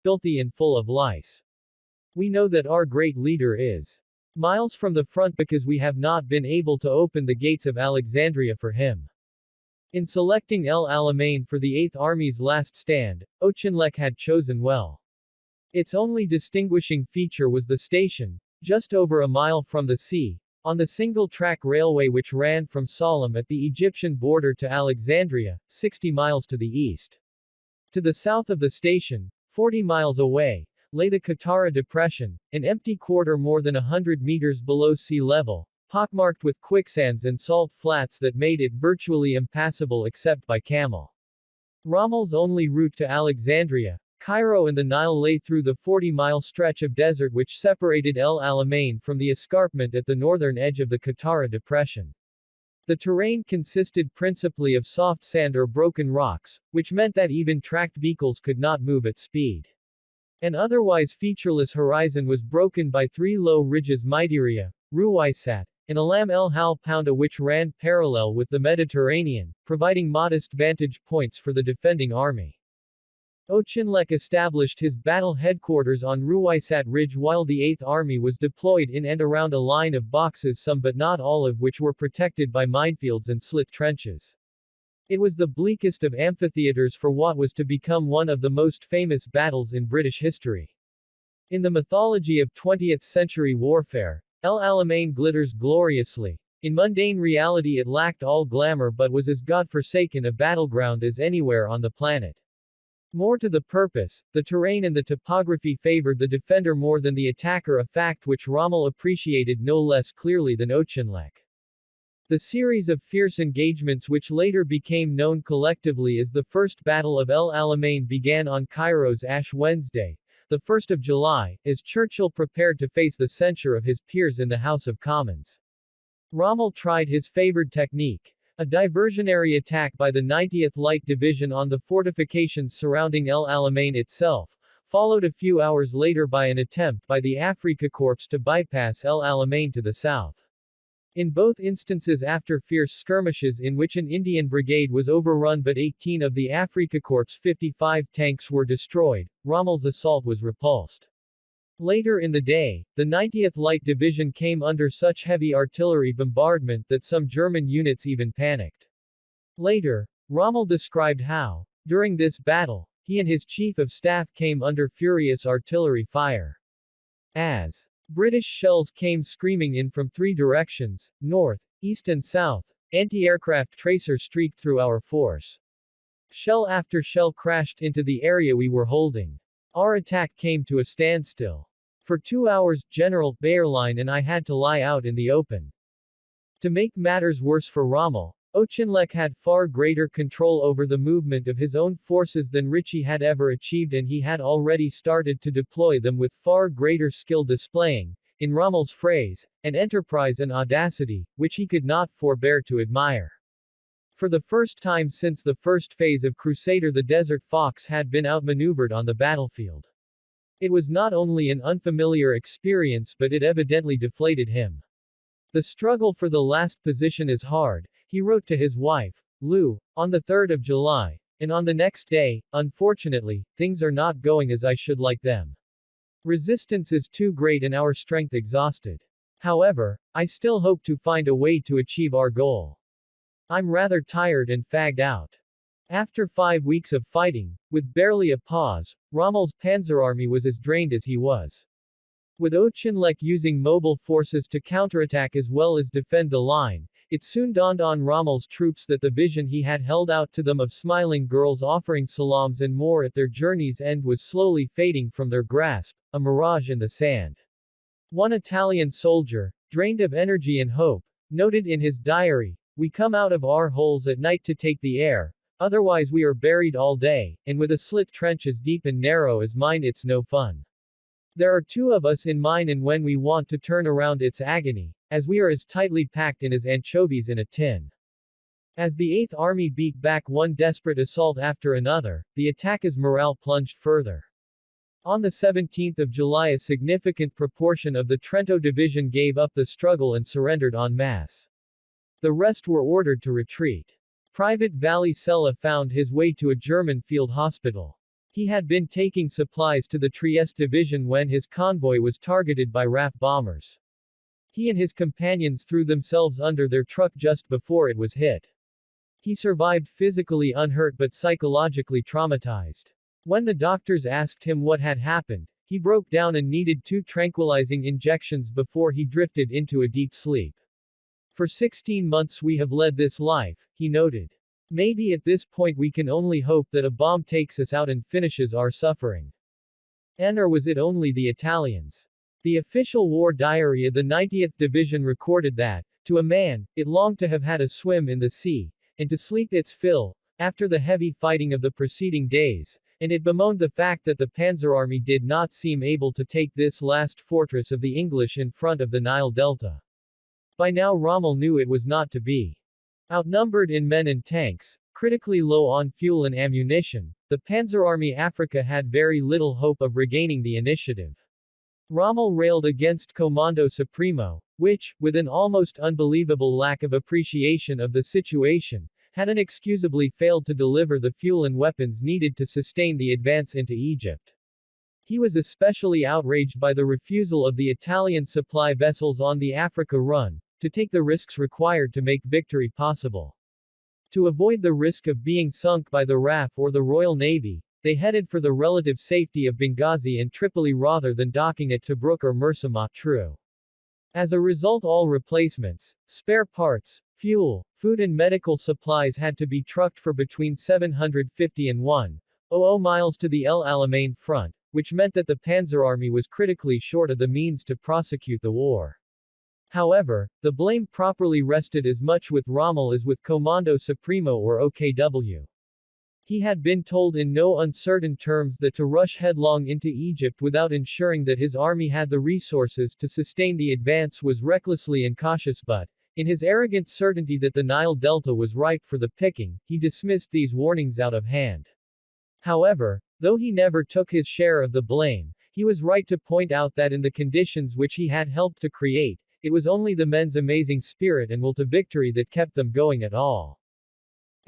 filthy and full of lice. We know that our great leader is miles from the front because we have not been able to open the gates of Alexandria for him. In selecting El Alamein for the 8th Army's last stand, Auchinleck had chosen well. Its only distinguishing feature was the station, just over a mile from the sea, on the single-track railway which ran from Salem at the Egyptian border to Alexandria, 60 miles to the east. To the south of the station, 40 miles away, lay the Katara Depression, an empty quarter more than 100 meters below sea level, pockmarked with quicksands and salt flats that made it virtually impassable except by camel. Rommel's only route to Alexandria, Cairo and the Nile lay through the 40-mile stretch of desert which separated El Alamein from the escarpment at the northern edge of the Katara Depression. The terrain consisted principally of soft sand or broken rocks, which meant that even tracked vehicles could not move at speed. An otherwise featureless horizon was broken by 3 low ridges: Maidiria, Ruwaysat, and Alam el Hal-Pounda, which ran parallel with the Mediterranean, providing modest vantage points for the defending army. Auchinleck established his battle headquarters on Ruwaysat Ridge while the 8th Army was deployed in and around a line of boxes, some but not all of which were protected by minefields and slit trenches. It was the bleakest of amphitheaters for what was to become one of the most famous battles in British history. In the mythology of 20th-century warfare, El Alamein glitters gloriously. In mundane reality it lacked all glamour but was as god-forsaken a battleground as anywhere on the planet. More to the purpose, the terrain and the topography favored the defender more than the attacker, a fact which Rommel appreciated no less clearly than Auchinleck. The series of fierce engagements which later became known collectively as the First Battle of El Alamein began on Cairo's Ash Wednesday, the 1st of July, as Churchill prepared to face the censure of his peers in the House of Commons. Rommel tried his favored technique, a diversionary attack by the 90th Light Division on the fortifications surrounding El Alamein itself, followed a few hours later by an attempt by the Afrika Korps to bypass El Alamein to the south. In both instances, after fierce skirmishes in which an Indian brigade was overrun but 18 of the Afrika Korps' 55 tanks were destroyed, Rommel's assault was repulsed. Later in the day, the 90th Light Division came under such heavy artillery bombardment that some German units even panicked. Later, Rommel described how, during this battle, he and his chief of staff came under furious artillery fire. As British shells came screaming in from 3 directions, north, east and south, anti-aircraft tracers streaked through our force. Shell after shell crashed into the area we were holding. Our attack came to a standstill. For 2 hours, General Bayerlein and I had to lie out in the open. To make matters worse for Rommel, Auchinleck had far greater control over the movement of his own forces than Ritchie had ever achieved, and he had already started to deploy them with far greater skill, displaying, in Rommel's phrase, an enterprise and audacity, which he could not forbear to admire. For the first time since the first phase of Crusader, the Desert Fox had been outmaneuvered on the battlefield. It was not only an unfamiliar experience, but it evidently deflated him. The struggle for the last position is hard, he wrote to his wife, Lou, on the 3rd of July, and on the next day, unfortunately, things are not going as I should like them. Resistance is too great and our strength exhausted. However, I still hope to find a way to achieve our goal. I'm rather tired and fagged out. After 5 weeks of fighting, with barely a pause, Rommel's Panzerarmy was as drained as he was. With Auchinleck using mobile forces to counterattack as well as defend the line, it soon dawned on Rommel's troops that the vision he had held out to them of smiling girls offering salams and more at their journey's end was slowly fading from their grasp, a mirage in the sand. One Italian soldier, drained of energy and hope, noted in his diary, "We come out of our holes at night to take the air, otherwise we are buried all day, and with a slit trench as deep and narrow as mine it's no fun. There are 2 of us in mine, and when we want to turn around it's agony, as we are as tightly packed in as anchovies in a tin." As the 8th Army beat back one desperate assault after another, the attackers' morale plunged further. On the 17th of July, a significant proportion of the Trento Division gave up the struggle and surrendered en masse. The rest were ordered to retreat. Private Valli Sella found his way to a German field hospital. He had been taking supplies to the Trieste division when his convoy was targeted by RAF bombers. He and his companions threw themselves under their truck just before it was hit. He survived physically unhurt but psychologically traumatized. When the doctors asked him what had happened, he broke down and needed 2 tranquilizing injections before he drifted into a deep sleep. For 16 months we have led this life, he noted. Maybe at this point we can only hope that a bomb takes us out and finishes our suffering. Or was it only the Italians? The official war diary of the 90th Division recorded that, to a man, it longed to have had a swim in the sea, and to sleep its fill, after the heavy fighting of the preceding days, and it bemoaned the fact that the Panzer Army did not seem able to take this last fortress of the English in front of the Nile Delta. By now Rommel knew it was not to be. Outnumbered in men and tanks, critically low on fuel and ammunition, the Panzer Army Africa had very little hope of regaining the initiative. Rommel railed against Comando Supremo, which, with an almost unbelievable lack of appreciation of the situation, had inexcusably failed to deliver the fuel and weapons needed to sustain the advance into Egypt. He was especially outraged by the refusal of the Italian supply vessels on the Africa run to take the risks required to make victory possible. To avoid the risk of being sunk by the RAF or the Royal Navy, they headed for the relative safety of Benghazi and Tripoli rather than docking at Tobruk or Mersa Matruh. As a result, all replacements, spare parts, fuel, food and medical supplies had to be trucked for between 750 and 1,000 miles to the El Alamein front, which meant that the Panzer Army was critically short of the means to prosecute the war. However, the blame properly rested as much with Rommel as with Comando Supremo or OKW. He had been told in no uncertain terms that to rush headlong into Egypt without ensuring that his army had the resources to sustain the advance was recklessly incautious, but, in his arrogant certainty that the Nile Delta was ripe for the picking, he dismissed these warnings out of hand. However, though he never took his share of the blame, he was right to point out that in the conditions which he had helped to create, it was only the men's amazing spirit and will to victory that kept them going at all.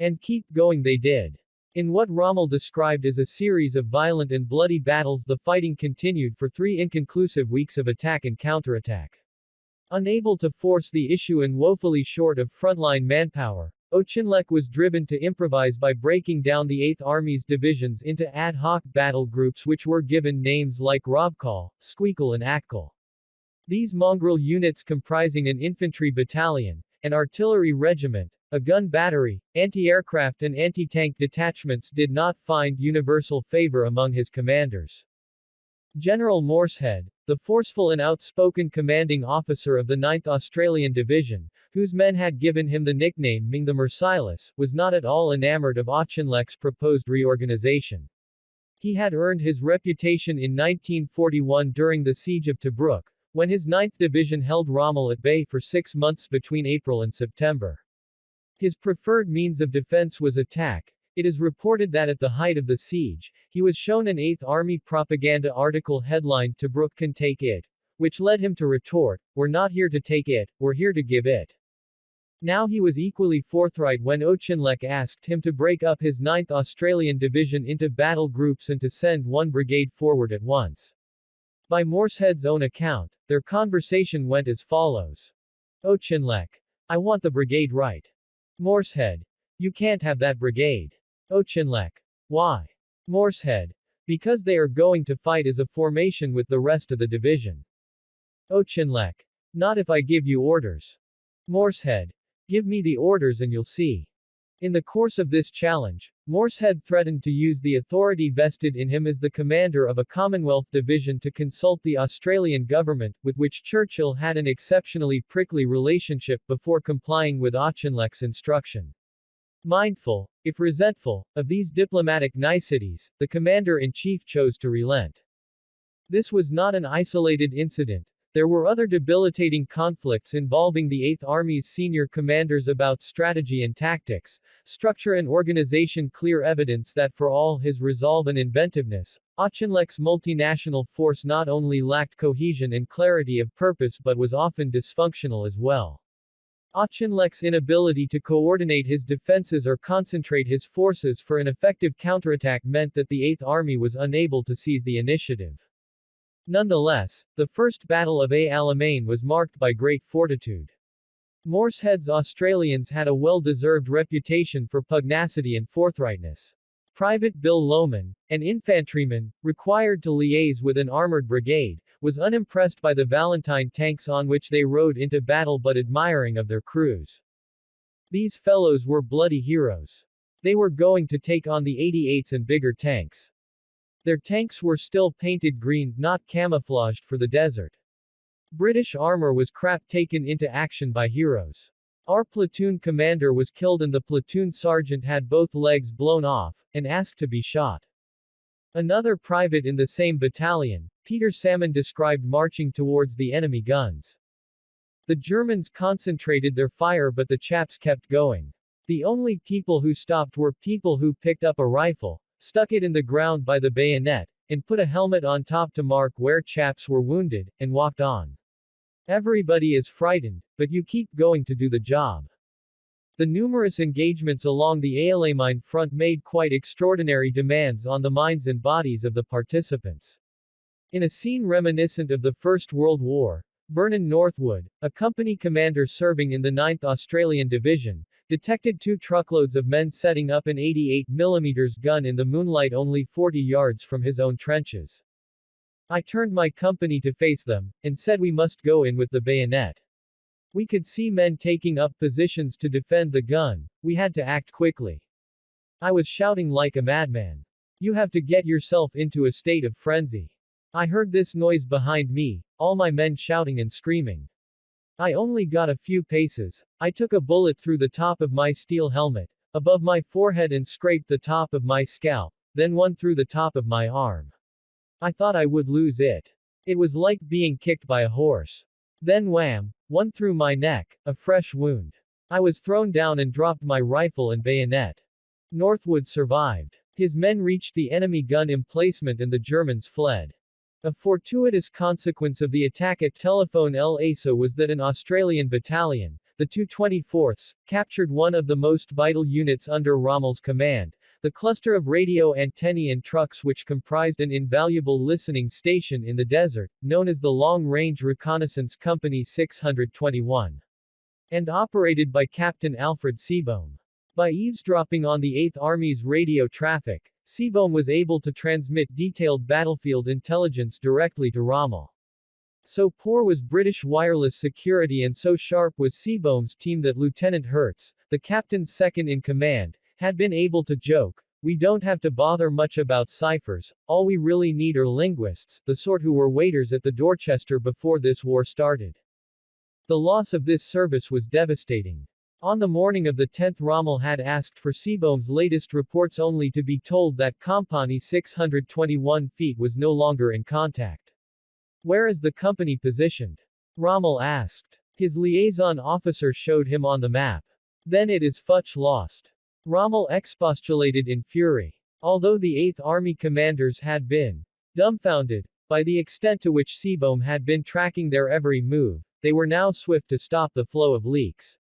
And keep going they did. In what Rommel described as a series of violent and bloody battles, the fighting continued for 3 inconclusive weeks of attack and counterattack. Unable to force the issue and woefully short of frontline manpower, Auchinleck was driven to improvise by breaking down the 8th Army's divisions into ad hoc battle groups which were given names like Robkal, Squeakle and Akkel. These mongrel units comprising an infantry battalion, an artillery regiment, a gun battery, anti-aircraft and anti-tank detachments did not find universal favor among his commanders. General Morshead, the forceful and outspoken commanding officer of the 9th Australian Division, whose men had given him the nickname Ming the Merciless, was not at all enamored of Auchinleck's proposed reorganization. He had earned his reputation in 1941 during the siege of Tobruk, when his 9th Division held Rommel at bay for 6 months between April and September. His preferred means of defense was attack. It is reported that at the height of the siege, he was shown an 8th Army propaganda article headlined "Tobruk can take it," which led him to retort, "We're not here to take it, we're here to give it." Now he was equally forthright when Auchinleck asked him to break up his 9th Australian Division into battle groups and to send 1 brigade forward at once. By Morshead's own account, their conversation went as follows. Auchinleck: I want the brigade right. Morshead: You can't have that brigade. Auchinleck: Why? Morshead: Because they are going to fight as a formation with the rest of the division. Auchinleck: Not if I give you orders. Morshead: Give me the orders and you'll see. In the course of this challenge, Morshead threatened to use the authority vested in him as the commander of a Commonwealth division to consult the Australian government, with which Churchill had an exceptionally prickly relationship, before complying with Auchinleck's instruction. Mindful, if resentful, of these diplomatic niceties, the commander-in-chief chose to relent. This was not an isolated incident. There were other debilitating conflicts involving the 8th Army's senior commanders about strategy and tactics, structure and organization, clear evidence that for all his resolve and inventiveness, Auchinleck's multinational force not only lacked cohesion and clarity of purpose but was often dysfunctional as well. Auchinleck's inability to coordinate his defenses or concentrate his forces for an effective counterattack meant that the Eighth Army was unable to seize the initiative. Nonetheless, the First Battle of Alamein was marked by great fortitude. Moorehead's Australians had a well-deserved reputation for pugnacity and forthrightness. Private Bill Lohman, an infantryman, required to liaise with an armored brigade, was unimpressed by the Valentine tanks on which they rode into battle but admiring of their crews. These fellows were bloody heroes. They were going to take on the 88s and bigger tanks. Their tanks were still painted green, not camouflaged for the desert. British armor was crap taken into action by heroes. Our platoon commander was killed and the platoon sergeant had both legs blown off, and asked to be shot. Another private in the same battalion, Peter Salmon, described marching towards the enemy guns. The Germans concentrated their fire but the chaps kept going. The only people who stopped were people who picked up a rifle, stuck it in the ground by the bayonet, and put a helmet on top to mark where chaps were wounded, and walked on. Everybody is frightened, but you keep going to do the job. The numerous engagements along the Alamein front made quite extraordinary demands on the minds and bodies of the participants. In a scene reminiscent of the First World War, Vernon Northwood, a company commander serving in the 9th Australian Division, detected 2 truckloads of men setting up an 88mm gun in the moonlight only 40 yards from his own trenches. I turned my company to face them, and said we must go in with the bayonet. We could see men taking up positions to defend the gun, we had to act quickly. I was shouting like a madman. You have to get yourself into a state of frenzy. I heard this noise behind me, all my men shouting and screaming. I only got a few paces. I took a bullet through the top of my steel helmet, above my forehead and scraped the top of my scalp, then one through the top of my arm. I thought I would lose it. It was like being kicked by a horse. Then wham, one through my neck, a fresh wound. I was thrown down and dropped my rifle and bayonet. Northwood survived. His men reached the enemy gun emplacement and the Germans fled. A fortuitous consequence of the attack at Telephone El Asa was that an Australian battalion, the 224th, captured one of the most vital units under Rommel's command, the cluster of radio antennae and trucks which comprised an invaluable listening station in the desert, known as the Long Range Reconnaissance Company 621, and operated by Captain Alfred Seebohm. By eavesdropping on the 8th Army's radio traffic, Seebohm was able to transmit detailed battlefield intelligence directly to Rommel. So poor was British wireless security and so sharp was Seebohm's team that Lieutenant Hertz, the captain's second in command, had been able to joke, "We don't have to bother much about ciphers, all we really need are linguists, the sort who were waiters at the Dorchester before this war started." The loss of this service was devastating. On the morning of the 10th, Rommel had asked for Seebohm's latest reports only to be told that Company 621 feet was no longer in contact. "Where is the company positioned?" Rommel asked. His liaison officer showed him on the map. "Then it is futch lost." Rommel expostulated in fury. Although the 8th Army commanders had been dumbfounded by the extent to which Seebohm had been tracking their every move, they were now swift to stop the flow of leaks.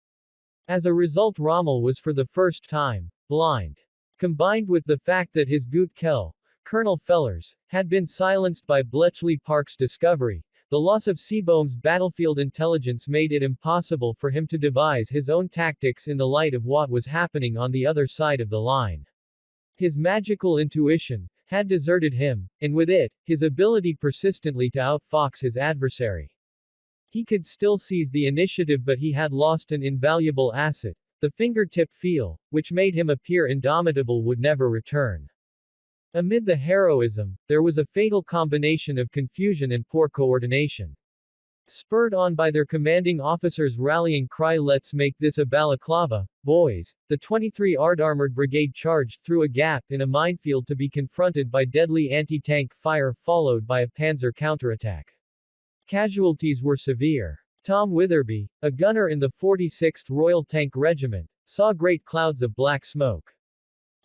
As a result, Rommel was for the first time blind. Combined with the fact that his Gut Kell, Colonel Fellers, had been silenced by Bletchley Park's discovery, the loss of Seebohm's battlefield intelligence made it impossible for him to devise his own tactics in the light of what was happening on the other side of the line. His magical intuition had deserted him, and with it, his ability persistently to outfox his adversary. He could still seize the initiative, but he had lost an invaluable asset. The fingertip feel, which made him appear indomitable, would never return. Amid the heroism, there was a fatal combination of confusion and poor coordination. Spurred on by their commanding officer's rallying cry, "Let's make this a balaclava, boys," the 23 Armored Brigade charged through a gap in a minefield to be confronted by deadly anti-tank fire followed by a panzer counterattack. Casualties were severe. Tom Witherby, a gunner in the 46th Royal Tank Regiment, saw great clouds of black smoke.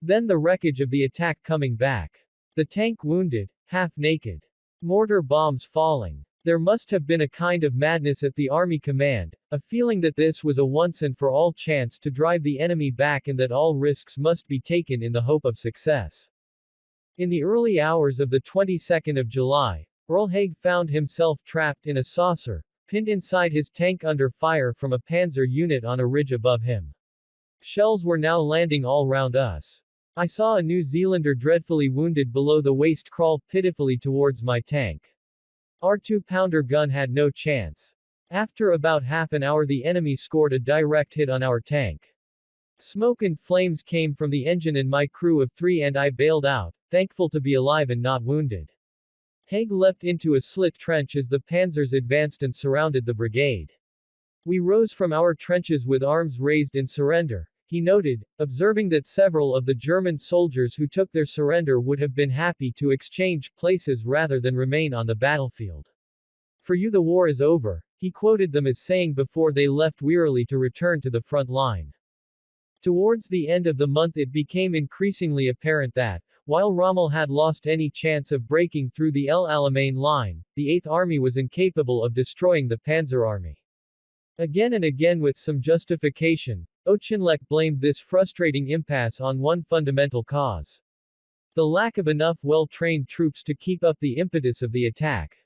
Then the wreckage of the attack coming back. The tank wounded, half naked. Mortar bombs falling. There must have been a kind of madness at the army command, a feeling that this was a once-and-for-all chance to drive the enemy back and that all risks must be taken in the hope of success. In the early hours of the 22nd of July, Earl Haig found himself trapped in a saucer, pinned inside his tank under fire from a panzer unit on a ridge above him. Shells were now landing all round us. I saw a New Zealander dreadfully wounded below the waist crawl pitifully towards my tank. Our 2-pounder gun had no chance. After about half an hour the enemy scored a direct hit on our tank. Smoke and flames came from the engine and my crew of 3 and I bailed out, thankful to be alive and not wounded. Haig leapt into a slit trench as the panzers advanced and surrounded the brigade. We rose from our trenches with arms raised in surrender, he noted, observing that several of the German soldiers who took their surrender would have been happy to exchange places rather than remain on the battlefield. For you the war is over, he quoted them as saying before they left wearily to return to the front line. Towards the end of the month it became increasingly apparent that, while Rommel had lost any chance of breaking through the El Alamein line, the 8th Army was incapable of destroying the Panzer Army. Again and again with some justification, Auchinleck blamed this frustrating impasse on one fundamental cause: the lack of enough well-trained troops to keep up the impetus of the attack.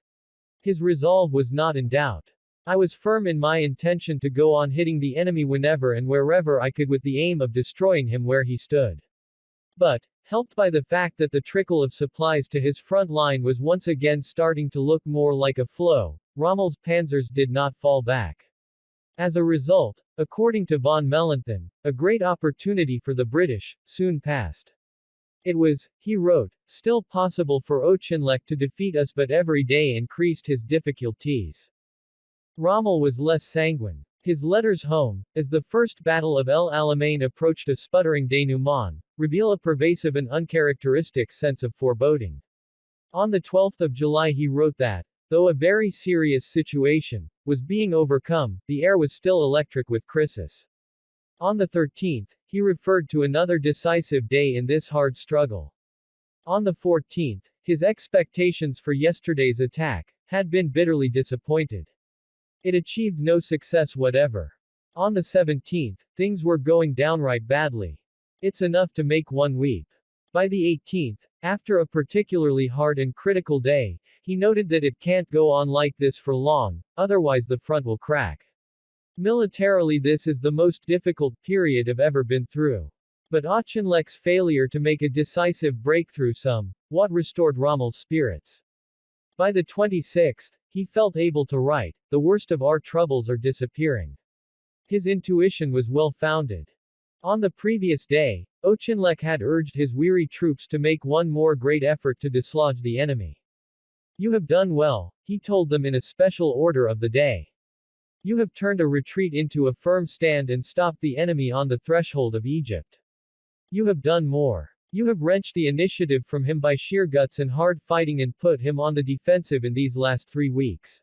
His resolve was not in doubt. I was firm in my intention to go on hitting the enemy whenever and wherever I could with the aim of destroying him where he stood. But, helped by the fact that the trickle of supplies to his front line was once again starting to look more like a flow, Rommel's panzers did not fall back. As a result, according to von Mellenthin, a great opportunity for the British soon passed. It was, he wrote, still possible for Auchinleck to defeat us, but every day increased his difficulties. Rommel was less sanguine. His letters home, as the First Battle of El Alamein approached a sputtering denouement, reveal a pervasive and uncharacteristic sense of foreboding. On the 12th of July he wrote that, though a very serious situation was being overcome, the air was still electric with krisis. On the 13th, he referred to another decisive day in this hard struggle. On the 14th, his expectations for yesterday's attack had been bitterly disappointed. It achieved no success whatever. On the 17th, things were going downright badly. It's enough to make one weep. By the 18th, after a particularly hard and critical day, he noted that it can't go on like this for long, otherwise the front will crack. Militarily this is the most difficult period I've ever been through. But Auchinleck's failure to make a decisive breakthrough somewhat restored Rommel's spirits. By the 26th, he felt able to write, "The worst of our troubles are disappearing." His intuition was well founded. On the previous day, Auchinleck had urged his weary troops to make one more great effort to dislodge the enemy. "You have done well," he told them in a special order of the day. "You have turned a retreat into a firm stand and stopped the enemy on the threshold of Egypt. You have done more. You have wrenched the initiative from him by sheer guts and hard fighting and put him on the defensive in these last 3 weeks.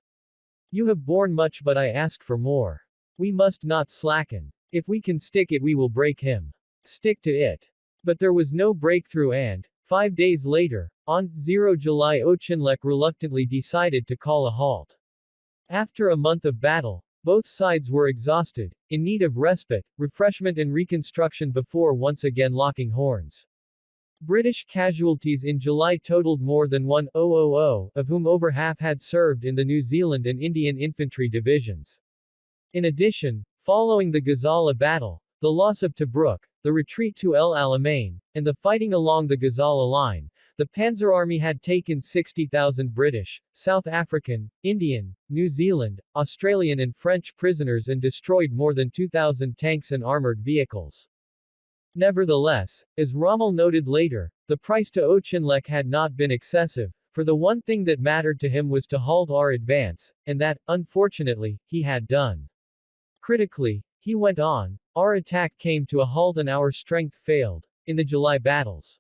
You have borne much, but I ask for more. We must not slacken. If we can stick it, we will break him. Stick to it." But there was no breakthrough and, 5 days later, on 0 July Auchinleck reluctantly decided to call a halt. After a month of battle, both sides were exhausted, in need of respite, refreshment and reconstruction before once again locking horns. British casualties in July totaled more than 1,000, of whom over half had served in the New Zealand and Indian infantry divisions. In addition, following the Gazala battle, the loss of Tobruk, the retreat to El Alamein, and the fighting along the Gazala line, the Panzer Army had taken 60,000 British, South African, Indian, New Zealand, Australian and French prisoners and destroyed more than 2,000 tanks and armored vehicles. Nevertheless, as Rommel noted later, the price to Auchinleck had not been excessive, for the one thing that mattered to him was to halt our advance, and that, unfortunately, he had done. Critically, he went on, our attack came to a halt and our strength failed in the July battles.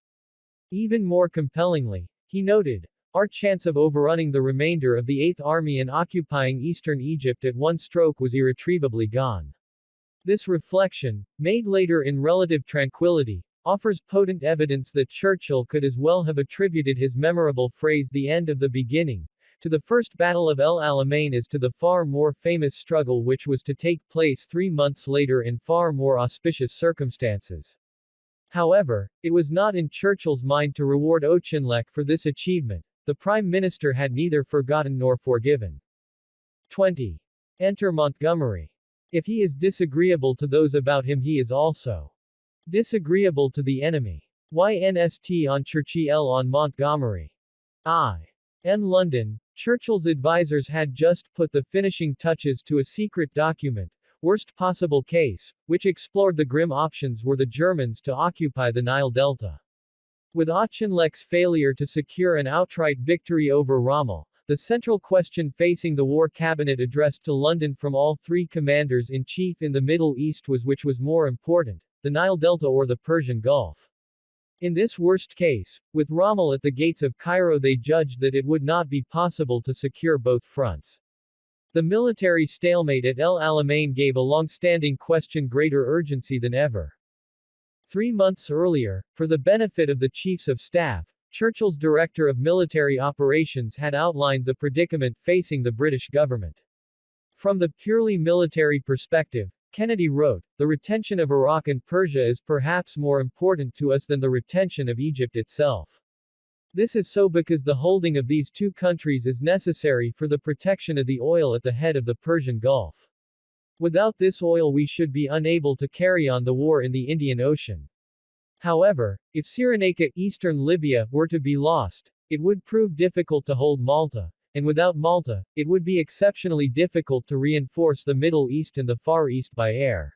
Even more compellingly, he noted, our chance of overrunning the remainder of the 8th Army and occupying eastern Egypt at one stroke was irretrievably gone. This reflection, made later in relative tranquility, offers potent evidence that Churchill could as well have attributed his memorable phrase "the end of the beginning" to the First Battle of El Alamein as to the far more famous struggle which was to take place 3 months later in far more auspicious circumstances. However, it was not in Churchill's mind to reward Auchinleck for this achievement. The Prime Minister had neither forgotten nor forgiven. 20. Enter Montgomery. If he is disagreeable to those about him, he is also disagreeable to the enemy. Ynst on Churchill on Montgomery. In London, Churchill's advisers had just put the finishing touches to a secret document, Worst Possible Case, which explored the grim options were the Germans to occupy the Nile Delta. With Auchinleck's failure to secure an outright victory over Rommel, the central question facing the war cabinet addressed to London from all three commanders-in-chief in the Middle East was which was more important, the Nile Delta or the Persian Gulf. In this worst case, with Rommel at the gates of Cairo, they judged that it would not be possible to secure both fronts. The military stalemate at El Alamein gave a long-standing question greater urgency than ever. 3 months earlier, for the benefit of the chiefs of staff, Churchill's director of military operations had outlined the predicament facing the British government. From the purely military perspective, Kennedy wrote, "The retention of Iraq and Persia is perhaps more important to us than the retention of Egypt itself. This is so because the holding of these two countries is necessary for the protection of the oil at the head of the Persian Gulf. Without this oil we should be unable to carry on the war in the Indian Ocean. However, if Cyrenaica, eastern Libya, were to be lost, it would prove difficult to hold Malta, and without Malta, it would be exceptionally difficult to reinforce the Middle East and the Far East by air.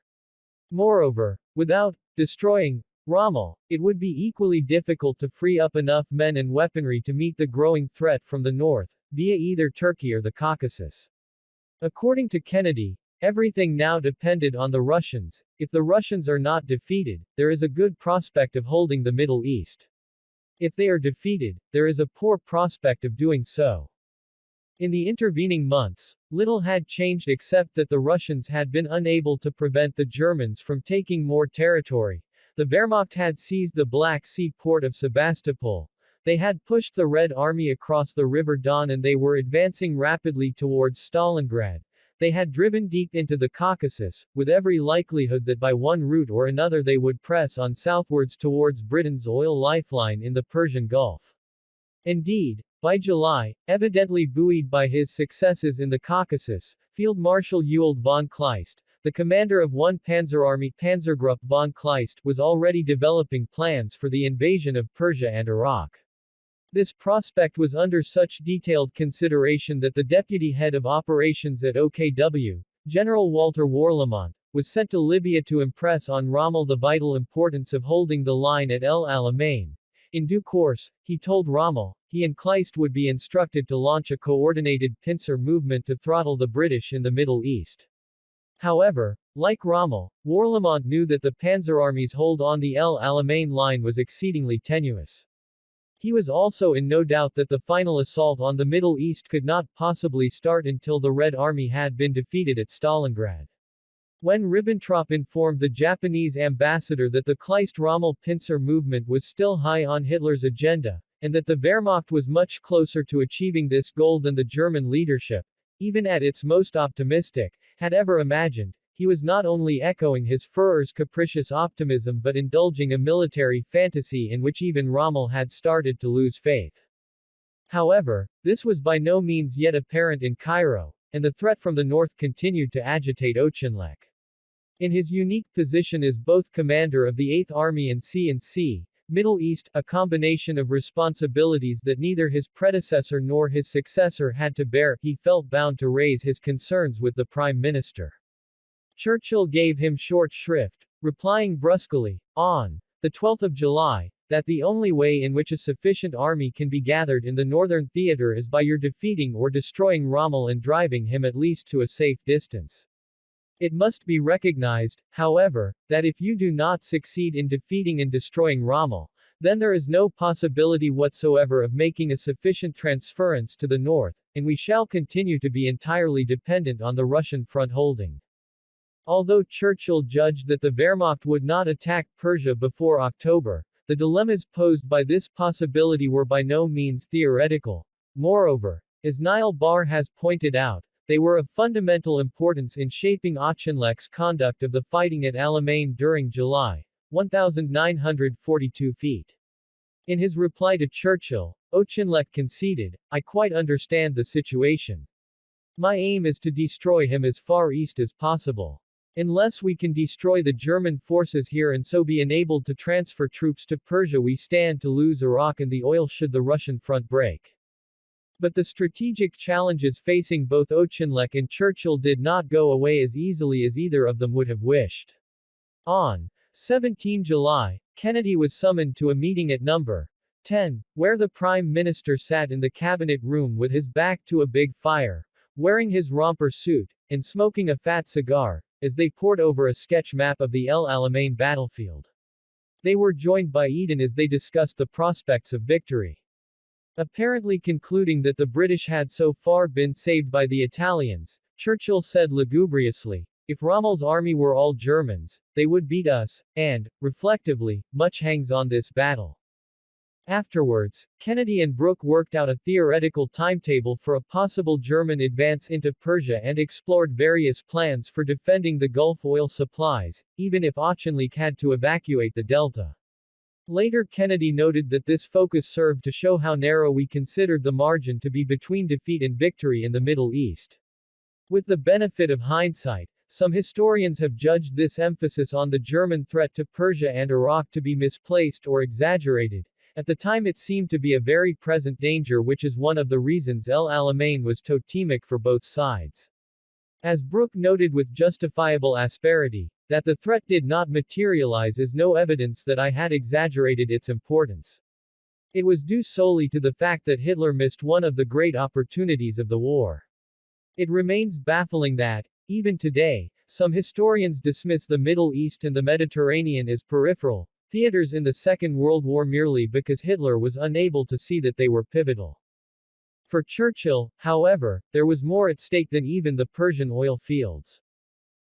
Moreover, without destroying Rommel, it would be equally difficult to free up enough men and weaponry to meet the growing threat from the north, via either Turkey or the Caucasus." According to Kennedy, everything now depended on the Russians. If the Russians are not defeated, there is a good prospect of holding the Middle East. If they are defeated, there is a poor prospect of doing so. In the intervening months, little had changed except that the Russians had been unable to prevent the Germans from taking more territory. The Wehrmacht had seized the Black Sea port of Sebastopol. They had pushed the Red Army across the River Don and they were advancing rapidly towards Stalingrad. They had driven deep into the Caucasus, with every likelihood that by one route or another they would press on southwards towards Britain's oil lifeline in the Persian Gulf. Indeed, by July, evidently buoyed by his successes in the Caucasus, Field Marshal Ewald von Kleist, the commander of one Panzerarmy Panzergruppe von Kleist, was already developing plans for the invasion of Persia and Iraq. This prospect was under such detailed consideration that the deputy head of operations at OKW, General Walter Warlimont, was sent to Libya to impress on Rommel the vital importance of holding the line at El Alamein. In due course, he told Rommel, he and Kleist would be instructed to launch a coordinated pincer movement to throttle the British in the Middle East. However, like Rommel, Warlimont knew that the Panzer army's hold on the El Alamein line was exceedingly tenuous. He was also in no doubt that the final assault on the Middle East could not possibly start until the Red Army had been defeated at Stalingrad. When Ribbentrop informed the Japanese ambassador that the Kleist-Rommel pincer movement was still high on Hitler's agenda, and that the Wehrmacht was much closer to achieving this goal than the German leadership, even at its most optimistic, had ever imagined, he was not only echoing his Führer's capricious optimism but indulging a military fantasy in which even Rommel had started to lose faith. However, this was by no means yet apparent in Cairo, and the threat from the north continued to agitate Auchinleck. In his unique position as both commander of the 8th Army and C&C, Middle East, a combination of responsibilities that neither his predecessor nor his successor had to bear, he felt bound to raise his concerns with the Prime Minister. Churchill gave him short shrift, replying brusquely, on the 12th of July, that the only way in which a sufficient army can be gathered in the northern theater is by your defeating or destroying Rommel and driving him at least to a safe distance. It must be recognized, however, that if you do not succeed in defeating and destroying Rommel, then there is no possibility whatsoever of making a sufficient transference to the north, and we shall continue to be entirely dependent on the Russian front holding. Although Churchill judged that the Wehrmacht would not attack Persia before October, the dilemmas posed by this possibility were by no means theoretical. Moreover, As Niall Barr has pointed out, they were of fundamental importance in shaping Auchinleck's conduct of the fighting at Alamein during July, 1942 feet. In his reply to Churchill, Auchinleck conceded, "I quite understand the situation. My aim is to destroy him as far east as possible. Unless we can destroy the German forces here and so be enabled to transfer troops to Persia, we stand to lose Iraq and the oil should the Russian front break." But the strategic challenges facing both Auchinleck and Churchill did not go away as easily as either of them would have wished. On 17 July, Kennedy was summoned to a meeting at number 10, where the Prime Minister sat in the cabinet room with his back to a big fire, wearing his romper suit, and smoking a fat cigar, as they pored over a sketch map of the El Alamein battlefield. They were joined by Eden as they discussed the prospects of victory. Apparently concluding that the British had so far been saved by the Italians, Churchill said lugubriously, "If Rommel's army were all Germans, they would beat us, and, reflectively, much hangs on this battle." Afterwards, Kennedy and Brooke worked out a theoretical timetable for a possible German advance into Persia and explored various plans for defending the Gulf oil supplies, even if Auchinleck had to evacuate the delta. Later Kennedy noted that this focus served to show how narrow we considered the margin to be between defeat and victory in the Middle East. With the benefit of hindsight, some historians have judged this emphasis on the German threat to Persia and Iraq to be misplaced or exaggerated. At the time it seemed to be a very present danger, which is one of the reasons El Alamein was totemic for both sides. As Brooke noted with justifiable asperity, that the threat did not materialize is no evidence that I had exaggerated its importance. It was due solely to the fact that Hitler missed one of the great opportunities of the war. It remains baffling that, even today, some historians dismiss the Middle East and the Mediterranean as peripheral theaters in the Second World War merely because Hitler was unable to see that they were pivotal. For Churchill, however, there was more at stake than even the Persian oil fields.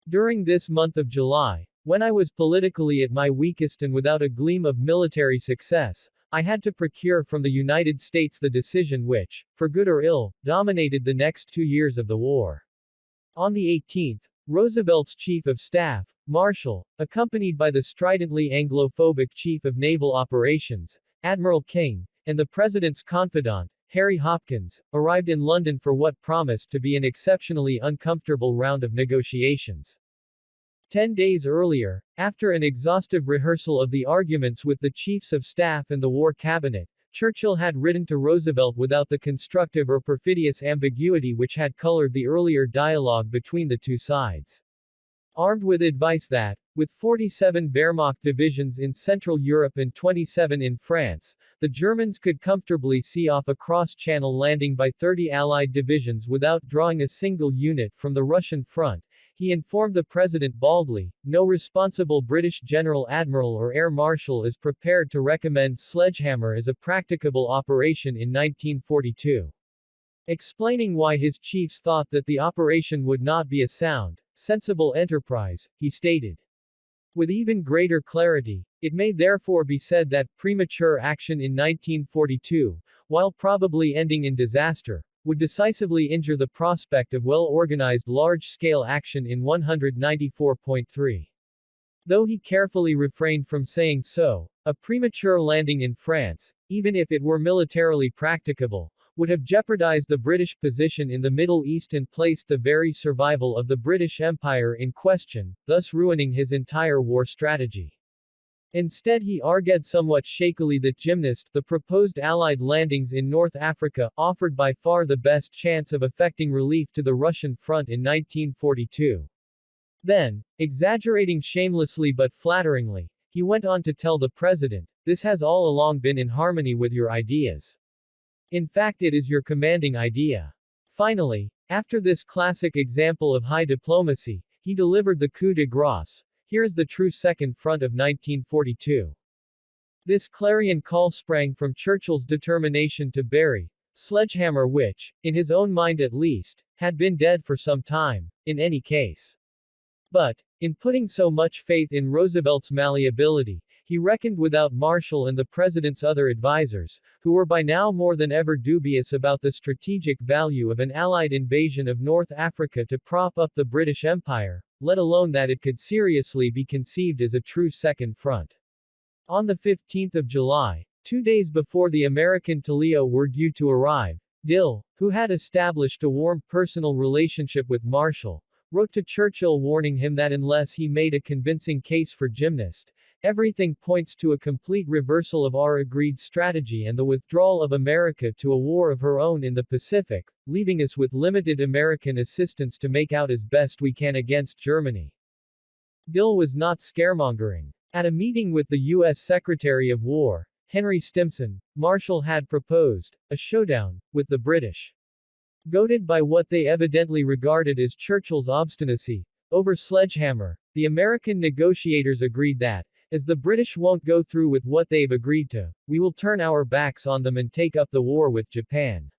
During this month of July, when I was politically at my weakest and without a gleam of military success, I had to procure from the United States the decision which, for good or ill, dominated the next 2 years of the war. On the 18th, Roosevelt's Chief of Staff, Marshall, accompanied by the stridently Anglophobic Chief of Naval Operations, Admiral King, and the President's confidant, Harry Hopkins, arrived in London for what promised to be an exceptionally uncomfortable round of negotiations. 10 days earlier, after an exhaustive rehearsal of the arguments with the Chiefs of Staff and the War Cabinet, Churchill had written to Roosevelt without the constructive or perfidious ambiguity which had colored the earlier dialogue between the two sides. Armed with advice that, with 47 Wehrmacht divisions in Central Europe and 27 in France, the Germans could comfortably see off a cross-channel landing by 30 Allied divisions without drawing a single unit from the Russian front, he informed the President baldly, "No responsible British General Admiral or Air Marshal is prepared to recommend Sledgehammer as a practicable operation in 1942. Explaining why his chiefs thought that the operation would not be a sound, sensible enterprise, he stated. With even greater clarity, it may therefore be said that premature action in 1942, while probably ending in disaster, would decisively injure the prospect of well-organized large-scale action in 194.3. Though he carefully refrained from saying so, a premature landing in France, even if it were militarily practicable, would have jeopardized the British position in the Middle East and placed the very survival of the British Empire in question, thus ruining his entire war strategy. Instead he argued somewhat shakily that the proposed Allied landings in North Africa, offered by far the best chance of effecting relief to the Russian front in 1942. Then, exaggerating shamelessly but flatteringly, he went on to tell the President, "This has all along been in harmony with your ideas. In fact it is your commanding idea." Finally, after this classic example of high diplomacy, he delivered the coup de grace. Here is the true Second Front of 1942. This clarion call sprang from Churchill's determination to bury Sledgehammer which, in his own mind at least, had been dead for some time, in any case. But, in putting so much faith in Roosevelt's malleability, he reckoned without Marshall and the president's other advisors, who were by now more than ever dubious about the strategic value of an Allied invasion of North Africa to prop up the British Empire, let alone that it could seriously be conceived as a true second front. On the 15th of July, 2 days before the American Toledo were due to arrive, Dill, who had established a warm personal relationship with Marshall, wrote to Churchill warning him that unless he made a convincing case for Gymnast, everything points to a complete reversal of our agreed strategy and the withdrawal of America to a war of her own in the Pacific, leaving us with limited American assistance to make out as best we can against Germany. Dill was not scaremongering. At a meeting with the U.S. Secretary of War, Henry Stimson, Marshall had proposed a showdown with the British. Goaded by what they evidently regarded as Churchill's obstinacy over Sledgehammer, the American negotiators agreed that, as the British won't go through with what they've agreed to, we will turn our backs on them and take up the war with Japan.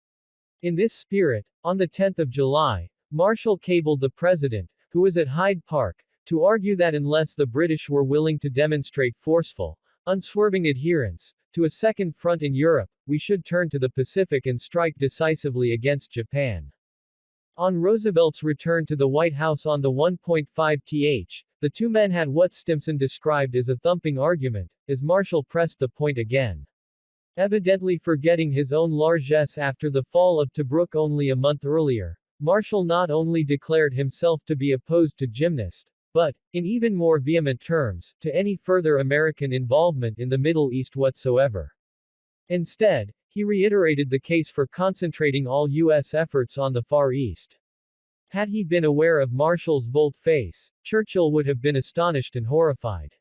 In this spirit, on the 10th of July, Marshall cabled the president, who was at Hyde Park, to argue that unless the British were willing to demonstrate forceful, unswerving adherence to a second front in Europe, we should turn to the Pacific and strike decisively against Japan. On Roosevelt's return to the White House on the 1.5th, the two men had what Stimson described as a thumping argument, as Marshall pressed the point again. Evidently forgetting his own largesse after the fall of Tobruk only a month earlier, Marshall not only declared himself to be opposed to Gymnast, but, in even more vehement terms, to any further American involvement in the Middle East whatsoever. Instead, he reiterated the case for concentrating all U.S. efforts on the Far East. Had he been aware of Marshall's volte-face, Churchill would have been astonished and horrified.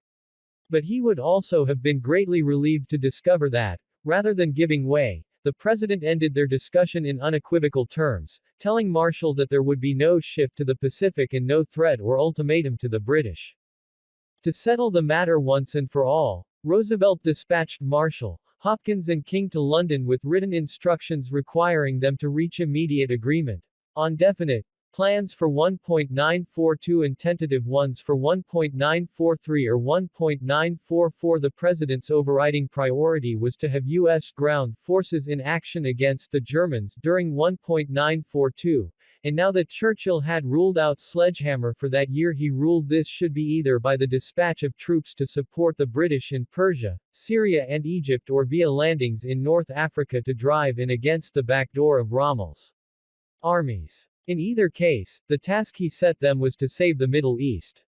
But he would also have been greatly relieved to discover that, rather than giving way, the president ended their discussion in unequivocal terms, telling Marshall that there would be no shift to the Pacific and no threat or ultimatum to the British. To settle the matter once and for all, Roosevelt dispatched Marshall, Hopkins and King to London with written instructions requiring them to reach immediate agreement on definite plans for 1.942 and tentative ones for 1.943 or 1.944. The president's overriding priority was to have U.S. ground forces in action against the Germans during 1.942, and now that Churchill had ruled out Sledgehammer for that year, he ruled this should be either by the dispatch of troops to support the British in Persia, Syria and Egypt, or via landings in North Africa to drive in against the backdoor of Rommel's armies. In either case, the task he set them was to save the Middle East.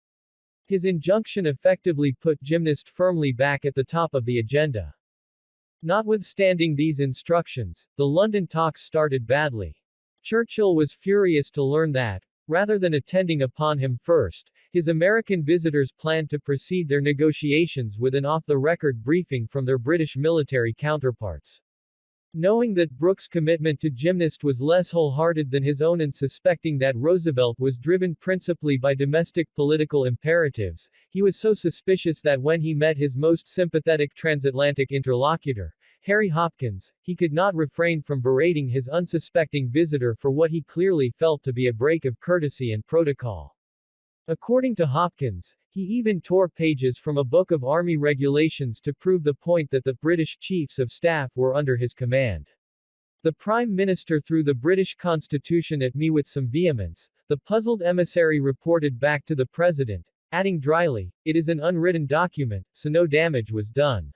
His injunction effectively put Gymnast firmly back at the top of the agenda. Notwithstanding these instructions, the London talks started badly. Churchill was furious to learn that, rather than attending upon him first, his American visitors planned to proceed their negotiations with an off-the-record briefing from their British military counterparts. Knowing that Brooke's commitment to Gymnast was less wholehearted than his own and suspecting that Roosevelt was driven principally by domestic political imperatives, he was so suspicious that when he met his most sympathetic transatlantic interlocutor, Harry Hopkins, he could not refrain from berating his unsuspecting visitor for what he clearly felt to be a break of courtesy and protocol. According to Hopkins, he even tore pages from a book of Army regulations to prove the point that the British chiefs of staff were under his command. The Prime Minister threw the British Constitution at me with some vehemence, the puzzled emissary reported back to the President, adding dryly, "It is an unwritten document, so no damage was done."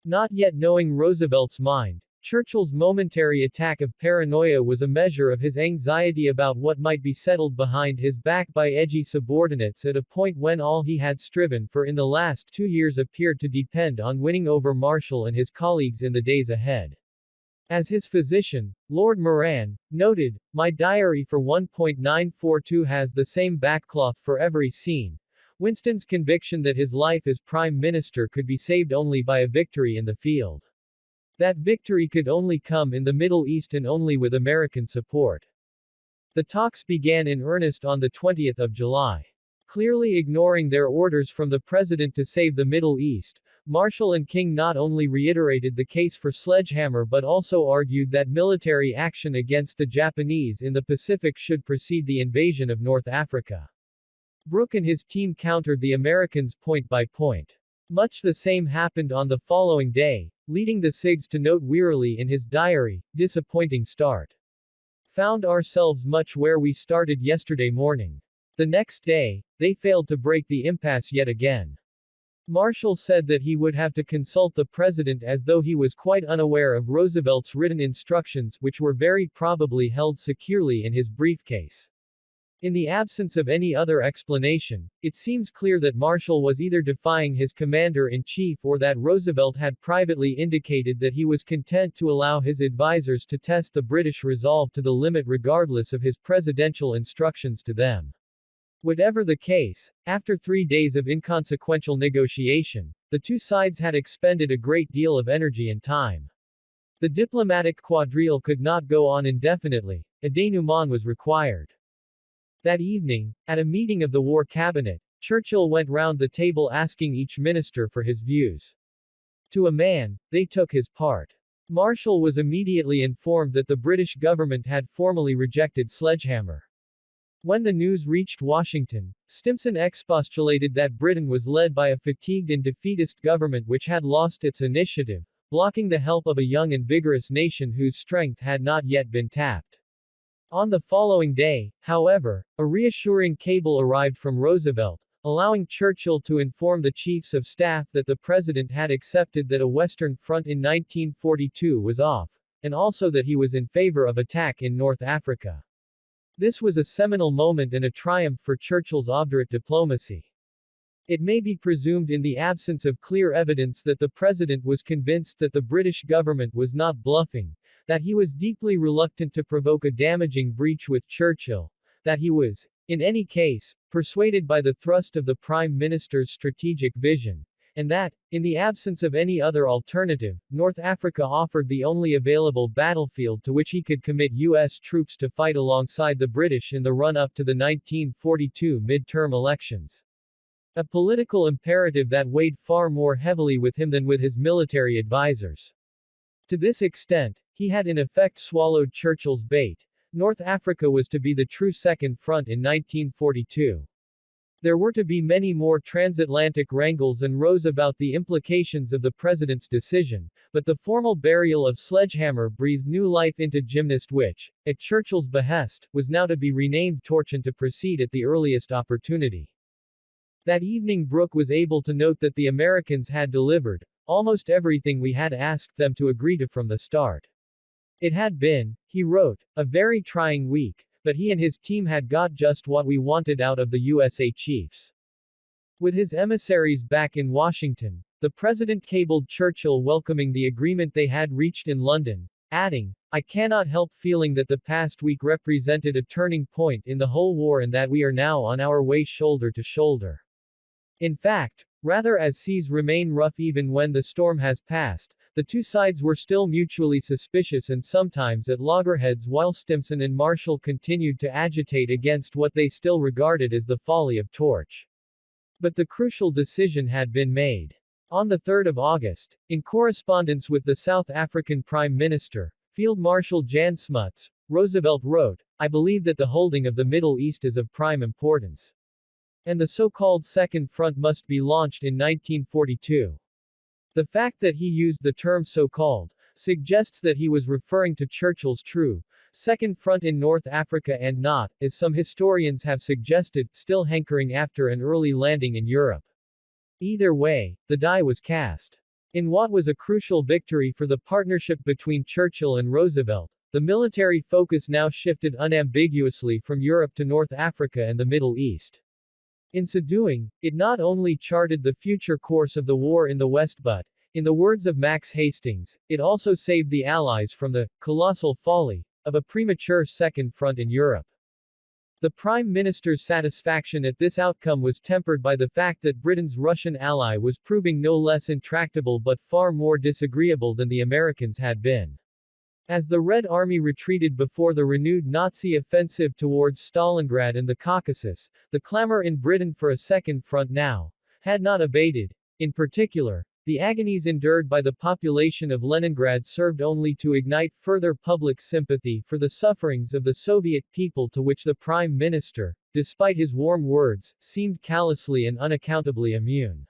Not yet knowing Roosevelt's mind, Churchill's momentary attack of paranoia was a measure of his anxiety about what might be settled behind his back by edgy subordinates at a point when all he had striven for in the last 2 years appeared to depend on winning over Marshall and his colleagues in the days ahead. As his physician, Lord Moran, noted, "My diary for 1.942 has the same backcloth for every scene. Winston's conviction that his life as Prime Minister could be saved only by a victory in the field. That victory could only come in the Middle East and only with American support." The talks began in earnest on the 20th of July. Clearly ignoring their orders from the President to save the Middle East, Marshall and King not only reiterated the case for Sledgehammer but also argued that military action against the Japanese in the Pacific should precede the invasion of North Africa. Brooke and his team countered the Americans point by point. Much the same happened on the following day, leading the SIGs to note wearily in his diary, "Disappointing start. Found ourselves much where we started yesterday morning." The next day, they failed to break the impasse yet again. Marshall said that he would have to consult the president as though he was quite unaware of Roosevelt's written instructions, which were very probably held securely in his briefcase. In the absence of any other explanation, it seems clear that Marshall was either defying his commander-in-chief or that Roosevelt had privately indicated that he was content to allow his advisors to test the British resolve to the limit regardless of his presidential instructions to them. Whatever the case, after 3 days of inconsequential negotiation, the two sides had expended a great deal of energy and time. The diplomatic quadrille could not go on indefinitely. A denouement was required. That evening, at a meeting of the War Cabinet, Churchill went round the table asking each minister for his views. To a man, they took his part. Marshall was immediately informed that the British government had formally rejected Sledgehammer. When the news reached Washington, Stimson expostulated that Britain was led by a fatigued and defeatist government which had lost its initiative, blocking the help of a young and vigorous nation whose strength had not yet been tapped. On the following day, however, a reassuring cable arrived from Roosevelt, allowing Churchill to inform the chiefs of staff that the president had accepted that a Western front in 1942 was off, and also that he was in favor of attack in North Africa. This was a seminal moment and a triumph for Churchill's obdurate diplomacy. It may be presumed in the absence of clear evidence that the president was convinced that the British government was not bluffing, that he was deeply reluctant to provoke a damaging breach with Churchill, that he was, in any case, persuaded by the thrust of the Prime Minister's strategic vision, and that, in the absence of any other alternative, North Africa offered the only available battlefield to which he could commit U.S. troops to fight alongside the British in the run-up to the 1942 midterm elections. A political imperative that weighed far more heavily with him than with his military advisors. To this extent, he had in effect swallowed Churchill's bait. North Africa was to be the true second front in 1942. There were to be many more transatlantic wrangles and rows about the implications of the president's decision, but the formal burial of Sledgehammer breathed new life into Gymnast which, at Churchill's behest, was now to be renamed Torch and to proceed at the earliest opportunity. That evening Brooke was able to note that the Americans had delivered almost everything we had asked them to agree to from the start. It had been, he wrote, a very trying week, but he and his team had got just what we wanted out of the USA chiefs. With his emissaries back in Washington, the president cabled Churchill welcoming the agreement they had reached in London, adding, "I cannot help feeling that the past week represented a turning point in the whole war and that we are now on our way shoulder to shoulder. In fact, rather as seas remain rough even when the storm has passed, the two sides were still mutually suspicious and sometimes at loggerheads while Stimson and Marshall continued to agitate against what they still regarded as the folly of Torch. But the crucial decision had been made. On the 3rd of August, in correspondence with the South African Prime Minister, Field Marshal Jan Smuts, Roosevelt wrote, "I believe that the holding of the Middle East is of prime importance. And the so-called Second Front must be launched in 1942. The fact that he used the term so-called suggests that he was referring to Churchill's true Second Front in North Africa and not, as some historians have suggested, still hankering after an early landing in Europe. Either way, the die was cast. In what was a crucial victory for the partnership between Churchill and Roosevelt, the military focus now shifted unambiguously from Europe to North Africa and the Middle East. In so doing, it not only charted the future course of the war in the West but, in the words of Max Hastings, it also saved the Allies from the colossal folly of a premature second front in Europe. The Prime Minister's satisfaction at this outcome was tempered by the fact that Britain's Russian ally was proving no less intractable but far more disagreeable than the Americans had been. As the Red Army retreated before the renewed Nazi offensive towards Stalingrad and the Caucasus, the clamor in Britain for a second front now had not abated. In particular, the agonies endured by the population of Leningrad served only to ignite further public sympathy for the sufferings of the Soviet people to which the Prime Minister, despite his warm words, seemed callously and unaccountably immune.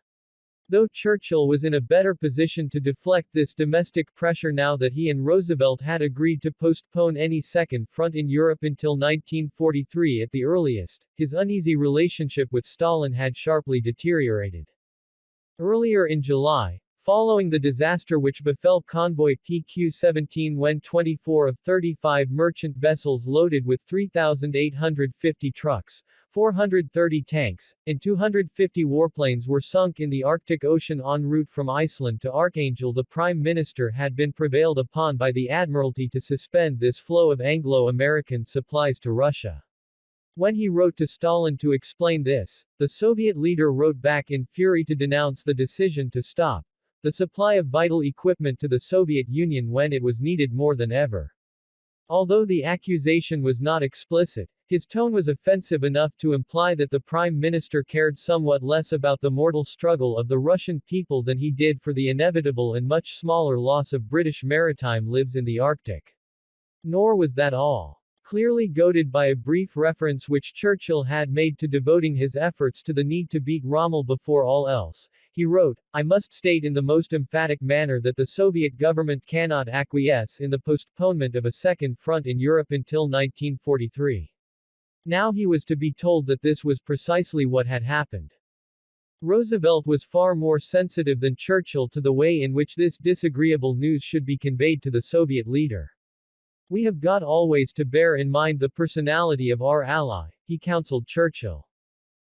Though Churchill was in a better position to deflect this domestic pressure now that he and Roosevelt had agreed to postpone any second front in Europe until 1943 at the earliest, his uneasy relationship with Stalin had sharply deteriorated. Earlier in July, following the disaster which befell convoy PQ-17 when 24 of 35 merchant vessels loaded with 3,850 trucks, 430 tanks, and 250 warplanes were sunk in the Arctic Ocean en route from Iceland to Archangel, the Prime Minister had been prevailed upon by the Admiralty to suspend this flow of Anglo-American supplies to Russia. When he wrote to Stalin to explain this, the Soviet leader wrote back in fury to denounce the decision to stop the supply of vital equipment to the Soviet Union when it was needed more than ever. Although the accusation was not explicit, his tone was offensive enough to imply that the Prime Minister cared somewhat less about the mortal struggle of the Russian people than he did for the inevitable and much smaller loss of British maritime lives in the Arctic. Nor was that all. Clearly goaded by a brief reference which Churchill had made to devoting his efforts to the need to beat Rommel before all else, he wrote, "I must state in the most emphatic manner that the Soviet government cannot acquiesce in the postponement of a second front in Europe until 1943. Now he was to be told that this was precisely what had happened. Roosevelt was far more sensitive than Churchill to the way in which this disagreeable news should be conveyed to the Soviet leader. We have got always to bear in mind the personality of our ally, he counseled Churchill.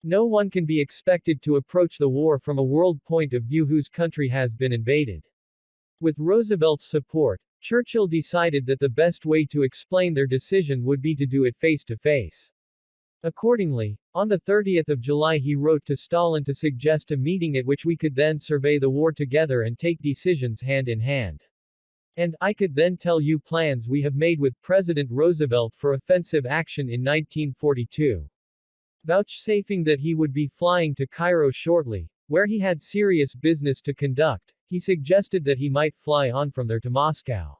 No one can be expected to approach the war from a world point of view whose country has been invaded. With Roosevelt's support, Churchill decided that the best way to explain their decision would be to do it face to face. Accordingly, on the 30th of July he wrote to Stalin to suggest a meeting at which we could then survey the war together and take decisions hand in hand. And I could then tell you plans we have made with President Roosevelt for offensive action in 1942. Vouchsafing that he would be flying to Cairo shortly, where he had serious business to conduct, he suggested that he might fly on from there to Moscow.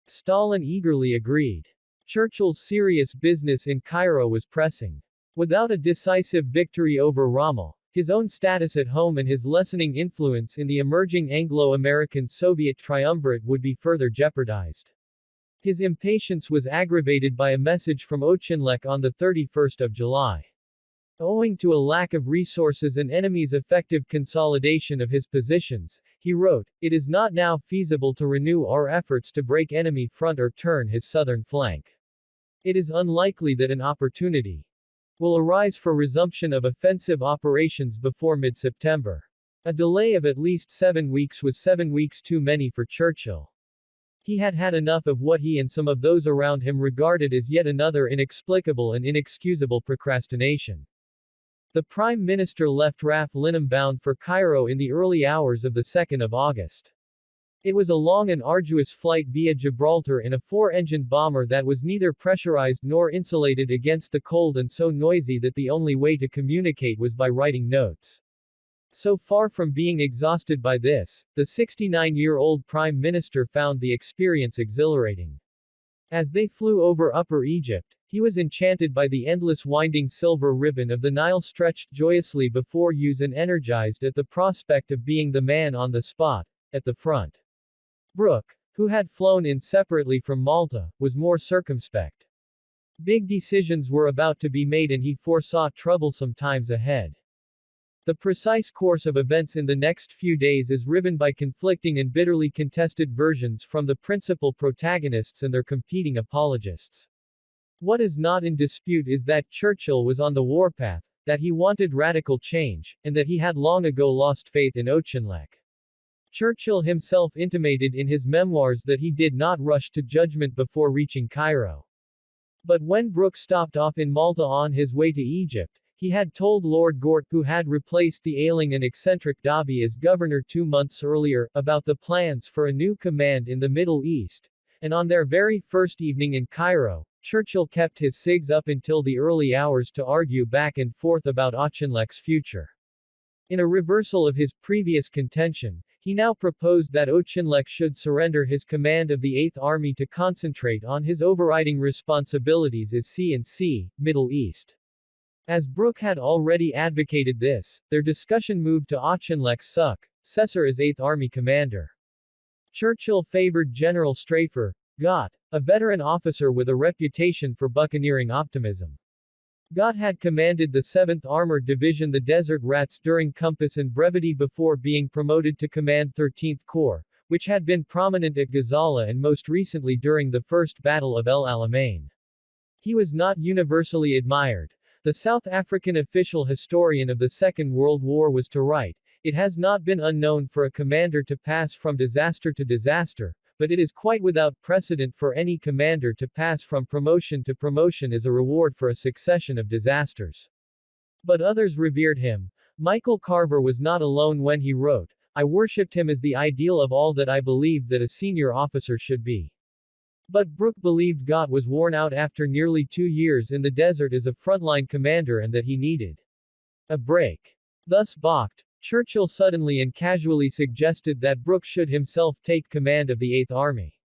Stalin eagerly agreed. Churchill's serious business in Cairo was pressing. Without a decisive victory over Rommel, his own status at home and his lessening influence in the emerging Anglo-American Soviet triumvirate would be further jeopardized. His impatience was aggravated by a message from Auchinleck on the 31st of July. Owing to a lack of resources and enemy's effective consolidation of his positions, he wrote, "It is not now feasible to renew our efforts to break enemy front or turn his southern flank. It is unlikely that an opportunity will arise for resumption of offensive operations before mid-September." A delay of at least 7 weeks was 7 weeks too many for Churchill. He had had enough of what he and some of those around him regarded as yet another inexplicable and inexcusable procrastination. The Prime Minister left RAF Linham bound for Cairo in the early hours of the 2nd of August. It was a long and arduous flight via Gibraltar in a 4-engined bomber that was neither pressurized nor insulated against the cold and so noisy that the only way to communicate was by writing notes. So far from being exhausted by this, the 69-year-old Prime Minister found the experience exhilarating. As they flew over Upper Egypt, he was enchanted by the endless winding silver ribbon of the Nile stretched joyously before use and energized at the prospect of being the man on the spot, at the front. Brooke, who had flown in separately from Malta, was more circumspect. Big decisions were about to be made and he foresaw troublesome times ahead. The precise course of events in the next few days is riven by conflicting and bitterly contested versions from the principal protagonists and their competing apologists. What is not in dispute is that Churchill was on the warpath, that he wanted radical change, and that he had long ago lost faith in Auchinleck. Churchill himself intimated in his memoirs that he did not rush to judgment before reaching Cairo. But when Brooke stopped off in Malta on his way to Egypt, he had told Lord Gort, who had replaced the ailing and eccentric Dobby as governor 2 months earlier, about the plans for a new command in the Middle East, and on their very first evening in Cairo, Churchill kept his cigs up until the early hours to argue back and forth about Auchinleck's future. In a reversal of his previous contention, he now proposed that Auchinleck should surrender his command of the 8th Army to concentrate on his overriding responsibilities as C&C, Middle East. As Brooke had already advocated this, their discussion moved to Auchinleck's successor as 8th Army commander. Churchill favored General Strafer, Gott, a veteran officer with a reputation for buccaneering optimism. Gott had commanded the 7th Armored Division, the Desert Rats, during Compass and Brevity before being promoted to command 13th Corps, which had been prominent at Gazala and most recently during the First Battle of El Alamein. He was not universally admired. The South African official historian of the Second World War was to write, "It has not been unknown for a commander to pass from disaster to disaster, but it is quite without precedent for any commander to pass from promotion to promotion as a reward for a succession of disasters." But others revered him. Michael Carver was not alone when he wrote, "I worshipped him as the ideal of all that I believed that a senior officer should be." But Brooke believed Gott was worn out after nearly 2 years in the desert as a frontline commander and that he needed a break. Thus balked, Churchill suddenly and casually suggested that Brooke should himself take command of the 8th Army.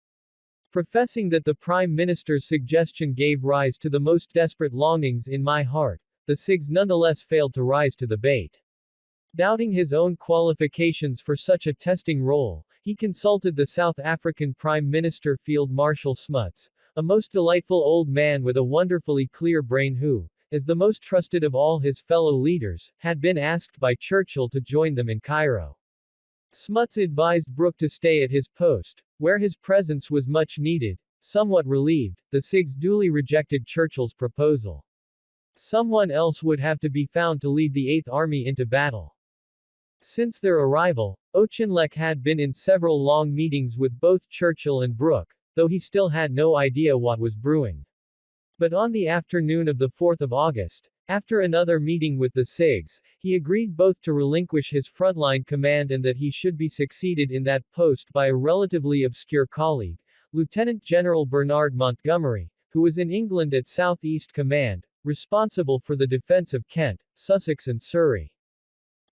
Professing that the Prime Minister's suggestion gave rise to the most desperate longings in my heart, the SIGs nonetheless failed to rise to the bait. Doubting his own qualifications for such a testing role, he consulted the South African Prime Minister Field Marshal Smuts, a most delightful old man with a wonderfully clear brain who, as the most trusted of all his fellow leaders, had been asked by Churchill to join them in Cairo. Smuts advised Brooke to stay at his post, where his presence was much needed. Somewhat relieved, the SIGs duly rejected Churchill's proposal. Someone else would have to be found to lead the 8th Army into battle. Since their arrival, Auchinleck had been in several long meetings with both Churchill and Brooke, though he still had no idea what was brewing. But on the afternoon of the 4th of August, after another meeting with the SIGs, he agreed both to relinquish his frontline command and that he should be succeeded in that post by a relatively obscure colleague, Lieutenant General Bernard Montgomery, who was in England at South East Command, responsible for the defense of Kent, Sussex and Surrey.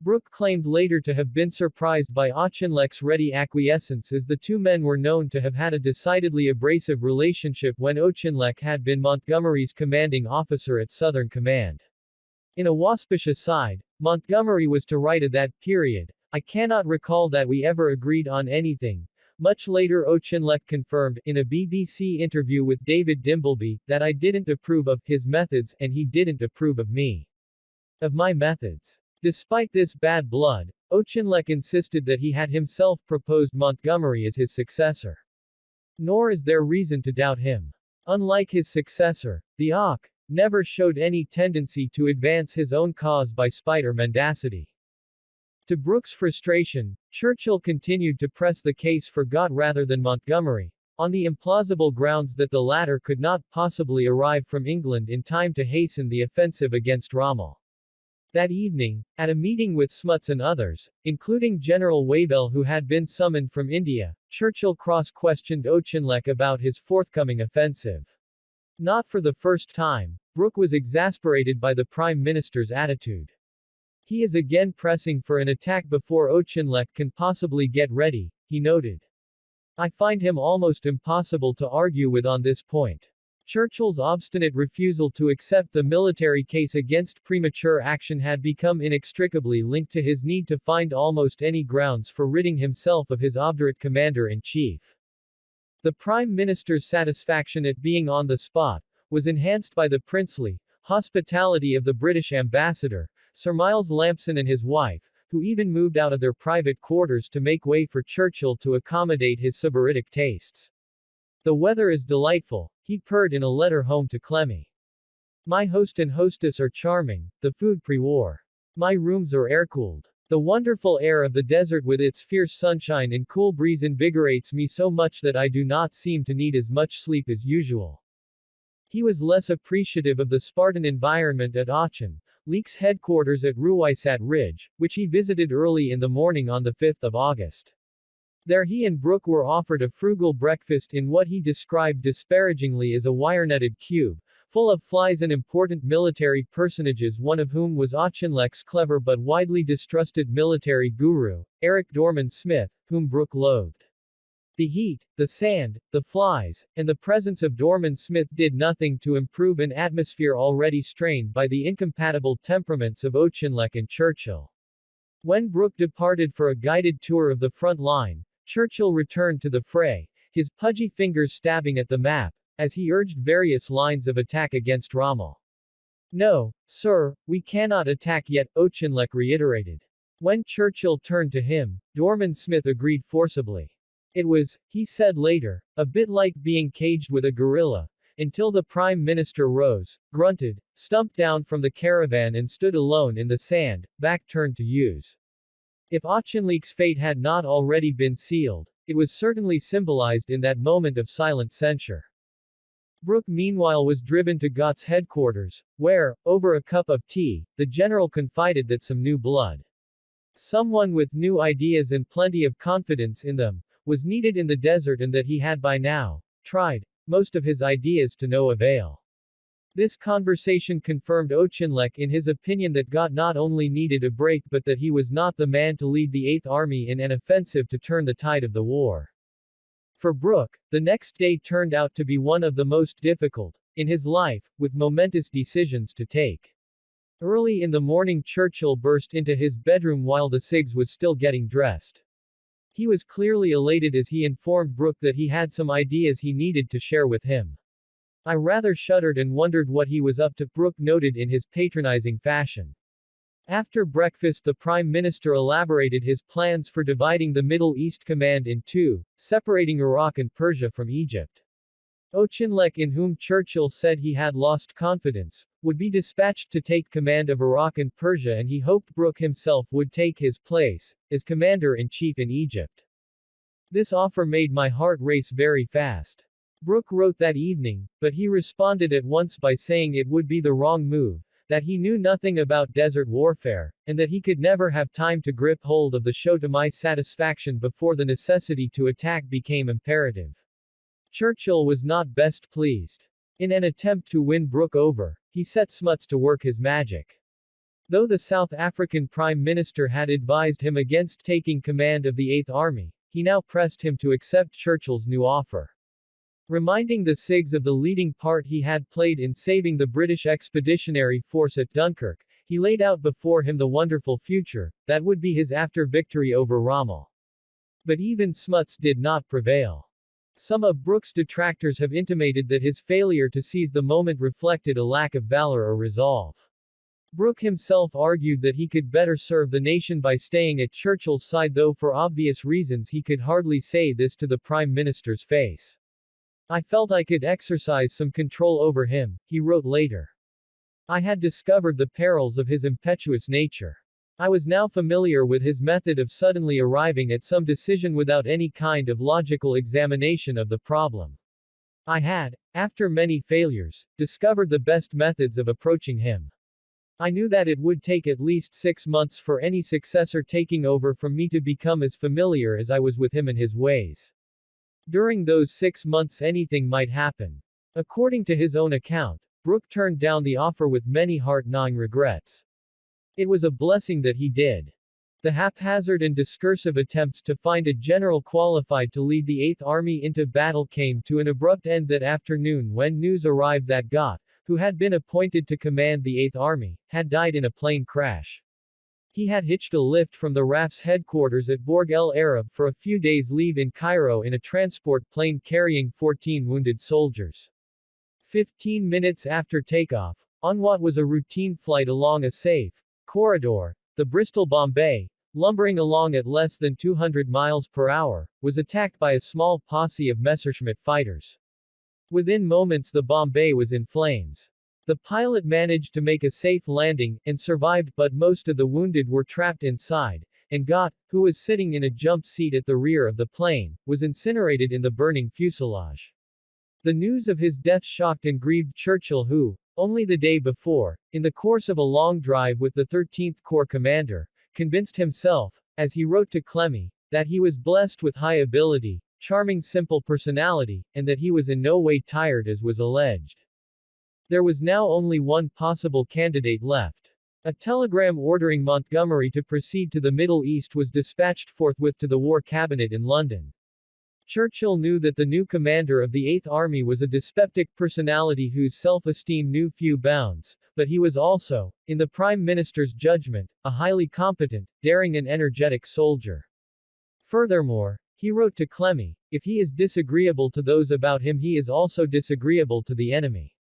Brooke claimed later to have been surprised by Auchinleck's ready acquiescence, as the two men were known to have had a decidedly abrasive relationship when Auchinleck had been Montgomery's commanding officer at Southern Command. In a waspish aside, Montgomery was to write at that period, "I cannot recall that we ever agreed on anything." Much later Auchinleck confirmed, in a BBC interview with David Dimbleby, that "I didn't approve of his methods, and he didn't approve of my methods." Despite this bad blood, Auchinleck insisted that he had himself proposed Montgomery as his successor. Nor is there reason to doubt him. Unlike his successor, the Auc never showed any tendency to advance his own cause by spite or mendacity. To Brooke's frustration, Churchill continued to press the case for Gott rather than Montgomery, on the implausible grounds that the latter could not possibly arrive from England in time to hasten the offensive against Rommel. That evening, at a meeting with Smuts and others, including General Wavell who had been summoned from India, Churchill cross-questioned Auchinleck about his forthcoming offensive. Not for the first time, Brooke was exasperated by the Prime Minister's attitude. "He is again pressing for an attack before Auchinleck can possibly get ready," he noted. "I find him almost impossible to argue with on this point." Churchill's obstinate refusal to accept the military case against premature action had become inextricably linked to his need to find almost any grounds for ridding himself of his obdurate commander-in-chief. The Prime Minister's satisfaction at being on the spot was enhanced by the princely hospitality of the British ambassador, Sir Miles Lampson, and his wife, who even moved out of their private quarters to make way for Churchill to accommodate his sybaritic tastes. "The weather is delightful," he purred in a letter home to Clemmy. "My host and hostess are charming, the food pre-war. My rooms are air-cooled. The wonderful air of the desert with its fierce sunshine and cool breeze invigorates me so much that I do not seem to need as much sleep as usual." He was less appreciative of the Spartan environment at Auchinleck's headquarters at Ruwaisat Ridge, which he visited early in the morning on the 5th of August. There he and Brooke were offered a frugal breakfast in what he described disparagingly as a wire-netted cube, full of flies and important military personages, one of whom was Auchinleck's clever but widely distrusted military guru, Eric Dorman Smith, whom Brooke loathed. The heat, the sand, the flies, and the presence of Dorman Smith did nothing to improve an atmosphere already strained by the incompatible temperaments of Auchinleck and Churchill. When Brooke departed for a guided tour of the front line, Churchill returned to the fray, his pudgy fingers stabbing at the map, as he urged various lines of attack against Rommel. No, sir, we cannot attack yet, Auchinleck reiterated. When Churchill turned to him, Dorman Smith agreed forcibly. It was, he said later, a bit like being caged with a gorilla, until the Prime Minister rose, grunted, stumped down from the caravan and stood alone in the sand, back turned to use. If Auchinleck's fate had not already been sealed, it was certainly symbolized in that moment of silent censure. Brooke meanwhile was driven to Gott's headquarters, where, over a cup of tea, the general confided that some new blood, someone with new ideas and plenty of confidence in them, was needed in the desert and that he had by now tried most of his ideas to no avail. This conversation confirmed Auchinleck in his opinion that Gott not only needed a break but that he was not the man to lead the Eighth Army in an offensive to turn the tide of the war. For Brooke, the next day turned out to be one of the most difficult in his life, with momentous decisions to take. Early in the morning Churchill burst into his bedroom while the Sigs was still getting dressed. He was clearly elated as he informed Brooke that he had some ideas he needed to share with him. I rather shuddered and wondered what he was up to, Brooke noted in his patronizing fashion. After breakfast the Prime Minister elaborated his plans for dividing the Middle East Command in two, separating Iraq and Persia from Egypt. Auchinleck, in whom Churchill said he had lost confidence, would be dispatched to take command of Iraq and Persia, and he hoped Brooke himself would take his place as commander-in-chief in Egypt. This offer made my heart race very fast. Brooke wrote that evening, but he responded at once by saying it would be the wrong move, that he knew nothing about desert warfare, and that he could never have time to grip hold of the show to my satisfaction before the necessity to attack became imperative. Churchill was not best pleased. In an attempt to win Brooke over, he set Smuts to work his magic. Though the South African Prime Minister had advised him against taking command of the Eighth Army, he now pressed him to accept Churchill's new offer. Reminding the Sigs of the leading part he had played in saving the British Expeditionary Force at Dunkirk, he laid out before him the wonderful future that would be his after victory over Rommel. But even Smuts did not prevail. Some of Brooke's detractors have intimated that his failure to seize the moment reflected a lack of valor or resolve. Brooke himself argued that he could better serve the nation by staying at Churchill's side, though for obvious reasons he could hardly say this to the Prime Minister's face. I felt I could exercise some control over him, he wrote later. I had discovered the perils of his impetuous nature. I was now familiar with his method of suddenly arriving at some decision without any kind of logical examination of the problem. I had, after many failures, discovered the best methods of approaching him. I knew that it would take at least 6 months for any successor taking over from me to become as familiar as I was with him and his ways. During those 6 months anything might happen. According to his own account, Brooke turned down the offer with many heart-gnawing regrets. It was a blessing that he did. The haphazard and discursive attempts to find a general qualified to lead the Eighth Army into battle came to an abrupt end that afternoon when news arrived that Gott, who had been appointed to command the Eighth Army, had died in a plane crash. He had hitched a lift from the RAF's headquarters at Borg El Arab for a few days' leave in Cairo in a transport plane carrying 14 wounded soldiers. 15 minutes after takeoff, on what was a routine flight along a safe corridor, the Bristol Bombay, lumbering along at less than 200 miles per hour, was attacked by a small posse of Messerschmitt fighters. Within moments the Bombay was in flames. The pilot managed to make a safe landing, and survived, but most of the wounded were trapped inside, and Gott, who was sitting in a jump seat at the rear of the plane, was incinerated in the burning fuselage. The news of his death shocked and grieved Churchill, who, only the day before, in the course of a long drive with the 13th Corps commander, convinced himself, as he wrote to Clemmy, that he was blessed with high ability, charming simple personality, and that he was in no way tired as was alleged. There was now only one possible candidate left. A telegram ordering Montgomery to proceed to the Middle East was dispatched forthwith to the War Cabinet in London. Churchill knew that the new commander of the Eighth Army was a dyspeptic personality whose self-esteem knew few bounds, but he was also, in the Prime Minister's judgment, a highly competent, daring and energetic soldier. Furthermore, he wrote to Clemmy, if he is disagreeable to those about him he is also disagreeable to the enemy.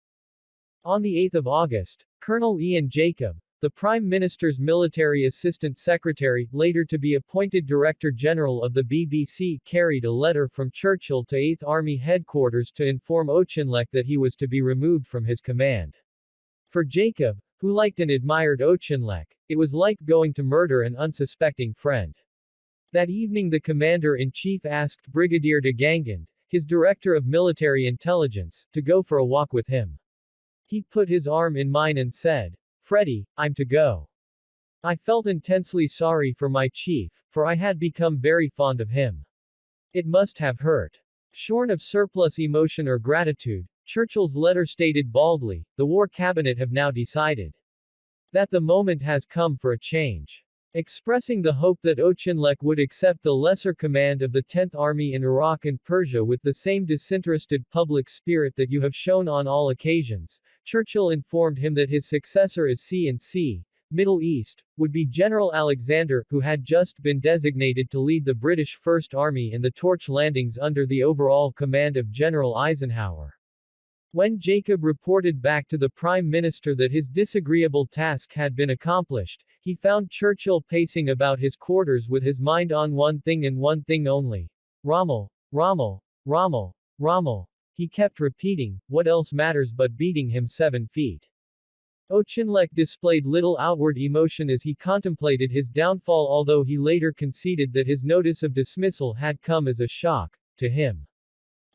On the 8th of August, Colonel Ian Jacob, the Prime Minister's military assistant secretary, later to be appointed Director General of the BBC, carried a letter from Churchill to 8th Army headquarters to inform Auchinleck that he was to be removed from his command. For Jacob, who liked and admired Auchinleck, it was like going to murder an unsuspecting friend. That evening the commander-in-chief asked Brigadier de Gangand, his director of military intelligence, to go for a walk with him. He put his arm in mine and said, "Freddie, I'm to go." I felt intensely sorry for my chief, for I had become very fond of him. It must have hurt. Shorn of surplus emotion or gratitude, Churchill's letter stated baldly, the War Cabinet have now decided that the moment has come for a change. Expressing the hope that Auchinleck would accept the lesser command of the 10th Army in Iraq and Persia with the same disinterested public spirit that you have shown on all occasions, Churchill informed him that his successor as C&C, Middle East, would be General Alexander, who had just been designated to lead the British First Army in the torch landings under the overall command of General Eisenhower. When Jacob reported back to the Prime Minister that his disagreeable task had been accomplished, he found Churchill pacing about his quarters with his mind on one thing and one thing only. Rommel, Rommel, Rommel, Rommel. He kept repeating, what else matters but beating him 7 feet. Auchinleck displayed little outward emotion as he contemplated his downfall, although he later conceded that his notice of dismissal had come as a shock to him.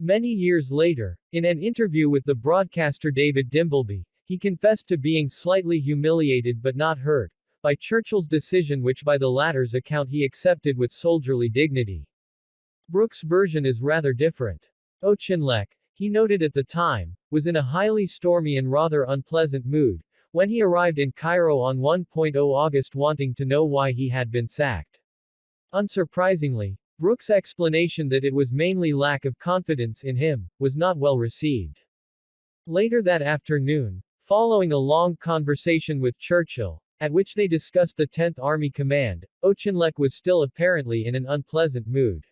Many years later, in an interview with the broadcaster David Dimbleby, he confessed to being slightly humiliated but not hurt by Churchill's decision, which by the latter's account he accepted with soldierly dignity. Brooks' version is rather different. Auchinleck, he noted at the time, was in a highly stormy and rather unpleasant mood when he arrived in Cairo on 1 August, wanting to know why he had been sacked. Unsurprisingly, Brooks' explanation that it was mainly lack of confidence in him was not well received. Later that afternoon, following a long conversation with Churchill, at which they discussed the 10th Army Command, Auchinleck was still apparently in an unpleasant mood.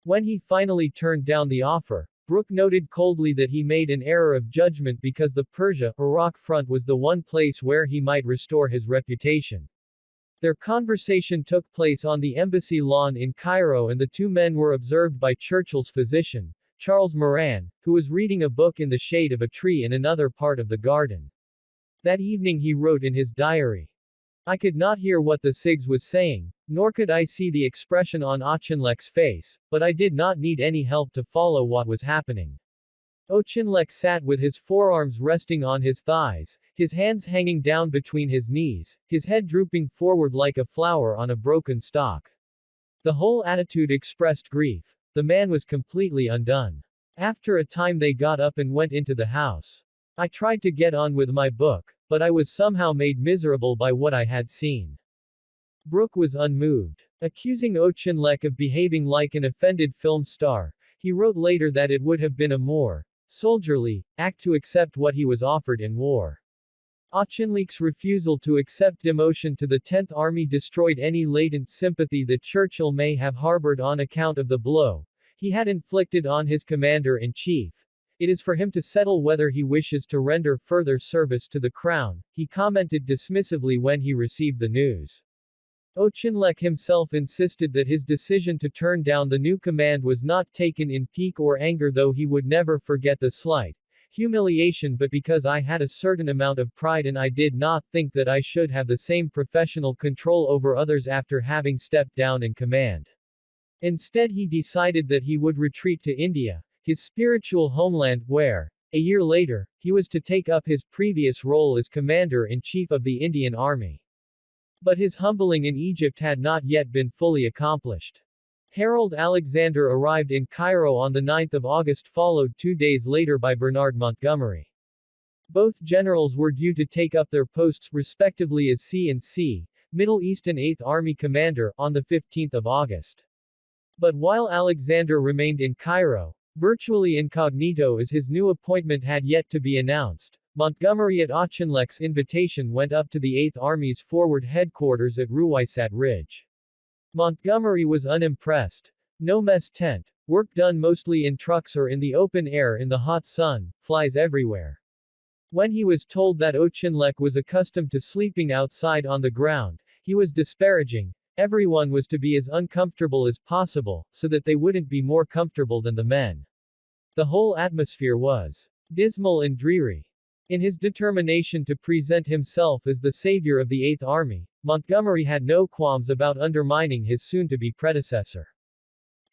When he finally turned down the offer, Brooke noted coldly that he made an error of judgment because the Persia-Iraq front was the one place where he might restore his reputation. Their conversation took place on the embassy lawn in Cairo, and the two men were observed by Churchill's physician, Charles Moran, who was reading a book in the shade of a tree in another part of the garden. That evening he wrote in his diary, I could not hear what the Sigs was saying, nor could I see the expression on Auchinleck's face, but I did not need any help to follow what was happening. Auchinleck sat with his forearms resting on his thighs, his hands hanging down between his knees, his head drooping forward like a flower on a broken stalk. The whole attitude expressed grief. The man was completely undone. After a time they got up and went into the house. I tried to get on with my book, but I was somehow made miserable by what I had seen. Brooke was unmoved. Accusing Auchinleck of behaving like an offended film star, he wrote later that it would have been a more soldierly act to accept what he was offered in war. Auchinleck's refusal to accept demotion to the 10th Army destroyed any latent sympathy that Churchill may have harbored on account of the blow he had inflicted on his commander-in-chief. It is for him to settle whether he wishes to render further service to the Crown, he commented dismissively when he received the news. Auchinleck himself insisted that his decision to turn down the new command was not taken in pique or anger, though he would never forget the slight humiliation, but because I had a certain amount of pride and I did not think that I should have the same professional control over others after having stepped down in command. Instead he decided that he would retreat to India, his spiritual homeland, where, a year later, he was to take up his previous role as Commander-in-Chief of the Indian Army. But his humbling in Egypt had not yet been fully accomplished. Harold Alexander arrived in Cairo on the 9th of August, followed 2 days later by Bernard Montgomery. Both generals were due to take up their posts respectively as C&C, Middle East and 8th Army Commander, on the 15th of August. But while Alexander remained in Cairo, virtually incognito as his new appointment had yet to be announced, Montgomery at Auchinleck's invitation went up to the 8th Army's forward headquarters at Ruwaysat Ridge. Montgomery was unimpressed. No mess tent, work done mostly in trucks or in the open air in the hot sun, flies everywhere. When he was told that Auchinleck was accustomed to sleeping outside on the ground, he was disparaging. Everyone was to be as uncomfortable as possible, so that they wouldn't be more comfortable than the men. The whole atmosphere was dismal and dreary. In his determination to present himself as the savior of the 8th Army, Montgomery had no qualms about undermining his soon-to-be predecessor.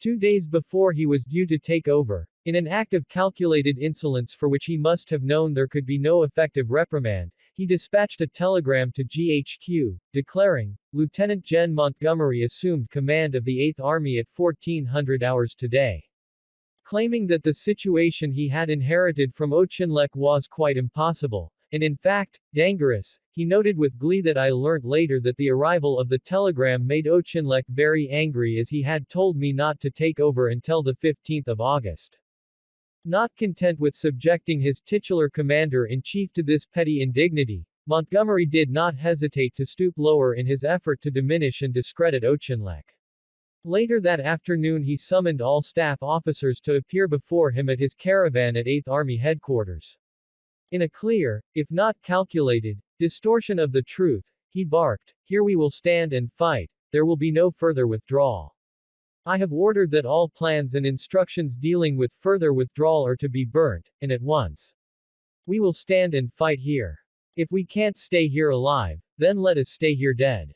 2 days before he was due to take over, in an act of calculated insolence for which he must have known there could be no effective reprimand, he dispatched a telegram to GHQ, declaring, Lieutenant Gen. Montgomery assumed command of the 8th Army at 1400 hours today. Claiming that the situation he had inherited from Auchinleck was quite impossible, and in fact, dangerous, he noted with glee that I learnt later that the arrival of the telegram made Auchinleck very angry as he had told me not to take over until the 15th of August. Not content with subjecting his titular commander-in-chief to this petty indignity, Montgomery did not hesitate to stoop lower in his effort to diminish and discredit Auchinleck. Later that afternoon he summoned all staff officers to appear before him at his caravan at 8th Army headquarters. In a clear, if not calculated, distortion of the truth, he barked, "Here we will stand and fight, there will be no further withdrawal. I have ordered that all plans and instructions dealing with further withdrawal are to be burnt, and at once. We will stand and fight here. If we can't stay here alive, then let us stay here dead."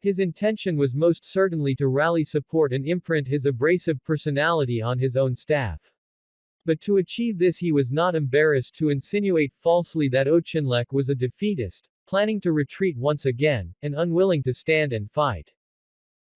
His intention was most certainly to rally support and imprint his abrasive personality on his own staff. But to achieve this he was not embarrassed to insinuate falsely that Auchinleck was a defeatist, planning to retreat once again, and unwilling to stand and fight.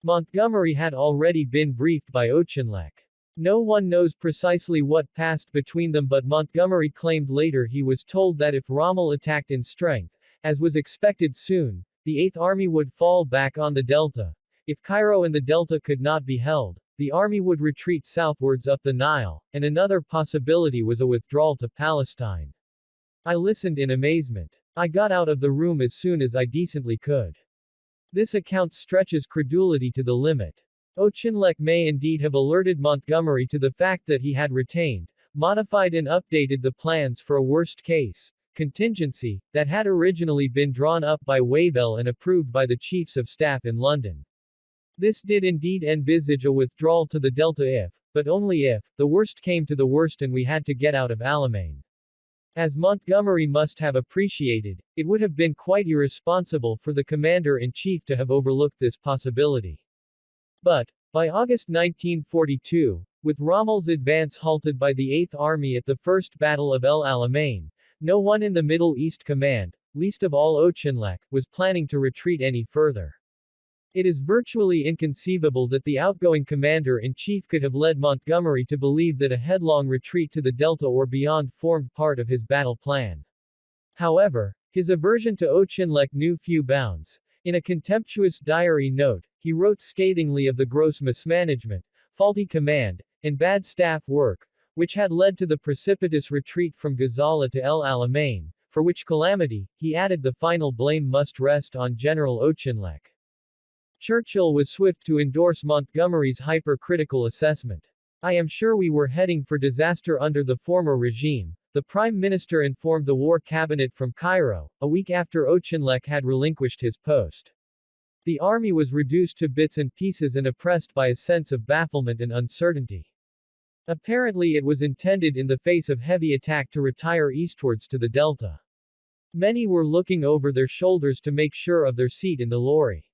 Montgomery had already been briefed by Auchinleck. No one knows precisely what passed between them, but Montgomery claimed later he was told that if Rommel attacked in strength, as was expected soon, the 8th Army would fall back on the Delta. If Cairo and the Delta could not be held, the army would retreat southwards up the Nile, and another possibility was a withdrawal to Palestine. I listened in amazement. I got out of the room as soon as I decently could. This account stretches credulity to the limit. Auchinleck may indeed have alerted Montgomery to the fact that he had retained, modified and updated the plans for a worst-case contingency that had originally been drawn up by Wavell and approved by the chiefs of staff in London. This did indeed envisage a withdrawal to the Delta if, but only if, the worst came to the worst and we had to get out of Alamein. As Montgomery must have appreciated, it would have been quite irresponsible for the commander-in-chief to have overlooked this possibility. But, by August 1942, with Rommel's advance halted by the 8th Army at the First Battle of El Alamein, no one in the Middle East Command, least of all Auchinleck, was planning to retreat any further. It is virtually inconceivable that the outgoing commander-in-chief could have led Montgomery to believe that a headlong retreat to the Delta or beyond formed part of his battle plan. However, his aversion to Auchinleck knew few bounds. In a contemptuous diary note, he wrote scathingly of the gross mismanagement, faulty command, and bad staff work, which had led to the precipitous retreat from Gazala to El Alamein, for which calamity, he added, the final blame must rest on General Auchinleck. Churchill was swift to endorse Montgomery's hypercritical assessment. I am sure we were heading for disaster under the former regime, the Prime Minister informed the War Cabinet from Cairo, a week after Auchinleck had relinquished his post. The army was reduced to bits and pieces and oppressed by a sense of bafflement and uncertainty. Apparently it was intended in the face of heavy attack to retire eastwards to the Delta. Many were looking over their shoulders to make sure of their seat in the lorry.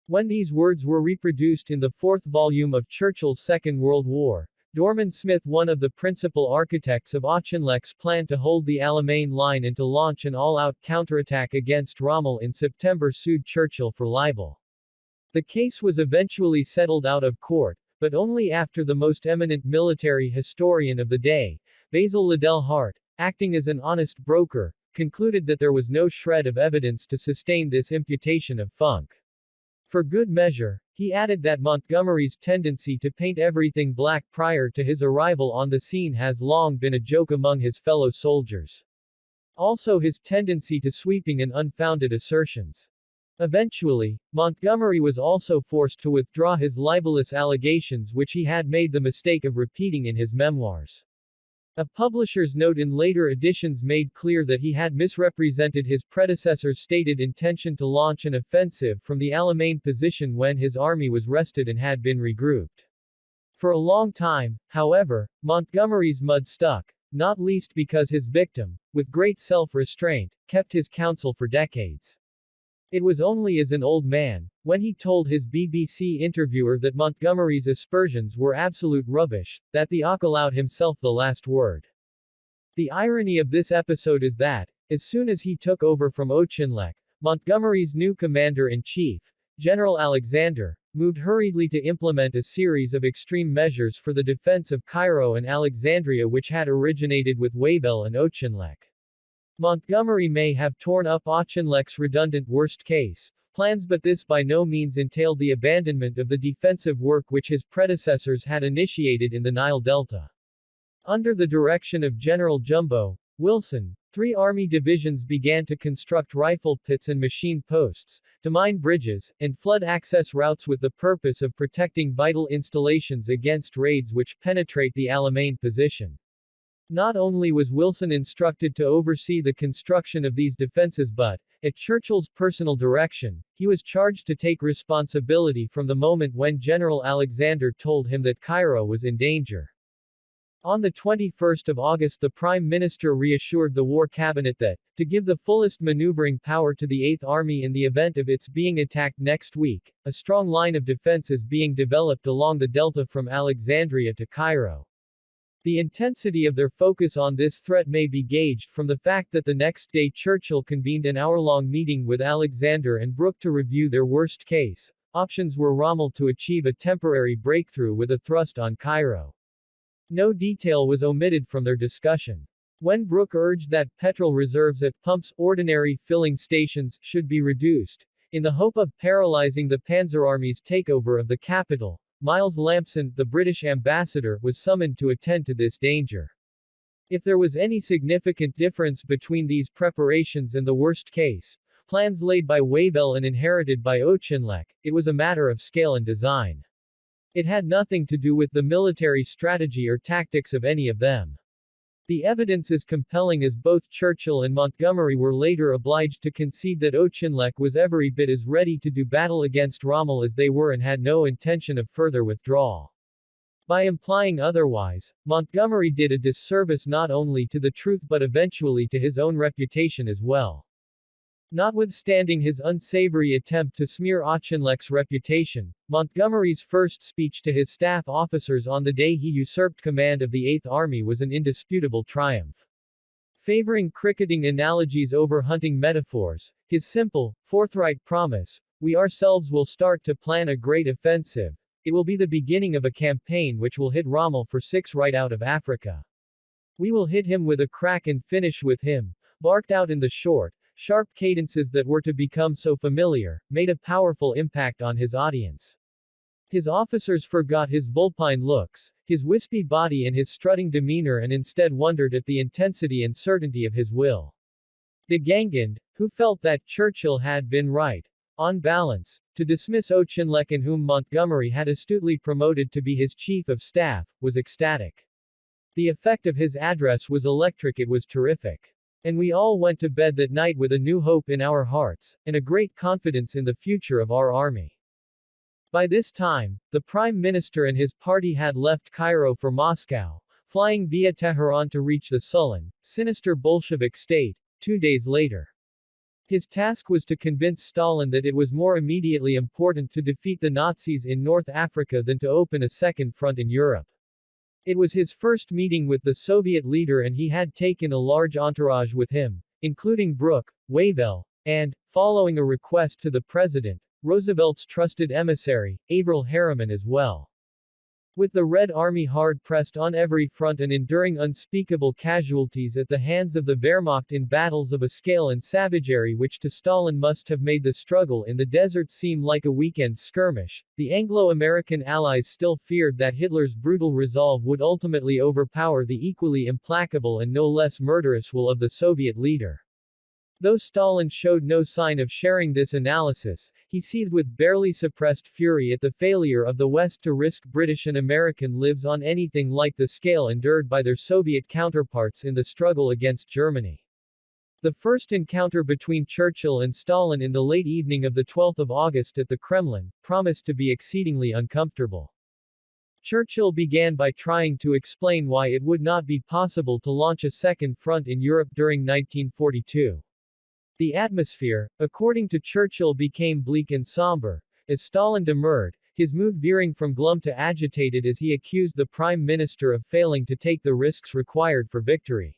When these words were reproduced in the fourth volume of Churchill's Second World War, Dorman Smith, one of the principal architects of Auchinleck's plan to hold the Alamein line and to launch an all-out counterattack against Rommel in September, sued Churchill for libel. The case was eventually settled out of court, but only after the most eminent military historian of the day, Basil Liddell Hart, acting as an honest broker, concluded that there was no shred of evidence to sustain this imputation of funk. For good measure, he added that Montgomery's tendency to paint everything black prior to his arrival on the scene has long been a joke among his fellow soldiers. Also his tendency to sweeping and unfounded assertions. Eventually, Montgomery was also forced to withdraw his libelous allegations which he had made the mistake of repeating in his memoirs. A publisher's note in later editions made clear that he had misrepresented his predecessor's stated intention to launch an offensive from the Alamein position when his army was rested and had been regrouped. For a long time, however, Montgomery's mud stuck, not least because his victim, with great self-restraint, kept his counsel for decades. It was only as an old man, when he told his BBC interviewer that Montgomery's aspersions were absolute rubbish, that the Auk allowed himself the last word. The irony of this episode is that, as soon as he took over from Auchinleck, Montgomery's new commander-in-chief, General Alexander, moved hurriedly to implement a series of extreme measures for the defense of Cairo and Alexandria which had originated with Wavell and Auchinleck. Montgomery may have torn up Auchinleck's redundant worst-case plans, but this by no means entailed the abandonment of the defensive work which his predecessors had initiated in the Nile Delta. Under the direction of General Jumbo Wilson, 3 Army divisions began to construct rifle pits and machine posts, to mine bridges, and flood access routes with the purpose of protecting vital installations against raids which penetrate the Alamein position. Not only was Wilson instructed to oversee the construction of these defenses but, at Churchill's personal direction, he was charged to take responsibility from the moment when General Alexander told him that Cairo was in danger. On the 21st of August the Prime Minister reassured the War Cabinet that, to give the fullest maneuvering power to the Eighth Army in the event of its being attacked next week, a strong line of defense is being developed along the delta from Alexandria to Cairo. The intensity of their focus on this threat may be gauged from the fact that the next day Churchill convened an hour-long meeting with Alexander and Brooke to review their worst-case options were Rommel to achieve a temporary breakthrough with a thrust on Cairo. No detail was omitted from their discussion. When Brooke urged that petrol reserves at pumps, ordinary filling stations, should be reduced, in the hope of paralyzing the Panzer Army's takeover of the capital, Miles Lampson, the British ambassador, was summoned to attend to this danger. If there was any significant difference between these preparations and the worst-case plans laid by Wavell and inherited by Auchinleck, it was a matter of scale and design. It had nothing to do with the military strategy or tactics of any of them. The evidence is compelling as both Churchill and Montgomery were later obliged to concede that Auchinleck was every bit as ready to do battle against Rommel as they were and had no intention of further withdrawal. By implying otherwise, Montgomery did a disservice not only to the truth but eventually to his own reputation as well. Notwithstanding his unsavory attempt to smear Auchinleck's reputation, Montgomery's first speech to his staff officers on the day he usurped command of the Eighth Army was an indisputable triumph. Favoring cricketing analogies over hunting metaphors, his simple, forthright promise, "We ourselves will start to plan a great offensive. It will be the beginning of a campaign which will hit Rommel for 6 right out of Africa. We will hit him with a crack and finish with him," barked out in the short, sharp cadences that were to become so familiar, made a powerful impact on his audience. His officers forgot his vulpine looks, his wispy body and his strutting demeanor and instead wondered at the intensity and certainty of his will. De Gangand, who felt that Churchill had been right, on balance, to dismiss Auchinleck and whom Montgomery had astutely promoted to be his chief of staff, was ecstatic. The effect of his address was electric. It was terrific. And we all went to bed that night with a new hope in our hearts, and a great confidence in the future of our army. By this time, the Prime Minister and his party had left Cairo for Moscow, flying via Tehran to reach the sullen, sinister Bolshevik state 2 days later. His task was to convince Stalin that it was more immediately important to defeat the Nazis in North Africa than to open a second front in Europe. It was his first meeting with the Soviet leader and he had taken a large entourage with him, including Brooke, Wavell, and, following a request to the president, Roosevelt's trusted emissary, Averell Harriman as well. With the Red Army hard-pressed on every front and enduring unspeakable casualties at the hands of the Wehrmacht in battles of a scale and savagery which to Stalin must have made the struggle in the desert seem like a weekend skirmish, the Anglo-American allies still feared that Hitler's brutal resolve would ultimately overpower the equally implacable and no less murderous will of the Soviet leader. Though Stalin showed no sign of sharing this analysis, he seethed with barely suppressed fury at the failure of the West to risk British and American lives on anything like the scale endured by their Soviet counterparts in the struggle against Germany. The first encounter between Churchill and Stalin in the late evening of the 12th of August at the Kremlin promised to be exceedingly uncomfortable. Churchill began by trying to explain why it would not be possible to launch a second front in Europe during 1942. The atmosphere, according to Churchill, became bleak and somber, as Stalin demurred, his mood veering from glum to agitated as he accused the Prime Minister of failing to take the risks required for victory.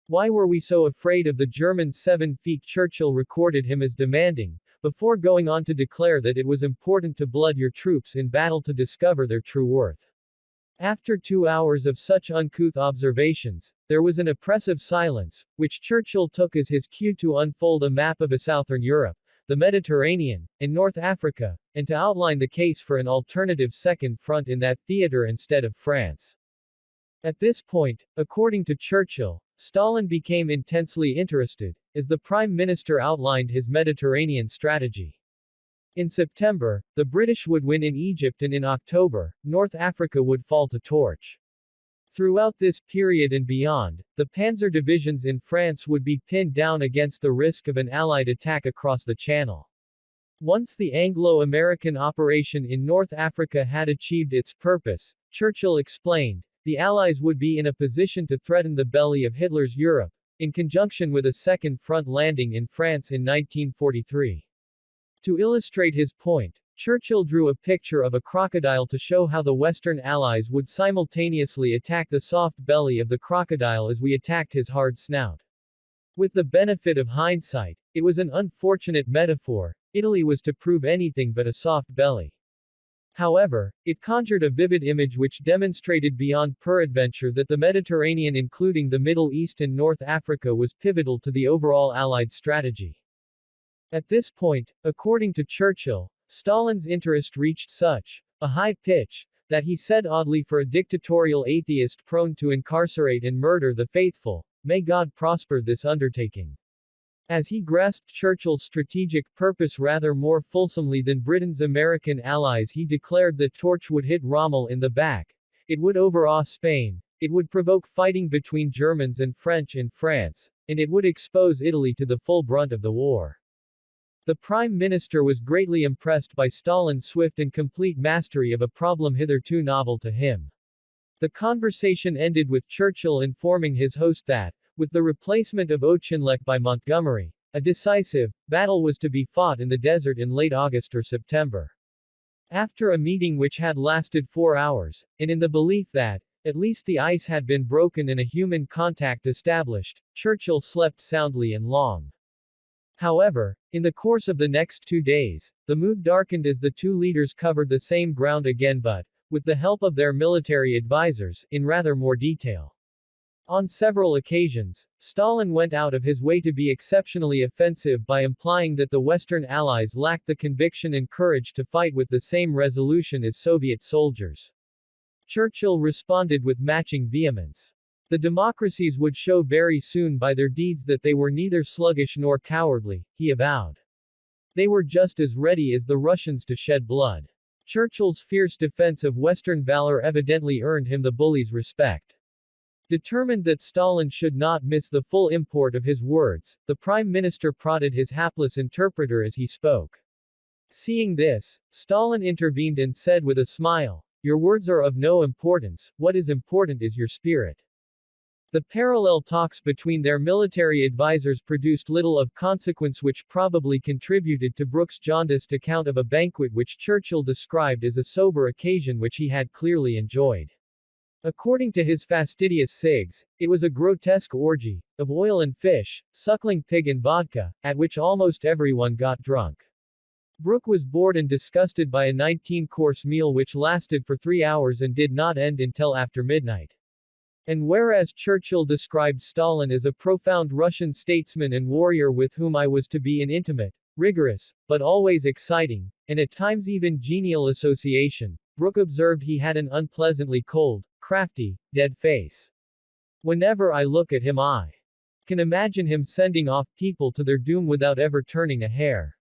Why were we so afraid of the German 7 feet? Churchill recorded him as demanding, before going on to declare that it was important to blood your troops in battle to discover their true worth. After 2 hours of such uncouth observations, there was an oppressive silence, which Churchill took as his cue to unfold a map of Southern Europe, the Mediterranean, and North Africa, and to outline the case for an alternative second front in that theater instead of France. At this point, according to Churchill, Stalin became intensely interested, as the Prime Minister outlined his Mediterranean strategy. In September, the British would win in Egypt, and in October, North Africa would fall to Torch. Throughout this period and beyond, the panzer divisions in France would be pinned down against the risk of an Allied attack across the Channel. Once the Anglo-American operation in North Africa had achieved its purpose, Churchill explained, the Allies would be in a position to threaten the belly of Hitler's Europe, in conjunction with a second front landing in France in 1943. To illustrate his point, Churchill drew a picture of a crocodile to show how the Western Allies would simultaneously attack the soft belly of the crocodile as we attacked his hard snout. With the benefit of hindsight, it was an unfortunate metaphor. Italy was to prove anything but a soft belly. However, it conjured a vivid image which demonstrated beyond peradventure that the Mediterranean, including the Middle East and North Africa, was pivotal to the overall Allied strategy. At this point, according to Churchill, Stalin's interest reached such a high pitch that he said, oddly for a dictatorial atheist prone to incarcerate and murder the faithful, may God prosper this undertaking. As he grasped Churchill's strategic purpose rather more fulsomely than Britain's American allies, he declared that Torch would hit Rommel in the back. It would overawe Spain. It would provoke fighting between Germans and French in France. And it would expose Italy to the full brunt of the war. The Prime Minister was greatly impressed by Stalin's swift and complete mastery of a problem hitherto novel to him. The conversation ended with Churchill informing his host that, with the replacement of Auchinleck by Montgomery, a decisive battle was to be fought in the desert in late August or September. After a meeting which had lasted 4 hours, and in the belief that, at least the ice had been broken and a human contact established, Churchill slept soundly and long. However, in the course of the next 2 days, the mood darkened as the two leaders covered the same ground again, but, with the help of their military advisors, in rather more detail. On several occasions, Stalin went out of his way to be exceptionally offensive by implying that the Western Allies lacked the conviction and courage to fight with the same resolution as Soviet soldiers. Churchill responded with matching vehemence. The democracies would show very soon by their deeds that they were neither sluggish nor cowardly, he avowed. They were just as ready as the Russians to shed blood. Churchill's fierce defense of Western valor evidently earned him the bully's respect. Determined that Stalin should not miss the full import of his words, the Prime Minister prodded his hapless interpreter as he spoke. Seeing this, Stalin intervened and said with a smile, "Your words are of no importance, what is important is your spirit." The parallel talks between their military advisors produced little of consequence, which probably contributed to Brooke's jaundiced account of a banquet which Churchill described as a sober occasion which he had clearly enjoyed. According to his fastidious Sigs, it was a grotesque orgy, of oil and fish, suckling pig and vodka, at which almost everyone got drunk. Brooke was bored and disgusted by a 19-course meal which lasted for 3 hours and did not end until after midnight. And whereas Churchill described Stalin as a profound Russian statesman and warrior with whom I was to be in intimate, rigorous, but always exciting, and at times even genial association, Brooke observed he had an unpleasantly cold, crafty, dead face. Whenever I look at him I can imagine him sending off people to their doom without ever turning a hair.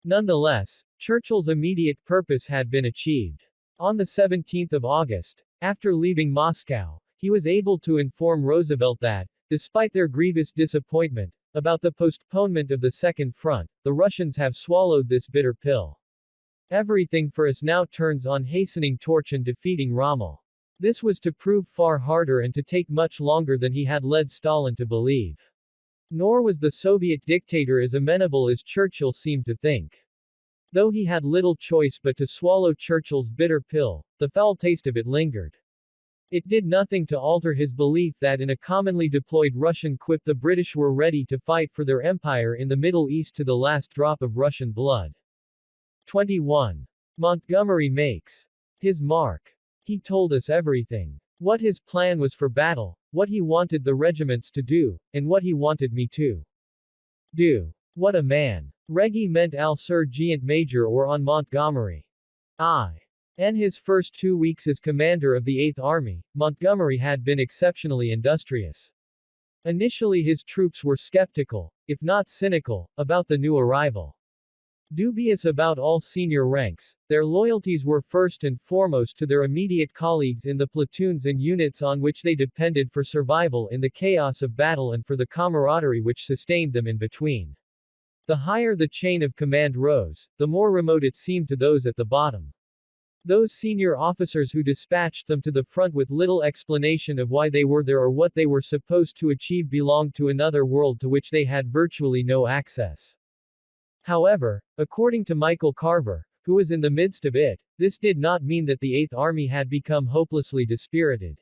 Nonetheless, Churchill's immediate purpose had been achieved. On the 17th of August, after leaving Moscow, he was able to inform Roosevelt that, despite their grievous disappointment about the postponement of the Second Front, the Russians have swallowed this bitter pill. Everything for us now turns on hastening torch and defeating Rommel. This was to prove far harder and to take much longer than he had led Stalin to believe. Nor was the Soviet dictator as amenable as Churchill seemed to think. Though he had little choice but to swallow Churchill's bitter pill, the foul taste of it lingered. It did nothing to alter his belief that in a commonly deployed Russian quip the British were ready to fight for their empire in the Middle East to the last drop of Russian blood. 21. Montgomery makes his mark. He told us everything. What his plan was for battle, what he wanted the regiments to do, and what he wanted me to do. What a man. Regiment al Sergeant Major or on Montgomery. In his first 2 weeks as commander of the 8th Army, Montgomery had been exceptionally industrious. Initially his troops were skeptical, if not cynical, about the new arrival. Dubious about all senior ranks, their loyalties were first and foremost to their immediate colleagues in the platoons and units on which they depended for survival in the chaos of battle and for the camaraderie which sustained them in between. The higher the chain of command rose, the more remote it seemed to those at the bottom. Those senior officers who dispatched them to the front with little explanation of why they were there or what they were supposed to achieve belonged to another world to which they had virtually no access. However, according to Michael Carver, who was in the midst of it, this did not mean that the 8th Army had become hopelessly dispirited.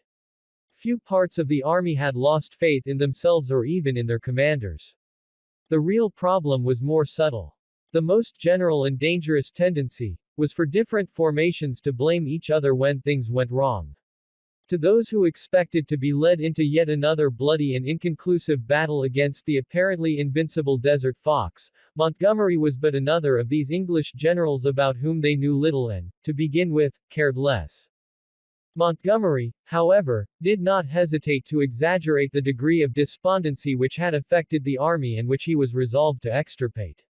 Few parts of the army had lost faith in themselves or even in their commanders. The real problem was more subtle. The most general and dangerous tendency was for different formations to blame each other when things went wrong. To those who expected to be led into yet another bloody and inconclusive battle against the apparently invincible Desert Fox, Montgomery was but another of these English generals about whom they knew little and, to begin with, cared less. Montgomery, however, did not hesitate to exaggerate the degree of despondency which had affected the army and which he was resolved to extirpate.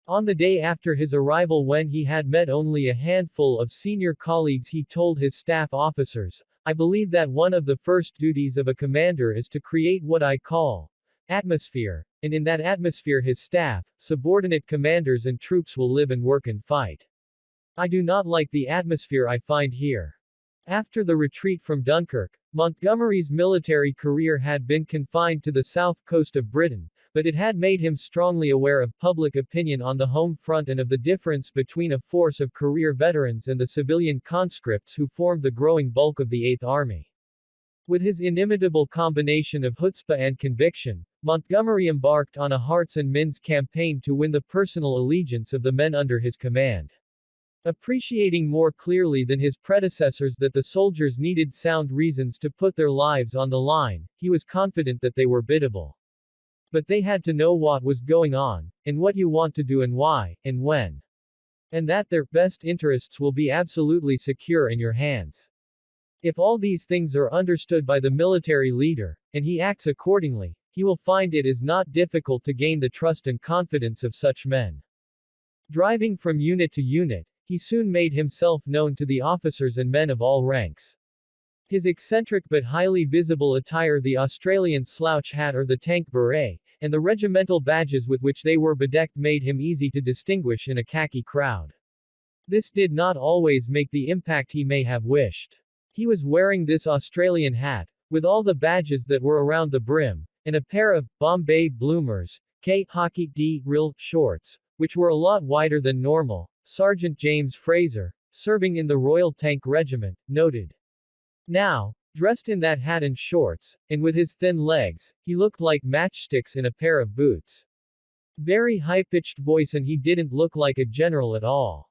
On the day after his arrival, when he had met only a handful of senior colleagues, he told his staff officers, "I believe that one of the first duties of a commander is to create what I call atmosphere, and in that atmosphere his staff, subordinate commanders and troops will live and work and fight. I do not like the atmosphere I find here." After the retreat from Dunkirk, Montgomery's military career had been confined to the south coast of Britain, but it had made him strongly aware of public opinion on the home front and of the difference between a force of career veterans and the civilian conscripts who formed the growing bulk of the 8th Army. With his inimitable combination of chutzpah and conviction, Montgomery embarked on a hearts and minds campaign to win the personal allegiance of the men under his command. Appreciating more clearly than his predecessors that the soldiers needed sound reasons to put their lives on the line, he was confident that they were biddable. But they had to know what was going on, and what you want to do and why, and when. And that their best interests will be absolutely secure in your hands. If all these things are understood by the military leader, and he acts accordingly, he will find it is not difficult to gain the trust and confidence of such men. Driving from unit to unit, he soon made himself known to the officers and men of all ranks. His eccentric but highly visible attire, the Australian slouch hat or the tank beret, and the regimental badges with which they were bedecked made him easy to distinguish in a khaki crowd. This did not always make the impact he may have wished. He was wearing this Australian hat, with all the badges that were around the brim, and a pair of Bombay bloomers, hockey D-rill shorts, which were a lot wider than normal. Sergeant James Fraser, serving in the Royal Tank Regiment, noted. Now, dressed in that hat and shorts, and with his thin legs, he looked like matchsticks in a pair of boots. Very high-pitched voice, and he didn't look like a general at all.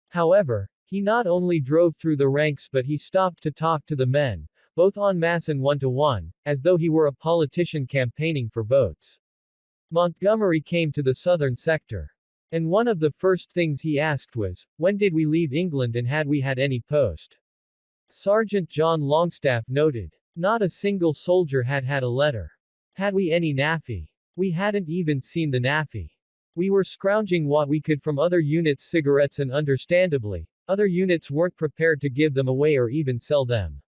However, he not only drove through the ranks but he stopped to talk to the men, both en masse and one-to-one, as though he were a politician campaigning for votes. Montgomery came to the southern sector. And one of the first things he asked was, when did we leave England and had we had any post? Sergeant John Longstaff noted. Not a single soldier had had a letter. Had we any NAFI? We hadn't even seen the NAFI. We were scrounging what we could from other units' cigarettes, and understandably, other units weren't prepared to give them away or even sell them.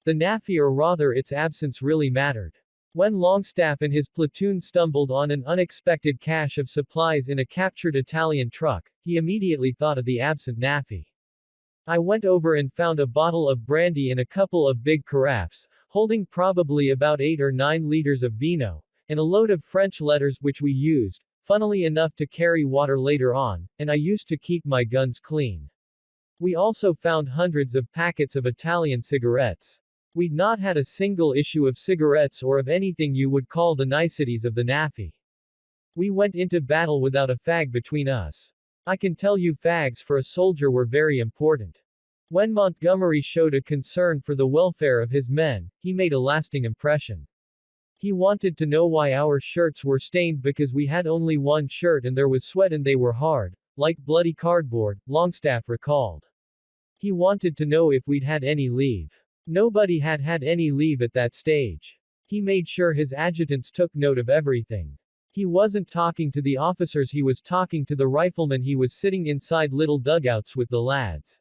The NAFI, or rather its absence, really mattered. When Longstaff and his platoon stumbled on an unexpected cache of supplies in a captured Italian truck, he immediately thought of the absent NAFI. I went over and found a bottle of brandy and a couple of big carafes, holding probably about 8 or 9 liters of vino, and a load of French letters which we used, funnily enough, to carry water later on, and I used to keep my guns clean. We also found hundreds of packets of Italian cigarettes. We'd not had a single issue of cigarettes or of anything you would call the niceties of the NAFI. We went into battle without a fag between us. I can tell you fags for a soldier were very important. When Montgomery showed a concern for the welfare of his men, he made a lasting impression. He wanted to know why our shirts were stained because we had only one shirt and there was sweat and they were hard, like bloody cardboard, Longstaff recalled. He wanted to know if we'd had any leave. Nobody had had any leave at that stage. He made sure his adjutants took note of everything. He wasn't talking to the officers, he was talking to the riflemen. He was sitting inside little dugouts with the lads.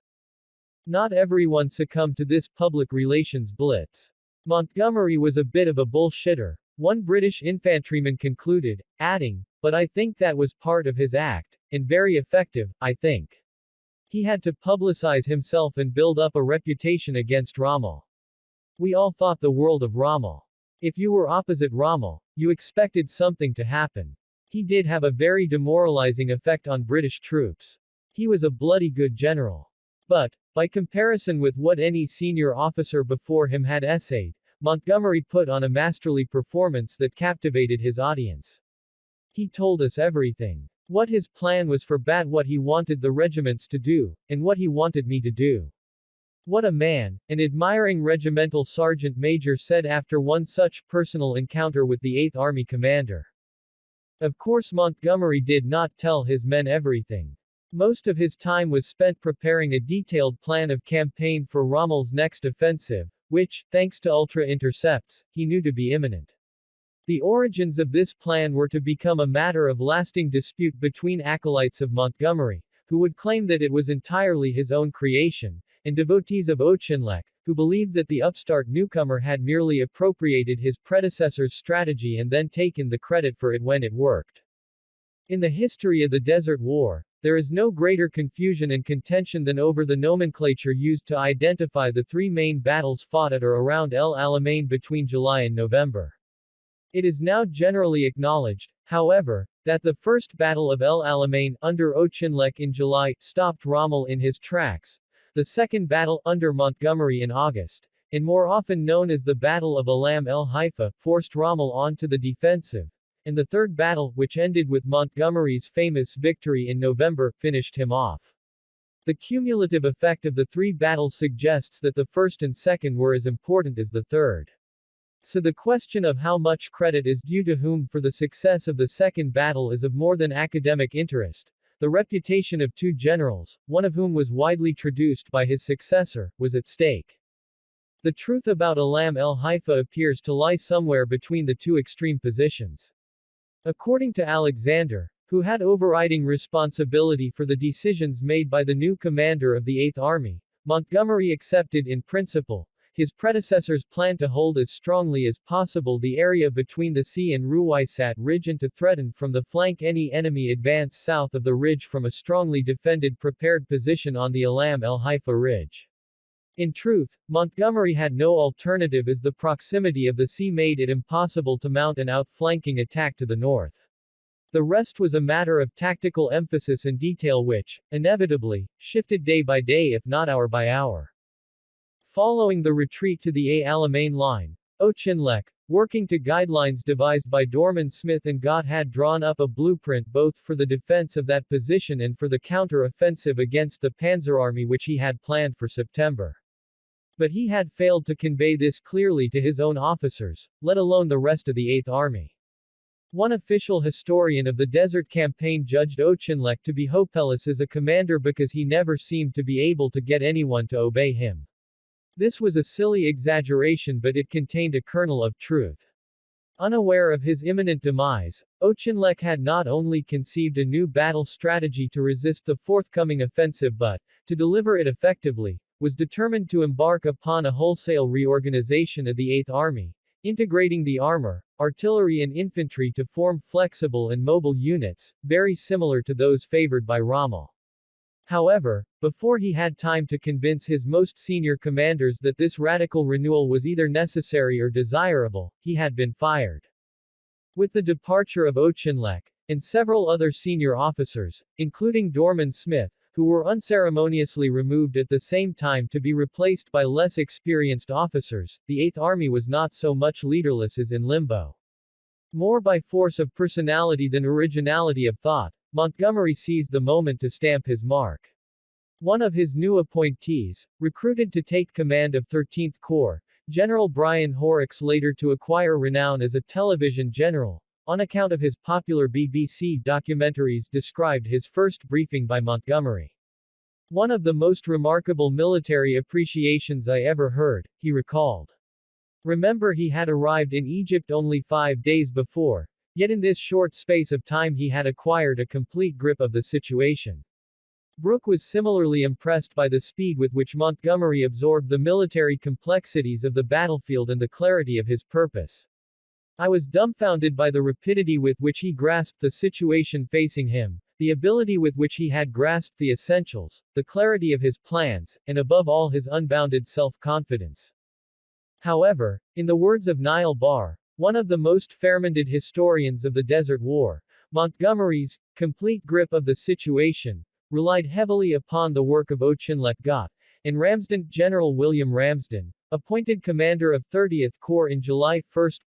Not everyone succumbed to this public relations blitz. Montgomery was a bit of a bullshitter, one British infantryman concluded, adding, but I think that was part of his act, and very effective, I think. He had to publicize himself and build up a reputation against Rommel. We all thought the world of Rommel. If you were opposite Rommel, you expected something to happen. He did have a very demoralizing effect on British troops. He was a bloody good general. But, by comparison with what any senior officer before him had essayed, Montgomery put on a masterly performance that captivated his audience. He told us everything. What his plan was for bat, what he wanted the regiments to do, and what he wanted me to do. What a man, an admiring regimental sergeant major said after one such personal encounter with the 8th Army commander. Of course, Montgomery did not tell his men everything. Most of his time was spent preparing a detailed plan of campaign for Rommel's next offensive, which, thanks to ultra-intercepts, he knew to be imminent. The origins of this plan were to become a matter of lasting dispute between acolytes of Montgomery, who would claim that it was entirely his own creation, and devotees of Auchinleck, who believed that the upstart newcomer had merely appropriated his predecessor's strategy and then taken the credit for it when it worked. In the history of the Desert War, there is no greater confusion and contention than over the nomenclature used to identify the 3 main battles fought at or around El Alamein between July and November. It is now generally acknowledged, however, that the first battle of El Alamein, under Auchinleck in July, stopped Rommel in his tracks. The second battle, under Montgomery in August, and more often known as the Battle of Alam el Haifa, forced Rommel on to the defensive, and the third battle, which ended with Montgomery's famous victory in November, finished him off. The cumulative effect of the 3 battles suggests that the first and second were as important as the third. So the question of how much credit is due to whom for the success of the second battle is of more than academic interest. The reputation of 2 generals, one of whom was widely traduced by his successor, was at stake. The truth about Alam el Haifa appears to lie somewhere between the 2 extreme positions. According to Alexander, who had overriding responsibility for the decisions made by the new commander of the 8th Army, Montgomery accepted in principle his predecessor's plan to hold as strongly as possible the area between the sea and Ruwaisat Ridge and to threaten from the flank any enemy advance south of the ridge from a strongly defended prepared position on the Alam el Haifa Ridge. In truth, Montgomery had no alternative as the proximity of the sea made it impossible to mount an outflanking attack to the north. The rest was a matter of tactical emphasis and detail which, inevitably, shifted day by day if not hour by hour. Following the retreat to the Alamein line, Auchinleck, working to guidelines devised by Dorman Smith and Gott had drawn up a blueprint both for the defense of that position and for the counter-offensive against the Panzer Army which he had planned for September. But he had failed to convey this clearly to his own officers, let alone the rest of the Eighth Army. One official historian of the Desert Campaign judged Auchinleck to be hopeless as a commander because he never seemed to be able to get anyone to obey him. This was a silly exaggeration, but it contained a kernel of truth. Unaware of his imminent demise, Auchinleck had not only conceived a new battle strategy to resist the forthcoming offensive but, to deliver it effectively, was determined to embark upon a wholesale reorganization of the Eighth Army, integrating the armor, artillery and infantry to form flexible and mobile units, very similar to those favored by Rommel. However, before he had time to convince his most senior commanders that this radical renewal was either necessary or desirable, he had been fired. With the departure of Auchinleck, and several other senior officers, including Dorman Smith, who were unceremoniously removed at the same time to be replaced by less experienced officers, the Eighth Army was not so much leaderless as in limbo. More by force of personality than originality of thought, Montgomery seized the moment to stamp his mark. One of his new appointees, recruited to take command of 13th Corps, General Brian Horrocks, later to acquire renown as a television general, on account of his popular BBC documentaries, described his first briefing by Montgomery. "One of the most remarkable military appreciations I ever heard," he recalled. Remember, he had arrived in Egypt only 5 days before, yet in this short space of time he had acquired a complete grip of the situation. Brooke was similarly impressed by the speed with which Montgomery absorbed the military complexities of the battlefield and the clarity of his purpose. "I was dumbfounded by the rapidity with which he grasped the situation facing him, the ability with which he had grasped the essentials, the clarity of his plans, and above all his unbounded self-confidence." However, in the words of Niall Barr, one of the most fair-minded historians of the Desert War, Montgomery's complete grip of the situation relied heavily upon the work of Auchinleck Gott, and Ramsden. General William Ramsden, appointed commander of 30th Corps in July 1,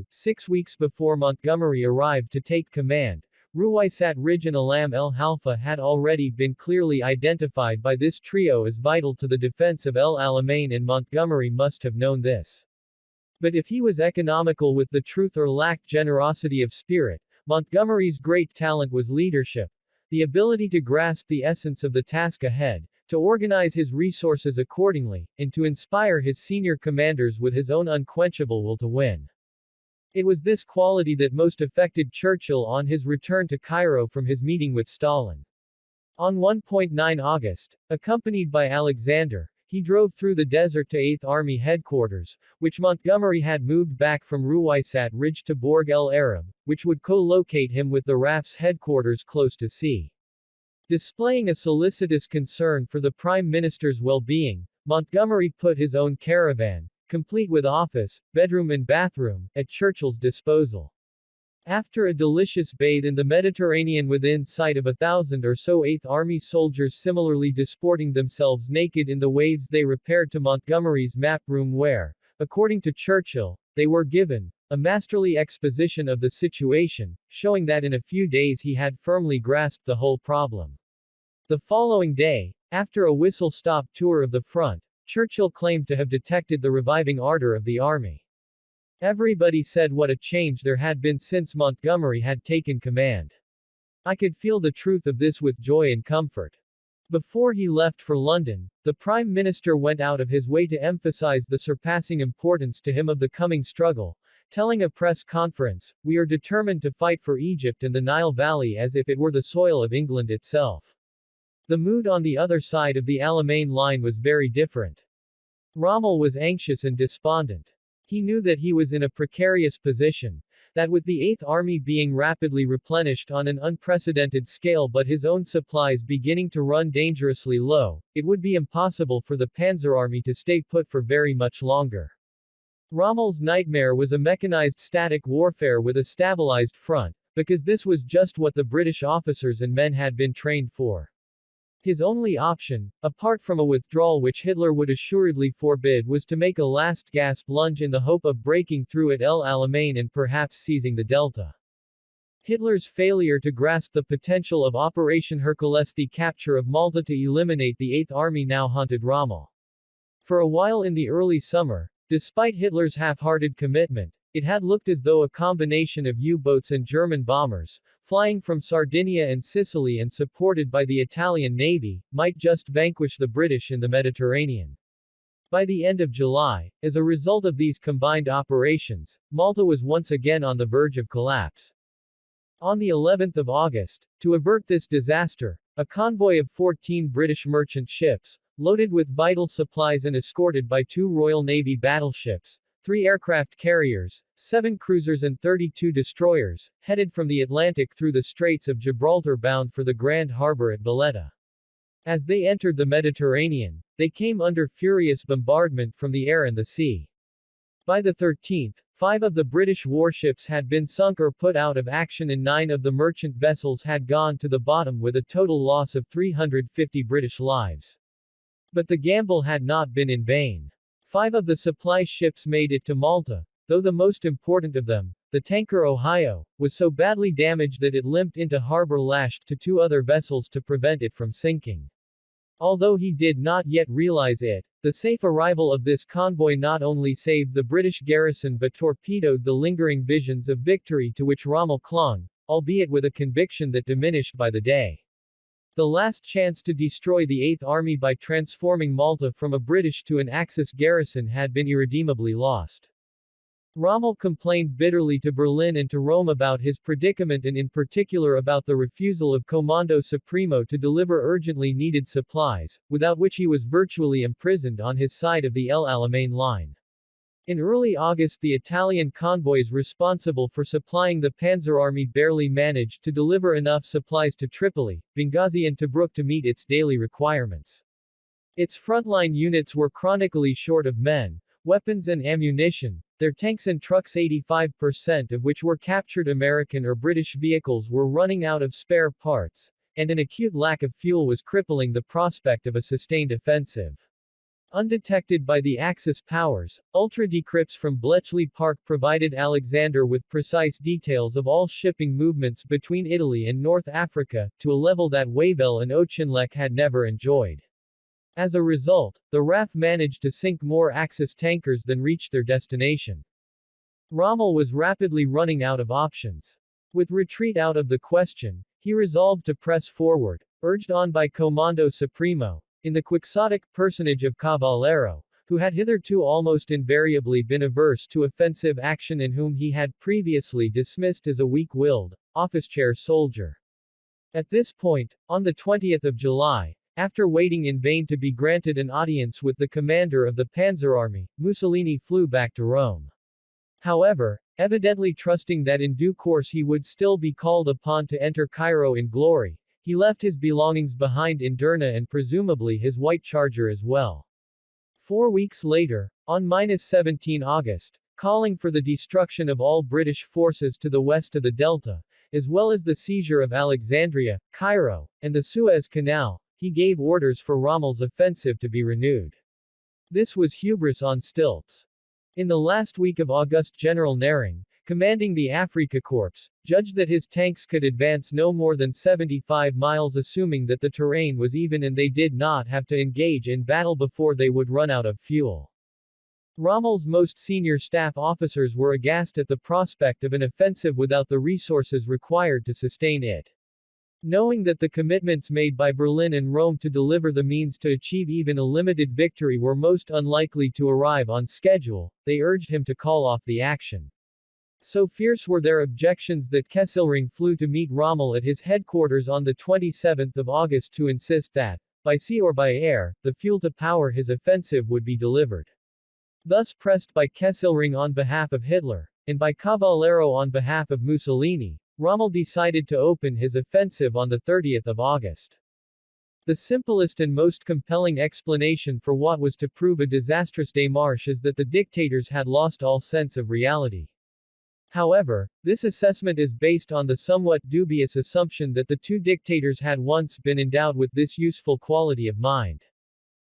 6 weeks before Montgomery arrived to take command, Ruwaysat Ridge and Alam el Halfa had already been clearly identified by this trio as vital to the defense of El Alamein, and Montgomery must have known this. But if he was economical with the truth or lacked generosity of spirit, Montgomery's great talent was leadership, the ability to grasp the essence of the task ahead, to organize his resources accordingly, and to inspire his senior commanders with his own unquenchable will to win. It was this quality that most affected Churchill on his return to Cairo from his meeting with Stalin. On 1.9 August, accompanied by Alexander, he drove through the desert to 8th Army headquarters, which Montgomery had moved back from Ruwaysat Ridge to Borg el Arab, which would co-locate him with the RAF's headquarters close to sea. Displaying a solicitous concern for the Prime Minister's well-being, Montgomery put his own caravan, complete with office, bedroom and bathroom, at Churchill's disposal. After a delicious bathe in the Mediterranean within sight of 1,000 or so 8th Army soldiers similarly disporting themselves naked in the waves, they repaired to Montgomery's map room where, according to Churchill, they were given a masterly exposition of the situation, showing that in a few days he had firmly grasped the whole problem. The following day, after a whistle-stop tour of the front, Churchill claimed to have detected the reviving ardor of the army. Everybody said what a change there had been since Montgomery had taken command. I could feel the truth of this with joy and comfort. Before he left for London, the Prime Minister went out of his way to emphasize the surpassing importance to him of the coming struggle, telling a press conference, "We are determined to fight for Egypt and the Nile Valley as if it were the soil of England itself." The mood on the other side of the Alamein line was very different. Rommel was anxious and despondent. He knew that he was in a precarious position, that with the 8th Army being rapidly replenished on an unprecedented scale but his own supplies beginning to run dangerously low, it would be impossible for the Panzer Army to stay put for very much longer. Rommel's nightmare was a mechanized static warfare with a stabilized front, because this was just what the British officers and men had been trained for. His only option, apart from a withdrawal which Hitler would assuredly forbid, was to make a last-gasp lunge in the hope of breaking through at El Alamein and perhaps seizing the Delta. Hitler's failure to grasp the potential of Operation Hercules, the capture of Malta to eliminate the Eighth Army, now haunted Rommel. For a while in the early summer, despite Hitler's half-hearted commitment, it had looked as though a combination of U-boats and German bombers, flying from Sardinia and Sicily and supported by the Italian Navy, might just vanquish the British in the Mediterranean. By the end of July, as a result of these combined operations, Malta was once again on the verge of collapse. On the 11th of August, to avert this disaster, a convoy of 14 British merchant ships, loaded with vital supplies and escorted by 2 Royal Navy battleships, 3 aircraft carriers, 7 cruisers and 32 destroyers, headed from the Atlantic through the Straits of Gibraltar bound for the Grand Harbor at Valletta. As they entered the Mediterranean, they came under furious bombardment from the air and the sea. By the 13th, 5 of the British warships had been sunk or put out of action and 9 of the merchant vessels had gone to the bottom with a total loss of 350 British lives. But the gamble had not been in vain. 5 of the supply ships made it to Malta, though the most important of them, the tanker Ohio, was so badly damaged that it limped into harbor lashed to 2 other vessels to prevent it from sinking. Although he did not yet realize it, the safe arrival of this convoy not only saved the British garrison but torpedoed the lingering visions of victory to which Rommel clung, albeit with a conviction that diminished by the day. The last chance to destroy the Eighth Army by transforming Malta from a British to an Axis garrison had been irredeemably lost. Rommel complained bitterly to Berlin and to Rome about his predicament and in particular about the refusal of Comando Supremo to deliver urgently needed supplies, without which he was virtually imprisoned on his side of the El Alamein line. In early August, the Italian convoys responsible for supplying the Panzer Army barely managed to deliver enough supplies to Tripoli, Benghazi and Tobruk to meet its daily requirements. Its frontline units were chronically short of men, weapons and ammunition, their tanks and trucks, 85% of which were captured American or British vehicles, were running out of spare parts, and an acute lack of fuel was crippling the prospect of a sustained offensive. Undetected by the Axis powers, ultra-decrypts from Bletchley Park provided Alexander with precise details of all shipping movements between Italy and North Africa, to a level that Wavell and Auchinleck had never enjoyed. As a result, the RAF managed to sink more Axis tankers than reached their destination. Rommel was rapidly running out of options. With retreat out of the question, he resolved to press forward, urged on by Comando Supremo, in the quixotic personage of Cavallero, who had hitherto almost invariably been averse to offensive action and whom he had previously dismissed as a weak-willed, office-chair soldier. At this point, on the 20th of July, after waiting in vain to be granted an audience with the commander of the Panzer Army, Mussolini flew back to Rome. However, evidently trusting that in due course he would still be called upon to enter Cairo in glory, he left his belongings behind in Derna and presumably his white charger as well. 4 weeks later, on 17 August, calling for the destruction of all British forces to the west of the Delta, as well as the seizure of Alexandria, Cairo, and the Suez Canal, he gave orders for Rommel's offensive to be renewed. This was hubris on stilts. In the last week of August, General Nering, commanding the Afrika Corps, judged that his tanks could advance no more than 75 miles, assuming that the terrain was even and they did not have to engage in battle before they would run out of fuel. Rommel's most senior staff officers were aghast at the prospect of an offensive without the resources required to sustain it. Knowing that the commitments made by Berlin and Rome to deliver the means to achieve even a limited victory were most unlikely to arrive on schedule, they urged him to call off the action. So fierce were their objections that Kesselring flew to meet Rommel at his headquarters on the 27th of August to insist that, by sea or by air, the fuel to power his offensive would be delivered. Thus pressed by Kesselring on behalf of Hitler, and by Cavallero on behalf of Mussolini, Rommel decided to open his offensive on the 30th of August. The simplest and most compelling explanation for what was to prove a disastrous démarche is that the dictators had lost all sense of reality. However, this assessment is based on the somewhat dubious assumption that the two dictators had once been endowed with this useful quality of mind.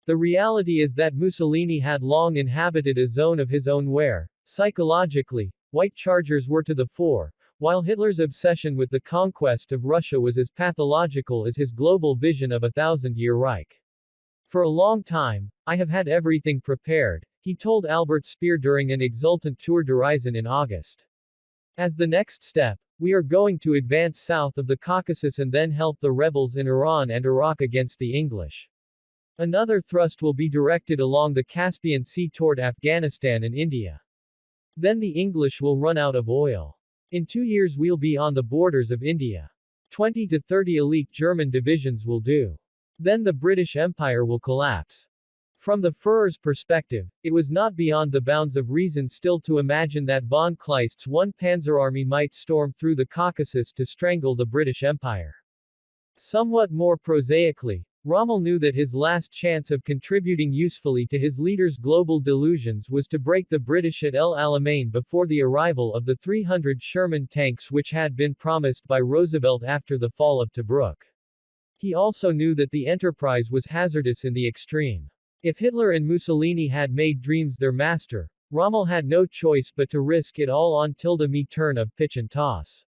The reality is that Mussolini had long inhabited a zone of his own where, psychologically, white chargers were to the fore, while Hitler's obsession with the conquest of Russia was as pathological as his global vision of a thousand-year Reich. For a long time, I have had everything prepared, he told Albert Speer during an exultant tour d'horizon in August. As the next step, we are going to advance south of the Caucasus and then help the rebels in Iran and Iraq against the English. Another thrust will be directed along the Caspian Sea toward Afghanistan and India. Then the English will run out of oil. In 2 years we'll be on the borders of India. 20 to 30 elite German divisions will do. Then the British Empire will collapse. From the Führer's perspective, it was not beyond the bounds of reason still to imagine that von Kleist's 1 Panzer Army might storm through the Caucasus to strangle the British Empire. Somewhat more prosaically, Rommel knew that his last chance of contributing usefully to his leader's global delusions was to break the British at El Alamein before the arrival of the 300 Sherman tanks which had been promised by Roosevelt after the fall of Tobruk. He also knew that the enterprise was hazardous in the extreme. If Hitler and Mussolini had made dreams their master, Rommel had no choice but to risk it all on tilde me turn of pitch and toss.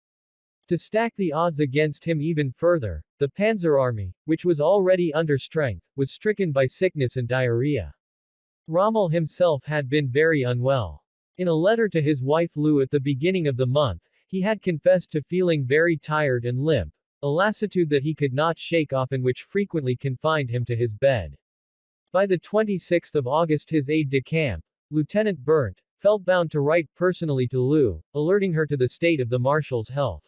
To stack the odds against him even further, the Panzer Army, which was already under strength, was stricken by sickness and diarrhea. Rommel himself had been very unwell. In a letter to his wife Lou at the beginning of the month, he had confessed to feeling very tired and limp, a lassitude that he could not shake off and which frequently confined him to his bed. By the 26th of August his aide-de-camp, Lieutenant Berndt, felt bound to write personally to Lou, alerting her to the state of the Marshal's health.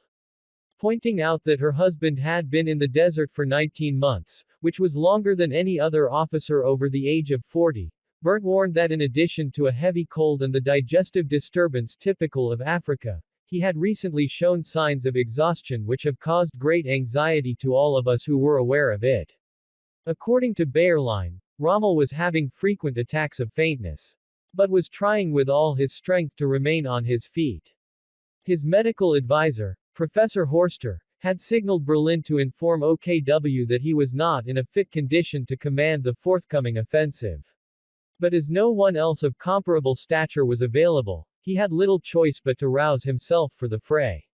Pointing out that her husband had been in the desert for 19 months, which was longer than any other officer over the age of 40, Berndt warned that in addition to a heavy cold and the digestive disturbance typical of Africa, he had recently shown signs of exhaustion which have caused great anxiety to all of us who were aware of it. According to Bayerlein, Rommel was having frequent attacks of faintness, but was trying with all his strength to remain on his feet. His medical advisor, Professor Horster, had signaled Berlin to inform OKW that he was not in a fit condition to command the forthcoming offensive. But as no one else of comparable stature was available, he had little choice but to rouse himself for the fray.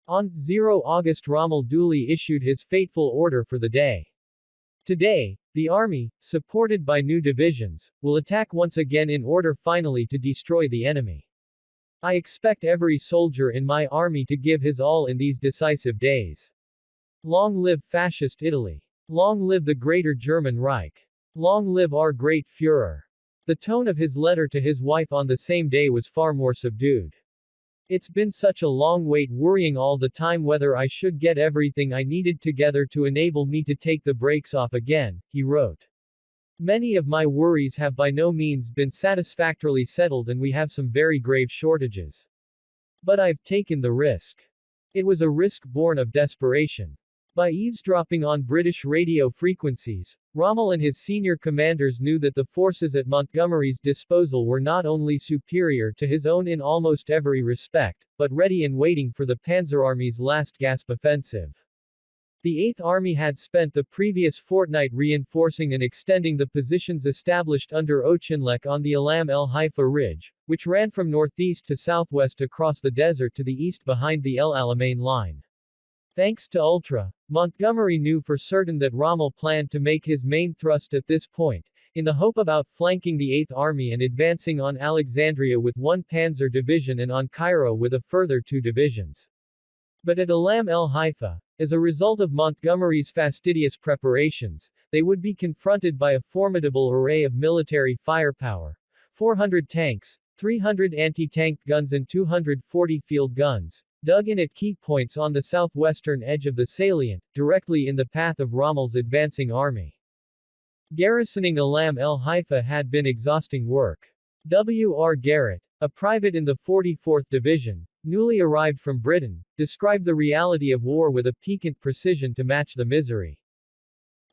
On 0 August Rommel duly issued his fateful order for the day. Today, the army, supported by new divisions, will attack once again in order finally to destroy the enemy. I expect every soldier in my army to give his all in these decisive days. Long live Fascist Italy. Long live the Greater German Reich. Long live our great Führer. The tone of his letter to his wife on the same day was far more subdued. It's been such a long wait worrying all the time whether I should get everything I needed together to enable me to take the brakes off again, he wrote. Many of my worries have by no means been satisfactorily settled and we have some very grave shortages. But I've taken the risk. It was a risk born of desperation. By eavesdropping on British radio frequencies, Rommel and his senior commanders knew that the forces at Montgomery's disposal were not only superior to his own in almost every respect, but ready and waiting for the Panzer Army's last gasp offensive. The 8th Army had spent the previous fortnight reinforcing and extending the positions established under Auchinleck on the Alam el Haifa Ridge, which ran from northeast to southwest across the desert to the east behind the El Alamein line. Thanks to Ultra, Montgomery knew for certain that Rommel planned to make his main thrust at this point, in the hope of outflanking the 8th Army and advancing on Alexandria with 1 Panzer Division and on Cairo with a further 2 divisions. But at Alam el Haifa, as a result of Montgomery's fastidious preparations, they would be confronted by a formidable array of military firepower: 400 tanks, 300 anti-tank guns and 240 field guns, dug in at key points on the southwestern edge of the salient, directly in the path of Rommel's advancing army. Garrisoning Alam el Haifa had been exhausting work. W. R. Garrett, a private in the 44th Division, newly arrived from Britain, described the reality of war with a piquant precision to match the misery.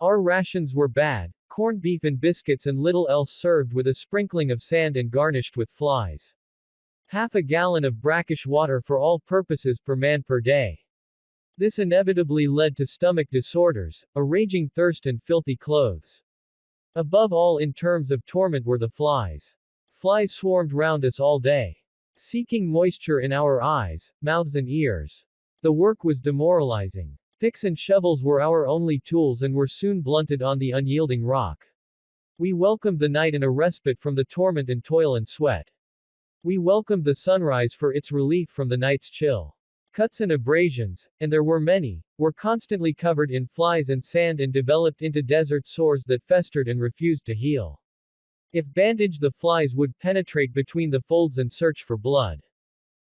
Our rations were bad, corned beef and biscuits and little else served with a sprinkling of sand and garnished with flies. half a gallon of brackish water for all purposes per man per day. This inevitably led to stomach disorders, a raging thirst and filthy clothes. Above all in terms of torment were the flies. Flies swarmed round us all day, seeking moisture in our eyes, mouths and ears. The work was demoralizing. Picks and shovels were our only tools and were soon blunted on the unyielding rock. We welcomed the night and a respite from the torment and toil and sweat. We welcomed the sunrise for its relief from the night's chill. Cuts and abrasions, and there were many, were constantly covered in flies and sand and developed into desert sores that festered and refused to heal. If bandaged, the flies would penetrate between the folds and search for blood.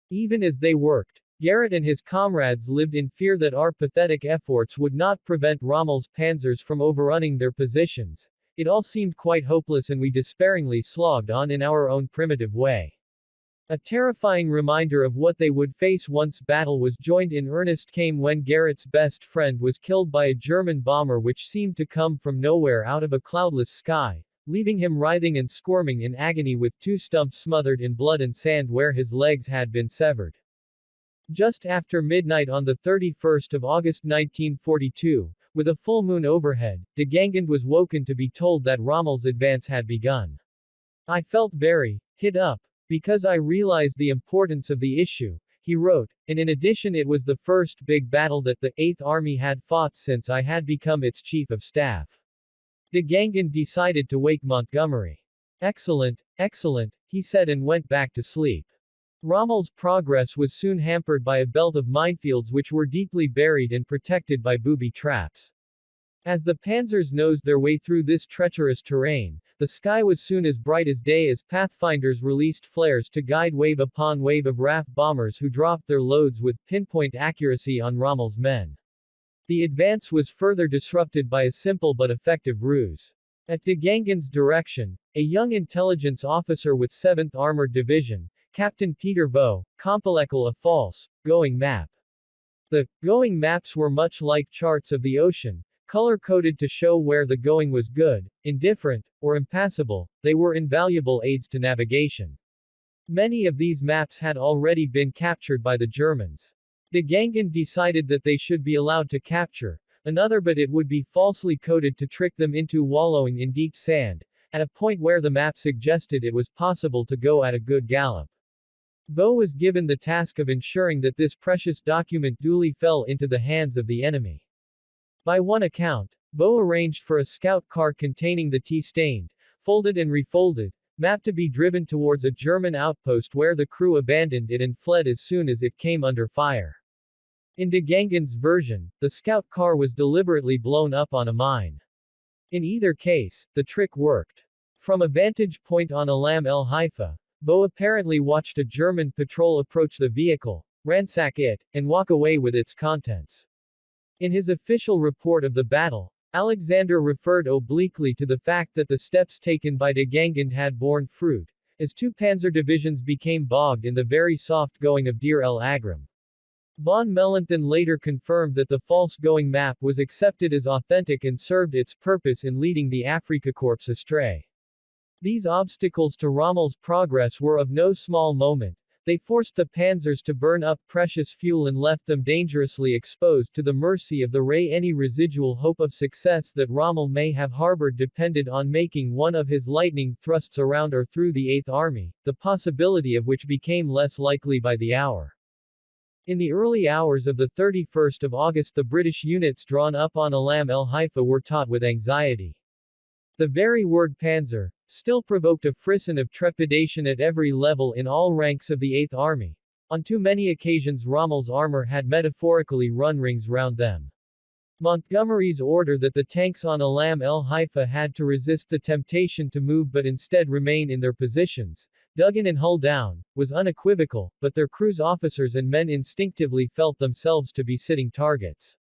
Even as they worked, Garrett and his comrades lived in fear that our pathetic efforts would not prevent Rommel's panzers from overrunning their positions. It all seemed quite hopeless and we despairingly slogged on in our own primitive way. A terrifying reminder of what they would face once battle was joined in earnest came when Garrett's best friend was killed by a German bomber which seemed to come from nowhere out of a cloudless sky, leaving him writhing and squirming in agony with two stumps smothered in blood and sand where his legs had been severed. Just after midnight on the 31st of August 1942, with a full moon overhead, de Gangend was woken to be told that Rommel's advance had begun. I felt very hit up, because I realized the importance of the issue, he wrote, and in addition it was the first big battle that the 8th Army had fought since I had become its chief of staff. De Gangend decided to wake Montgomery. Excellent, excellent, he said and went back to sleep. Rommel's progress was soon hampered by a belt of minefields which were deeply buried and protected by booby traps. As the panzers nosed their way through this treacherous terrain, the sky was soon as bright as day as pathfinders released flares to guide wave upon wave of RAF bombers who dropped their loads with pinpoint accuracy on Rommel's men. The advance was further disrupted by a simple but effective ruse. At de Gangend's direction, a young intelligence officer with 7th Armored Division, Captain Peter Vaux, compiled a false, going map. The going maps were much like charts of the ocean, color-coded to show where the going was good, indifferent, or impassable. They were invaluable aids to navigation. Many of these maps had already been captured by the Germans. De Gangend decided that they should be allowed to capture another, but it would be falsely coded to trick them into wallowing in deep sand, at a point where the map suggested it was possible to go at a good gallop. Vaux was given the task of ensuring that this precious document duly fell into the hands of the enemy. By one account, Vaux arranged for a scout car containing the tea-stained, folded and refolded, map to be driven towards a German outpost where the crew abandoned it and fled as soon as it came under fire. In de Gangend's version, the scout car was deliberately blown up on a mine. In either case, the trick worked. From a vantage point on Alam el Haifa, Vaux apparently watched a German patrol approach the vehicle, ransack it, and walk away with its contents. In his official report of the battle, Alexander referred obliquely to the fact that the steps taken by de Gangend had borne fruit, as two panzer divisions became bogged in the very soft going of Deir el-Agram. Von Mellenthin later confirmed that the false going map was accepted as authentic and served its purpose in leading the Afrika Korps astray. These obstacles to Rommel's progress were of no small moment. They forced the panzers to burn up precious fuel and left them dangerously exposed to the mercy of the ray. Any residual hope of success that Rommel may have harbored depended on making one of his lightning thrusts around or through the 8th Army, the possibility of which became less likely by the hour. In the early hours of the 31st of August, the British units drawn up on Alam el Haifa were taut with anxiety. The very word panzer still provoked a frisson of trepidation at every level in all ranks of the 8th Army. On too many occasions Rommel's armor had metaphorically run rings round them. Montgomery's order that the tanks on Alam el Haifa had to resist the temptation to move but instead remain in their positions, dug in and hull down, was unequivocal, but their crew's officers and men instinctively felt themselves to be sitting targets.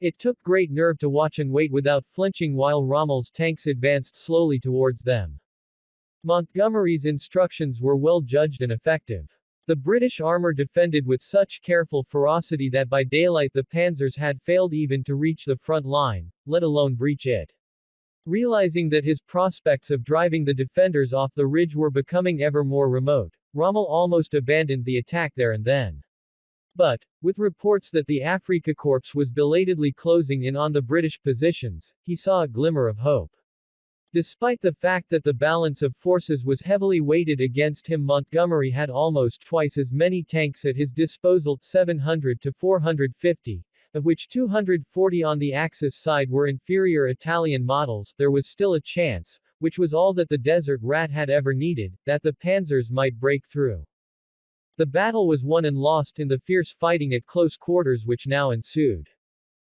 It took great nerve to watch and wait without flinching while Rommel's tanks advanced slowly towards them. Montgomery's instructions were well judged and effective. The British armor defended with such careful ferocity that by daylight the panzers had failed even to reach the front line, let alone breach it. Realizing that his prospects of driving the defenders off the ridge were becoming ever more remote, Rommel almost abandoned the attack there and then. But, with reports that the Afrika Korps was belatedly closing in on the British positions, he saw a glimmer of hope. Despite the fact that the balance of forces was heavily weighted against him, Montgomery had almost twice as many tanks at his disposal, 700 to 450, of which 240 on the Axis side were inferior Italian models. There was still a chance, which was all that the Desert Rat had ever needed, that the panzers might break through. The battle was won and lost in the fierce fighting at close quarters which now ensued.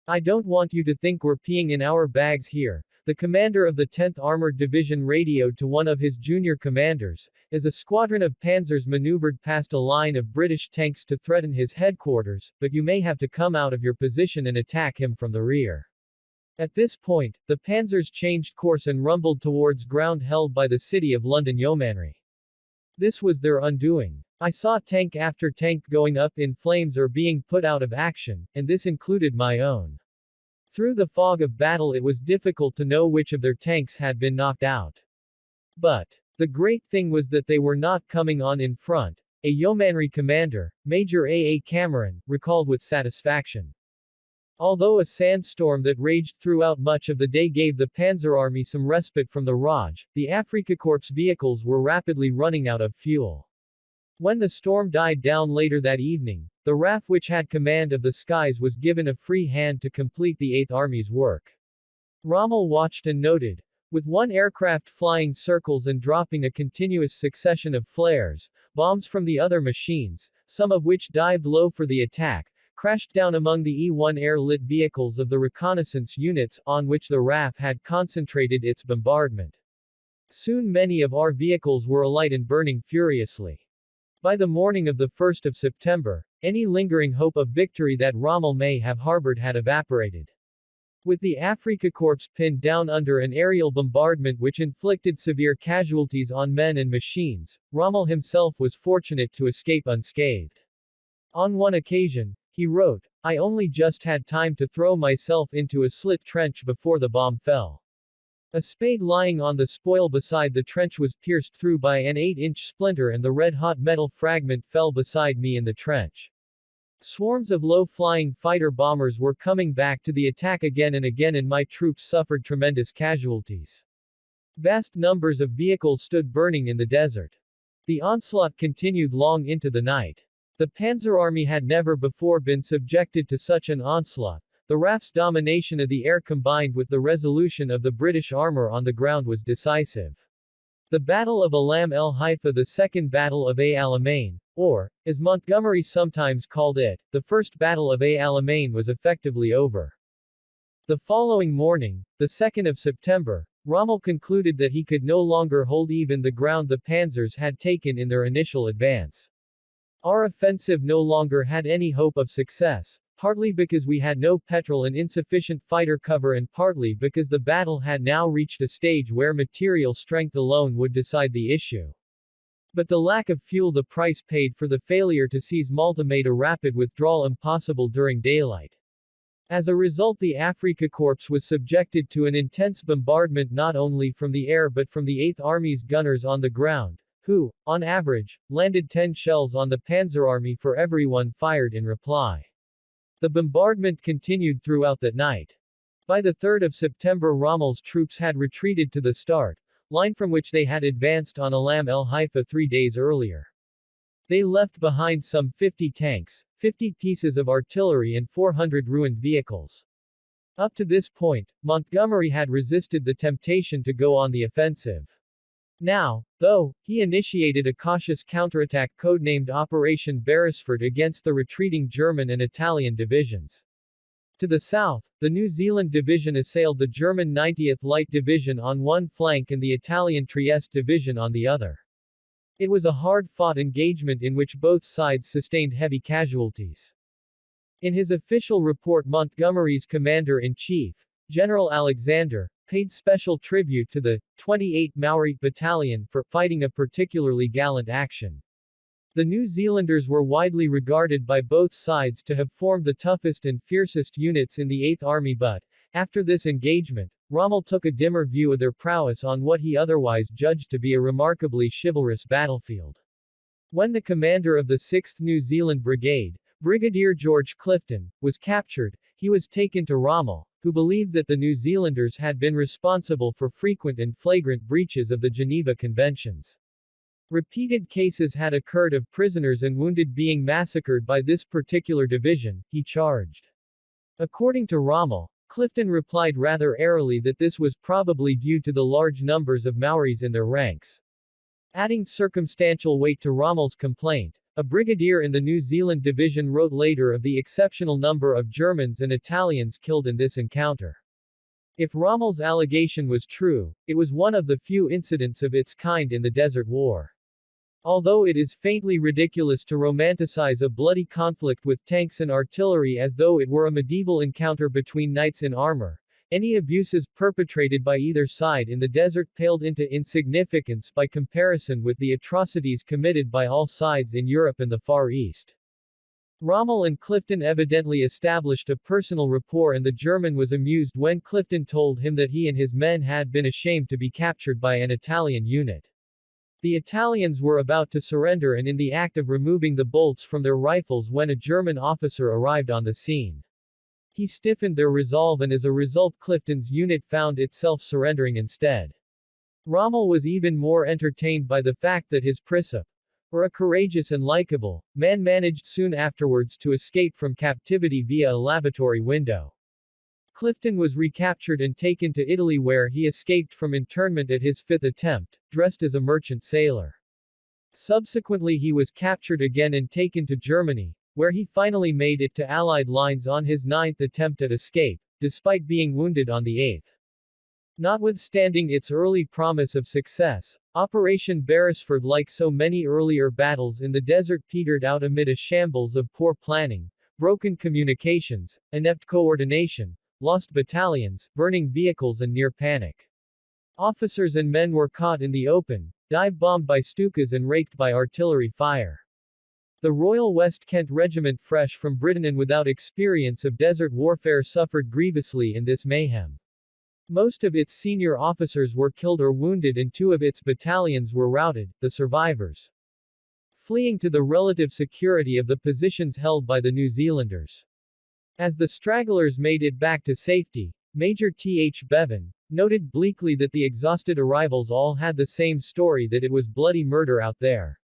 "I don't want you to think we're peeing in our bags here," the commander of the 10th Armored Division radioed to one of his junior commanders, as a squadron of panzers maneuvered past a line of British tanks to threaten his headquarters, "but you may have to come out of your position and attack him from the rear." At this point, the panzers changed course and rumbled towards ground held by the city of London Yeomanry. This was their undoing. I saw tank after tank going up in flames or being put out of action, and this included my own. Through the fog of battle it was difficult to know which of their tanks had been knocked out. But the great thing was that they were not coming on in front, a Yeomanry commander, Major A. Cameron, recalled with satisfaction. Although a sandstorm that raged throughout much of the day gave the Panzer Army some respite from the Raj, the Afrika Korps vehicles were rapidly running out of fuel. When the storm died down later that evening, the RAF which had command of the skies was given a free hand to complete the 8th Army's work. Rommel watched and noted. With one aircraft flying circles and dropping a continuous succession of flares, bombs from the other machines, some of which dived low for the attack, crashed down among the E-1 air-lit vehicles of the reconnaissance units, on which the RAF had concentrated its bombardment. Soon many of our vehicles were alight and burning furiously. By the morning of the 1st of September, any lingering hope of victory that Rommel may have harbored had evaporated. With the Afrika Korps pinned down under an aerial bombardment which inflicted severe casualties on men and machines, Rommel himself was fortunate to escape unscathed. On one occasion, he wrote, "I only just had time to throw myself into a slit trench before the bomb fell. A spade lying on the spoil beside the trench was pierced through by an 8-inch splinter and the red-hot metal fragment fell beside me in the trench." Swarms of low-flying fighter bombers were coming back to the attack again and again, and my troops suffered tremendous casualties. Vast numbers of vehicles stood burning in the desert. The onslaught continued long into the night. The Panzer Army had never before been subjected to such an onslaught. The RAF's domination of the air combined with the resolution of the British armor on the ground was decisive. The Battle of Alam el Haifa, the Second Battle of Alamein, or, as Montgomery sometimes called it, the First Battle of Alamein, was effectively over. The following morning, the 2nd of September, Rommel concluded that he could no longer hold even the ground the panzers had taken in their initial advance. Our offensive no longer had any hope of success, partly because we had no petrol and insufficient fighter cover, and partly because the battle had now reached a stage where material strength alone would decide the issue. But the lack of fuel, the price paid for the failure to seize Malta, made a rapid withdrawal impossible during daylight. As a result, the Afrika Korps was subjected to an intense bombardment not only from the air but from the 8th Army's gunners on the ground, who, on average, landed 10 shells on the Panzer Army for every one fired in reply. The bombardment continued throughout that night. By the 3rd of September, Rommel's troops had retreated to the start line from which they had advanced on Alam el Haifa 3 days earlier. They left behind some 50 tanks, 50 pieces of artillery and 400 ruined vehicles. Up to this point, Montgomery had resisted the temptation to go on the offensive. Now, though, he initiated a cautious counterattack codenamed Operation Beresford against the retreating German and Italian divisions. To the south, the New Zealand Division assailed the German 90th Light Division on one flank and the Italian Trieste Division on the other. It was a hard-fought engagement in which both sides sustained heavy casualties. In his official report, Montgomery's commander-in-chief, General Alexander, paid special tribute to the 28th Maori Battalion for fighting a particularly gallant action. The New Zealanders were widely regarded by both sides to have formed the toughest and fiercest units in the 8th Army, but, after this engagement, Rommel took a dimmer view of their prowess on what he otherwise judged to be a remarkably chivalrous battlefield. When the commander of the 6th New Zealand Brigade, Brigadier George Clifton, was captured, he was taken to Rommel, who believed that the New Zealanders had been responsible for frequent and flagrant breaches of the Geneva Conventions. Repeated cases had occurred of prisoners and wounded being massacred by this particular division, he charged. According to Rommel, Clifton replied rather airily that this was probably due to the large numbers of Maoris in their ranks. Adding circumstantial weight to Rommel's complaint, a brigadier in the New Zealand division wrote later of the exceptional number of Germans and Italians killed in this encounter. If Rommel's allegation was true, it was one of the few incidents of its kind in the Desert War. Although it is faintly ridiculous to romanticize a bloody conflict with tanks and artillery as though it were a medieval encounter between knights in armor, any abuses perpetrated by either side in the desert paled into insignificance by comparison with the atrocities committed by all sides in Europe and the Far East. Rommel and Clifton evidently established a personal rapport, and the German was amused when Clifton told him that he and his men had been ashamed to be captured by an Italian unit. The Italians were about to surrender and in the act of removing the bolts from their rifles when a German officer arrived on the scene. He stiffened their resolve, and as a result Clifton's unit found itself surrendering instead. Rommel was even more entertained by the fact that his Priscip, or a courageous and likable man, managed soon afterwards to escape from captivity via a lavatory window. Clifton was recaptured and taken to Italy, where he escaped from internment at his 5th attempt, dressed as a merchant sailor. Subsequently he was captured again and taken to Germany, where he finally made it to Allied lines on his 9th attempt at escape, despite being wounded on the 8th. Notwithstanding its early promise of success, Operation Beresford, like so many earlier battles in the desert, petered out amid a shambles of poor planning, broken communications, inept coordination, lost battalions, burning vehicles and near panic. Officers and men were caught in the open, dive-bombed by Stukas and raked by artillery fire. The Royal West Kent Regiment, fresh from Britain and without experience of desert warfare, suffered grievously in this mayhem. Most of its senior officers were killed or wounded and 2 of its battalions were routed, the survivors fleeing to the relative security of the positions held by the New Zealanders. As the stragglers made it back to safety, Major T.H. Bevan noted bleakly that the exhausted arrivals all had the same story, that it was bloody murder out there.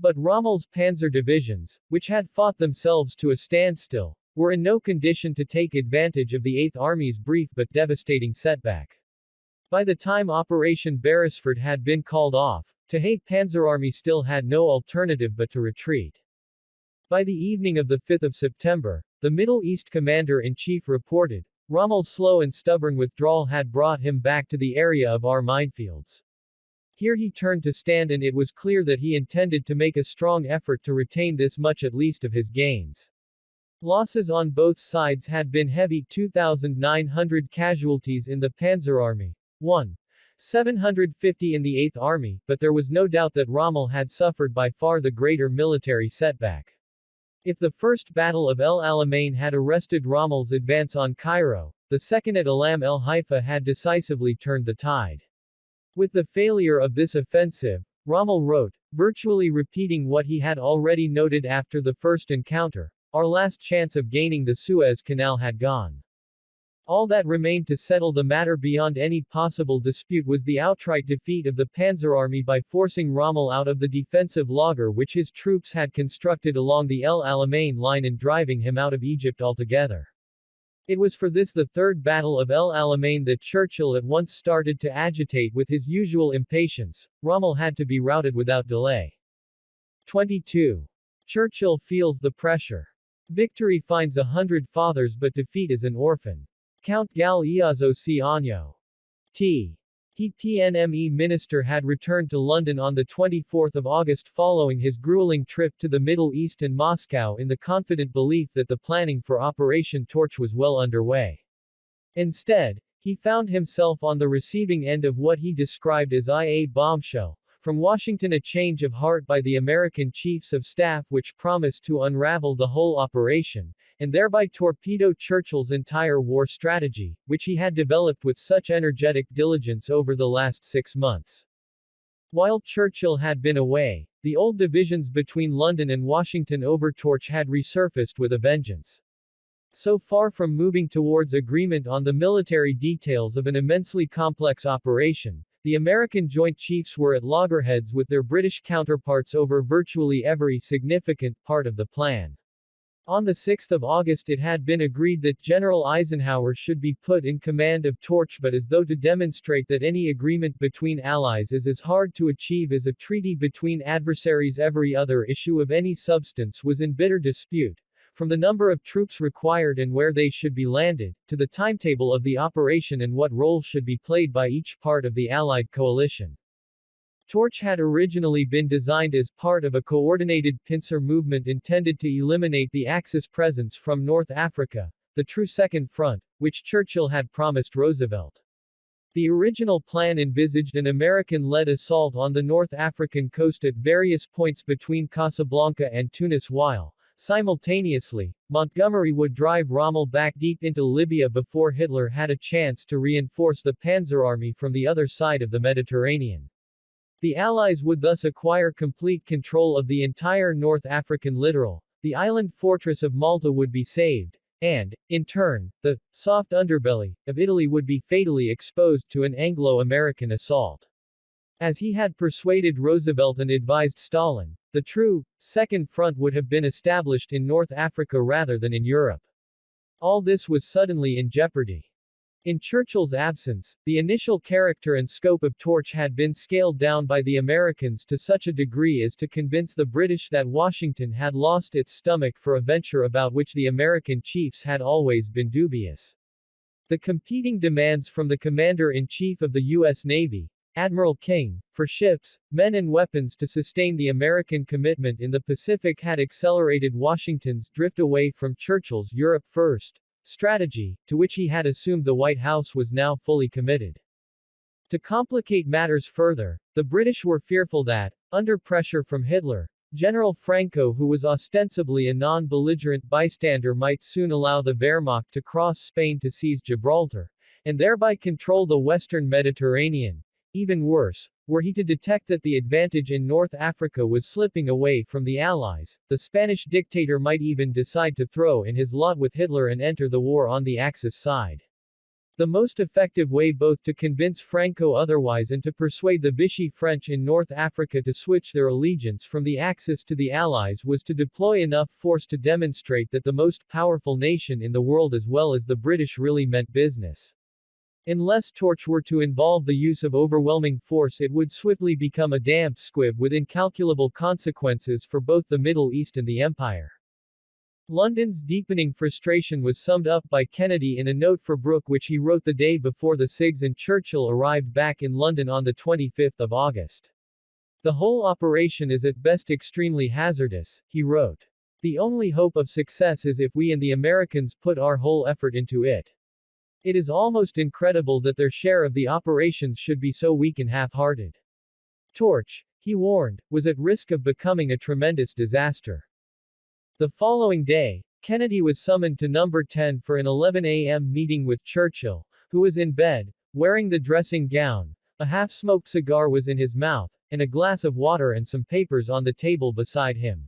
But Rommel's panzer divisions, which had fought themselves to a standstill, were in no condition to take advantage of the 8th Army's brief but devastating setback. By the time Operation Beresford had been called off, Tahei Panzer Army still had no alternative but to retreat. By the evening of the 5th of September, the Middle East Commander-in-Chief reported, Rommel's slow and stubborn withdrawal had brought him back to the area of our minefields. Here he turned to stand, and it was clear that he intended to make a strong effort to retain this much at least of his gains. Losses on both sides had been heavy: 2,900 casualties in the Panzer Army, 1,750 in the 8th Army, but there was no doubt that Rommel had suffered by far the greater military setback. If the first Battle of El Alamein had arrested Rommel's advance on Cairo, the second at Alam el Haifa had decisively turned the tide. With the failure of this offensive, Rommel wrote, virtually repeating what he had already noted after the first encounter, our last chance of gaining the Suez Canal had gone. All that remained to settle the matter beyond any possible dispute was the outright defeat of the Panzer Army by forcing Rommel out of the defensive laager which his troops had constructed along the El Alamein line and driving him out of Egypt altogether. It was for this, the Third Battle of El Alamein, that Churchill at once started to agitate with his usual impatience. Rommel had to be routed without delay. 22. Churchill feels the pressure. Victory finds 100 fathers but defeat is an orphan. Count Galeazzo C. Año. T. He PNME minister had returned to London on 24 August following his grueling trip to the Middle East and Moscow, in the confident belief that the planning for Operation Torch was well underway. Instead, he found himself on the receiving end of what he described as a bombshell from Washington, a change of heart by the American chiefs of staff which promised to unravel the whole operation, and thereby torpedo Churchill's entire war strategy, which he had developed with such energetic diligence over the last 6 months. While Churchill had been away, the old divisions between London and Washington over Torch had resurfaced with a vengeance. So far from moving towards agreement on the military details of an immensely complex operation, the American Joint Chiefs were at loggerheads with their British counterparts over virtually every significant part of the plan. On the 6th of August it had been agreed that General Eisenhower should be put in command of Torch, but as though to demonstrate that any agreement between allies is as hard to achieve as a treaty between adversaries, every other issue of any substance was in bitter dispute, from the number of troops required and where they should be landed, to the timetable of the operation and what role should be played by each part of the Allied coalition. Torch had originally been designed as part of a coordinated pincer movement intended to eliminate the Axis presence from North Africa, the true Second Front, which Churchill had promised Roosevelt. The original plan envisaged an American-led assault on the North African coast at various points between Casablanca and Tunis while, simultaneously, Montgomery would drive Rommel back deep into Libya before Hitler had a chance to reinforce the Panzer Army from the other side of the Mediterranean. The Allies would thus acquire complete control of the entire North African littoral, the island fortress of Malta would be saved, and, in turn, the soft underbelly of Italy would be fatally exposed to an Anglo-American assault. As he had persuaded Roosevelt and advised Stalin, the true Second Front would have been established in North Africa rather than in Europe. All this was suddenly in jeopardy. In Churchill's absence, the initial character and scope of Torch had been scaled down by the Americans to such a degree as to convince the British that Washington had lost its stomach for a venture about which the American chiefs had always been dubious. The competing demands from the Commander-in-Chief of the U.S. Navy, Admiral King, for ships, men and weapons to sustain the American commitment in the Pacific had accelerated Washington's drift away from Churchill's Europe First strategy, to which he had assumed the White House was now fully committed. To complicate matters further, the British were fearful that, under pressure from Hitler, General Franco, who was ostensibly a non-belligerent bystander, might soon allow the Wehrmacht to cross Spain to seize Gibraltar, and thereby control the western Mediterranean. Even worse, were he to detect that the advantage in North Africa was slipping away from the Allies, the Spanish dictator might even decide to throw in his lot with Hitler and enter the war on the Axis side. The most effective way both to convince Franco otherwise and to persuade the Vichy French in North Africa to switch their allegiance from the Axis to the Allies was to deploy enough force to demonstrate that the most powerful nation in the world as well as the British really meant business. Unless Torch were to involve the use of overwhelming force, it would swiftly become a damp squib with incalculable consequences for both the Middle East and the Empire. London's deepening frustration was summed up by Kennedy in a note for Brooke which he wrote the day before the Sigs and Churchill arrived back in London on the 25th of August. "The whole operation is at best extremely hazardous," he wrote. "The only hope of success is if we and the Americans put our whole effort into it. It is almost incredible that their share of the operations should be so weak and half-hearted." Torch, he warned, was at risk of becoming a tremendous disaster. The following day, Kennedy was summoned to Number 10 for an 11 a.m. meeting with Churchill, who was in bed, wearing the dressing gown, a half-smoked cigar was in his mouth, and a glass of water and some papers on the table beside him.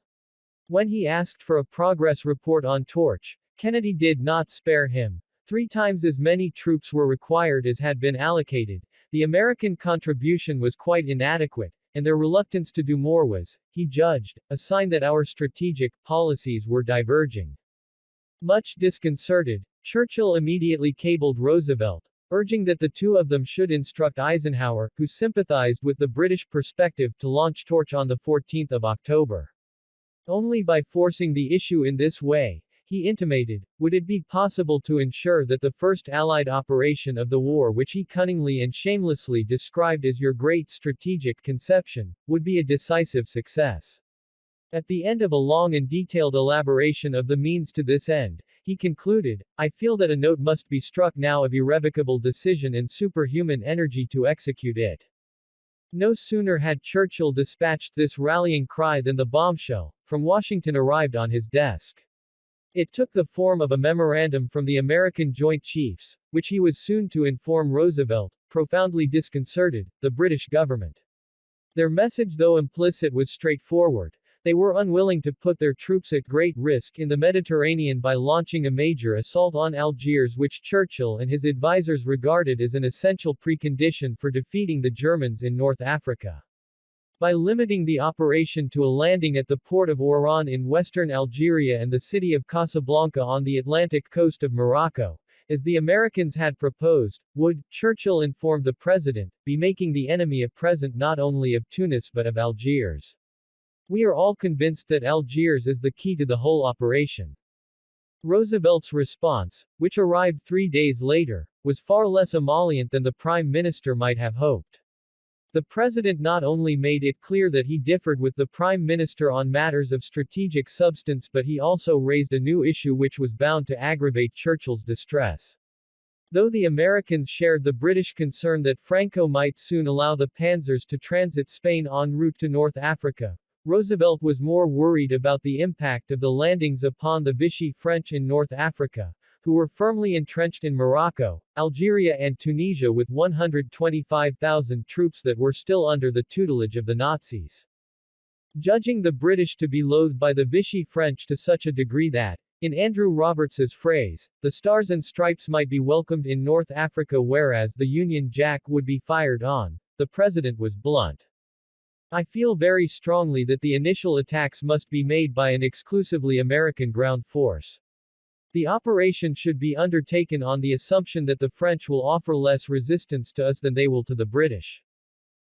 When he asked for a progress report on Torch, Kennedy did not spare him. 3 times as many troops were required as had been allocated, the American contribution was quite inadequate, and their reluctance to do more was, he judged, a sign that our strategic policies were diverging. Much disconcerted, Churchill immediately cabled Roosevelt, urging that the two of them should instruct Eisenhower, who sympathized with the British perspective, to launch Torch on the 14th of October. Only by forcing the issue in this way, he intimated, would it be possible to ensure that the first Allied operation of the war, which he cunningly and shamelessly described as your great strategic conception, would be a decisive success. At the end of a long and detailed elaboration of the means to this end, he concluded, I feel that a note must be struck now of irrevocable decision and superhuman energy to execute it. No sooner had Churchill dispatched this rallying cry than the bombshell from Washington arrived on his desk. It took the form of a memorandum from the American Joint Chiefs, which he was soon to inform Roosevelt, profoundly disconcerted, the British government. Their message, though implicit, was straightforward. They were unwilling to put their troops at great risk in the Mediterranean by launching a major assault on Algiers, which Churchill and his advisers regarded as an essential precondition for defeating the Germans in North Africa. By limiting the operation to a landing at the port of Oran in western Algeria and the city of Casablanca on the Atlantic coast of Morocco, as the Americans had proposed, would, Churchill informed the president, be making the enemy a present not only of Tunis but of Algiers. We are all convinced that Algiers is the key to the whole operation. Roosevelt's response, which arrived 3 days later, was far less emollient than the Prime Minister might have hoped. The President not only made it clear that he differed with the Prime Minister on matters of strategic substance, but he also raised a new issue which was bound to aggravate Churchill's distress. Though the Americans shared the British concern that Franco might soon allow the panzers to transit Spain en route to North Africa, Roosevelt was more worried about the impact of the landings upon the Vichy French in North Africa, who were firmly entrenched in Morocco, Algeria and Tunisia with 125,000 troops that were still under the tutelage of the Nazis. Judging the British to be loathed by the Vichy French to such a degree that, in Andrew Roberts's phrase, the Stars and Stripes might be welcomed in North Africa whereas the Union Jack would be fired on, the President was blunt. I feel very strongly that the initial attacks must be made by an exclusively American ground force. The operation should be undertaken on the assumption that the French will offer less resistance to us than they will to the British.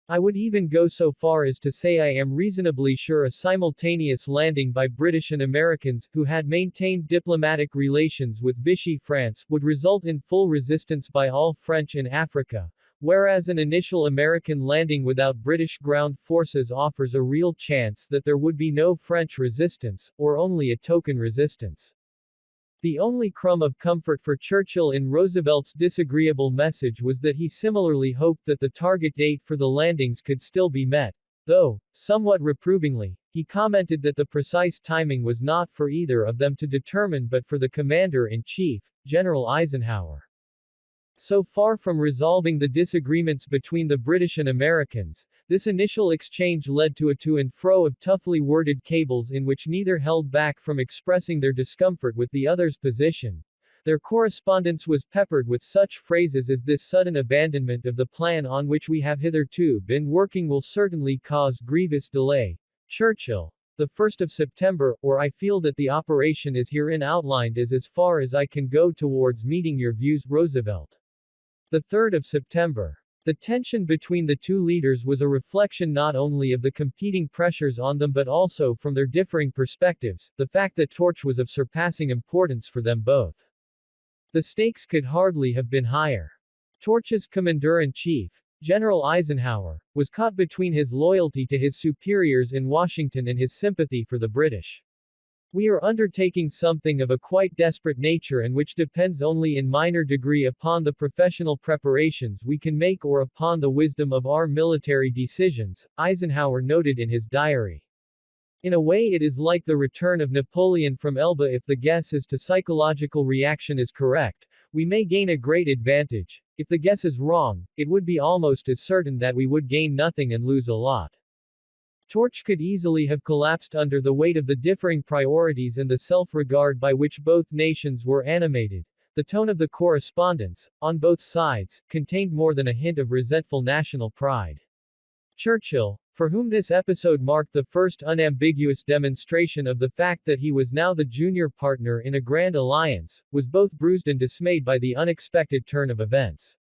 I would even go so far as to say I am reasonably sure a simultaneous landing by British and Americans, who had maintained diplomatic relations with Vichy France, would result in full resistance by all French in Africa, whereas an initial American landing without British ground forces offers a real chance that there would be no French resistance, or only a token resistance. The only crumb of comfort for Churchill in Roosevelt's disagreeable message was that he similarly hoped that the target date for the landings could still be met, though, somewhat reprovingly, he commented that the precise timing was not for either of them to determine but for the Commander-in-Chief, General Eisenhower. So far from resolving the disagreements between the British and Americans, this initial exchange led to a to and fro of toughly worded cables in which neither held back from expressing their discomfort with the other's position. Their correspondence was peppered with such phrases as "this sudden abandonment of the plan on which we have hitherto been working will certainly cause grievous delay. Churchill. The 1st of September, or I feel that the operation is herein outlined as far as I can go towards meeting your views, Roosevelt. The 3rd of September. The tension between the two leaders was a reflection not only of the competing pressures on them but also from their differing perspectives, the fact that Torch was of surpassing importance for them both. The stakes could hardly have been higher. Torch's Commander-in-Chief, General Eisenhower, was caught between his loyalty to his superiors in Washington and his sympathy for the British. We are undertaking something of a quite desperate nature and which depends only in minor degree upon the professional preparations we can make or upon the wisdom of our military decisions, Eisenhower noted in his diary. In a way it is like the return of Napoleon from Elba. If the guess as to psychological reaction is correct, we may gain a great advantage. If the guess is wrong, it would be almost as certain that we would gain nothing and lose a lot. Torch could easily have collapsed under the weight of the differing priorities and the self-regard by which both nations were animated. The tone of the correspondence, on both sides, contained more than a hint of resentful national pride. Churchill, for whom this episode marked the first unambiguous demonstration of the fact that he was now the junior partner in a grand alliance, was both bruised and dismayed by the unexpected turn of events.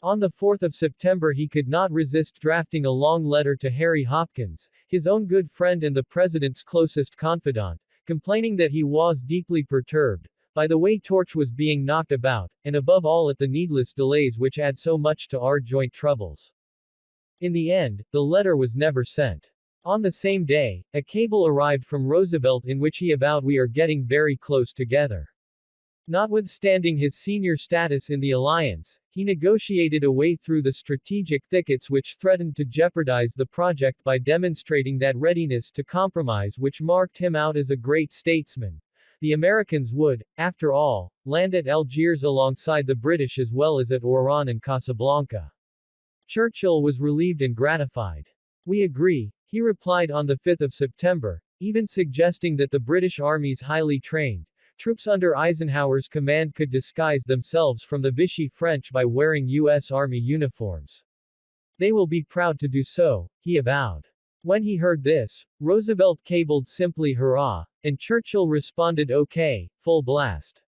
On the 4th of September he could not resist drafting a long letter to Harry Hopkins, his own good friend and the President's closest confidant, complaining that he was deeply perturbed by the way Torch was being knocked about, and above all at the needless delays which add so much to our joint troubles. In the end, the letter was never sent. On the same day, a cable arrived from Roosevelt in which he avowed we are getting very close together. Notwithstanding his senior status in the alliance, he negotiated a way through the strategic thickets which threatened to jeopardize the project by demonstrating that readiness to compromise which marked him out as a great statesman. The Americans would, after all, land at Algiers alongside the British as well as at Oran and Casablanca. Churchill was relieved and gratified. We agree, he replied on the 5th of September, even suggesting that the British Army's highly trained troops under Eisenhower's command could disguise themselves from the Vichy French by wearing U.S. Army uniforms. They will be proud to do so, he avowed. When he heard this, Roosevelt cabled simply hurrah, and Churchill responded okay, full blast.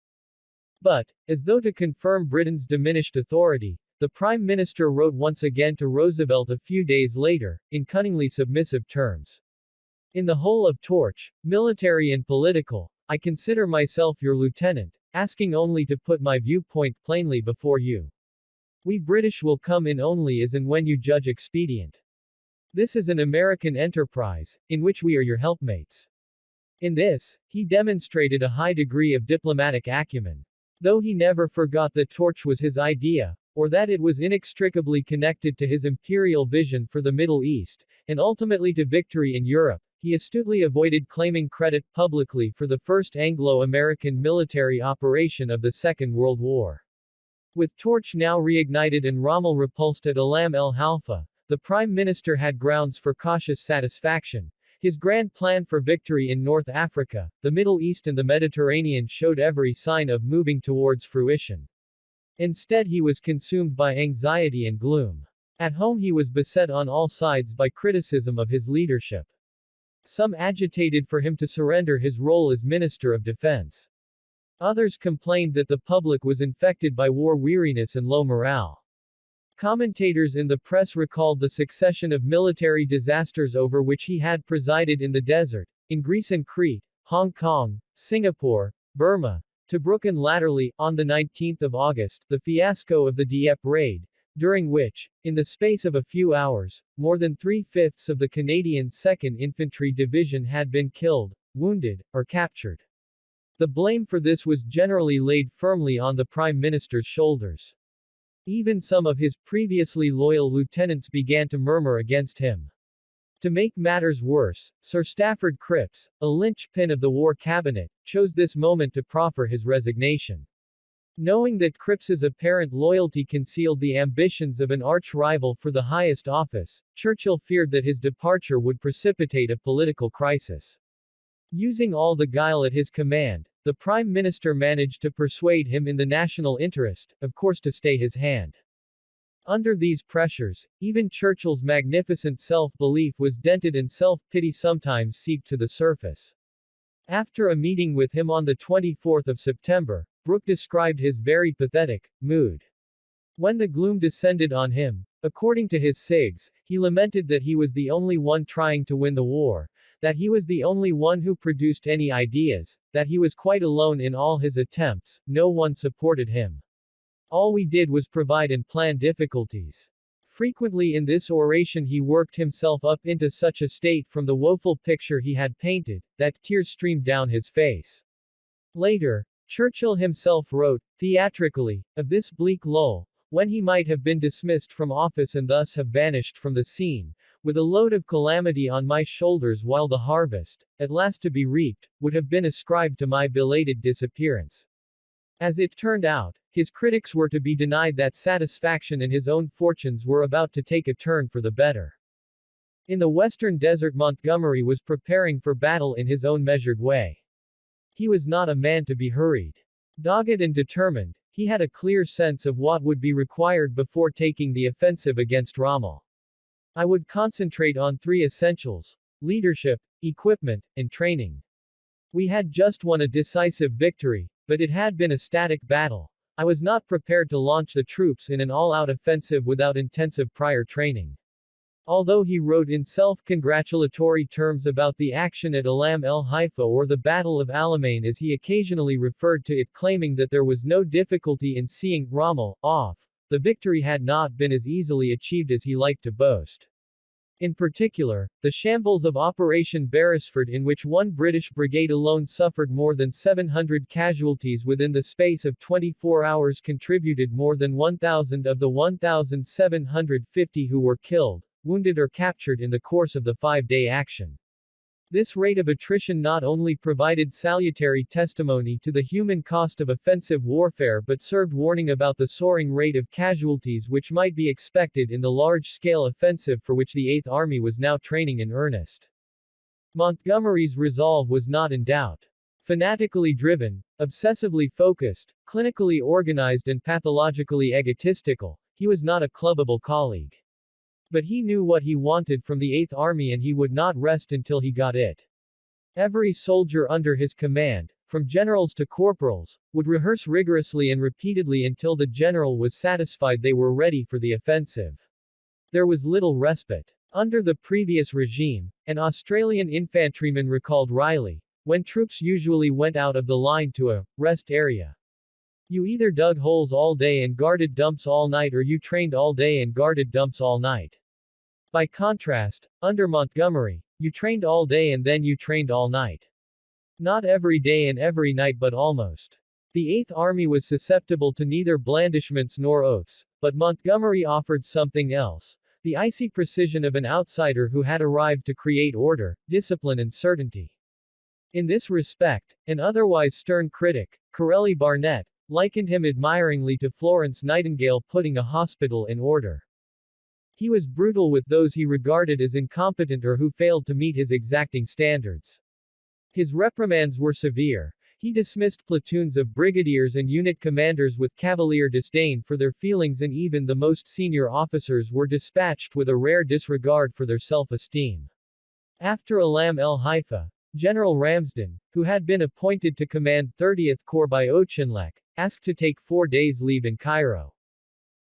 But, as though to confirm Britain's diminished authority, the Prime Minister wrote once again to Roosevelt a few days later, in cunningly submissive terms. In the whole of torch, military and political, I consider myself your lieutenant, asking only to put my viewpoint plainly before you. We British will come in only as and when you judge expedient. This is an American enterprise, in which we are your helpmates. In this, he demonstrated a high degree of diplomatic acumen. Though he never forgot that torch was his idea, or that it was inextricably connected to his imperial vision for the Middle East, and ultimately to victory in Europe, he astutely avoided claiming credit publicly for the first Anglo-American military operation of the Second World War. With torch now reignited and Rommel repulsed at Alam el Halfa, the Prime Minister had grounds for cautious satisfaction. His grand plan for victory in North Africa, the Middle East and the Mediterranean showed every sign of moving towards fruition. Instead he was consumed by anxiety and gloom. At home he was beset on all sides by criticism of his leadership. Some agitated for him to surrender his role as Minister of Defense. Others complained that the public was infected by war weariness and low morale. Commentators in the press recalled the succession of military disasters over which he had presided in the desert, in Greece and Crete, Hong Kong, Singapore, Burma, Tobruk and latterly, on the 19th of August, the fiasco of the Dieppe raid, during which, in the space of a few hours, more than 3/5 of the Canadian 2nd Infantry Division had been killed, wounded, or captured. The blame for this was generally laid firmly on the Prime Minister's shoulders. Even some of his previously loyal lieutenants began to murmur against him. To make matters worse, Sir Stafford Cripps, a linchpin of the war cabinet, chose this moment to proffer his resignation. Knowing that Cripps's apparent loyalty concealed the ambitions of an arch-rival for the highest office, Churchill feared that his departure would precipitate a political crisis. Using all the guile at his command, the Prime Minister managed to persuade him in the national interest, of course, to stay his hand. Under these pressures, even Churchill's magnificent self-belief was dented and self-pity sometimes seeped to the surface. After a meeting with him on the 24th of September, Brooke described his very pathetic mood. When the gloom descended on him, according to his SIGs, he lamented that he was the only one trying to win the war, that he was the only one who produced any ideas, that he was quite alone in all his attempts, no one supported him. All we did was provide and plan difficulties. Frequently in this oration he worked himself up into such a state from the woeful picture he had painted, that tears streamed down his face. Later, Churchill himself wrote, theatrically, of this bleak lull, when he might have been dismissed from office and thus have vanished from the scene, with a load of calamity on my shoulders while the harvest, at last to be reaped, would have been ascribed to my belated disappearance. As it turned out, his critics were to be denied that satisfaction and his own fortunes were about to take a turn for the better. In the western desert Montgomery was preparing for battle in his own measured way. He was not a man to be hurried. Dogged and determined, he had a clear sense of what would be required before taking the offensive against Rommel. I would concentrate on 3 essentials: leadership, equipment, and training. We had just won a decisive victory, but it had been a static battle. I was not prepared to launch the troops in an all-out offensive without intensive prior training. Although he wrote in self-congratulatory terms about the action at Alam el Haifa or the Battle of Alamein, as he occasionally referred to it, claiming that there was no difficulty in seeing Rommel off, the victory had not been as easily achieved as he liked to boast. In particular, the shambles of Operation Beresford, in which one British brigade alone suffered more than 700 casualties within the space of 24 hours, contributed more than 1,000 of the 1,750 who were killed, wounded or captured in the course of the 5-day action. This rate of attrition not only provided salutary testimony to the human cost of offensive warfare but served warning about the soaring rate of casualties which might be expected in the large-scale offensive for which the Eighth Army was now training in earnest. Montgomery's resolve was not in doubt. Fanatically driven, obsessively focused, clinically organized and pathologically egotistical, he was not a clubbable colleague. But he knew what he wanted from the Eighth Army and he would not rest until he got it. Every soldier under his command, from generals to corporals, would rehearse rigorously and repeatedly until the general was satisfied they were ready for the offensive. There was little respite. Under the previous regime, an Australian infantryman recalled Riley, when troops usually went out of the line to a rest area. You either dug holes all day and guarded dumps all night or you trained all day and guarded dumps all night. By contrast, under Montgomery, you trained all day and then you trained all night. Not every day and every night but almost. The Eighth Army was susceptible to neither blandishments nor oaths, but Montgomery offered something else, the icy precision of an outsider who had arrived to create order, discipline and certainty. In this respect, an otherwise stern critic, Corelli Barnett, likened him admiringly to Florence Nightingale putting a hospital in order. He was brutal with those he regarded as incompetent or who failed to meet his exacting standards. His reprimands were severe. He dismissed platoons of brigadiers and unit commanders with cavalier disdain for their feelings and even the most senior officers were dispatched with a rare disregard for their self-esteem. After Alam el Haifa, General Ramsden, who had been appointed to command 30th Corps by Auchinleck, asked to take 4 days' leave in Cairo.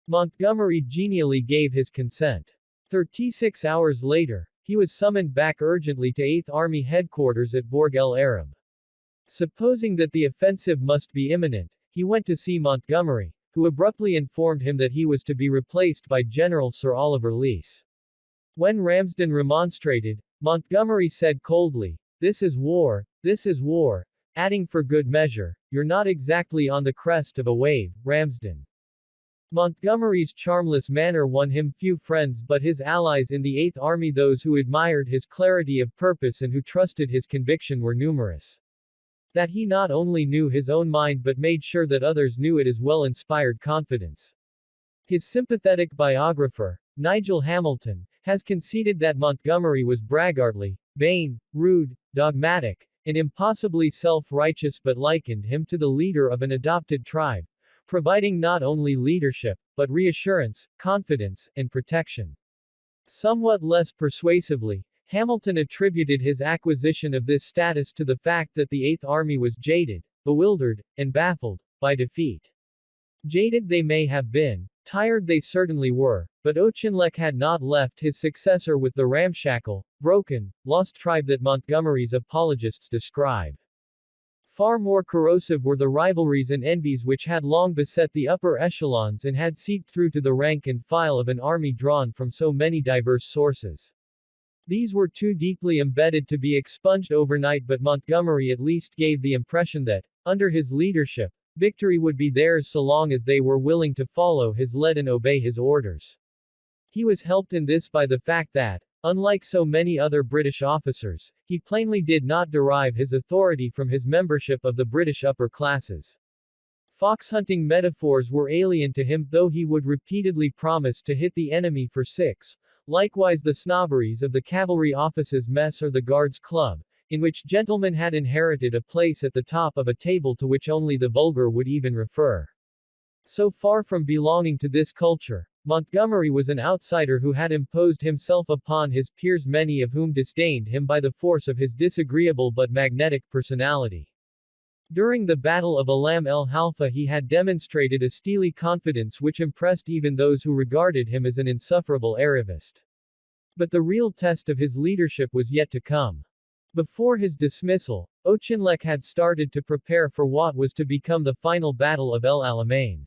Montgomery genially gave his consent. 36 hours later, he was summoned back urgently to 8th Army headquarters at Bourg el Arab. Supposing that the offensive must be imminent, he went to see Montgomery, who abruptly informed him that he was to be replaced by General Sir Oliver Leese. When Ramsden remonstrated, Montgomery said coldly, "This is war, adding for good measure, "You're not exactly on the crest of a wave, Ramsden." Montgomery's charmless manner won him few friends but his allies in the Eighth Army, those who admired his clarity of purpose and who trusted his conviction, were numerous. That he not only knew his own mind but made sure that others knew it as well inspired confidence. His sympathetic biographer, Nigel Hamilton, has conceded that Montgomery was braggartly, vain, rude, dogmatic, and impossibly self-righteous but likened him to the leader of an adopted tribe, providing not only leadership, but reassurance, confidence, and protection. Somewhat less persuasively, Hamilton attributed his acquisition of this status to the fact that the Eighth Army was jaded, bewildered, and baffled by defeat. Jaded they may have been, tired they certainly were, but Auchinleck had not left his successor with the ramshackle, broken, lost tribe that Montgomery's apologists describe. Far more corrosive were the rivalries and envies which had long beset the upper echelons and had seeped through to the rank and file of an army drawn from so many diverse sources. These were too deeply embedded to be expunged overnight, but Montgomery at least gave the impression that, under his leadership, victory would be theirs so long as they were willing to follow his lead and obey his orders. He was helped in this by the fact that, unlike so many other British officers, he plainly did not derive his authority from his membership of the British upper classes. Fox-hunting metaphors were alien to him, though he would repeatedly promise to hit the enemy for 6. Likewise the snobberies of the cavalry officers' mess or the guards' club, in which gentlemen had inherited a place at the top of a table to which only the vulgar would even refer. So far from belonging to this culture, Montgomery was an outsider who had imposed himself upon his peers, many of whom disdained him by the force of his disagreeable but magnetic personality. During the Battle of Alam el Halfa he had demonstrated a steely confidence which impressed even those who regarded him as an insufferable Arabist. But the real test of his leadership was yet to come. Before his dismissal, Auchinleck had started to prepare for what was to become the final Battle of El Alamein.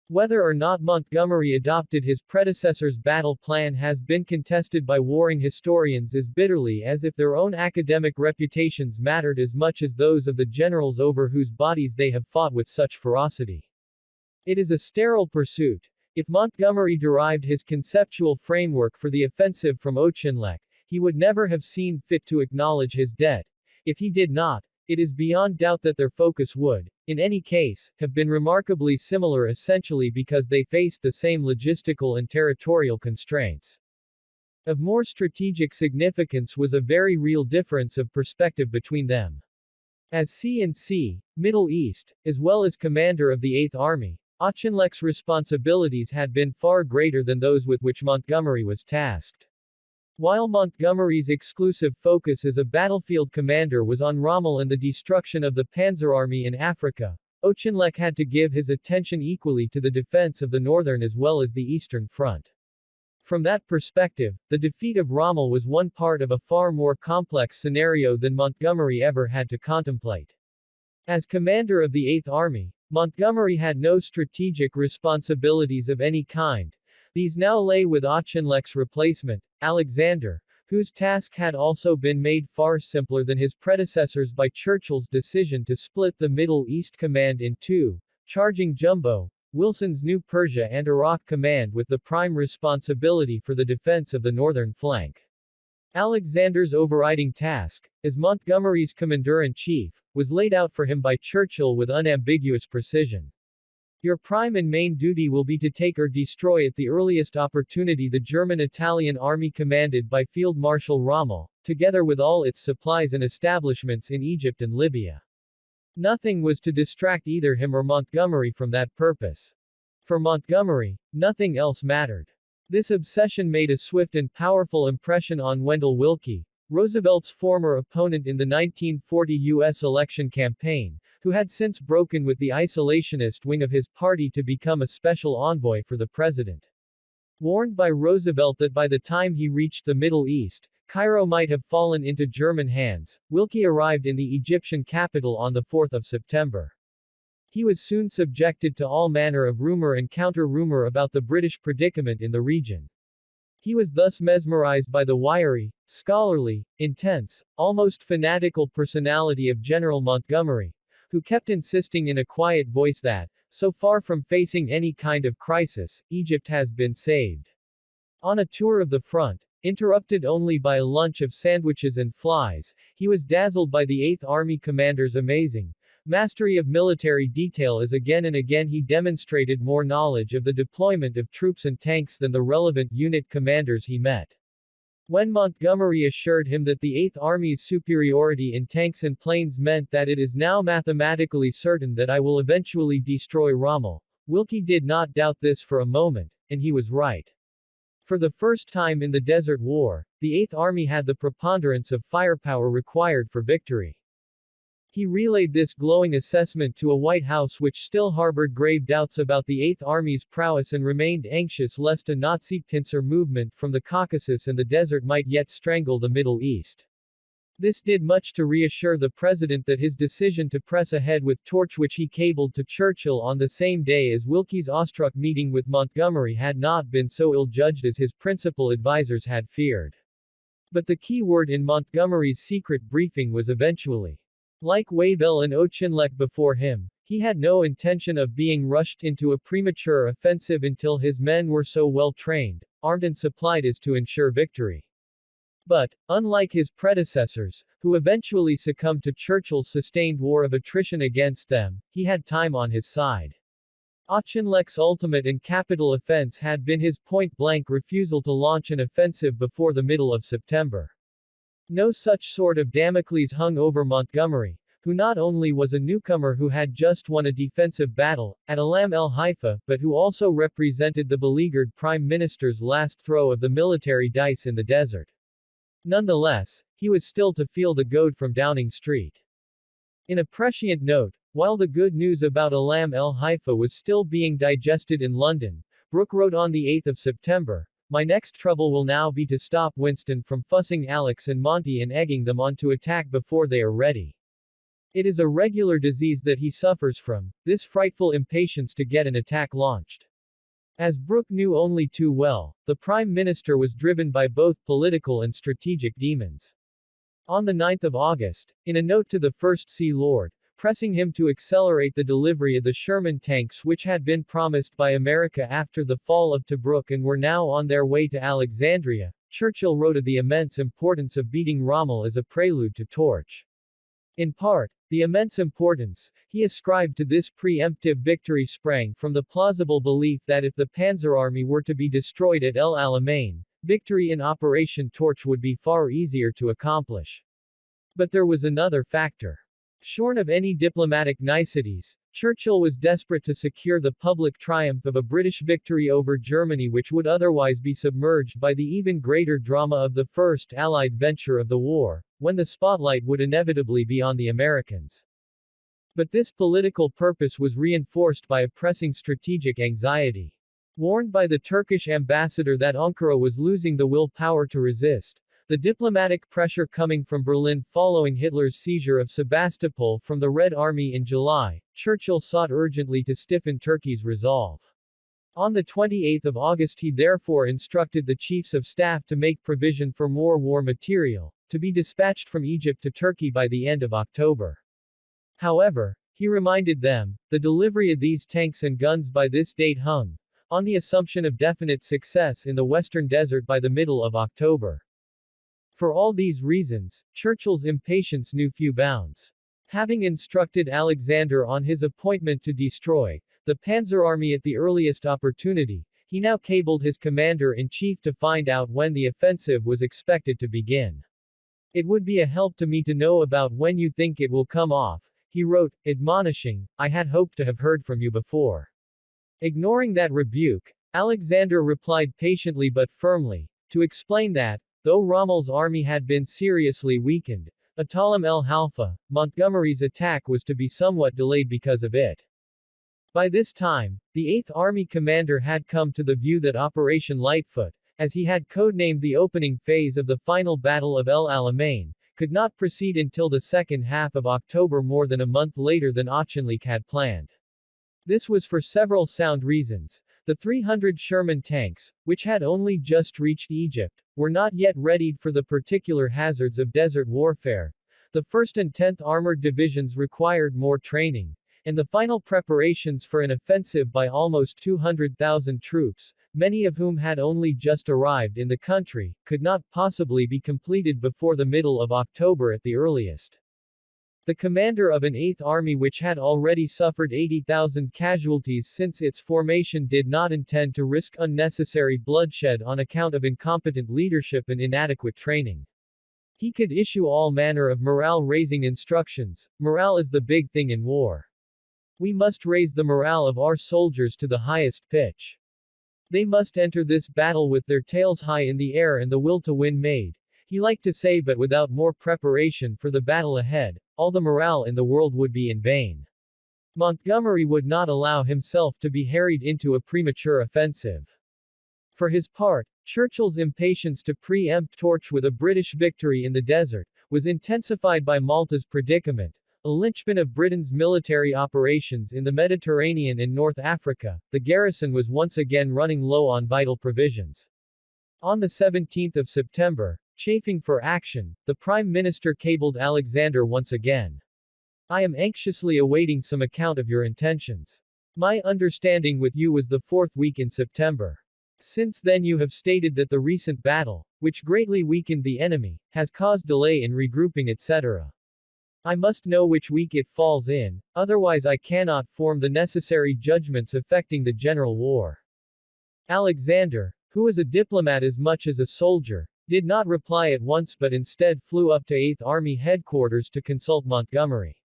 Whether or not Montgomery adopted his predecessor's battle plan has been contested by warring historians as bitterly as if their own academic reputations mattered as much as those of the generals over whose bodies they have fought with such ferocity. It is a sterile pursuit. If Montgomery derived his conceptual framework for the offensive from Auchinleck, he would never have seen fit to acknowledge his debt. If he did not, it is beyond doubt that their focus would, in any case, have been remarkably similar essentially because they faced the same logistical and territorial constraints. Of more strategic significance was a very real difference of perspective between them. As C&C, Middle East, as well as commander of the Eighth Army, Auchinleck's responsibilities had been far greater than those with which Montgomery was tasked. While Montgomery's exclusive focus as a battlefield commander was on Rommel and the destruction of the Panzer Army in Africa, Auchinleck had to give his attention equally to the defense of the northern as well as the eastern front. From that perspective, the defeat of Rommel was one part of a far more complex scenario than Montgomery ever had to contemplate. As commander of the Eighth Army, Montgomery had no strategic responsibilities of any kind. These now lay with Auchinleck's replacement, Alexander, whose task had also been made far simpler than his predecessors by Churchill's decision to split the Middle East Command in two, charging Jumbo, Wilson's new Persia and Iraq command with the prime responsibility for the defense of the northern flank. Alexander's overriding task, as Montgomery's commander-in-chief, was laid out for him by Churchill with unambiguous precision. Your prime and main duty will be to take or destroy at the earliest opportunity the German-Italian army commanded by Field Marshal Rommel, together with all its supplies and establishments in Egypt and Libya. Nothing was to distract either him or Montgomery from that purpose. For Montgomery, nothing else mattered. This obsession made a swift and powerful impression on Wendell Willkie, Roosevelt's former opponent in the 1940 U.S. election campaign, who had since broken with the isolationist wing of his party to become a special envoy for the president. Warned by Roosevelt that by the time he reached the Middle East, Cairo might have fallen into German hands, Willkie arrived in the Egyptian capital on the 4th of September. He was soon subjected to all manner of rumor and counter-rumor about the British predicament in the region. He was thus mesmerized by the wiry, scholarly, intense, almost fanatical personality of General Montgomery, who kept insisting in a quiet voice that, so far from facing any kind of crisis, Egypt has been saved. On a tour of the front, interrupted only by a lunch of sandwiches and flies, he was dazzled by the Eighth Army commander's amazing mastery of military detail as again and again he demonstrated more knowledge of the deployment of troops and tanks than the relevant unit commanders he met. When Montgomery assured him that the Eighth Army's superiority in tanks and planes meant that it is now mathematically certain that I will eventually destroy Rommel, Willkie did not doubt this for a moment, and he was right. For the first time in the Desert War, the Eighth Army had the preponderance of firepower required for victory. He relayed this glowing assessment to a White House which still harbored grave doubts about the Eighth Army's prowess and remained anxious lest a Nazi pincer movement from the Caucasus and the desert might yet strangle the Middle East. This did much to reassure the president that his decision to press ahead with torch which he cabled to Churchill on the same day as Willkie's awestruck meeting with Montgomery had not been so ill-judged as his principal advisers had feared. But the key word in Montgomery's secret briefing was eventually. Like Wavell and Auchinleck before him, he had no intention of being rushed into a premature offensive until his men were so well trained, armed and supplied as to ensure victory. But, unlike his predecessors, who eventually succumbed to Churchill's sustained war of attrition against them, he had time on his side. Auchinleck's ultimate and capital offense had been his point-blank refusal to launch an offensive before the middle of September. No such sword of Damocles hung over Montgomery, who not only was a newcomer who had just won a defensive battle, at Alam el-Haifa, but who also represented the beleaguered prime minister's last throw of the military dice in the desert. Nonetheless, he was still to feel the goad from Downing Street. In a prescient note, while the good news about Alam el-Haifa was still being digested in London, Brooke wrote on the 8th of September, "My next trouble will now be to stop Winston from fussing Alex and Monty and egging them on to attack before they are ready. It is a regular disease that he suffers from, this frightful impatience to get an attack launched." As Brooke knew only too well, the Prime Minister was driven by both political and strategic demons. On the 9th of August, in a note to the First Sea Lord, pressing him to accelerate the delivery of the Sherman tanks which had been promised by America after the fall of Tobruk and were now on their way to Alexandria, Churchill wrote of the immense importance of beating Rommel as a prelude to Torch. In part, the immense importance he ascribed to this preemptive victory sprang from the plausible belief that if the Panzer Army were to be destroyed at El Alamein, victory in Operation Torch would be far easier to accomplish. But there was another factor. Shorn of any diplomatic niceties, Churchill was desperate to secure the public triumph of a British victory over Germany, which would otherwise be submerged by the even greater drama of the first Allied venture of the war, when the spotlight would inevitably be on the Americans. But this political purpose was reinforced by a pressing strategic anxiety. Warned by the Turkish ambassador that Ankara was losing the willpower to resist, the diplomatic pressure coming from Berlin following Hitler's seizure of Sebastopol from the Red Army in July, Churchill sought urgently to stiffen Turkey's resolve. On the 28th of August he therefore instructed the chiefs of staff to make provision for more war material, to be dispatched from Egypt to Turkey by the end of October. However, he reminded them, the delivery of these tanks and guns by this date hung on the assumption of definite success in the Western Desert by the middle of October. For all these reasons, Churchill's impatience knew few bounds. Having instructed Alexander on his appointment to destroy the Panzer Army at the earliest opportunity, he now cabled his commander-in-chief to find out when the offensive was expected to begin. "It would be a help to me to know about when you think it will come off," he wrote, admonishing, "I had hoped to have heard from you before." Ignoring that rebuke, Alexander replied patiently but firmly, to explain that, though Rommel's army had been seriously weakened, Atalam el-Halfa, Montgomery's attack was to be somewhat delayed because of it. By this time, the 8th Army commander had come to the view that Operation Lightfoot, as he had codenamed the opening phase of the final Battle of El Alamein, could not proceed until the second half of October, more than a month later than Auchinleck had planned. This was for several sound reasons. The 300 Sherman tanks, which had only just reached Egypt, were not yet readied for the particular hazards of desert warfare. The 1st and 10th Armored Divisions required more training, and the final preparations for an offensive by almost 200,000 troops, many of whom had only just arrived in the country, could not possibly be completed before the middle of October at the earliest. The commander of an 8th Army which had already suffered 80,000 casualties since its formation did not intend to risk unnecessary bloodshed on account of incompetent leadership and inadequate training. He could issue all manner of morale-raising instructions. Morale is the big thing in war. We must raise the morale of our soldiers to the highest pitch. They must enter this battle with their tails high in the air and the will to win made, he liked to say, but without more preparation for the battle ahead, all the morale in the world would be in vain. Montgomery would not allow himself to be harried into a premature offensive. For his part, Churchill's impatience to preempt Torch with a British victory in the desert was intensified by Malta's predicament, a linchpin of Britain's military operations in the Mediterranean and North Africa. The garrison was once again running low on vital provisions. On the 17th of September, chafing for action, the Prime Minister cabled Alexander once again. "I am anxiously awaiting some account of your intentions. My understanding with you was the 4th week in September. Since then you have stated that the recent battle, which greatly weakened the enemy, has caused delay in regrouping etc. I must know which week it falls in, otherwise I cannot form the necessary judgments affecting the general war." Alexander, who was a diplomat as much as a soldier, did not reply at once but instead flew up to 8th Army headquarters to consult Montgomery.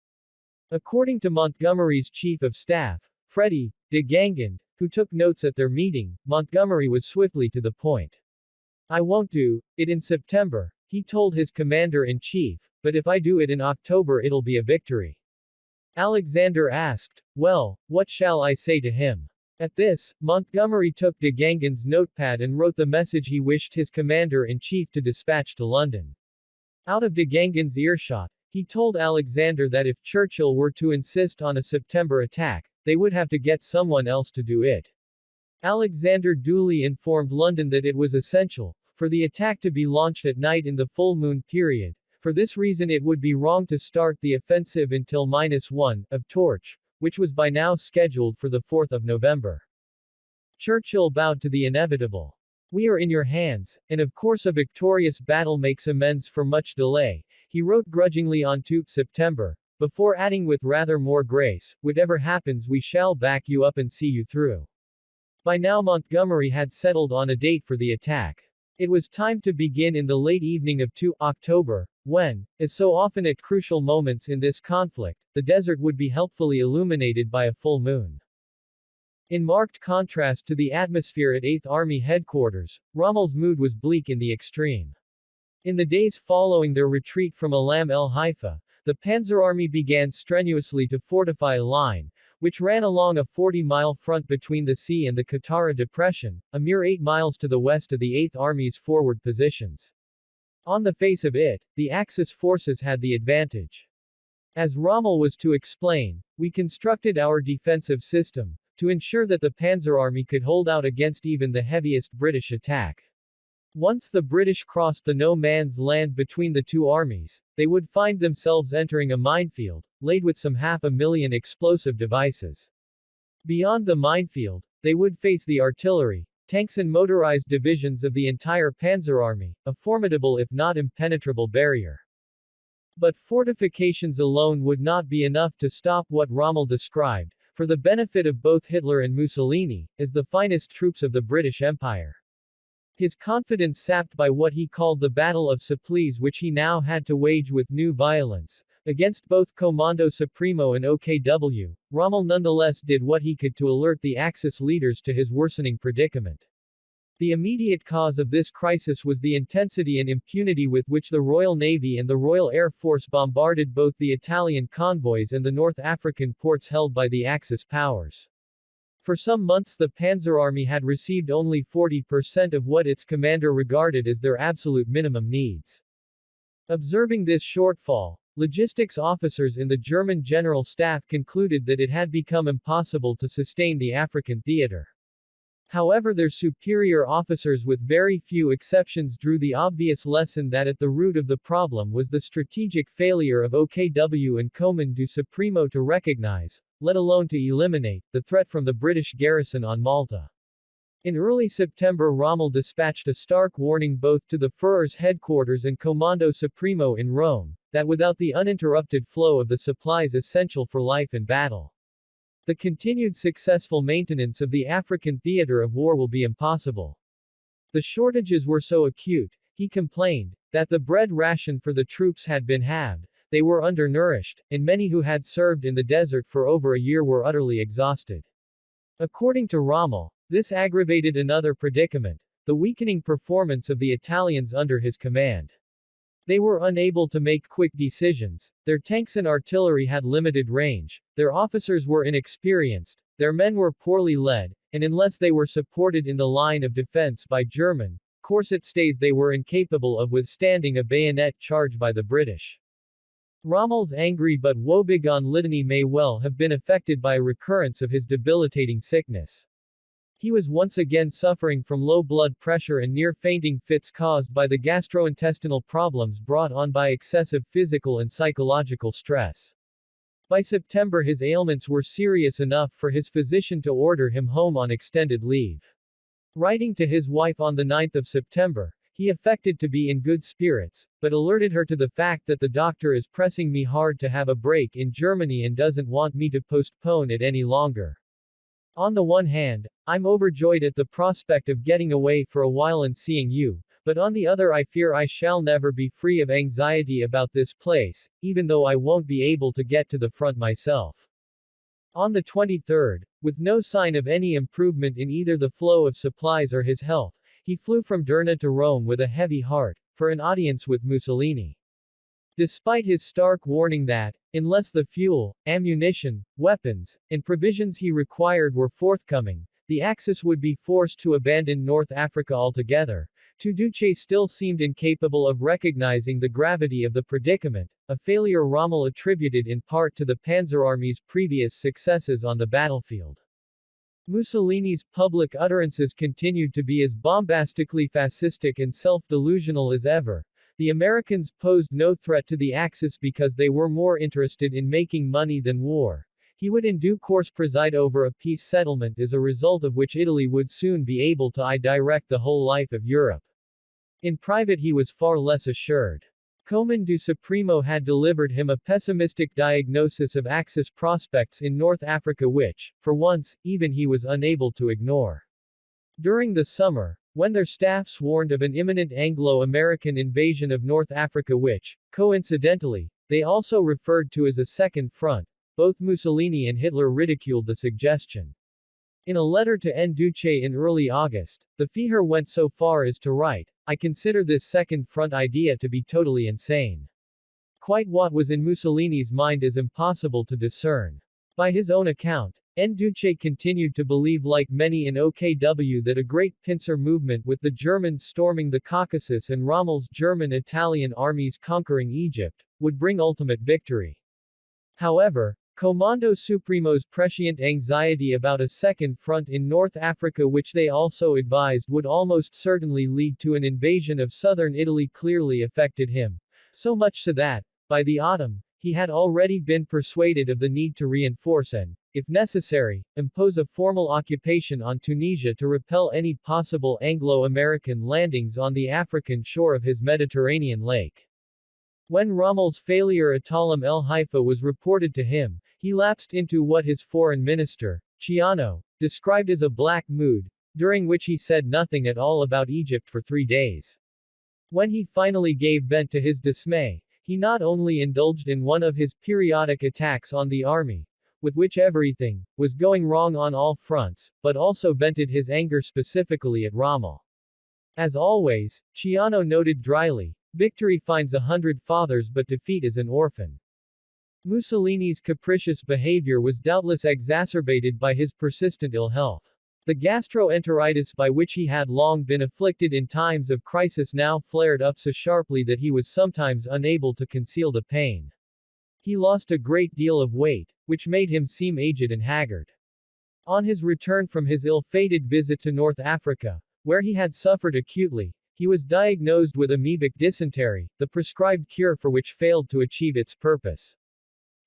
According to Montgomery's chief of staff, Freddy de Gangand, who took notes at their meeting, Montgomery was swiftly to the point. "I won't do it in September," he told his commander-in-chief, "but if I do it in October it'll be a victory." Alexander asked, "Well, what shall I say to him?" At this, Montgomery took de Gangand's notepad and wrote the message he wished his commander-in-chief to dispatch to London. Out of de Gangand's earshot, he told Alexander that if Churchill were to insist on a September attack, they would have to get someone else to do it. Alexander duly informed London that it was essential for the attack to be launched at night in the full moon period. For this reason it would be wrong to start the offensive until -1 of Torch, which was by now scheduled for the 4th of November. Churchill bowed to the inevitable. We are in your hands, and of course a victorious battle makes amends for much delay, he wrote grudgingly on 2 September, before adding with rather more grace, whatever happens we shall back you up and see you through. By now Montgomery had settled on a date for the attack. It was time to begin in the late evening of 2 October, when, as so often at crucial moments in this conflict, the desert would be helpfully illuminated by a full moon. In marked contrast to the atmosphere at 8th Army headquarters, Rommel's mood was bleak in the extreme. In the days following their retreat from Alam el Haifa, the Panzer Army began strenuously to fortify a line, which ran along a 40-mile front between the sea and the Katara Depression, a mere 8 miles to the west of the 8th Army's forward positions. On the face of it, the Axis forces had the advantage. As Rommel was to explain, we constructed our defensive system to ensure that the Panzer Army could hold out against even the heaviest British attack. Once the British crossed the no-man's land between the two armies, they would find themselves entering a minefield, laid with some 500,000 explosive devices. Beyond the minefield, they would face the artillery, tanks and motorized divisions of the entire Panzer Army, a formidable if not impenetrable barrier. But fortifications alone would not be enough to stop what Rommel described, for the benefit of both Hitler and Mussolini, as the finest troops of the British Empire. His confidence sapped by what he called the Battle of Supplies, which he now had to wage with new violence, against both Comando Supremo and OKW, Rommel nonetheless did what he could to alert the Axis leaders to his worsening predicament. The immediate cause of this crisis was the intensity and impunity with which the Royal Navy and the Royal Air Force bombarded both the Italian convoys and the North African ports held by the Axis powers. For some months the Panzer Army had received only 40% of what its commander regarded as their absolute minimum needs. Observing this shortfall, logistics officers in the German General Staff concluded that it had become impossible to sustain the African theater. However, their superior officers with very few exceptions drew the obvious lesson that at the root of the problem was the strategic failure of OKW and Comando Supremo to recognize, let alone to eliminate, the threat from the British garrison on Malta. In early September Rommel dispatched a stark warning both to the Führer's headquarters and Comando Supremo in Rome, that without the uninterrupted flow of the supplies essential for life and battle, the continued successful maintenance of the African theater of war will be impossible. The shortages were so acute, he complained, that the bread ration for the troops had been halved, they were undernourished, and many who had served in the desert for over a year were utterly exhausted. According to Rommel, this aggravated another predicament, the weakening performance of the Italians under his command. They were unable to make quick decisions, their tanks and artillery had limited range, their officers were inexperienced, their men were poorly led, and unless they were supported in the line of defense by German corset stays they were incapable of withstanding a bayonet charge by the British. Rommel's angry but woebegone litany may well have been affected by a recurrence of his debilitating sickness. He was once again suffering from low blood pressure and near-fainting fits caused by the gastrointestinal problems brought on by excessive physical and psychological stress. By September his ailments were serious enough for his physician to order him home on extended leave. Writing to his wife on the 9th of September, he affected to be in good spirits, but alerted her to the fact that the doctor is pressing me hard to have a break in Germany and doesn't want me to postpone it any longer. On the one hand, I'm overjoyed at the prospect of getting away for a while and seeing you, but on the other I fear I shall never be free of anxiety about this place, even though I won't be able to get to the front myself. On the 23rd, with no sign of any improvement in either the flow of supplies or his health, he flew from Derna to Rome with a heavy heart, for an audience with Mussolini. Despite his stark warning that, unless the fuel, ammunition, weapons, and provisions he required were forthcoming, the Axis would be forced to abandon North Africa altogether, Tuduce still seemed incapable of recognizing the gravity of the predicament, a failure Rommel attributed in part to the Panzer Army's previous successes on the battlefield. Mussolini's public utterances continued to be as bombastically fascistic and self-delusional as ever. The Americans posed no threat to the Axis because they were more interested in making money than war. He would in due course preside over a peace settlement, as a result of which Italy would soon be able to direct the whole life of Europe. In private he was far less assured. Comyn do Supremo had delivered him a pessimistic diagnosis of Axis prospects in North Africa which, for once, even he was unable to ignore. During the summer, when their staffs warned of an imminent Anglo-American invasion of North Africa which, coincidentally, they also referred to as a second front, both Mussolini and Hitler ridiculed the suggestion. In a letter to Duce in early August, the Führer went so far as to write, "I consider this second front idea to be totally insane." Quite what was in Mussolini's mind is impossible to discern. By his own account, Duce continued to believe, like many in OKW, that a great pincer movement with the Germans storming the Caucasus and Rommel's German-Italian armies conquering Egypt, would bring ultimate victory. However, Comando Supremo's prescient anxiety about a second front in North Africa, which they also advised would almost certainly lead to an invasion of southern Italy, clearly affected him. So much so that, by the autumn, he had already been persuaded of the need to reinforce and, if necessary, impose a formal occupation on Tunisia to repel any possible Anglo-American landings on the African shore of his Mediterranean lake. When Rommel's failure at Talim el Haifa was reported to him, he lapsed into what his foreign minister, Ciano, described as a black mood, during which he said nothing at all about Egypt for 3 days. When he finally gave vent to his dismay, he not only indulged in one of his periodic attacks on the army, with which everything was going wrong on all fronts, but also vented his anger specifically at Rommel. As always, Ciano noted dryly, "Victory finds 100 fathers but defeat is an orphan." Mussolini's capricious behavior was doubtless exacerbated by his persistent ill health. The gastroenteritis by which he had long been afflicted in times of crisis now flared up so sharply that he was sometimes unable to conceal the pain. He lost a great deal of weight, which made him seem aged and haggard. On his return from his ill-fated visit to North Africa, where he had suffered acutely, he was diagnosed with amoebic dysentery, the prescribed cure for which failed to achieve its purpose.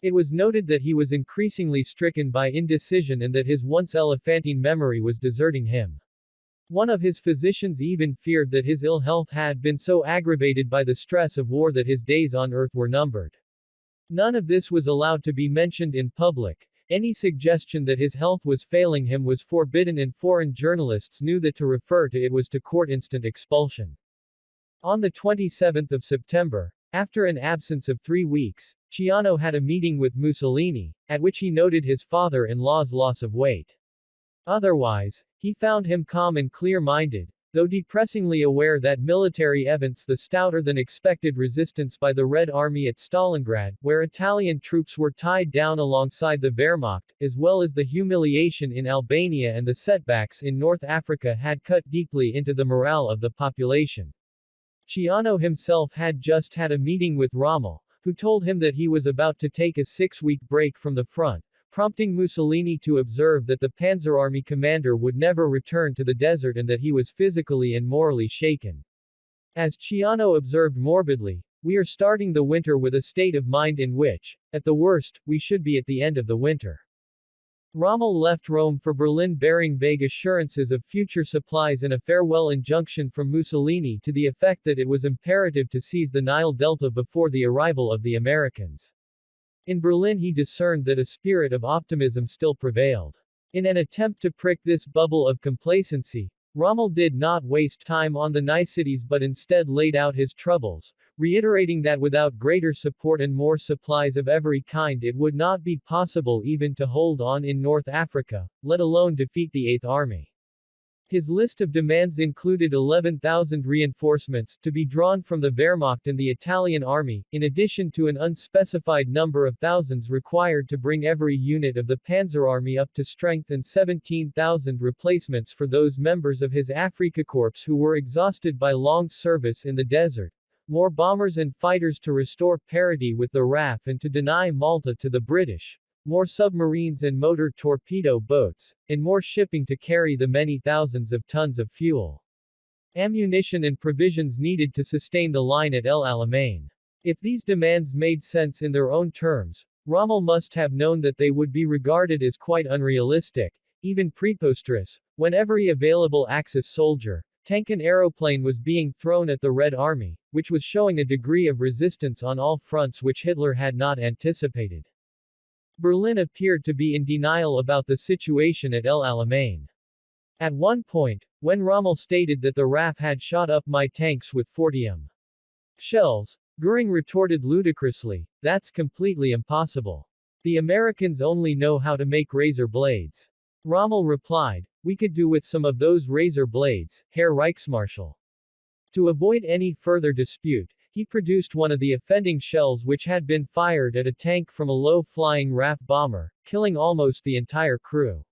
It was noted that he was increasingly stricken by indecision and that his once elephantine memory was deserting him. One of his physicians even feared that his ill health had been so aggravated by the stress of war that his days on earth were numbered. None of this was allowed to be mentioned in public. Any suggestion that his health was failing him was forbidden, and foreign journalists knew that to refer to it was to court instant expulsion. On the 27th of September, after an absence of 3 weeks, Ciano had a meeting with Mussolini, at which he noted his father-in-law's loss of weight. Otherwise, he found him calm and clear-minded, though depressingly aware that military events, the stouter-than-expected resistance by the Red Army at Stalingrad, where Italian troops were tied down alongside the Wehrmacht, as well as the humiliation in Albania and the setbacks in North Africa had cut deeply into the morale of the population. Ciano himself had just had a meeting with Rommel, who told him that he was about to take a 6-week break from the front, prompting Mussolini to observe that the Panzer Army commander would never return to the desert and that he was physically and morally shaken. As Ciano observed morbidly, "We are starting the winter with a state of mind in which, at the worst, we should be at the end of the winter." Rommel left Rome for Berlin bearing vague assurances of future supplies and a farewell injunction from Mussolini to the effect that it was imperative to seize the Nile Delta before the arrival of the Americans. In Berlin he discerned that a spirit of optimism still prevailed. In an attempt to prick this bubble of complacency, Rommel did not waste time on the niceties but instead laid out his troubles, reiterating that without greater support and more supplies of every kind it would not be possible even to hold on in North Africa, let alone defeat the Eighth Army. His list of demands included 11,000 reinforcements, to be drawn from the Wehrmacht and the Italian army, in addition to an unspecified number of thousands required to bring every unit of the Panzer Army up to strength, and 17,000 replacements for those members of his Afrika Korps who were exhausted by long service in the desert, more bombers and fighters to restore parity with the RAF and to deny Malta to the British, more submarines and motor torpedo boats, and more shipping to carry the many thousands of tons of fuel, ammunition and provisions needed to sustain the line at El Alamein. If these demands made sense in their own terms, Rommel must have known that they would be regarded as quite unrealistic, even preposterous, when every available Axis soldier, tank and aeroplane was being thrown at the Red Army, which was showing a degree of resistance on all fronts which Hitler had not anticipated. Berlin appeared to be in denial about the situation at El Alamein. At one point, when Rommel stated that the RAF had shot up my tanks with 40 shells, Göring retorted ludicrously, "That's completely impossible. The Americans only know how to make razor blades." Rommel replied, "We could do with some of those razor blades, Herr Reichsmarschall." To avoid any further dispute, he produced one of the offending shells which had been fired at a tank from a low-flying RAF bomber, killing almost the entire crew.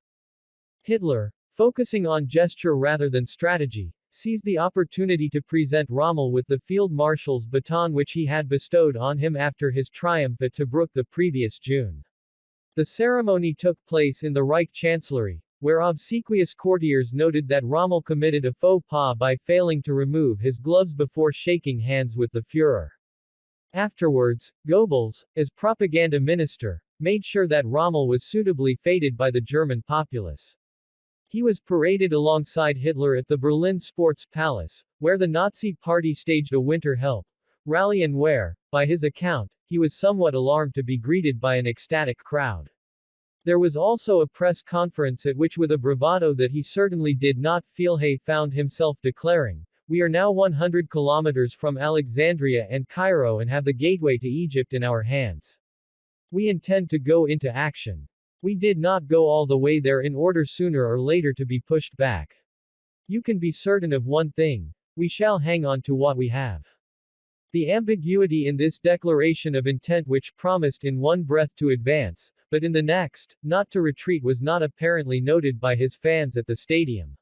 Hitler, focusing on gesture rather than strategy, seized the opportunity to present Rommel with the Field Marshal's baton which he had bestowed on him after his triumph at Tobruk the previous June. The ceremony took place in the Reich Chancellery, where obsequious courtiers noted that Rommel committed a faux pas by failing to remove his gloves before shaking hands with the Führer. Afterwards, Goebbels, as propaganda minister, made sure that Rommel was suitably feted by the German populace. He was paraded alongside Hitler at the Berlin Sports Palace, where the Nazi Party staged a winter help rally and where, by his account, he was somewhat alarmed to be greeted by an ecstatic crowd. There was also a press conference at which, with a bravado that he certainly did not feel, he found himself declaring, "We are now 100 kilometers from Alexandria and Cairo and have the gateway to Egypt in our hands. We intend to go into action. We did not go all the way there in order sooner or later to be pushed back. You can be certain of one thing, we shall hang on to what we have." The ambiguity in this declaration of intent, which promised in one breath to advance, but in the next, not to retreat, was not apparently noted by his fans at the stadium.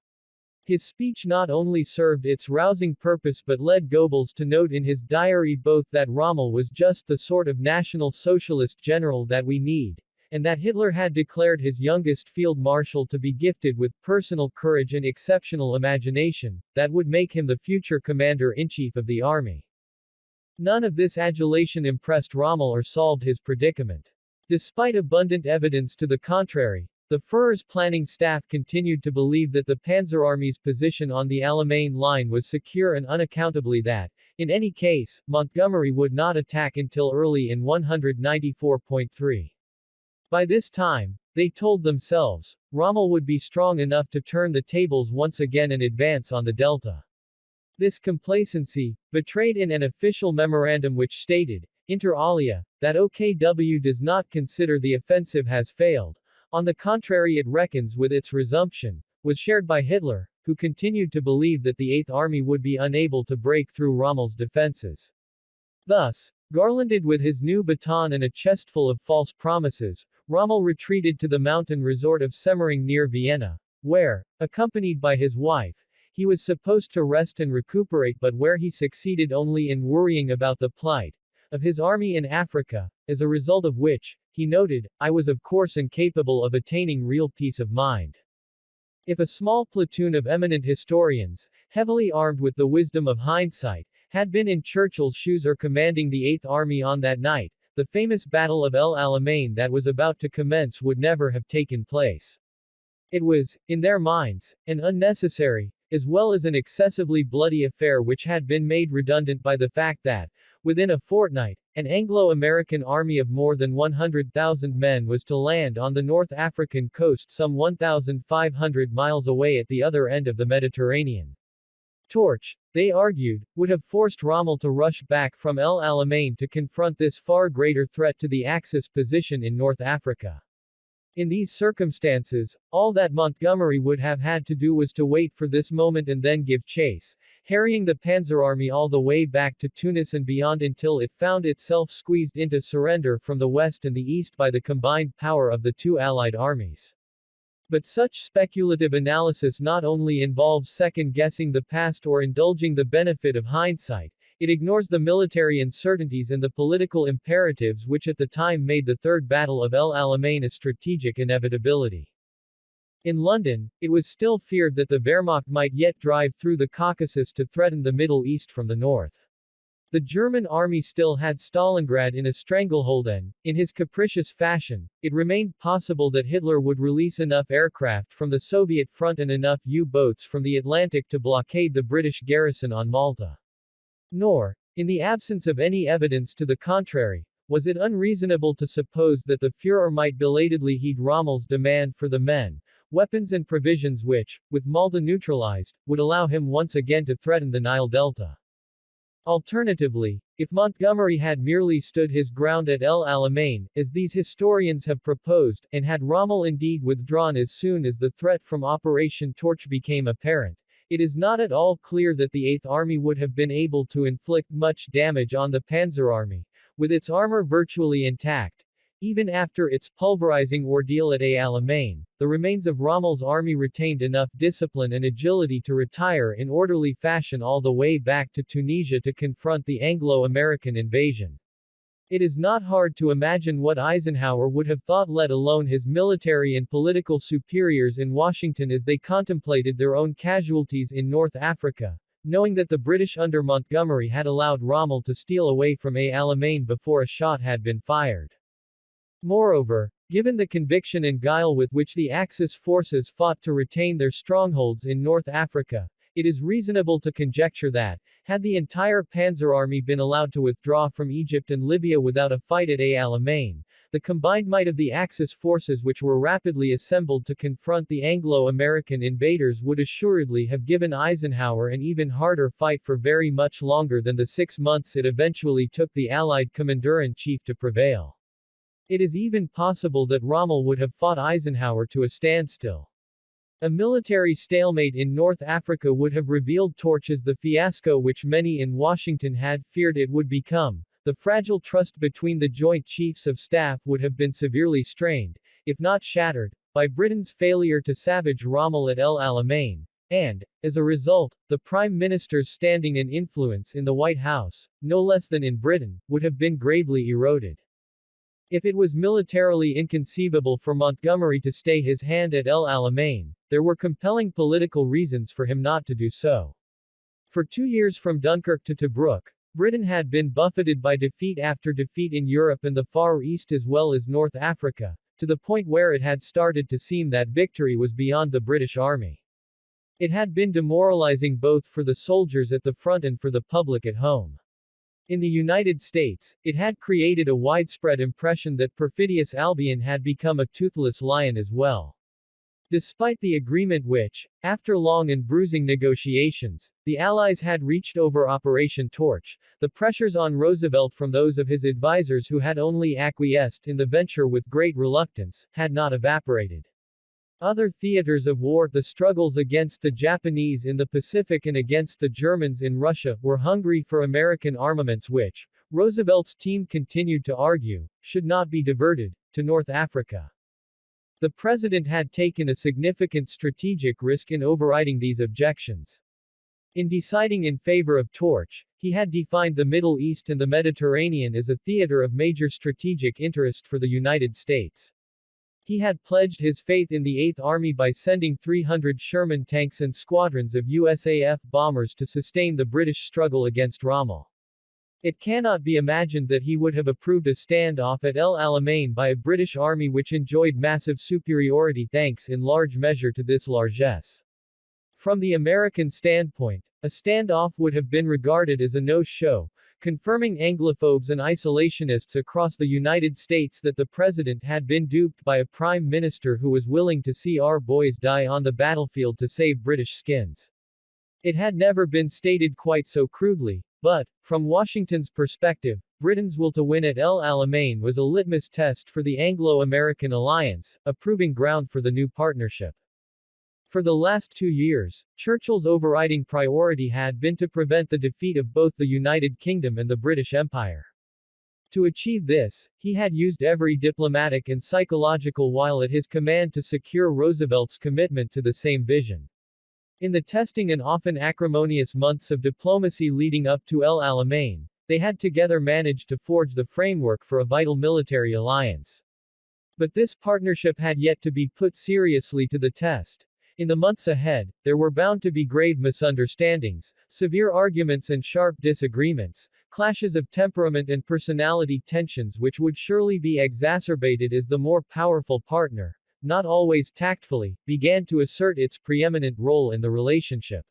His speech not only served its rousing purpose but led Goebbels to note in his diary both that Rommel was just the sort of National Socialist general that we need, and that Hitler had declared his youngest field marshal to be gifted with personal courage and exceptional imagination, that would make him the future commander-in-chief of the army. None of this adulation impressed Rommel or solved his predicament. Despite abundant evidence to the contrary, the Führer's planning staff continued to believe that the Panzer Army's position on the Alamein line was secure and unaccountably that, in any case, Montgomery would not attack until early in 194.3. By this time, they told themselves, Rommel would be strong enough to turn the tables once again and advance on the Delta. This complacency, betrayed in an official memorandum which stated, inter alia, that OKW does not consider the offensive has failed, on the contrary it reckons with its resumption, was shared by Hitler, who continued to believe that the Eighth Army would be unable to break through Rommel's defenses. Thus, garlanded with his new baton and a chestful of false promises, Rommel retreated to the mountain resort of Semmering near Vienna, where, accompanied by his wife, he was supposed to rest and recuperate, but where he succeeded only in worrying about the plight of his army in Africa, as a result of which, he noted, I was of course incapable of attaining real peace of mind. If a small platoon of eminent historians, heavily armed with the wisdom of hindsight, had been in Churchill's shoes or commanding the Eighth Army on that night, the famous Battle of El Alamein that was about to commence would never have taken place. It was, in their minds, an unnecessary, as well as an excessively bloody affair which had been made redundant by the fact that, within a fortnight, an Anglo-American army of more than 100,000 men was to land on the North African coast some 1,500 miles away at the other end of the Mediterranean. Torch, they argued, would have forced Rommel to rush back from El Alamein to confront this far greater threat to the Axis position in North Africa. In these circumstances, all that Montgomery would have had to do was to wait for this moment and then give chase, harrying the Panzer Army all the way back to Tunis and beyond until it found itself squeezed into surrender from the west and the east by the combined power of the two Allied armies. But such speculative analysis not only involves second-guessing the past or indulging the benefit of hindsight, it ignores the military uncertainties and the political imperatives which at the time made the Third Battle of El Alamein a strategic inevitability. In London, it was still feared that the Wehrmacht might yet drive through the Caucasus to threaten the Middle East from the north. The German army still had Stalingrad in a stranglehold and, in his capricious fashion, it remained possible that Hitler would release enough aircraft from the Soviet front and enough U-boats from the Atlantic to blockade the British garrison on Malta. Nor, in the absence of any evidence to the contrary, was it unreasonable to suppose that the Führer might belatedly heed Rommel's demand for the men, weapons and provisions which, with Malta neutralized, would allow him once again to threaten the Nile Delta. Alternatively, if Montgomery had merely stood his ground at El Alamein, as these historians have proposed, and had Rommel indeed withdrawn as soon as the threat from Operation Torch became apparent, it is not at all clear that the Eighth Army would have been able to inflict much damage on the Panzer Army, with its armor virtually intact. Even after its pulverizing ordeal at Alamein, the remains of Rommel's army retained enough discipline and agility to retire in orderly fashion all the way back to Tunisia to confront the Anglo-American invasion. It is not hard to imagine what Eisenhower would have thought, let alone his military and political superiors in Washington, as they contemplated their own casualties in North Africa, knowing that the British under Montgomery had allowed Rommel to steal away from Alamein before a shot had been fired. Moreover, given the conviction and guile with which the Axis forces fought to retain their strongholds in North Africa, it is reasonable to conjecture that, had the entire Panzer Army been allowed to withdraw from Egypt and Libya without a fight at Alamein, the combined might of the Axis forces which were rapidly assembled to confront the Anglo-American invaders would assuredly have given Eisenhower an even harder fight for very much longer than the 6 months it eventually took the Allied commander-in-chief to prevail. It is even possible that Rommel would have fought Eisenhower to a standstill. A military stalemate in North Africa would have revealed Torch as the fiasco which many in Washington had feared it would become. The fragile trust between the Joint Chiefs of Staff would have been severely strained, if not shattered, by Britain's failure to savage Rommel at El Alamein, and, as a result, the Prime Minister's standing and influence in the White House, no less than in Britain, would have been gravely eroded. If it was militarily inconceivable for Montgomery to stay his hand at El Alamein, there were compelling political reasons for him not to do so. For 2 years from Dunkirk to Tobruk, Britain had been buffeted by defeat after defeat in Europe and the Far East as well as North Africa, to the point where it had started to seem that victory was beyond the British Army. It had been demoralizing both for the soldiers at the front and for the public at home. In the United States, it had created a widespread impression that perfidious Albion had become a toothless lion as well. Despite the agreement which, after long and bruising negotiations, the Allies had reached over Operation Torch, the pressures on Roosevelt from those of his advisers who had only acquiesced in the venture with great reluctance, had not evaporated. Other theaters of war, the struggles against the Japanese in the Pacific and against the Germans in Russia, were hungry for American armaments which, Roosevelt's team continued to argue, should not be diverted to North Africa. The president had taken a significant strategic risk in overriding these objections. In deciding in favor of Torch, he had defined the Middle East and the Mediterranean as a theater of major strategic interest for the United States. He had pledged his faith in the Eighth Army by sending 300 Sherman tanks and squadrons of USAF bombers to sustain the British struggle against Rommel. It cannot be imagined that he would have approved a standoff at El Alamein by a British army which enjoyed massive superiority thanks in large measure to this largesse. From the American standpoint, a standoff would have been regarded as a no-show, confirming Anglophobes and isolationists across the United States that the president had been duped by a prime minister who was willing to see our boys die on the battlefield to save British skins. It had never been stated quite so crudely, but, from Washington's perspective, Britain's will to win at El Alamein was a litmus test for the Anglo-American alliance, a proving ground for the new partnership. For the last 2 years, Churchill's overriding priority had been to prevent the defeat of both the United Kingdom and the British Empire. To achieve this, he had used every diplomatic and psychological wile at his command to secure Roosevelt's commitment to the same vision. In the testing and often acrimonious months of diplomacy leading up to El Alamein, they had together managed to forge the framework for a vital military alliance. But this partnership had yet to be put seriously to the test. In the months ahead, there were bound to be grave misunderstandings, severe arguments and sharp disagreements, clashes of temperament and personality tensions which would surely be exacerbated as the more powerful partner, not always tactfully, began to assert its preeminent role in the relationship.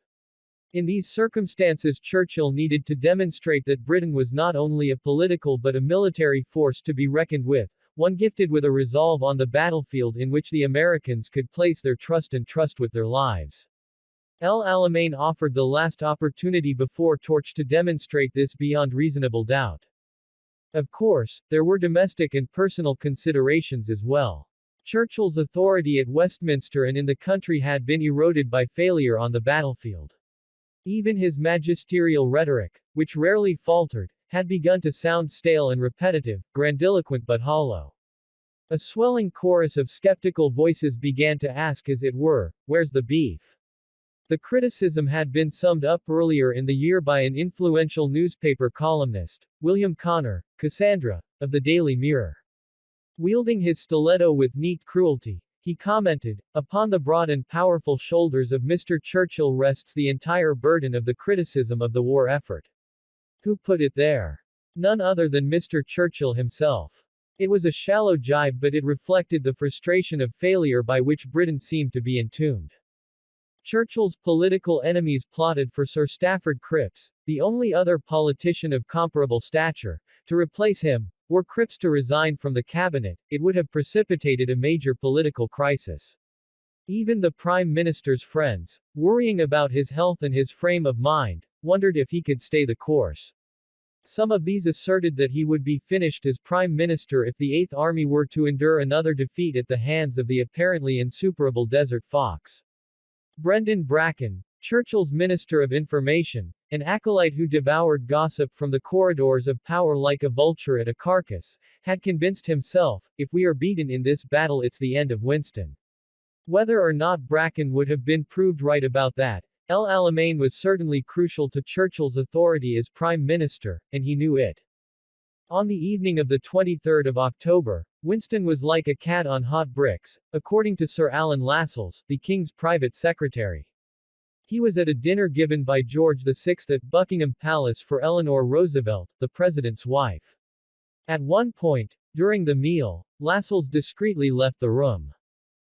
In these circumstances, Churchill needed to demonstrate that Britain was not only a political but a military force to be reckoned with, one gifted with a resolve on the battlefield in which the Americans could place their trust and trust with their lives. Alamein offered the last opportunity before Torch to demonstrate this beyond reasonable doubt. Of course, there were domestic and personal considerations as well. Churchill's authority at Westminster and in the country had been eroded by failure on the battlefield. Even his magisterial rhetoric, which rarely faltered, had begun to sound stale and repetitive, grandiloquent but hollow. A swelling chorus of skeptical voices began to ask, as it were, where's the beef? The criticism had been summed up earlier in the year by an influential newspaper columnist, William Connor, Cassandra, of the Daily Mirror. Wielding his stiletto with neat cruelty, he commented, upon the broad and powerful shoulders of Mr. Churchill rests the entire burden of the criticism of the war effort. Who put it there? None other than Mr. Churchill himself. It was a shallow jibe, but it reflected the frustration of failure by which Britain seemed to be entombed. Churchill's political enemies plotted for Sir Stafford Cripps, the only other politician of comparable stature, to replace him. Were Cripps to resign from the cabinet, it would have precipitated a major political crisis. Even the Prime Minister's friends, worrying about his health and his frame of mind, wondered if he could stay the course. Some of these asserted that he would be finished as Prime Minister if the Eighth Army were to endure another defeat at the hands of the apparently insuperable Desert Fox. Brendan Bracken, Churchill's Minister of Information, an acolyte who devoured gossip from the corridors of power like a vulture at a carcass, had convinced himself, if we are beaten in this battle it's the end of Winston. Whether or not Bracken would have been proved right about that, Alamein was certainly crucial to Churchill's authority as Prime Minister, and he knew it. On the evening of the 23rd of October, Winston was like a cat on hot bricks, according to Sir Alan Lascelles, the King's private secretary. He was at a dinner given by George VI at Buckingham Palace for Eleanor Roosevelt, the president's wife. At one point, during the meal, Lascelles discreetly left the room.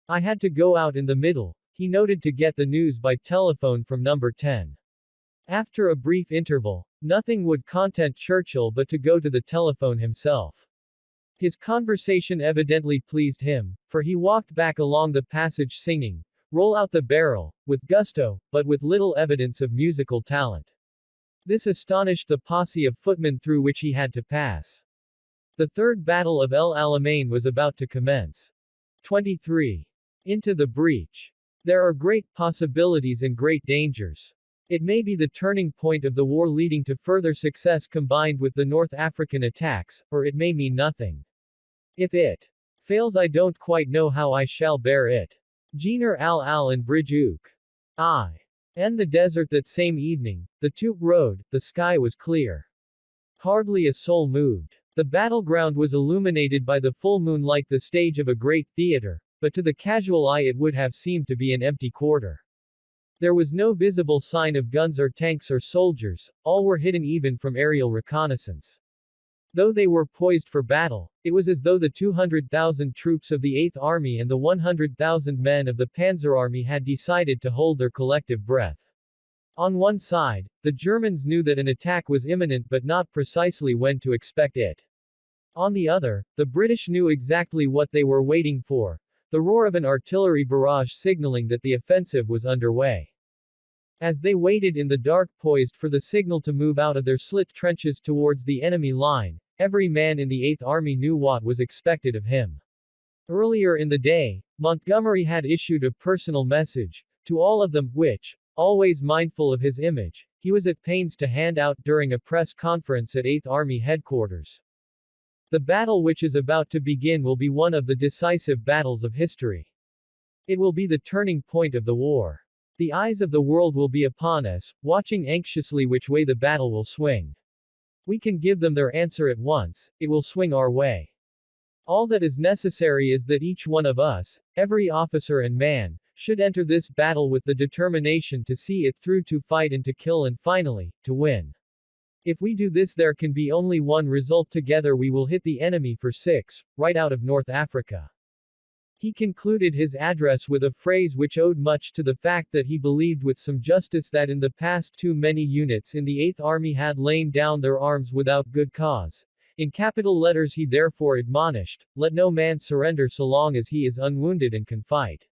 I had to go out in the middle, he noted, to get the news by telephone from number 10. After a brief interval, nothing would content Churchill but to go to the telephone himself. His conversation evidently pleased him, for he walked back along the passage singing, "Roll Out the Barrel," with gusto, but with little evidence of musical talent. This astonished the posse of footmen through which he had to pass. The Third Battle of El Alamein was about to commence. 23. Into the breach. There are great possibilities and great dangers. It may be the turning point of the war leading to further success combined with the North African attacks, or it may mean nothing. If it fails, I don't quite know how I shall bear it. Jener al and Bridge Ook. In the desert that same evening, the two rode, the sky was clear. Hardly a soul moved. The battleground was illuminated by the full moon like the stage of a great theater, but to the casual eye it would have seemed to be an empty quarter. There was no visible sign of guns or tanks or soldiers, all were hidden even from aerial reconnaissance. Though they were poised for battle, it was as though the 200,000 troops of the Eighth Army and the 100,000 men of the Panzer Army had decided to hold their collective breath. On one side, the Germans knew that an attack was imminent but not precisely when to expect it. On the other, the British knew exactly what they were waiting for, the roar of an artillery barrage signaling that the offensive was underway. As they waited in the dark poised for the signal to move out of their slit trenches towards the enemy line, every man in the Eighth Army knew what was expected of him. Earlier in the day, Montgomery had issued a personal message to all of them, which, always mindful of his image, he was at pains to hand out during a press conference at Eighth Army headquarters. The battle which is about to begin will be one of the decisive battles of history. It will be the turning point of the war. The eyes of the world will be upon us, watching anxiously which way the battle will swing. We can give them their answer at once, it will swing our way. All that is necessary is that each one of us, every officer and man, should enter this battle with the determination to see it through, to fight and to kill, and finally, to win. If we do this, there can be only one result: together we will hit the enemy for 6, right out of North Africa. He concluded his address with a phrase which owed much to the fact that he believed with some justice that in the past too many units in the 8th Army had lain down their arms without good cause. In capital letters he therefore admonished, "Let no man surrender so long as he is unwounded and can fight."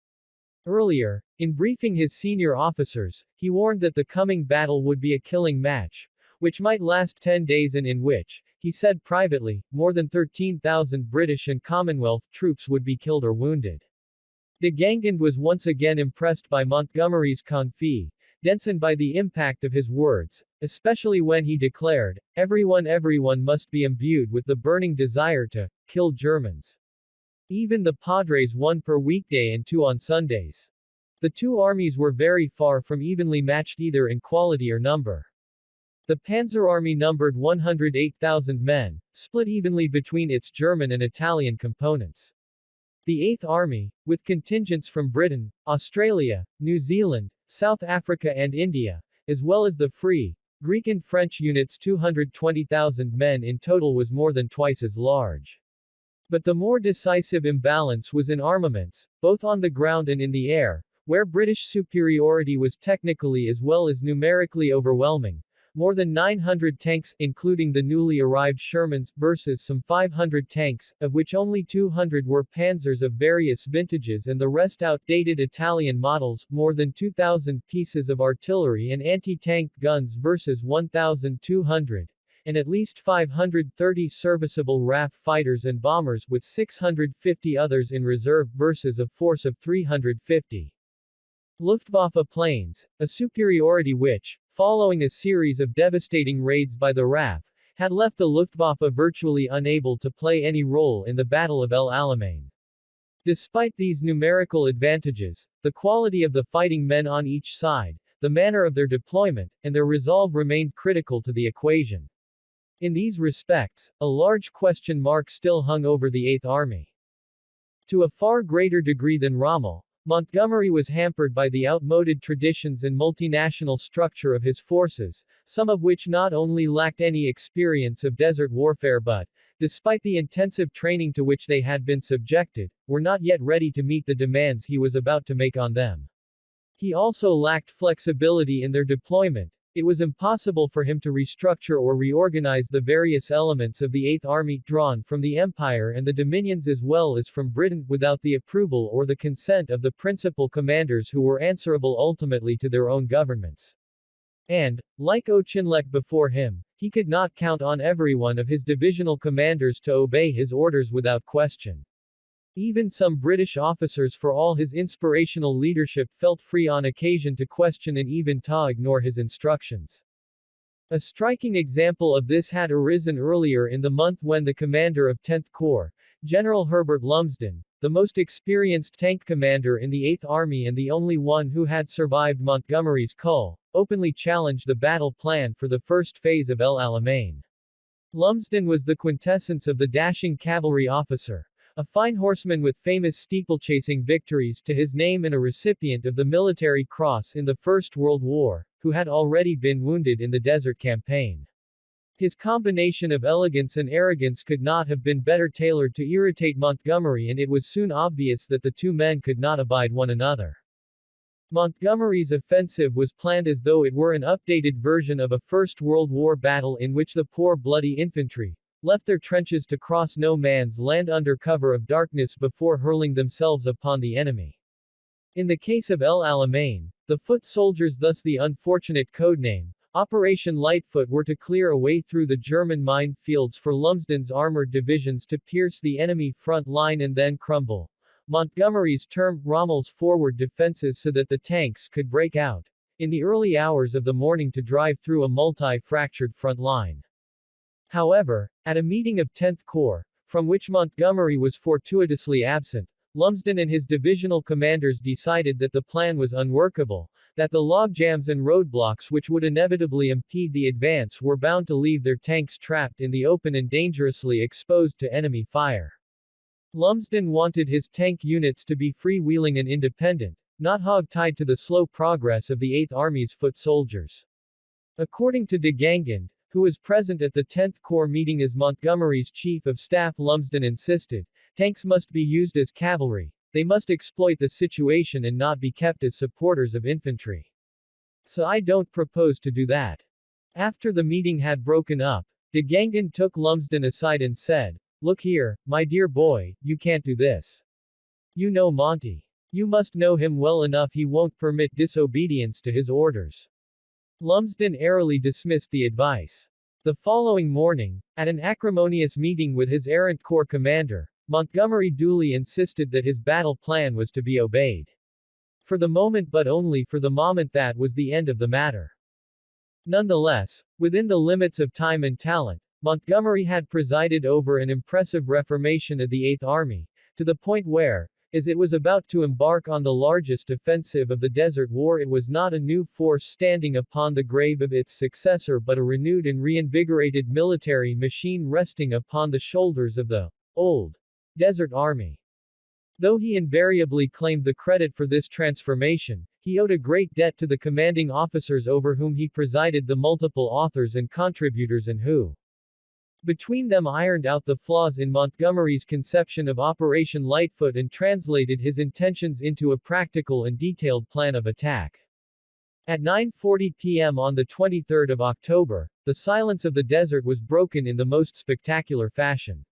Earlier, in briefing his senior officers, he warned that the coming battle would be a killing match, which might last 10 days and in which, he said privately, more than 13,000 British and Commonwealth troops would be killed or wounded. De Gangand was once again impressed by Montgomery's confidence and by the impact of his words, especially when he declared, everyone must be imbued with the burning desire to kill Germans. Even the Padres, 1 per weekday and 2 on Sundays. The two armies were very far from evenly matched either in quality or number. The Panzer Army numbered 108,000 men, split evenly between its German and Italian components. The 8th Army, with contingents from Britain, Australia, New Zealand, South Africa and India, as well as the Free Greek and French units, 220,000 men in total, was more than twice as large. But the more decisive imbalance was in armaments, both on the ground and in the air, where British superiority was technically as well as numerically overwhelming. More than 900 tanks, including the newly arrived Shermans, versus some 500 tanks, of which only 200 were panzers of various vintages and the rest outdated Italian models, more than 2,000 pieces of artillery and anti-tank guns versus 1,200, and at least 530 serviceable RAF fighters and bombers with 650 others in reserve versus a force of 350. Luftwaffe planes, a superiority which, following a series of devastating raids by the RAF, had left the Luftwaffe virtually unable to play any role in the Battle of El Alamein. Despite these numerical advantages, the quality of the fighting men on each side, the manner of their deployment, and their resolve remained critical to the equation. In these respects, a large question mark still hung over the 8th Army. To a far greater degree than Rommel, Montgomery was hampered by the outmoded traditions and multinational structure of his forces, some of which not only lacked any experience of desert warfare but, despite the intensive training to which they had been subjected, were not yet ready to meet the demands he was about to make on them. He also lacked flexibility in their deployment. It was impossible for him to restructure or reorganize the various elements of the 8th Army, drawn from the Empire and the Dominions as well as from Britain, without the approval or the consent of the principal commanders who were answerable ultimately to their own governments. And, like Auchinleck before him, he could not count on every one of his divisional commanders to obey his orders without question. Even some British officers, for all his inspirational leadership, felt free on occasion to question and even to ignore his instructions. A striking example of this had arisen earlier in the month when the commander of 10th Corps, General Herbert Lumsden, the most experienced tank commander in the 8th Army and the only one who had survived Montgomery's call, openly challenged the battle plan for the first phase of El Alamein. Lumsden was the quintessence of the dashing cavalry officer, a fine horseman with famous steeplechasing victories to his name and a recipient of the Military Cross in the First World War, who had already been wounded in the Desert Campaign. His combination of elegance and arrogance could not have been better tailored to irritate Montgomery, and it was soon obvious that the two men could not abide one another. Montgomery's offensive was planned as though it were an updated version of a First World War battle in which the poor bloody infantry left their trenches to cross no man's land under cover of darkness before hurling themselves upon the enemy. In the case of El Alamein, the foot soldiers, thus the unfortunate codename, Operation Lightfoot, were to clear a way through the German mine fields for Lumsden's armored divisions to pierce the enemy front line and then crumble Montgomery's term, Rommel's forward defenses, so that the tanks could break out in the early hours of the morning to drive through a multi-fractured front line. However, at a meeting of 10th Corps, from which Montgomery was fortuitously absent, Lumsden and his divisional commanders decided that the plan was unworkable, that the logjams and roadblocks which would inevitably impede the advance were bound to leave their tanks trapped in the open and dangerously exposed to enemy fire. Lumsden wanted his tank units to be free-wheeling and independent, not hog-tied to the slow progress of the 8th Army's foot soldiers. According to de Gangand, who was present at the 10th Corps meeting as Montgomery's chief of staff, Lumsden insisted, tanks must be used as cavalry, they must exploit the situation and not be kept as supporters of infantry. So I don't propose to do that. After the meeting had broken up, de Gangand took Lumsden aside and said, "Look here, my dear boy, you can't do this. You know Monty. You must know him well enough, he won't permit disobedience to his orders." Lumsden airily dismissed the advice. The following morning, at an acrimonious meeting with his errant corps commander, Montgomery duly insisted that his battle plan was to be obeyed. For the moment, but only for the moment, that was the end of the matter. Nonetheless, within the limits of time and talent, Montgomery had presided over an impressive reformation of the 8th Army, to the point where, as it was about to embark on the largest offensive of the Desert War, it was not a new force standing upon the grave of its successor, but a renewed and reinvigorated military machine resting upon the shoulders of the old Desert Army. Though he invariably claimed the credit for this transformation, he owed a great debt to the commanding officers over whom he presided, the multiple authors and contributors, and who, between them, ironed out the flaws in Montgomery's conception of Operation Lightfoot and translated his intentions into a practical and detailed plan of attack. At 9:40 p.m. on the 23rd of October, the silence of the desert was broken in the most spectacular fashion.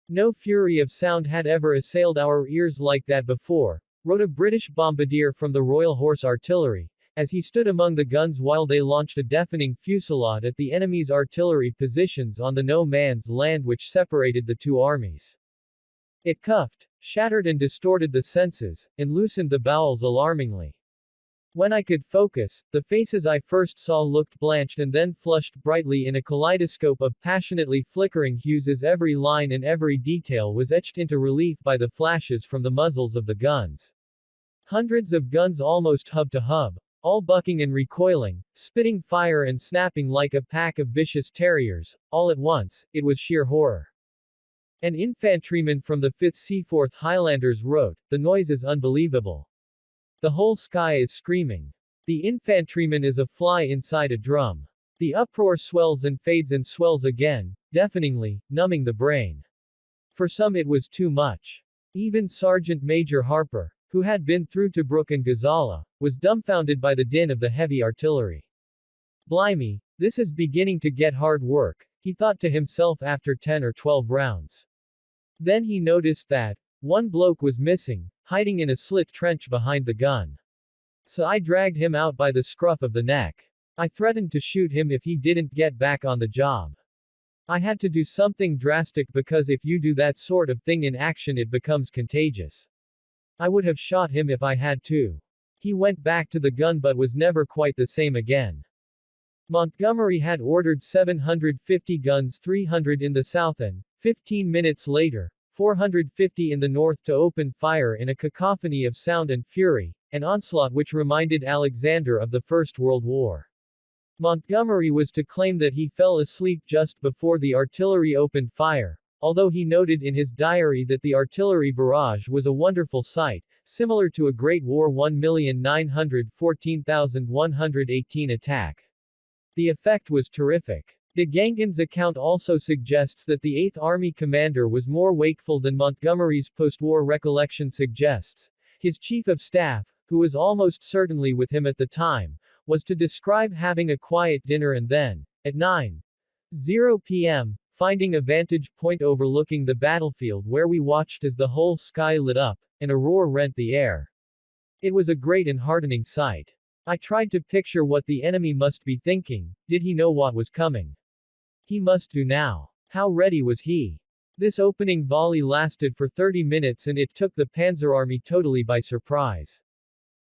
"No fury of sound had ever assailed our ears like that before," wrote a British bombardier from the Royal Horse Artillery, as he stood among the guns while they launched a deafening fusillade at the enemy's artillery positions on the no-man's land which separated the two armies. It cuffed, shattered and distorted the senses, and loosened the bowels alarmingly. When I could focus, the faces I first saw looked blanched and then flushed brightly in a kaleidoscope of passionately flickering hues as every line and every detail was etched into relief by the flashes from the muzzles of the guns. Hundreds of guns almost hub to hub, all bucking and recoiling, spitting fire and snapping like a pack of vicious terriers, all at once. It was sheer horror. An infantryman from the 5th Seaforth Highlanders wrote, "The noise is unbelievable. The whole sky is screaming. The infantryman is a fly inside a drum. The uproar swells and fades and swells again, deafeningly, numbing the brain." For some it was too much. Even Sergeant Major Harper, who had been through Tobruk and Gazala, was dumbfounded by the din of the heavy artillery. "Blimey, this is beginning to get hard work," he thought to himself after 10 or 12 rounds. Then he noticed that one bloke was missing, hiding in a slit trench behind the gun. "So I dragged him out by the scruff of the neck. I threatened to shoot him if he didn't get back on the job. I had to do something drastic, because if you do that sort of thing in action it becomes contagious. I would have shot him if I had to." He went back to the gun but was never quite the same again. Montgomery had ordered 750 guns, 300 in the south and, 15 minutes later, 450 in the north to open fire in a cacophony of sound and fury, an onslaught which reminded Alexander of the First World War. Montgomery was to claim that he fell asleep just before the artillery opened fire, although he noted in his diary that the artillery barrage was a wonderful sight, similar to a Great War 1,914,118 attack. The effect was terrific. De Gangand's account also suggests that the 8th Army commander was more wakeful than Montgomery's post-war recollection suggests. His chief of staff, who was almost certainly with him at the time, was to describe having a quiet dinner and then, at 9:00 p.m., finding a vantage point overlooking the battlefield where we watched as the whole sky lit up, and a roar rent the air. It was a great and heartening sight. I tried to picture what the enemy must be thinking. Did he know what was coming? He must do now. How ready was he? This opening volley lasted for 30 minutes and it took the Panzer Army totally by surprise.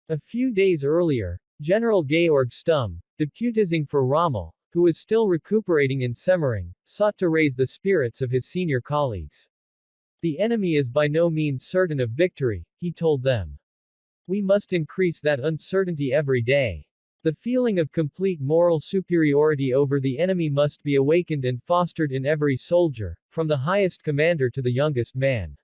A few days earlier, General Georg Stumm, deputizing for Rommel, who was still recuperating in Semmering, sought to raise the spirits of his senior colleagues. "The enemy is by no means certain of victory," he told them. "We must increase that uncertainty every day. The feeling of complete moral superiority over the enemy must be awakened and fostered in every soldier, from the highest commander to the youngest man.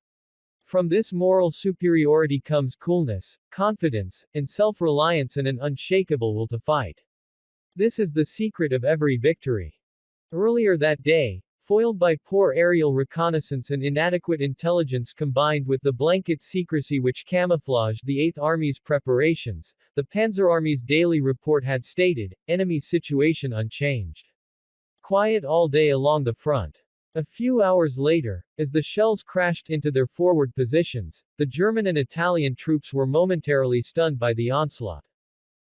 From this moral superiority comes coolness, confidence, and self-reliance and an unshakable will to fight. This is the secret of every victory. Earlier that day, foiled by poor aerial reconnaissance and inadequate intelligence combined with the blanket secrecy which camouflaged the Eighth Army's preparations, the Panzer Army's daily report had stated, enemy situation unchanged. Quiet all day along the front. A few hours later, as the shells crashed into their forward positions, the German and Italian troops were momentarily stunned by the onslaught.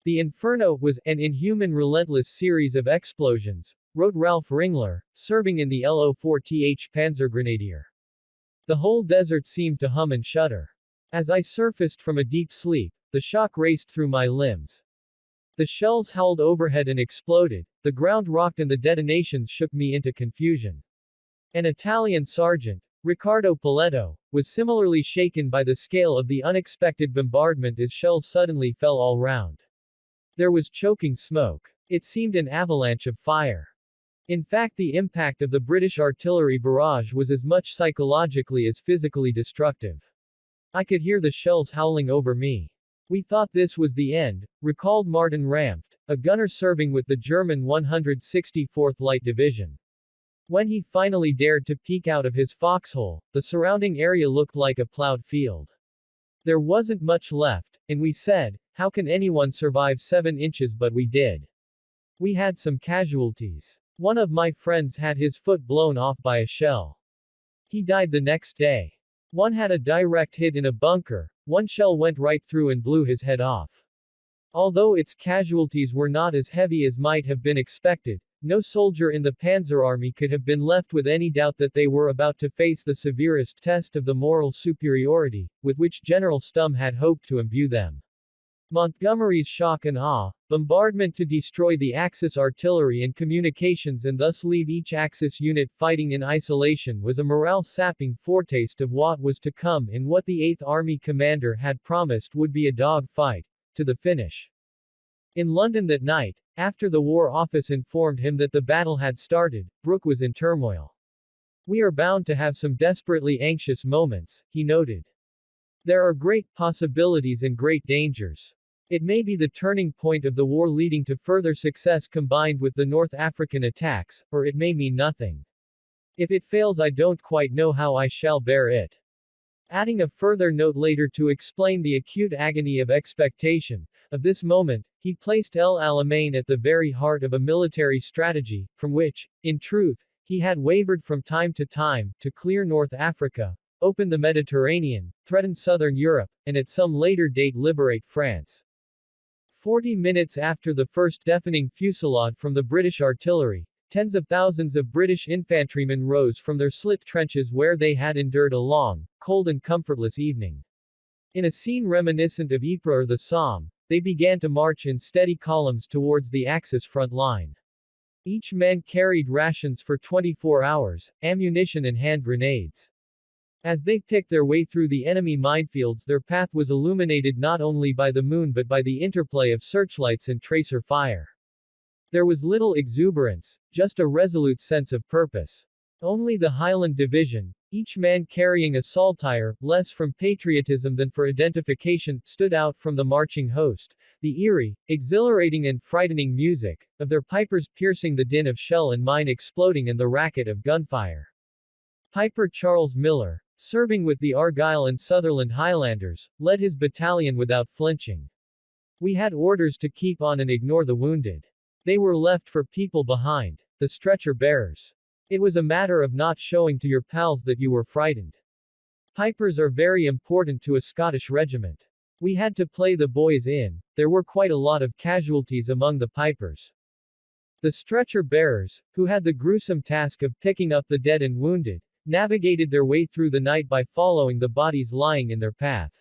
The inferno was an inhuman relentless series of explosions, wrote Ralph Ringler, serving in the LO-4th Panzergrenadier. The whole desert seemed to hum and shudder. As I surfaced from a deep sleep, the shock raced through my limbs. The shells howled overhead and exploded, the ground rocked and the detonations shook me into confusion. An Italian sergeant, Riccardo Poletto, was similarly shaken by the scale of the unexpected bombardment as shells suddenly fell all round. There was choking smoke. It seemed an avalanche of fire. In fact, the impact of the British artillery barrage was as much psychologically as physically destructive. I could hear the shells howling over me. We thought this was the end, recalled Martin Ramft, a gunner serving with the German 164th Light Division. When he finally dared to peek out of his foxhole, the surrounding area looked like a plowed field. There wasn't much left, and we said, how can anyone survive 7 inches, but we did. We had some casualties. One of my friends had his foot blown off by a shell. He died the next day. One had a direct hit in a bunker, one shell went right through and blew his head off. Although its casualties were not as heavy as might have been expected, no soldier in the Panzer Army could have been left with any doubt that they were about to face the severest test of the moral superiority, with which General Stumm had hoped to imbue them. Montgomery's shock and awe, bombardment to destroy the Axis artillery and communications and thus leave each Axis unit fighting in isolation was a morale-sapping foretaste of what was to come in what the 8th Army commander had promised would be a dog fight, to the finish. In London that night, after the War Office informed him that the battle had started, Brooke was in turmoil. We are bound to have some desperately anxious moments, he noted. There are great possibilities and great dangers. It may be the turning point of the war leading to further success combined with the North African attacks, or it may mean nothing. If it fails, I don't quite know how I shall bear it. Adding a further note later to explain the acute agony of expectation of this moment, he placed El Alamein at the very heart of a military strategy, from which, in truth, he had wavered from time to clear North Africa, open the Mediterranean, threaten southern Europe, and at some later date liberate France. 40 minutes after the first deafening fusillade from the British artillery, tens of thousands of British infantrymen rose from their slit trenches where they had endured a long, cold and comfortless evening. In a scene reminiscent of Ypres or the Somme, they began to march in steady columns towards the Axis front line. Each man carried rations for 24 hours, ammunition and hand grenades. As they picked their way through the enemy minefields, their path was illuminated not only by the moon but by the interplay of searchlights and tracer fire. There was little exuberance, just a resolute sense of purpose. Only the Highland Division, each man carrying a saltire, less from patriotism than for identification, stood out from the marching host, the eerie, exhilarating and frightening music of their pipers piercing the din of shell and mine exploding and the racket of gunfire. Piper Charles Miller, serving with the Argyll and Sutherland Highlanders, led his battalion without flinching. We had orders to keep on and ignore the wounded. They were left for people behind, the stretcher bearers. It was a matter of not showing to your pals that you were frightened. Pipers are very important to a Scottish regiment. We had to play the boys in, there were quite a lot of casualties among the pipers. The stretcher bearers, who had the gruesome task of picking up the dead and wounded, navigated their way through the night by following the bodies lying in their path.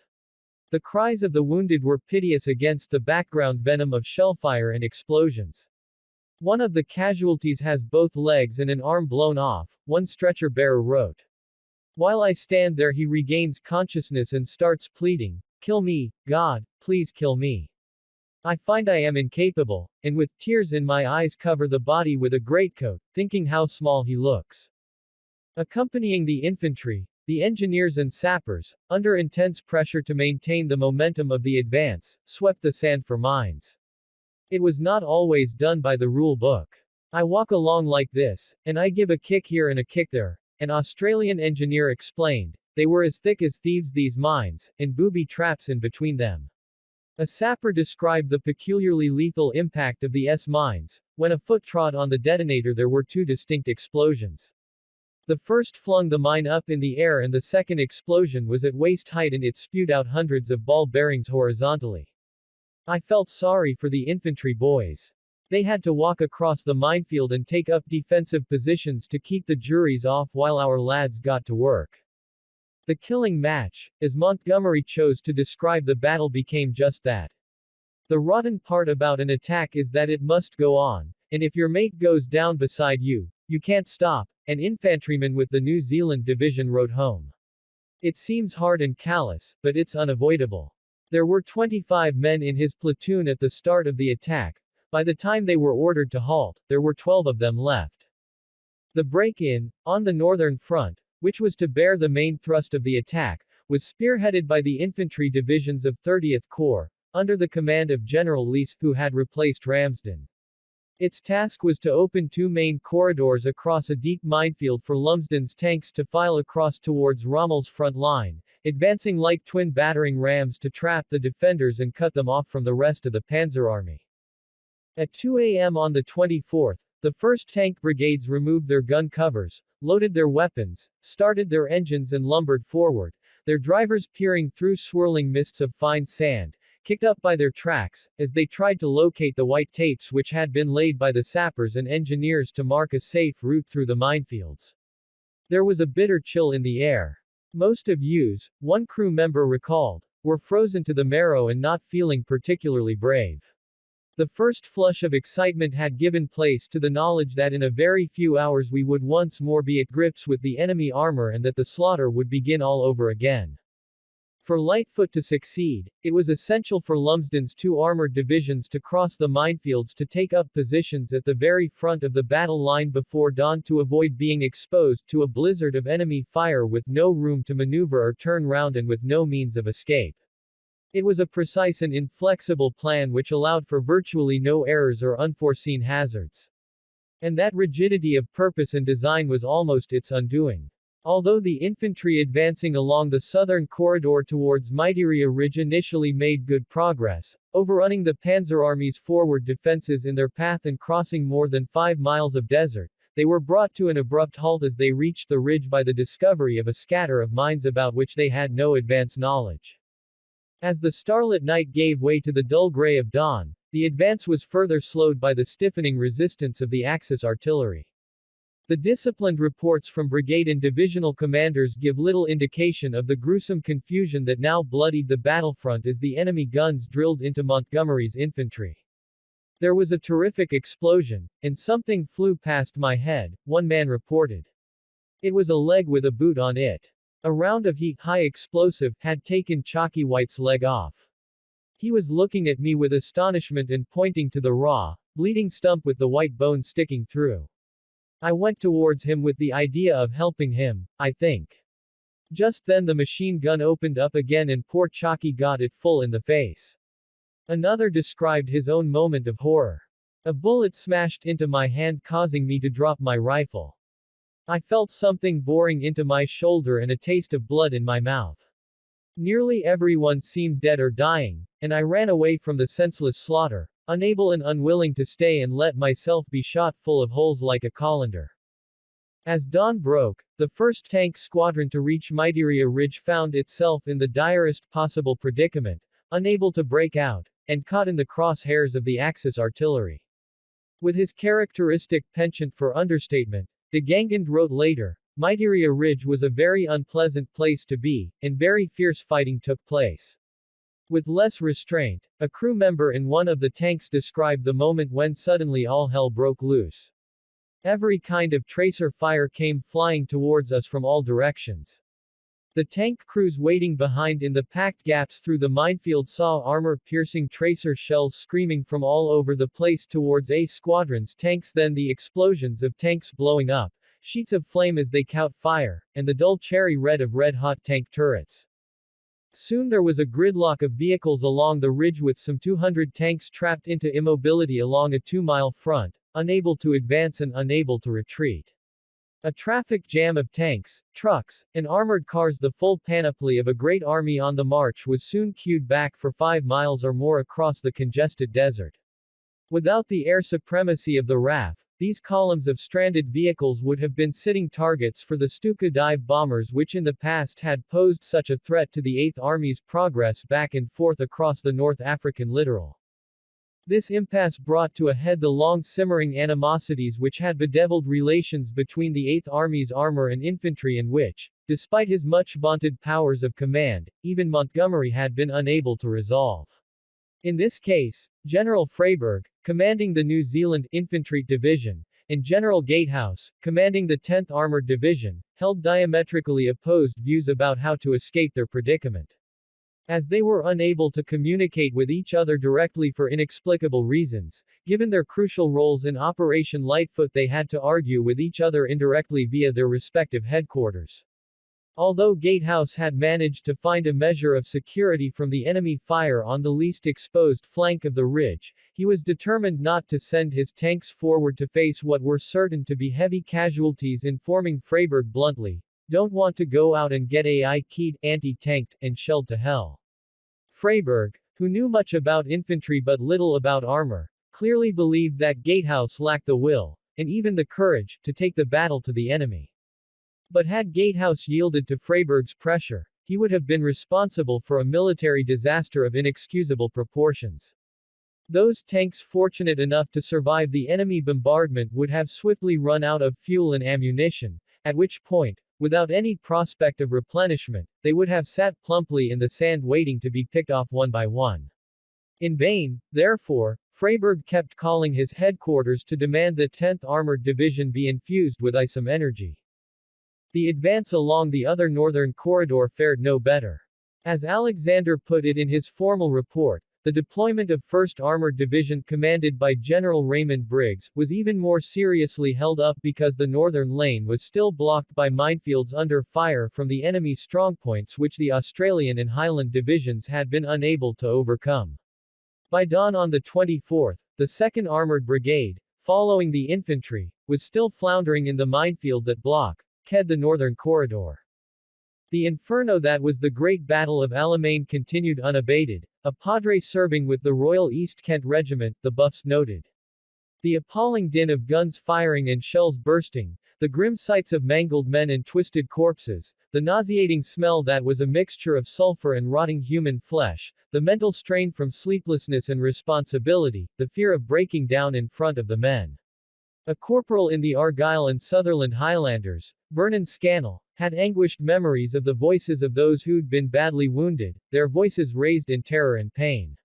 The cries of the wounded were piteous against the background venom of shellfire and explosions. One of the casualties has both legs and an arm blown off, one stretcher bearer wrote. While I stand there he regains consciousness and starts pleading, "Kill me, God, please kill me. I find I am incapable," and with tears in my eyes cover the body with a greatcoat, thinking how small he looks. Accompanying the infantry, The engineers and sappers, under intense pressure to maintain the momentum of the advance, swept the sand for mines. It was not always done by the rule book. I walk along like this, and I give a kick here and a kick there, an Australian engineer explained. They were as thick as thieves, these mines, and booby traps in between them. A sapper described the peculiarly lethal impact of the mines. When a foot trod on the detonator, there were two distinct explosions. The first flung the mine up in the air, and the second explosion was at waist height and it spewed out hundreds of ball bearings horizontally. I felt sorry for the infantry boys. They had to walk across the minefield and take up defensive positions to keep the juries off while our lads got to work. The killing match, as Montgomery chose to describe the battle, became just that. The rotten part about an attack is that it must go on, and if your mate goes down beside you, you can't stop, an infantryman with the New Zealand Division wrote home. It seems hard and callous, but it's unavoidable. There were 25 men in his platoon at the start of the attack. By the time they were ordered to halt, there were 12 of them left. The break-in, on the northern front, which was to bear the main thrust of the attack, was spearheaded by the infantry divisions of 30th Corps, under the command of General Leese, who had replaced Ramsden. Its task was to open two main corridors across a deep minefield for Lumsden's tanks to file across towards Rommel's front line, advancing like twin battering rams to trap the defenders and cut them off from the rest of the Panzer Army. At 2 a.m. on the 24th, the 1st Tank Brigades removed their gun covers, loaded their weapons, started their engines and lumbered forward, their drivers peering through swirling mists of fine sand, kicked up by their tracks, as they tried to locate the white tapes which had been laid by the sappers and engineers to mark a safe route through the minefields. There was a bitter chill in the air. Most of us, one crew member recalled, were frozen to the marrow and not feeling particularly brave. The first flush of excitement had given place to the knowledge that in a very few hours we would once more be at grips with the enemy armor and that the slaughter would begin all over again. For Lightfoot to succeed, it was essential for Lumsden's two armored divisions to cross the minefields to take up positions at the very front of the battle line before dawn to avoid being exposed to a blizzard of enemy fire with no room to maneuver or turn round and with no means of escape. It was a precise and inflexible plan which allowed for virtually no errors or unforeseen hazards. And that rigidity of purpose and design was almost its undoing. Although the infantry advancing along the southern corridor towards Maitiria Ridge initially made good progress, overrunning the Panzer Army's forward defenses in their path and crossing more than 5 miles of desert, they were brought to an abrupt halt as they reached the ridge by the discovery of a scatter of mines about which they had no advance knowledge. As the starlit night gave way to the dull gray of dawn, the advance was further slowed by the stiffening resistance of the Axis artillery. The disciplined reports from brigade and divisional commanders give little indication of the gruesome confusion that now bloodied the battlefront as the enemy guns drilled into Montgomery's infantry. There was a terrific explosion, and something flew past my head, one man reported. It was a leg with a boot on it. A round of high explosive had taken Chalky White's leg off. He was looking at me with astonishment and pointing to the raw, bleeding stump with the white bone sticking through. I went towards him with the idea of helping him, I think. Just then the machine gun opened up again and poor Chalky got it full in the face. Another described his own moment of horror. A bullet smashed into my hand, causing me to drop my rifle. I felt something boring into my shoulder and a taste of blood in my mouth. Nearly everyone seemed dead or dying, and I ran away from the senseless slaughter, unable and unwilling to stay and let myself be shot full of holes like a colander. As dawn broke, the 1st Tank Squadron to reach Maitiria Ridge found itself in the direst possible predicament, unable to break out, and caught in the crosshairs of the Axis artillery. With his characteristic penchant for understatement, de Gangand wrote later, Maitiria Ridge was a very unpleasant place to be, and very fierce fighting took place. With less restraint, a crew member in one of the tanks described the moment when suddenly all hell broke loose. Every kind of tracer fire came flying towards us from all directions. The tank crews waiting behind in the packed gaps through the minefield saw armor-piercing tracer shells screaming from all over the place towards A Squadron's tanks, then the explosions of tanks blowing up, sheets of flame as they caught fire, and the dull cherry red of red-hot tank turrets. Soon there was a gridlock of vehicles along the ridge with some 200 tanks trapped into immobility along a 2-mile front, unable to advance and unable to retreat. A traffic jam of tanks, trucks, and armored cars, the full panoply of a great army on the march, was soon queued back for 5 miles or more across the congested desert. Without the air supremacy of the RAF, these columns of stranded vehicles would have been sitting targets for the Stuka dive bombers which in the past had posed such a threat to the 8th Army's progress back and forth across the North African littoral. This impasse brought to a head the long-simmering animosities which had bedeviled relations between the 8th Army's armor and infantry and which, despite his much-vaunted powers of command, even Montgomery had been unable to resolve. In this case, General Freyberg, commanding the New Zealand Infantry Division, and General Gatehouse, commanding the 10th Armored Division, held diametrically opposed views about how to escape their predicament. As they were unable to communicate with each other directly for inexplicable reasons, given their crucial roles in Operation Lightfoot, they had to argue with each other indirectly via their respective headquarters. Although Gatehouse had managed to find a measure of security from the enemy fire on the least exposed flank of the ridge, he was determined not to send his tanks forward to face what were certain to be heavy casualties, informing Freyberg bluntly, "Don't want to go out and get AI keyed, anti-tanked, and shelled to hell." Freyberg, who knew much about infantry but little about armor, clearly believed that Gatehouse lacked the will, and even the courage, to take the battle to the enemy. But had Gatehouse yielded to Freyberg's pressure, he would have been responsible for a military disaster of inexcusable proportions. Those tanks fortunate enough to survive the enemy bombardment would have swiftly run out of fuel and ammunition, at which point, without any prospect of replenishment, they would have sat plumply in the sand waiting to be picked off one by one. In vain, therefore, Freyberg kept calling his headquarters to demand that 10th Armored Division be infused with some energy. The advance along the other northern corridor fared no better. As Alexander put it in his formal report, the deployment of 1st Armored Division commanded by General Raymond Briggs was even more seriously held up because the northern lane was still blocked by minefields under fire from the enemy's strongpoints which the Australian and Highland divisions had been unable to overcome. By dawn on the 24th, the 2nd Armored Brigade, following the infantry, was still floundering in the minefield that blocked the northern corridor. The inferno that was the Great Battle of Alamein continued unabated, a padre serving with the Royal East Kent Regiment, the Buffs noted. The appalling din of guns firing and shells bursting, the grim sights of mangled men and twisted corpses, the nauseating smell that was a mixture of sulfur and rotting human flesh, the mental strain from sleeplessness and responsibility, the fear of breaking down in front of the men. A corporal in the Argyll and Sutherland Highlanders, Vernon Scannell, had anguished memories of the voices of those who'd been badly wounded, their voices raised in terror and pain.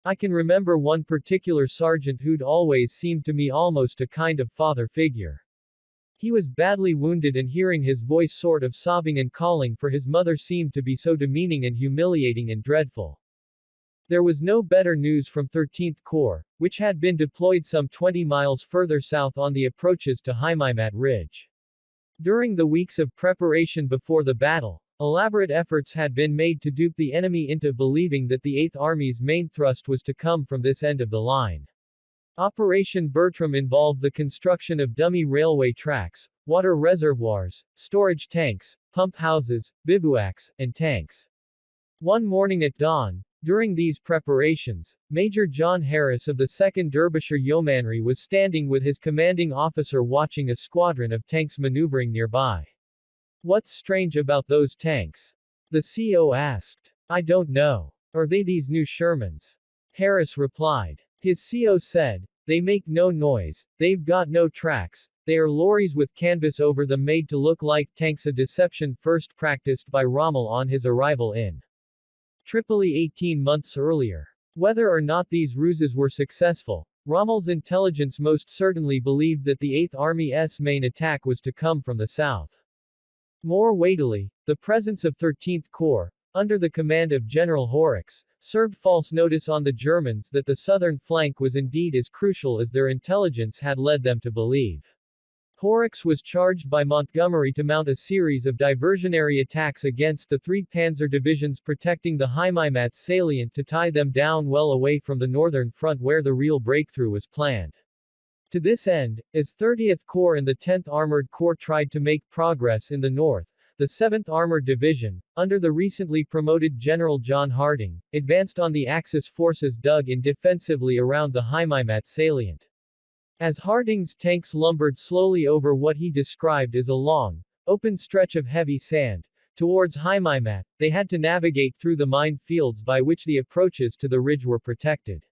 "I can remember one particular sergeant who'd always seemed to me almost a kind of father figure. He was badly wounded and hearing his voice sort of sobbing and calling for his mother seemed to be so demeaning and humiliating and dreadful." There was no better news from 13th Corps, which had been deployed some 20 miles further south on the approaches to Haimaimat Ridge. During the weeks of preparation before the battle, elaborate efforts had been made to dupe the enemy into believing that the 8th Army's main thrust was to come from this end of the line. Operation Bertram involved the construction of dummy railway tracks, water reservoirs, storage tanks, pump houses, bivouacs, and tanks. One morning at dawn, during these preparations, Major John Harris of the 2nd Derbyshire Yeomanry was standing with his commanding officer watching a squadron of tanks maneuvering nearby. "What's strange about those tanks?" the CO asked. "I don't know. Are they these new Shermans?" Harris replied. His CO said, "They make no noise, they've got no tracks, they are lorries with canvas over them made to look like tanks, a deception first practiced by Rommel on his arrival in Tripoli 18 months earlier." Whether or not these ruses were successful, Rommel's intelligence most certainly believed that the 8th Army's main attack was to come from the south. More weightily, the presence of 13th Corps, under the command of General Horrocks, served false notice on the Germans that the southern flank was indeed as crucial as their intelligence had led them to believe. Horrocks was charged by Montgomery to mount a series of diversionary attacks against the three panzer divisions protecting the Heimat salient to tie them down well away from the northern front where the real breakthrough was planned. To this end, as 30th Corps and the 10th Armored Corps tried to make progress in the north, the 7th Armored Division, under the recently promoted General John Harding, advanced on the Axis forces dug in defensively around the Heimat salient. As Harding's tanks lumbered slowly over what he described as a long, open stretch of heavy sand, towards Heimat, they had to navigate through the minefields by which the approaches to the ridge were protected.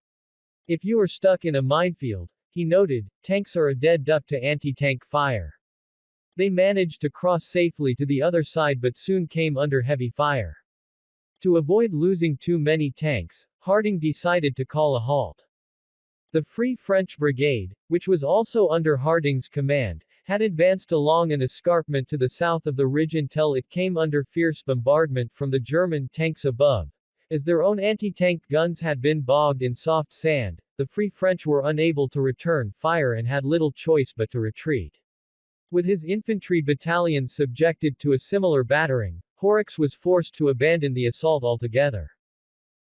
If you are stuck in a minefield, he noted, tanks are a dead duck to anti-tank fire. They managed to cross safely to the other side but soon came under heavy fire. To avoid losing too many tanks, Harding decided to call a halt. The Free French Brigade, which was also under Harding's command, had advanced along an escarpment to the south of the ridge until it came under fierce bombardment from the German tanks above. As their own anti-tank guns had been bogged in soft sand, the Free French were unable to return fire and had little choice but to retreat. With his infantry battalions subjected to a similar battering, Horrocks was forced to abandon the assault altogether.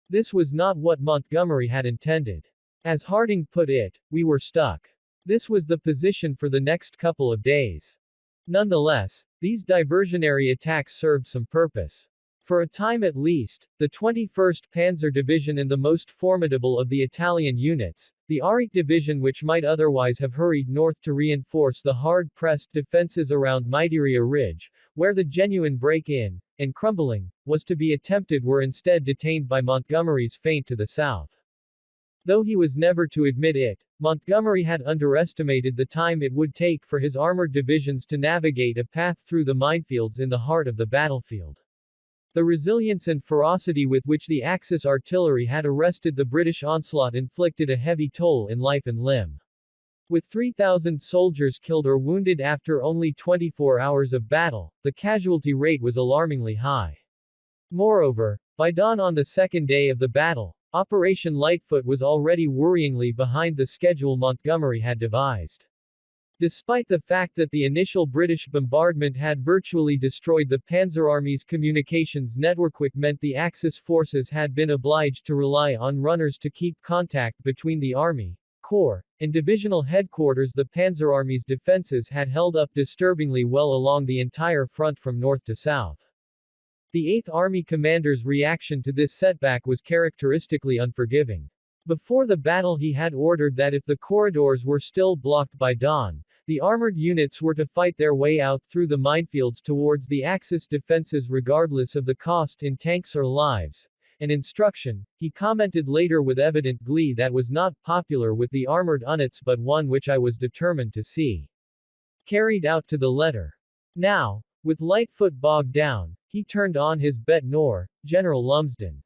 This was not what Montgomery had intended. As Harding put it, we were stuck. This was the position for the next couple of days. Nonetheless, these diversionary attacks served some purpose. For a time at least, the 21st Panzer Division and the most formidable of the Italian units, the Aurich Division which might otherwise have hurried north to reinforce the hard-pressed defenses around Mitiria Ridge, where the genuine break-in, and crumbling, was to be attempted were instead detained by Montgomery's feint to the south. Though he was never to admit it, Montgomery had underestimated the time it would take for his armored divisions to navigate a path through the minefields in the heart of the battlefield. The resilience and ferocity with which the Axis artillery had arrested the British onslaught inflicted a heavy toll in life and limb. With 3,000 soldiers killed or wounded after only 24 hours of battle, the casualty rate was alarmingly high. Moreover, by dawn on the second day of the battle, Operation Lightfoot was already worryingly behind the schedule Montgomery had devised. Despite the fact that the initial British bombardment had virtually destroyed the Panzer Army's communications network, which meant the Axis forces had been obliged to rely on runners to keep contact between the Army, Corps, and divisional headquarters, the Panzer Army's defenses had held up disturbingly well along the entire front from north to south. The 8th Army commander's reaction to this setback was characteristically unforgiving. Before the battle he had ordered that if the corridors were still blocked by dawn, the armored units were to fight their way out through the minefields towards the Axis defenses regardless of the cost in tanks or lives. An instruction, he commented later with evident glee, that was not popular with the armored units but one which I was determined to see carried out to the letter. Now, with Lightfoot bogged down, he turned on his bête noire, General Lumsden.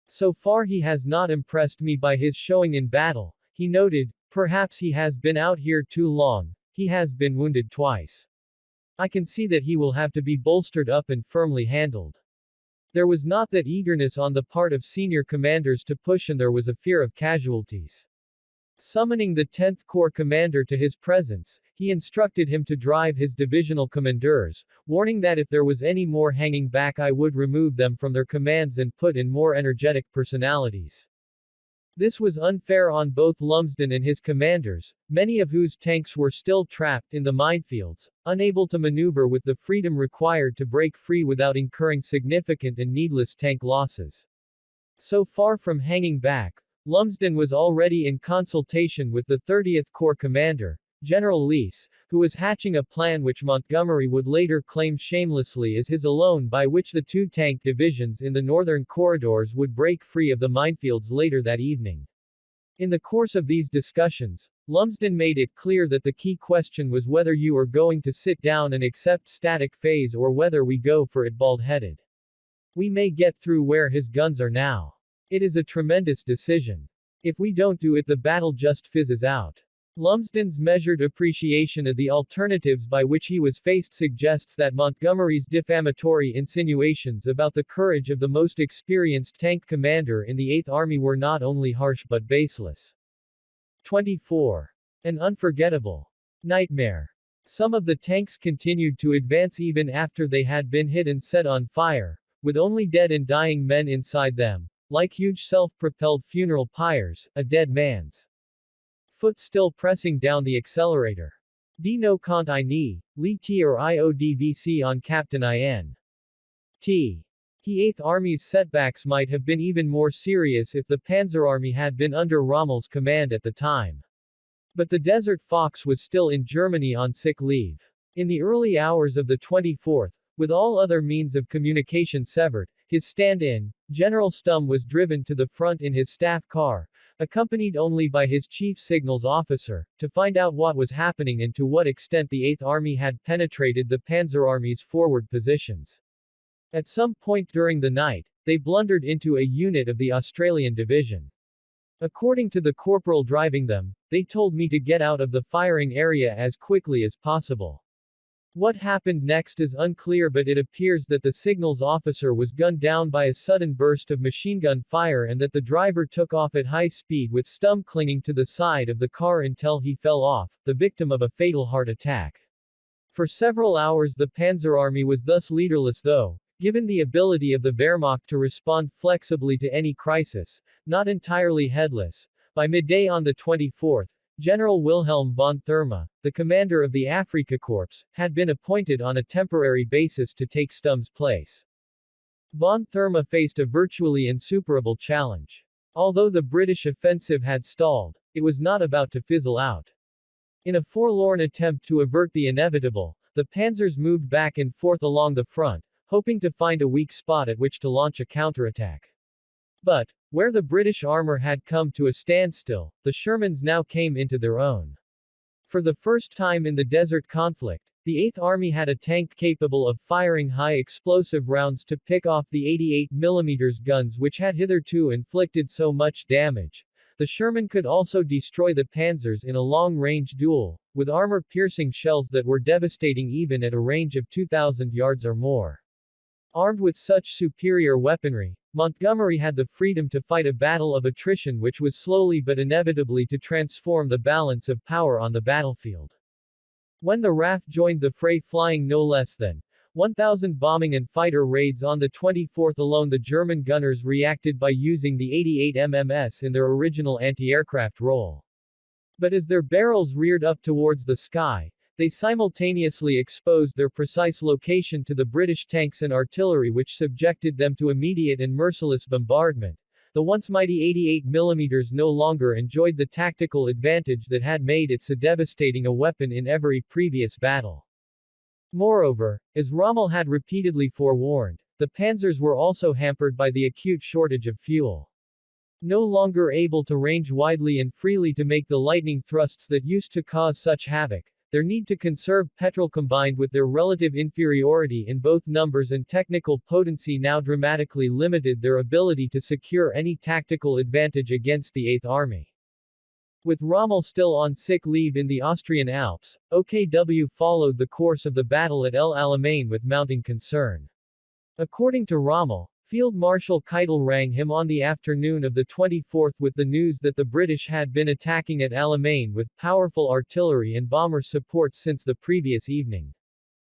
So far he has not impressed me by his showing in battle, he noted. Perhaps he has been out here too long, he has been wounded twice. I can see that he will have to be bolstered up and firmly handled. There was not that eagerness on the part of senior commanders to push, and there was a fear of casualties. Summoning the 10th Corps commander to his presence, he instructed him to drive his divisional commanders, warning that if there was any more hanging back I would remove them from their commands and put in more energetic personalities. This was unfair on both Lumsden and his commanders, many of whose tanks were still trapped in the minefields, unable to maneuver with the freedom required to break free without incurring significant and needless tank losses. So far from hanging back, Lumsden was already in consultation with the 30th Corps commander, General Leese, who was hatching a plan which Montgomery would later claim shamelessly as his alone, by which the two tank divisions in the northern corridors would break free of the minefields later that evening. In the course of these discussions, Lumsden made it clear that the key question was whether you are going to sit down and accept static phase or whether we go for it bald-headed. We may get through where his guns are now. It is a tremendous decision. If we don't do it, the battle just fizzes out. Lumsden's measured appreciation of the alternatives by which he was faced suggests that Montgomery's defamatory insinuations about the courage of the most experienced tank commander in the 8th Army were not only harsh but baseless. 24. An unforgettable nightmare. Some of the tanks continued to advance even after they had been hit and set on fire, with only dead and dying men inside them, like huge self-propelled funeral pyres, a dead man's foot still pressing down the accelerator. D no kant I ni, li t or iodvc on Captain In. T. The Eighth Army's setbacks might have been even more serious if the Panzer Army had been under Rommel's command at the time. But the Desert Fox was still in Germany on sick leave. In the early hours of the 24th, with all other means of communication severed, his stand-in, General Stumm was driven to the front in his staff car, accompanied only by his chief signals officer, to find out what was happening and to what extent the Eighth Army had penetrated the Panzer Army's forward positions. At some point during the night, they blundered into a unit of the Australian Division. According to the corporal driving them, they told me to get out of the firing area as quickly as possible. What happened next is unclear, but it appears that the signals officer was gunned down by a sudden burst of machine gun fire and that the driver took off at high speed with Stumm clinging to the side of the car until he fell off, the victim of a fatal heart attack. For several hours the Panzer Army was thus leaderless, though, given the ability of the Wehrmacht to respond flexibly to any crisis, not entirely headless. By midday on the 24th, General Wilhelm von Thurma, the commander of the Afrika Korps, had been appointed on a temporary basis to take Stumm's place. Von Thurma faced a virtually insuperable challenge. Although the British offensive had stalled, it was not about to fizzle out. In a forlorn attempt to avert the inevitable, the panzers moved back and forth along the front, hoping to find a weak spot at which to launch a counterattack. But, where the British armor had come to a standstill, the Shermans now came into their own. For the first time in the desert conflict, the Eighth Army had a tank capable of firing high-explosive rounds to pick off the 88mm guns which had hitherto inflicted so much damage. The Sherman could also destroy the panzers in a long-range duel, with armor-piercing shells that were devastating even at a range of 2,000 yards or more. Armed with such superior weaponry, Montgomery had the freedom to fight a battle of attrition which was slowly but inevitably to transform the balance of power on the battlefield. When the RAF joined the fray flying no less than 1,000 bombing and fighter raids on the 24th alone, the German gunners reacted by using the 88 MMS in their original anti-aircraft role. But as their barrels reared up towards the sky, they simultaneously exposed their precise location to the British tanks and artillery, which subjected them to immediate and merciless bombardment. The once mighty 88mm no longer enjoyed the tactical advantage that had made it so devastating a weapon in every previous battle. Moreover, as Rommel had repeatedly forewarned, the panzers were also hampered by the acute shortage of fuel. No longer able to range widely and freely to make the lightning thrusts that used to cause such havoc, their need to conserve petrol combined with their relative inferiority in both numbers and technical potency now dramatically limited their ability to secure any tactical advantage against the Eighth Army. With Rommel still on sick leave in the Austrian Alps, OKW followed the course of the battle at El Alamein with mounting concern. According to Rommel, Field Marshal Keitel rang him on the afternoon of the 24th with the news that the British had been attacking at Alamein with powerful artillery and bomber support since the previous evening.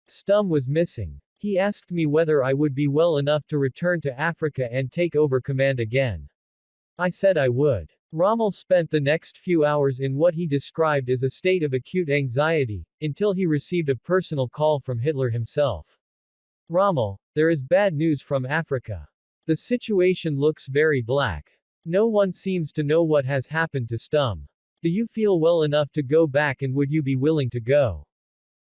Stumm was missing. He asked me whether I would be well enough to return to Africa and take over command again. I said I would. Rommel spent the next few hours in what he described as a state of acute anxiety, until he received a personal call from Hitler himself. Rommel, there is bad news from Africa. The situation looks very black. No one seems to know what has happened to Stumm. Do you feel well enough to go back, and would you be willing to go?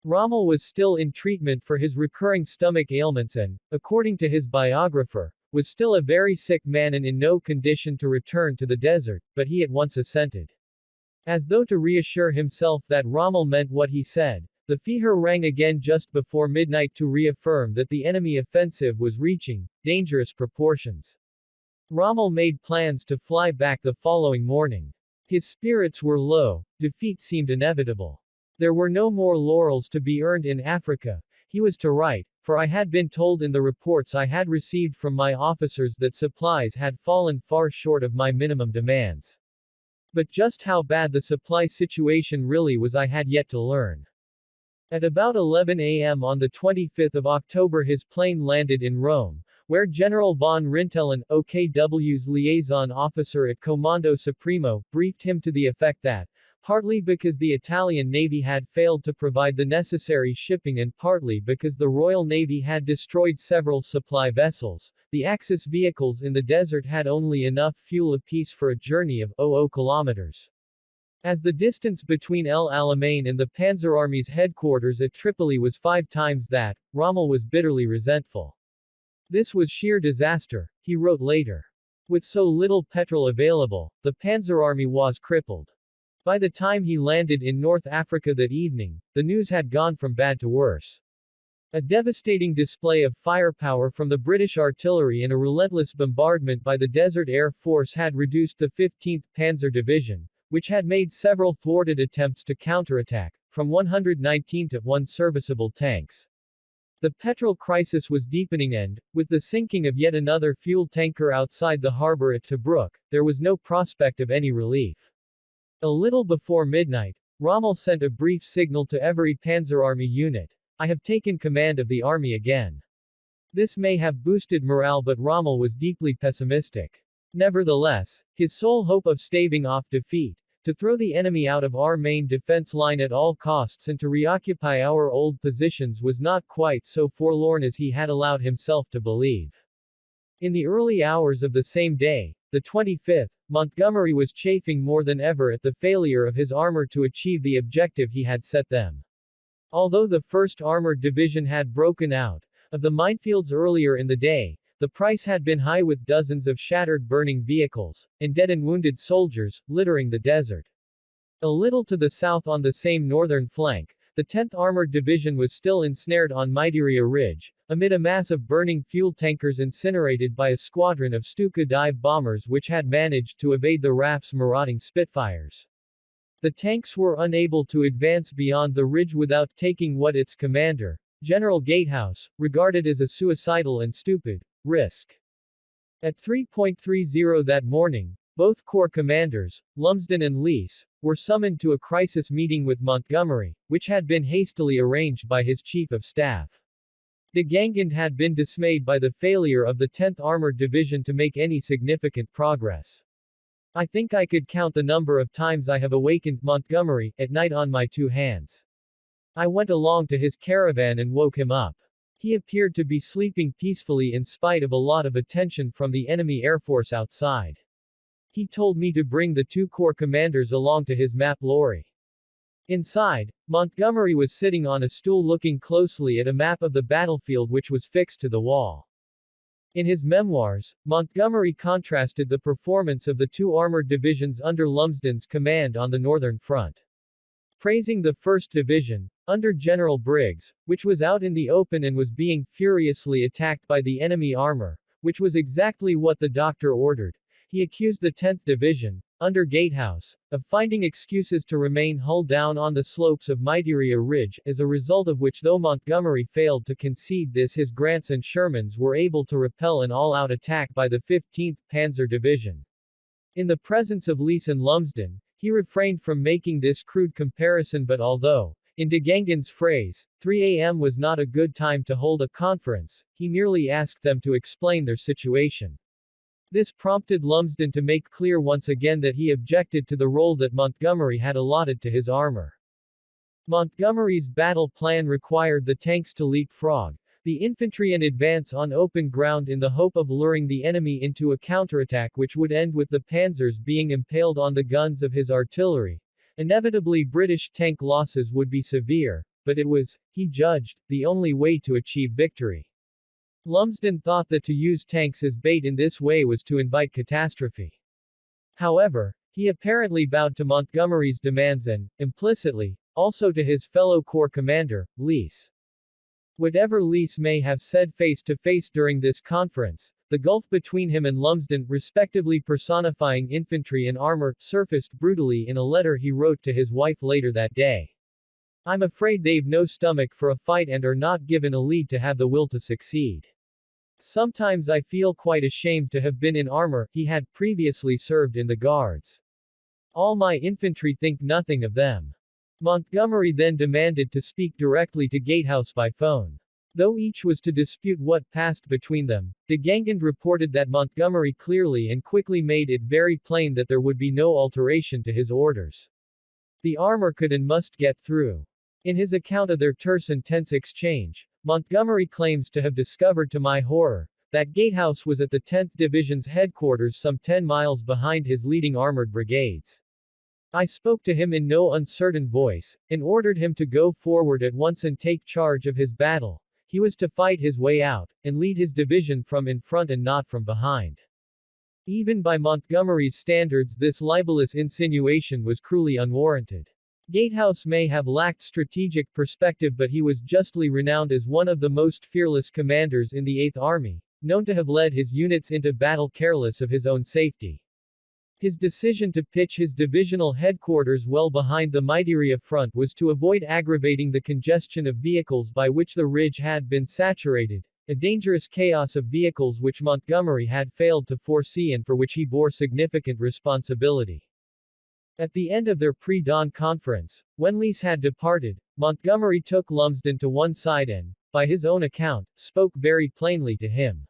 Rommel was still in treatment for his recurring stomach ailments and, according to his biographer, was still a very sick man and in no condition to return to the desert, but he at once assented. As though to reassure himself that Rommel meant what he said, the Führer rang again just before midnight to reaffirm that the enemy offensive was reaching dangerous proportions. Rommel made plans to fly back the following morning. His spirits were low, defeat seemed inevitable. There were no more laurels to be earned in Africa, he was to write, for I had been told in the reports I had received from my officers that supplies had fallen far short of my minimum demands. But just how bad the supply situation really was I had yet to learn. At about 11 a.m. on the 25th of October his plane landed in Rome, where General von Rintelen, OKW's liaison officer at Comando Supremo, briefed him to the effect that, partly because the Italian Navy had failed to provide the necessary shipping and partly because the Royal Navy had destroyed several supply vessels, the Axis vehicles in the desert had only enough fuel apiece for a journey of 00 kilometers. As the distance between El Alamein and the Panzer Army's headquarters at Tripoli was 5 times that, Rommel was bitterly resentful. This was sheer disaster, he wrote later. With so little petrol available, the Panzer Army was crippled. By the time he landed in North Africa that evening, the news had gone from bad to worse. A devastating display of firepower from the British artillery and a relentless bombardment by the Desert Air Force had reduced the 15th Panzer Division, which had made several thwarted attempts to counterattack, from 119 to 1 serviceable tanks. The petrol crisis was deepening and, with the sinking of yet another fuel tanker outside the harbor at Tobruk, there was no prospect of any relief. A little before midnight, Rommel sent a brief signal to every Panzer Army unit. I have taken command of the army again. This may have boosted morale but Rommel was deeply pessimistic. Nevertheless, his sole hope of staving off defeat, to throw the enemy out of our main defense line at all costs and to reoccupy our old positions was not quite so forlorn as he had allowed himself to believe. In the early hours of the same day, the 25th, Montgomery was chafing more than ever at the failure of his armor to achieve the objective he had set them. Although the 1st Armored Division had broken out of the minefields earlier in the day, the price had been high with dozens of shattered burning vehicles, and dead and wounded soldiers, littering the desert. A little to the south on the same northern flank, the 10th Armored Division was still ensnared on Maidiria Ridge, amid a mass of burning fuel tankers incinerated by a squadron of Stuka dive bombers which had managed to evade the RAF's marauding Spitfires. The tanks were unable to advance beyond the ridge without taking what its commander, General Gatehouse, regarded as a suicidal and stupid risk. At 3:30 that morning, both corps commanders, Lumsden and Leese, were summoned to a crisis meeting with Montgomery, which had been hastily arranged by his chief of staff. De Gangand had been dismayed by the failure of the 10th Armored Division to make any significant progress. I think I could count the number of times I have awakened Montgomery at night on my 2 hands. I went along to his caravan and woke him up. He appeared to be sleeping peacefully in spite of a lot of attention from the enemy air force outside. He told me to bring the 2 corps commanders along to his map lorry. Inside, Montgomery was sitting on a stool looking closely at a map of the battlefield which was fixed to the wall. In his memoirs, Montgomery contrasted the performance of the 2 armored divisions under Lumsden's command on the northern front. Praising the 1st Division, under General Briggs, which was out in the open and was being furiously attacked by the enemy armor, which was exactly what the doctor ordered, he accused the 10th Division, under Gatehouse, of finding excuses to remain hull down on the slopes of Maidiria Ridge, as a result of which though Montgomery failed to concede this his Grants and Shermans were able to repel an all-out attack by the 15th Panzer Division. In the presence of Leese and Lumsden, he refrained from making this crude comparison but although, in de Gangand's phrase, 3 a.m. was not a good time to hold a conference, he merely asked them to explain their situation. This prompted Lumsden to make clear once again that he objected to the role that Montgomery had allotted to his armor. Montgomery's battle plan required the tanks to leapfrog the infantry and advance on open ground in the hope of luring the enemy into a counterattack which would end with the panzers being impaled on the guns of his artillery. Inevitably British tank losses would be severe, but it was, he judged, the only way to achieve victory. Lumsden thought that to use tanks as bait in this way was to invite catastrophe. However, he apparently bowed to Montgomery's demands and, implicitly, also to his fellow corps commander, Leese. Whatever Leese may have said face-to-face during this conference, the gulf between him and Lumsden, respectively personifying infantry and armor, surfaced brutally in a letter he wrote to his wife later that day. I'm afraid they've no stomach for a fight and are not given a lead to have the will to succeed. Sometimes I feel quite ashamed to have been in armor, he had previously served in the Guards. All my infantry think nothing of them. Montgomery then demanded to speak directly to Gatehouse by phone. Though each was to dispute what passed between them, de Gangand reported that Montgomery clearly and quickly made it very plain that there would be no alteration to his orders. The armor could and must get through. In his account of their terse and tense exchange, Montgomery claims to have discovered to my horror, that Gatehouse was at the 10th Division's headquarters some 10 miles behind his leading armored brigades. I spoke to him in no uncertain voice, and ordered him to go forward at once and take charge of his battle. He was to fight his way out, and lead his division from in front and not from behind. Even by Montgomery's standards, this libelous insinuation was cruelly unwarranted. Gatehouse may have lacked strategic perspective, but he was justly renowned as one of the most fearless commanders in the 8th Army, known to have led his units into battle careless of his own safety. His decision to pitch his divisional headquarters well behind the Mitiria front was to avoid aggravating the congestion of vehicles by which the ridge had been saturated, a dangerous chaos of vehicles which Montgomery had failed to foresee and for which he bore significant responsibility. At the end of their pre-dawn conference, when Lees had departed, Montgomery took Lumsden to one side and, by his own account, spoke very plainly to him.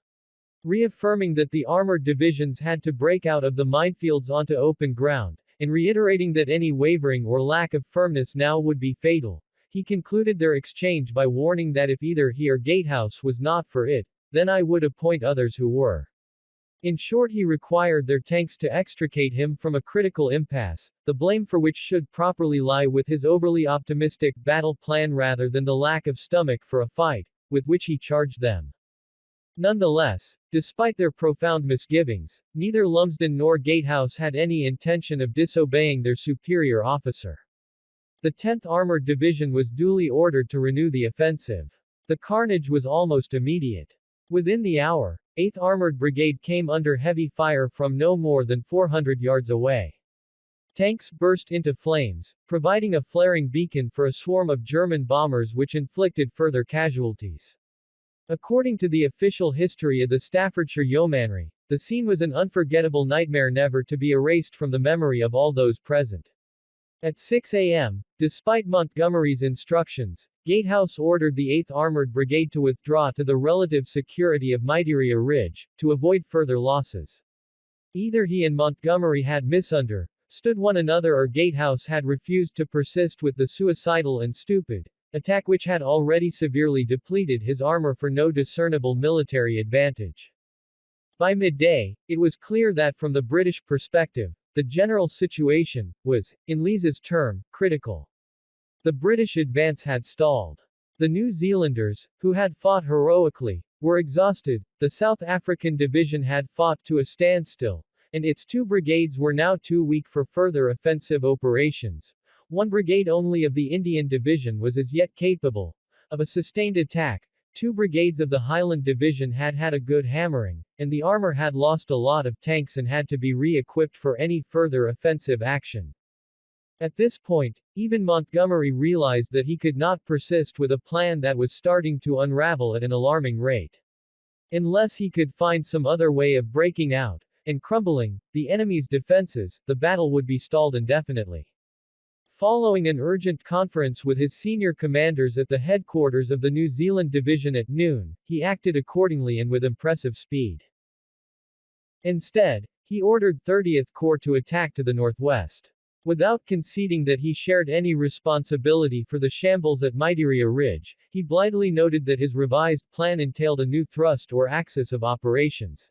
Reaffirming that the armored divisions had to break out of the minefields onto open ground, and reiterating that any wavering or lack of firmness now would be fatal, he concluded their exchange by warning that if either he or Gatehouse was not for it, then I would appoint others who were. In short, he required their tanks to extricate him from a critical impasse, the blame for which should properly lie with his overly optimistic battle plan rather than the lack of stomach for a fight, with which he charged them. Nonetheless, despite their profound misgivings, neither Lumsden nor Gatehouse had any intention of disobeying their superior officer. The 10th Armored Division was duly ordered to renew the offensive. The carnage was almost immediate. Within the hour, 8th Armored Brigade came under heavy fire from no more than 400 yards away. Tanks burst into flames, providing a flaring beacon for a swarm of German bombers which inflicted further casualties. According to the official history of the Staffordshire Yeomanry, the scene was an unforgettable nightmare never to be erased from the memory of all those present. At 6 a.m., despite Montgomery's instructions, Gatehouse ordered the 8th Armored Brigade to withdraw to the relative security of Mitiria Ridge, to avoid further losses. Either he and Montgomery had misunderstood one another or Gatehouse had refused to persist with the suicidal and stupid attack which had already severely depleted his armor for no discernible military advantage. By midday, it was clear that from the British perspective, the general situation was, in Lees's term, critical. The British advance had stalled. The New Zealanders, who had fought heroically, were exhausted, the South African Division had fought to a standstill, and its 2 brigades were now too weak for further offensive operations. 1 brigade only of the Indian Division was as yet capable of a sustained attack, 2 brigades of the Highland Division had had a good hammering, and the armor had lost a lot of tanks and had to be re-equipped for any further offensive action. At this point, even Montgomery realized that he could not persist with a plan that was starting to unravel at an alarming rate. Unless he could find some other way of breaking out and crumbling the enemy's defenses, the battle would be stalled indefinitely. Following an urgent conference with his senior commanders at the headquarters of the New Zealand Division at noon, he acted accordingly and with impressive speed. Instead, he ordered 30th Corps to attack to the northwest. Without conceding that he shared any responsibility for the shambles at Mitiria Ridge, he blithely noted that his revised plan entailed a new thrust or axis of operations.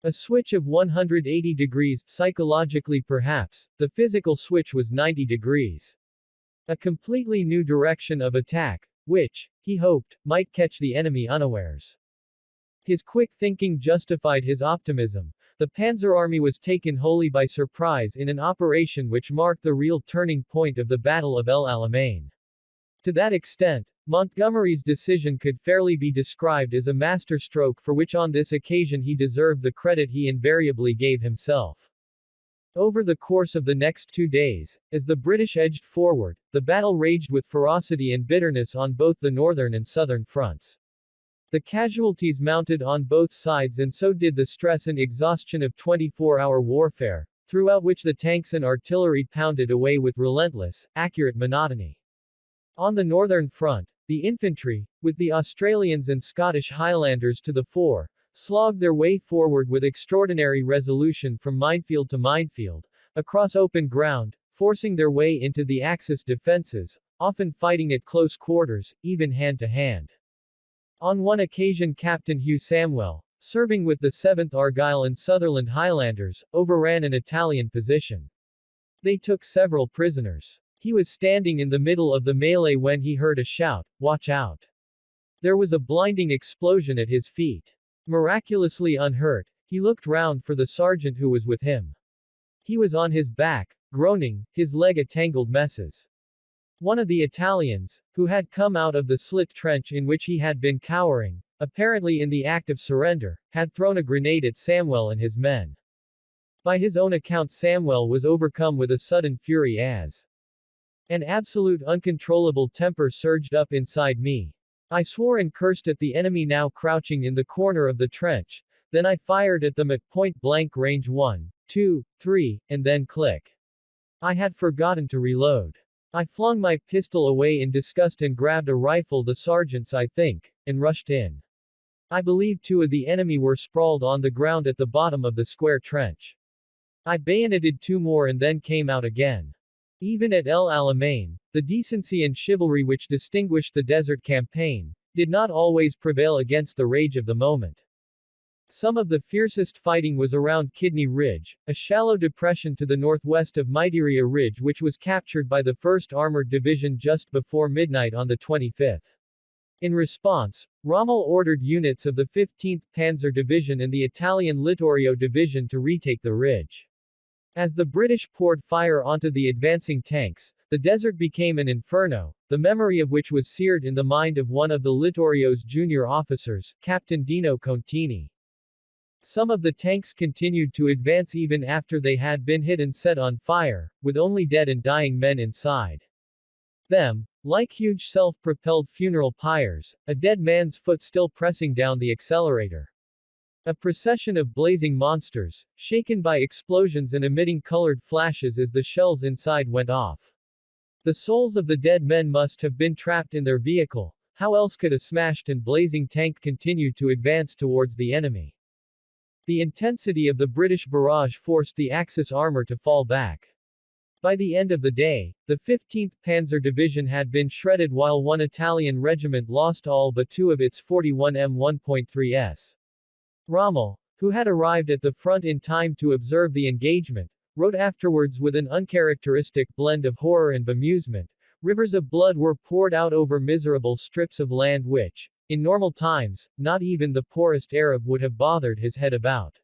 A switch of 180 degrees, psychologically perhaps, the physical switch was 90 degrees. A completely new direction of attack, which, he hoped, might catch the enemy unawares. His quick thinking justified his optimism. The Panzer Army was taken wholly by surprise in an operation which marked the real turning point of the Battle of El Alamein. To that extent, Montgomery's decision could fairly be described as a masterstroke for which on this occasion he deserved the credit he invariably gave himself. Over the course of the next 2 days, as the British edged forward, the battle raged with ferocity and bitterness on both the northern and southern fronts. The casualties mounted on both sides, and so did the stress and exhaustion of 24-hour warfare. throughout which the tanks and artillery pounded away with relentless, accurate monotony. On the northern front, the infantry, with the Australians and Scottish Highlanders to the fore, slogged their way forward with extraordinary resolution from minefield to minefield, across open ground, forcing their way into the Axis defenses, often fighting at close quarters, even hand to hand. On one occasion Captain Hugh Samwell, serving with the 7th Argyll and Sutherland Highlanders, overran an Italian position. They took several prisoners. He was standing in the middle of the melee when he heard a shout, "Watch out!" There was a blinding explosion at his feet. Miraculously unhurt, he looked round for the sergeant who was with him. He was on his back, groaning, his leg a tangled messes. One of the Italians, who had come out of the slit trench in which he had been cowering, apparently in the act of surrender, had thrown a grenade at Samwell and his men. By his own account Samwell was overcome with a sudden fury as an absolute uncontrollable temper surged up inside me. I swore and cursed at the enemy now crouching in the corner of the trench, then I fired at them at point-blank range 1, 2, 3, and then click. I had forgotten to reload. I flung my pistol away in disgust and grabbed a rifle, the sergeant's I think, and rushed in. I believe 2 of the enemy were sprawled on the ground at the bottom of the square trench. I bayoneted 2 more and then came out again. Even at El Alamein, the decency and chivalry which distinguished the desert campaign, did not always prevail against the rage of the moment. Some of the fiercest fighting was around Kidney Ridge, a shallow depression to the northwest of Mitiria Ridge which was captured by the 1st Armored Division just before midnight on the 25th. In response, Rommel ordered units of the 15th Panzer Division and the Italian Littorio Division to retake the ridge. As the British poured fire onto the advancing tanks, the desert became an inferno, the memory of which was seared in the mind of one of the Littorio's junior officers, Captain Dino Contini. Some of the tanks continued to advance even after they had been hit and set on fire, with only dead and dying men inside them, like huge self-propelled funeral pyres, a dead man's foot still pressing down the accelerator. A procession of blazing monsters, shaken by explosions and emitting colored flashes as the shells inside went off. The souls of the dead men must have been trapped in their vehicle. How else could a smashed and blazing tank continue to advance towards the enemy? The intensity of the British barrage forced the Axis armor to fall back. By the end of the day, the 15th Panzer Division had been shredded while one Italian regiment lost all but 2 of its 41 M1.3s. Rommel, who had arrived at the front in time to observe the engagement, wrote afterwards with an uncharacteristic blend of horror and bemusement, "Rivers of blood were poured out over miserable strips of land which, in normal times, not even the poorest Arab would have bothered his head about."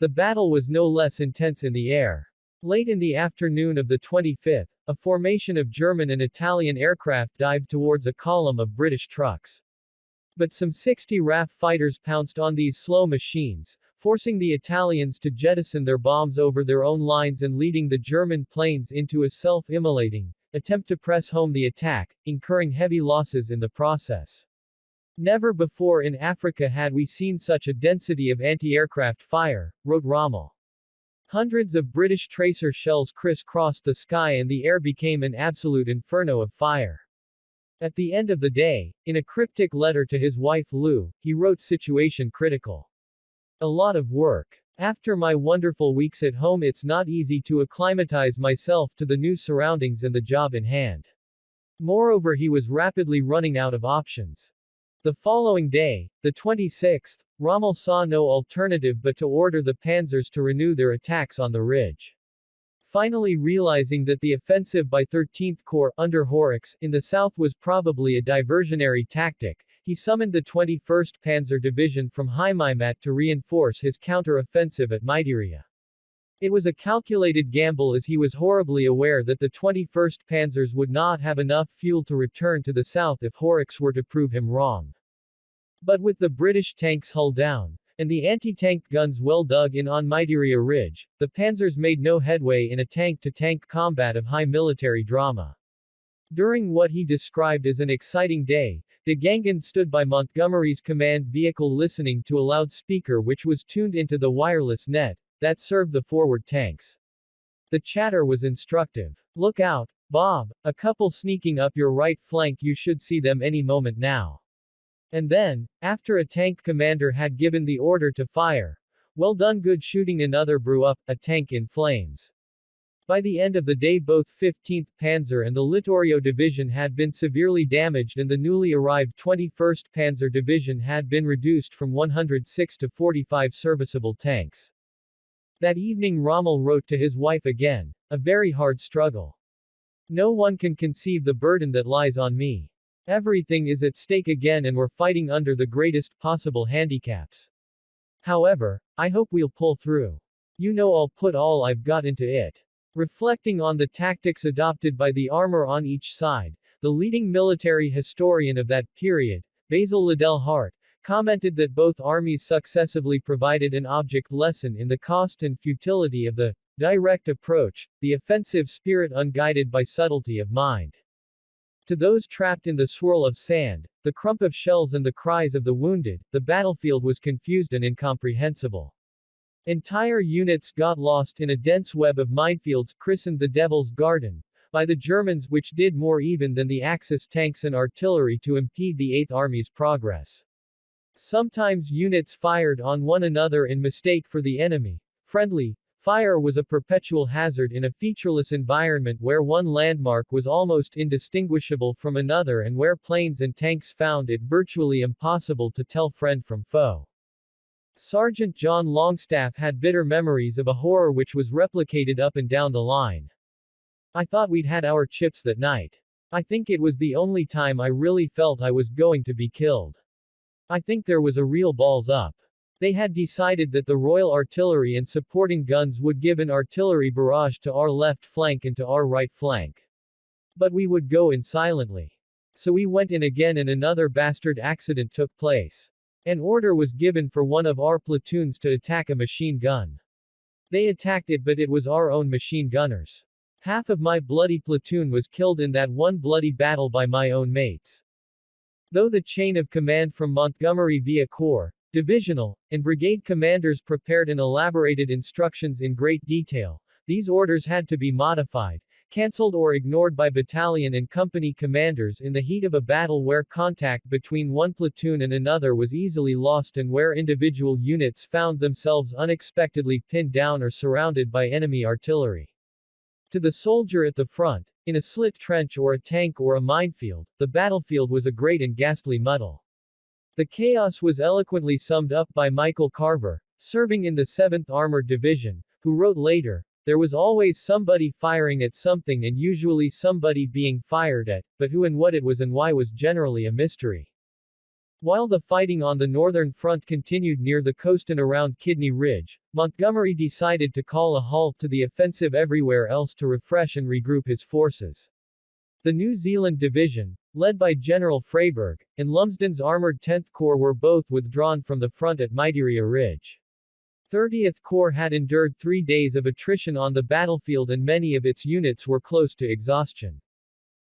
The battle was no less intense in the air. Late in the afternoon of the 25th, a formation of German and Italian aircraft dived towards a column of British trucks. But some 60 RAF fighters pounced on these slow machines, forcing the Italians to jettison their bombs over their own lines and leading the German planes into a self-immolating attempt to press home the attack, incurring heavy losses in the process. Never before in Africa had we seen such a density of anti-aircraft fire, wrote Rommel. Hundreds of British tracer shells criss-crossed the sky and the air became an absolute inferno of fire. At the end of the day, in a cryptic letter to his wife Lou, he wrote, "Situation critical. A lot of work. After my wonderful weeks at home it's not easy to acclimatize myself to the new surroundings and the job in hand." Moreover, he was rapidly running out of options. The following day, the 26th, Rommel saw no alternative but to order the panzers to renew their attacks on the ridge. Finally realizing that the offensive by 13th Corps, under Horrocks, in the south was probably a diversionary tactic, he summoned the 21st Panzer Division from Haimaimat to reinforce his counter-offensive at Mitiria. It was a calculated gamble as he was horribly aware that the 21st Panzers would not have enough fuel to return to the south if Horrocks were to prove him wrong. But with the British tanks hull down, and the anti-tank guns well dug in on Mitiria Ridge, the panzers made no headway in a tank-to-tank combat of high military drama. During what he described as an exciting day, de Gangin stood by Montgomery's command vehicle listening to a loudspeaker which was tuned into the wireless net, that served the forward tanks. The chatter was instructive. "Look out, Bob, a couple sneaking up your right flank, you should see them any moment now." And then, after a tank commander had given the order to fire, "Well done, good shooting," another blew up, a tank in flames. By the end of the day both 15th Panzer and the Littorio Division had been severely damaged and the newly arrived 21st Panzer Division had been reduced from 106 to 45 serviceable tanks. That evening Rommel wrote to his wife again, "A very hard struggle. No one can conceive the burden that lies on me. Everything is at stake again and we're fighting under the greatest possible handicaps. However, I hope we'll pull through. You know I'll put all I've got into it." Reflecting on the tactics adopted by the armor on each side, the leading military historian of that period, Basil Liddell Hart, commented that both armies successively provided an object lesson in the cost and futility of the direct approach, the offensive spirit unguided by subtlety of mind. To those trapped in the swirl of sand, the crump of shells and the cries of the wounded, the battlefield was confused and incomprehensible. Entire units got lost in a dense web of minefields christened the Devil's Garden, by the Germans, which did more even than the Axis tanks and artillery to impede the Eighth Army's progress. Sometimes units fired on one another in mistake for the enemy. Friendly fire was a perpetual hazard in a featureless environment where one landmark was almost indistinguishable from another and where planes and tanks found it virtually impossible to tell friend from foe. Sergeant John Longstaff had bitter memories of a horror which was replicated up and down the line. "I thought we'd had our chips that night. I think it was the only time I really felt I was going to be killed. I think there was a real balls up. They had decided that the Royal Artillery and supporting guns would give an artillery barrage to our left flank and to our right flank. But we would go in silently. So we went in again and another bastard accident took place. An order was given for one of our platoons to attack a machine gun. They attacked it, but it was our own machine gunners. Half of my bloody platoon was killed in that one bloody battle by my own mates. Though the chain of command from Montgomery via Corps, divisional, and brigade commanders prepared and elaborated instructions in great detail, these orders had to be modified, cancelled or ignored by battalion and company commanders in the heat of a battle where contact between one platoon and another was easily lost and where individual units found themselves unexpectedly pinned down or surrounded by enemy artillery. To the soldier at the front, in a slit trench or a tank or a minefield, the battlefield was a great and ghastly muddle. The chaos was eloquently summed up by Michael Carver, serving in the 7th Armored Division, who wrote later, "There was always somebody firing at something and usually somebody being fired at, but who and what it was and why was generally a mystery." While the fighting on the northern front continued near the coast and around Kidney Ridge, Montgomery decided to call a halt to the offensive everywhere else to refresh and regroup his forces. The New Zealand Division, led by General Freyberg, and Lumsden's Armored 10th Corps were both withdrawn from the front at Maitiria Ridge. 30th Corps had endured 3 days of attrition on the battlefield and many of its units were close to exhaustion.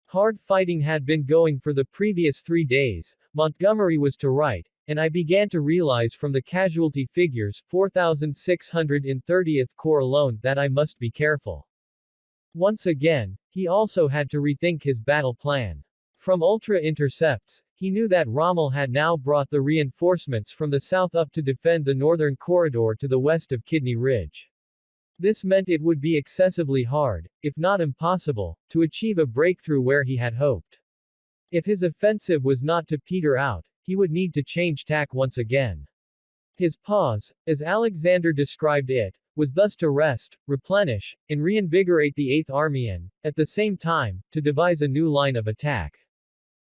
Hard fighting had been going for the previous 3 days, Montgomery was to write, and I began to realize from the casualty figures, 4,600 in 30th Corps alone, that I must be careful. Once again, he also had to rethink his battle plan. From ultra-intercepts, he knew that Rommel had now brought the reinforcements from the south up to defend the northern corridor to the west of Kidney Ridge. This meant it would be excessively hard, if not impossible, to achieve a breakthrough where he had hoped. If his offensive was not to peter out, he would need to change tack once again. His pause, as Alexander described it, was thus to rest, replenish, and reinvigorate the Eighth Army and, at the same time, to devise a new line of attack.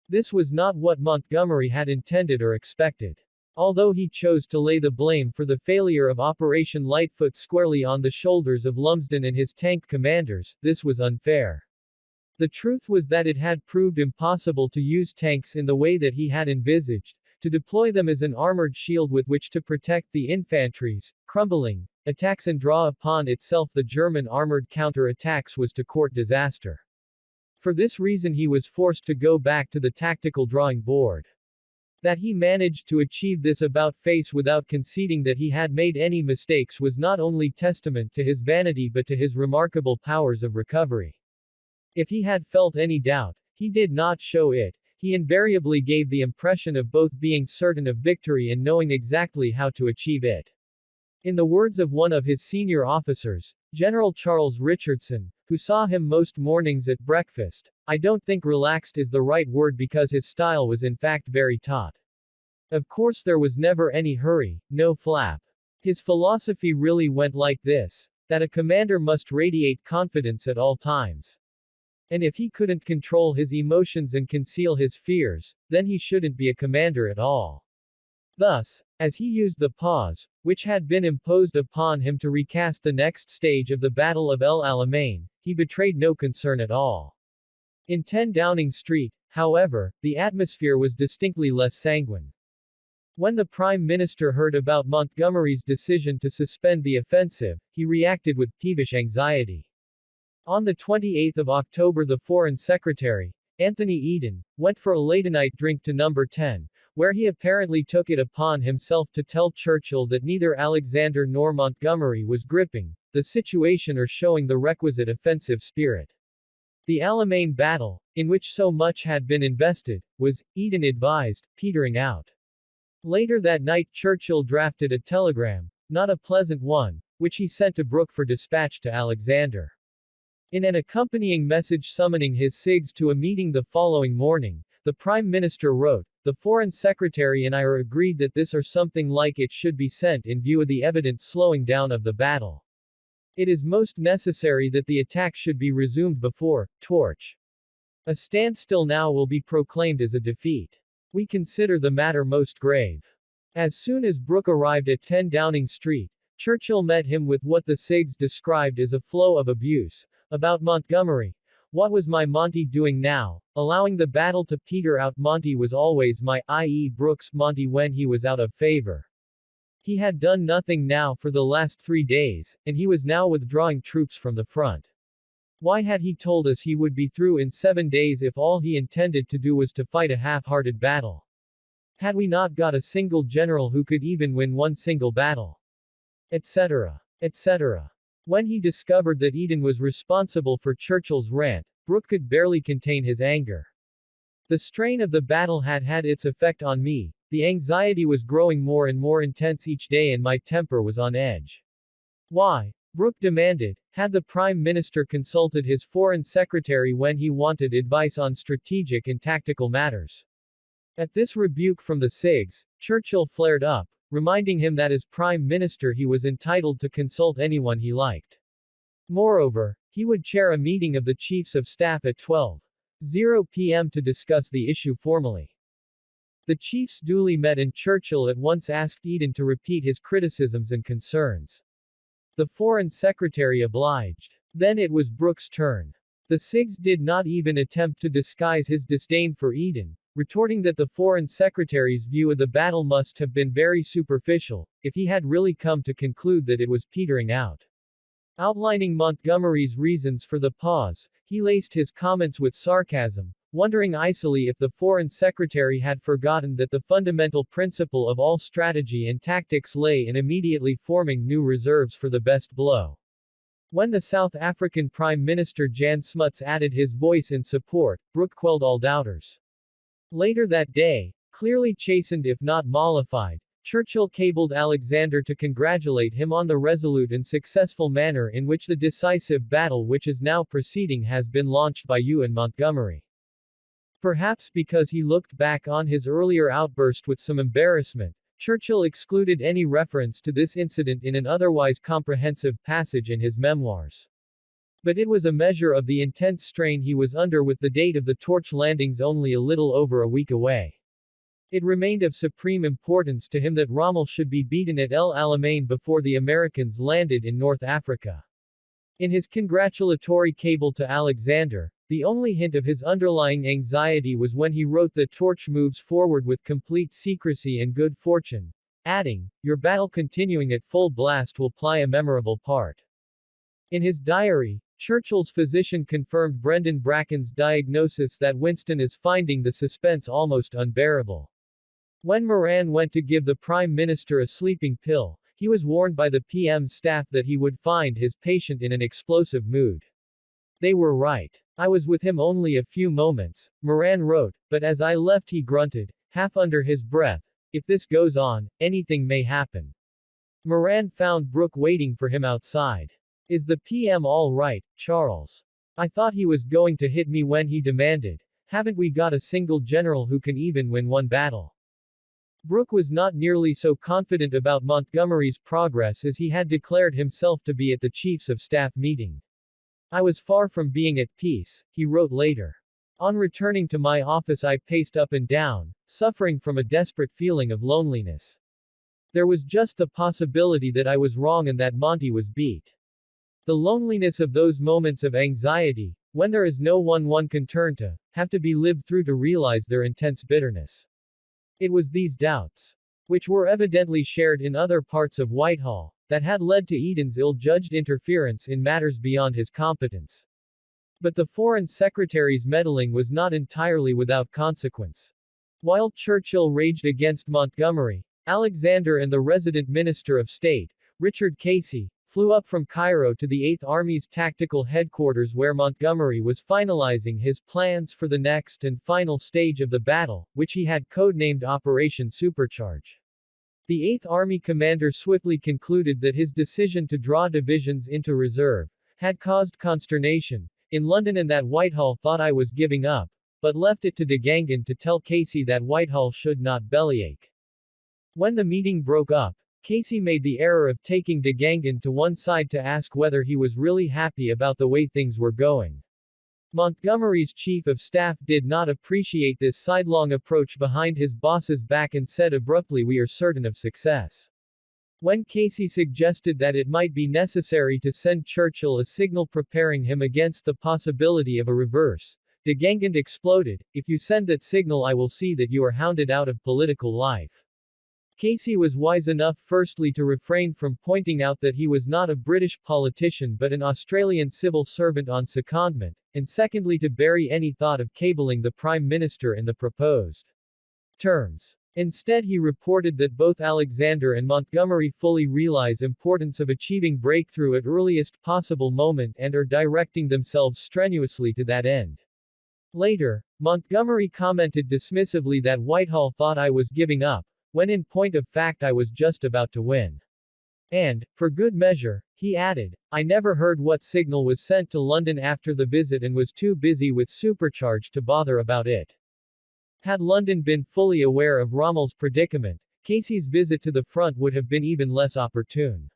This was not what Montgomery had intended or expected. Although he chose to lay the blame for the failure of Operation Lightfoot squarely on the shoulders of Lumsden and his tank commanders, this was unfair. The truth was that it had proved impossible to use tanks in the way that he had envisaged, to deploy them as an armored shield with which to protect the infantry's crumbling attacks and draw upon itself the German armored counter-attacks was to court disaster. For this reason he was forced to go back to the tactical drawing board. That he managed to achieve this about-face without conceding that he had made any mistakes was not only testament to his vanity but to his remarkable powers of recovery. If he had felt any doubt, he did not show it. He invariably gave the impression of both being certain of victory and knowing exactly how to achieve it. In the words of one of his senior officers, General Charles Richardson, who saw him most mornings at breakfast, "I don't think relaxed is the right word because his style was in fact very taut. Of course there was never any hurry, no flap. His philosophy really went like this, that a commander must radiate confidence at all times. And if he couldn't control his emotions and conceal his fears, then he shouldn't be a commander at all." Thus, as he used the pause, which had been imposed upon him to recast the next stage of the Battle of El Alamein, he betrayed no concern at all. In 10 Downing Street, however, the atmosphere was distinctly less sanguine. When the Prime Minister heard about Montgomery's decision to suspend the offensive, he reacted with peevish anxiety. On the 28th of October the Foreign Secretary, Anthony Eden, went for a late-night drink to number 10, where he apparently took it upon himself to tell Churchill that neither Alexander nor Montgomery was gripping the situation or showing the requisite offensive spirit. The Alamein battle, in which so much had been invested, was, Eden advised, petering out. Later that night Churchill drafted a telegram, not a pleasant one, which he sent to Brooke for dispatch to Alexander. In an accompanying message summoning his SIGs to a meeting the following morning, the Prime Minister wrote, "The Foreign Secretary and I are agreed that this or something like it should be sent in view of the evident slowing down of the battle. It is most necessary that the attack should be resumed before torch. A standstill now will be proclaimed as a defeat. We consider the matter most grave." As soon as Brooke arrived at 10 Downing Street, Churchill met him with what the SIGs described as a flow of abuse. About Montgomery. "What was my Monty doing now? Allowing the battle to peter out. Monty was always my, i.e. Brooke's, Monty when he was out of favor. He had done nothing now for the last 3 days, and he was now withdrawing troops from the front. Why had he told us he would be through in 7 days if all he intended to do was to fight a half-hearted battle? Had we not got a single general who could even win one single battle? Etc. etc. When he discovered that Eden was responsible for Churchill's rant, Brooke could barely contain his anger. The strain of the battle had had its effect on me, the anxiety was growing more and more intense each day and my temper was on edge. Why? Brooke demanded, had the Prime Minister consulted his Foreign Secretary when he wanted advice on strategic and tactical matters? At this rebuke from the SIGs, Churchill flared up, reminding him that as Prime Minister he was entitled to consult anyone he liked. Moreover, he would chair a meeting of the Chiefs of Staff at 12:00 p.m. to discuss the issue formally. The chiefs duly met and Churchill at once asked Eden to repeat his criticisms and concerns. The Foreign Secretary obliged. Then it was Brooke's turn. The SIGs did not even attempt to disguise his disdain for Eden, retorting that the Foreign Secretary's view of the battle must have been very superficial, if he had really come to conclude that it was petering out. Outlining Montgomery's reasons for the pause, he laced his comments with sarcasm, wondering icily if the Foreign Secretary had forgotten that the fundamental principle of all strategy and tactics lay in immediately forming new reserves for the best blow. When the South African Prime Minister Jan Smuts added his voice in support, Brooke quelled all doubters. Later that day, clearly chastened if not mollified, Churchill cabled Alexander to congratulate him on the resolute and successful manner in which the decisive battle which is now proceeding has been launched by you and Montgomery. Perhaps because he looked back on his earlier outburst with some embarrassment, Churchill excluded any reference to this incident in an otherwise comprehensive passage in his memoirs. But it was a measure of the intense strain he was under with the date of the torch landings only a little over a week away. It remained of supreme importance to him that Rommel should be beaten at El Alamein before the Americans landed in North Africa. In his congratulatory cable to Alexander, the only hint of his underlying anxiety was when he wrote that torch moves forward with complete secrecy and good fortune, adding, "Your battle continuing at full blast will play a memorable part." In his diary, Churchill's physician confirmed Brendan Bracken's diagnosis that Winston is finding the suspense almost unbearable. When Moran went to give the Prime Minister a sleeping pill, he was warned by the PM's staff that he would find his patient in an explosive mood. They were right. I was with him only a few moments, Moran wrote, but as I left he grunted, half under his breath, if this goes on, anything may happen. Moran found Brooke waiting for him outside. Is the PM all right, Charles? I thought he was going to hit me when he demanded, haven't we got a single general who can even win one battle? Brooke was not nearly so confident about Montgomery's progress as he had declared himself to be at the Chiefs of Staff meeting. I was far from being at peace, he wrote later. On returning to my office I paced up and down, suffering from a desperate feeling of loneliness. There was just the possibility that I was wrong and that Monty was beat. The loneliness of those moments of anxiety, when there is no one can turn to, have to be lived through to realize their intense bitterness. It was these doubts, which were evidently shared in other parts of Whitehall, that had led to Eden's ill-judged interference in matters beyond his competence. But the Foreign Secretary's meddling was not entirely without consequence. While Churchill raged against Montgomery, Alexander and the resident Minister of State, Richard Casey, flew up from Cairo to the 8th Army's tactical headquarters where Montgomery was finalizing his plans for the next and final stage of the battle, which he had codenamed Operation Supercharge. The 8th Army commander swiftly concluded that his decision to draw divisions into reserve had caused consternation in London and that Whitehall thought I was giving up, but left it to de Gangan to tell Casey that Whitehall should not bellyache. When the meeting broke up, Casey made the error of taking de Gangan to one side to ask whether he was really happy about the way things were going. Montgomery's chief of staff did not appreciate this sidelong approach behind his boss's back and said abruptly, "We are certain of success." When Casey suggested that it might be necessary to send Churchill a signal preparing him against the possibility of a reverse, de Gangan exploded, "If you send that signal I will see that you are hounded out of political life." Casey was wise enough firstly to refrain from pointing out that he was not a British politician but an Australian civil servant on secondment, and secondly to bury any thought of cabling the Prime Minister in the proposed terms. Instead he reported that both Alexander and Montgomery fully realize importance of achieving breakthrough at earliest possible moment and are directing themselves strenuously to that end. Later, Montgomery commented dismissively that Whitehall thought I was giving up, when in point of fact I was just about to win. And, for good measure, he added, I never heard what signal was sent to London after the visit and was too busy with Supercharge to bother about it. Had London been fully aware of Rommel's predicament, Casey's visit to the front would have been even less opportune.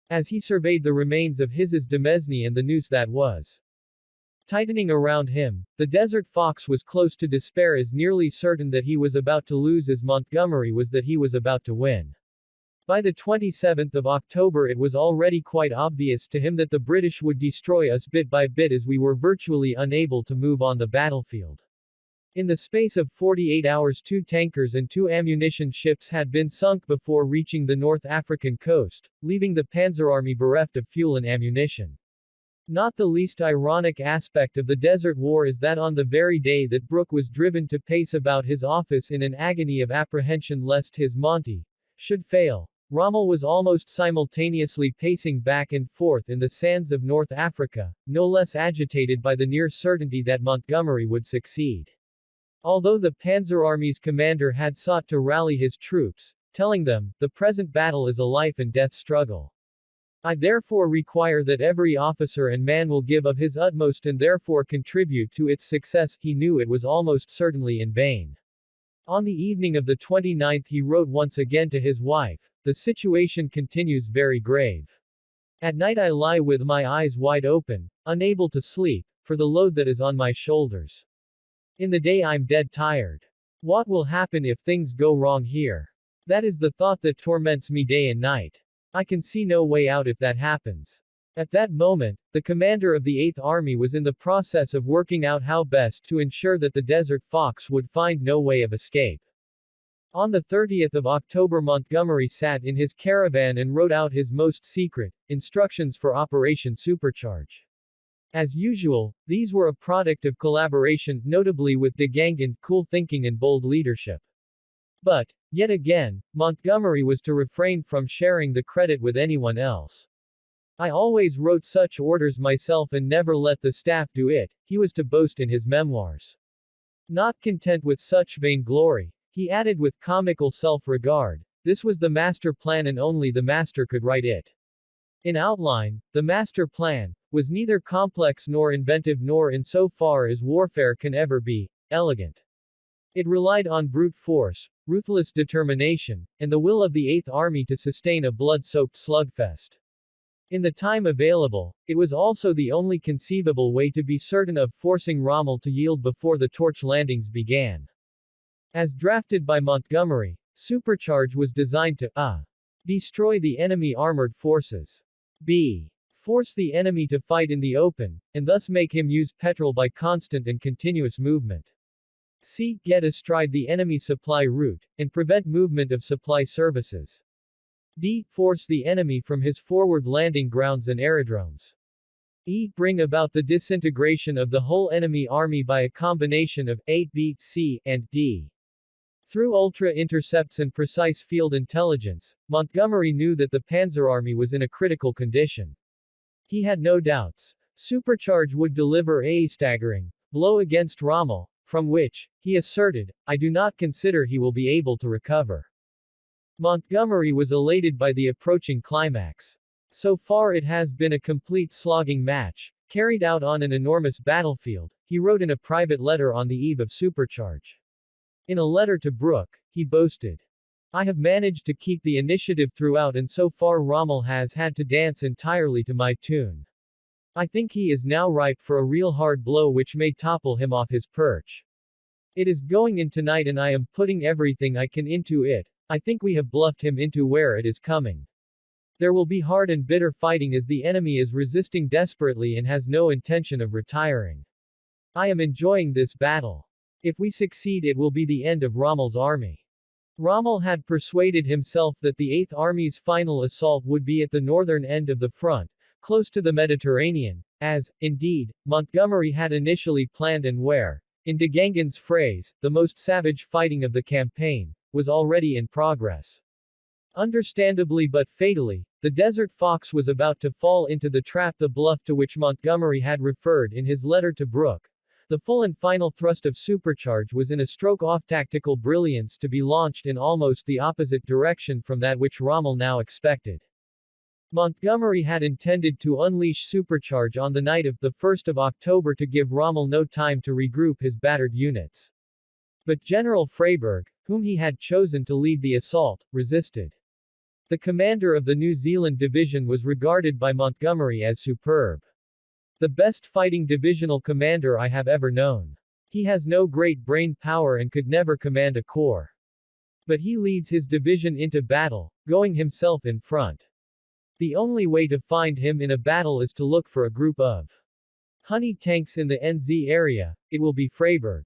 As he surveyed the remains of his Demesne and the noose that was tightening around him, the Desert Fox was close to despair, as nearly certain that he was about to lose as Montgomery was that he was about to win. By the 27th of October it was already quite obvious to him that the British would destroy us bit by bit as we were virtually unable to move on the battlefield. In the space of 48 hours 2 tankers and 2 ammunition ships had been sunk before reaching the North African coast, leaving the Panzer Army bereft of fuel and ammunition. Not the least ironic aspect of the Desert War is that on the very day that Brooke was driven to pace about his office in an agony of apprehension lest his Monty should fail, Rommel was almost simultaneously pacing back and forth in the sands of North Africa, no less agitated by the near certainty that Montgomery would succeed. Although the Panzer Army's commander had sought to rally his troops, telling them, the present battle is a life and death struggle. I therefore require that every officer and man will give of his utmost and therefore contribute to its success. He knew it was almost certainly in vain. On the evening of the 29th he wrote once again to his wife, the situation continues very grave. At night I lie with my eyes wide open, unable to sleep, for the load that is on my shoulders. In the day I'm dead tired. What will happen if things go wrong here? That is the thought that torments me day and night. I can see no way out if that happens. At that moment, the commander of the 8th Army was in the process of working out how best to ensure that the Desert Fox would find no way of escape. On the 30th of October Montgomery sat in his caravan and wrote out his most secret instructions for Operation Supercharge. As usual, these were a product of collaboration, notably with de Gangan, cool thinking and bold leadership. But, yet again, Montgomery was to refrain from sharing the credit with anyone else. I always wrote such orders myself and never let the staff do it, he was to boast in his memoirs. Not content with such vainglory, he added with comical self-regard, this was the master plan and only the master could write it. In outline, the master plan was neither complex nor inventive nor in so far as warfare can ever be, elegant. It relied on brute force, ruthless determination, and the will of the Eighth Army to sustain a blood-soaked slugfest. In the time available, it was also the only conceivable way to be certain of forcing Rommel to yield before the torch landings began. As drafted by Montgomery, Supercharge was designed to a. Destroy the enemy armored forces. b. Force the enemy to fight in the open, and thus make him use petrol by constant and continuous movement. c. Get astride the enemy supply route, and prevent movement of supply services. d. Force the enemy from his forward landing grounds and aerodromes. e. Bring about the disintegration of the whole enemy army by a combination of A, B, C, and D. Through ultra-intercepts and precise field intelligence, Montgomery knew that the Panzer Army was in a critical condition. He had no doubts. Supercharge would deliver a staggering blow against Rommel, from which, he asserted, I do not consider he will be able to recover. Montgomery was elated by the approaching climax. So far it has been a complete slogging match, carried out on an enormous battlefield, he wrote in a private letter on the eve of Supercharge. In a letter to Brooke, he boasted, I have managed to keep the initiative throughout and so far Rommel has had to dance entirely to my tune. I think he is now ripe for a real hard blow which may topple him off his perch. It is going in tonight and I am putting everything I can into it. I think we have bluffed him into where it is coming. There will be hard and bitter fighting as the enemy is resisting desperately and has no intention of retiring. I am enjoying this battle. If we succeed it will be the end of Rommel's army. Rommel had persuaded himself that the Eighth Army's final assault would be at the northern end of the front, close to the Mediterranean, as, indeed, Montgomery had initially planned and where, in de Gangen's phrase, the most savage fighting of the campaign, was already in progress. Understandably but fatally, the Desert Fox was about to fall into the trap, the bluff to which Montgomery had referred in his letter to Brooke. The full and final thrust of Supercharge was in a stroke-off tactical brilliance to be launched in almost the opposite direction from that which Rommel now expected. Montgomery had intended to unleash Supercharge on the night of the 1st of October to give Rommel no time to regroup his battered units. But General Freyberg, whom he had chosen to lead the assault, resisted. The commander of the New Zealand Division was regarded by Montgomery as superb. The best fighting divisional commander I have ever known. He has no great brain power and could never command a corps. But he leads his division into battle, going himself in front. The only way to find him in a battle is to look for a group of honey tanks in the NZ area, it will be Freyberg.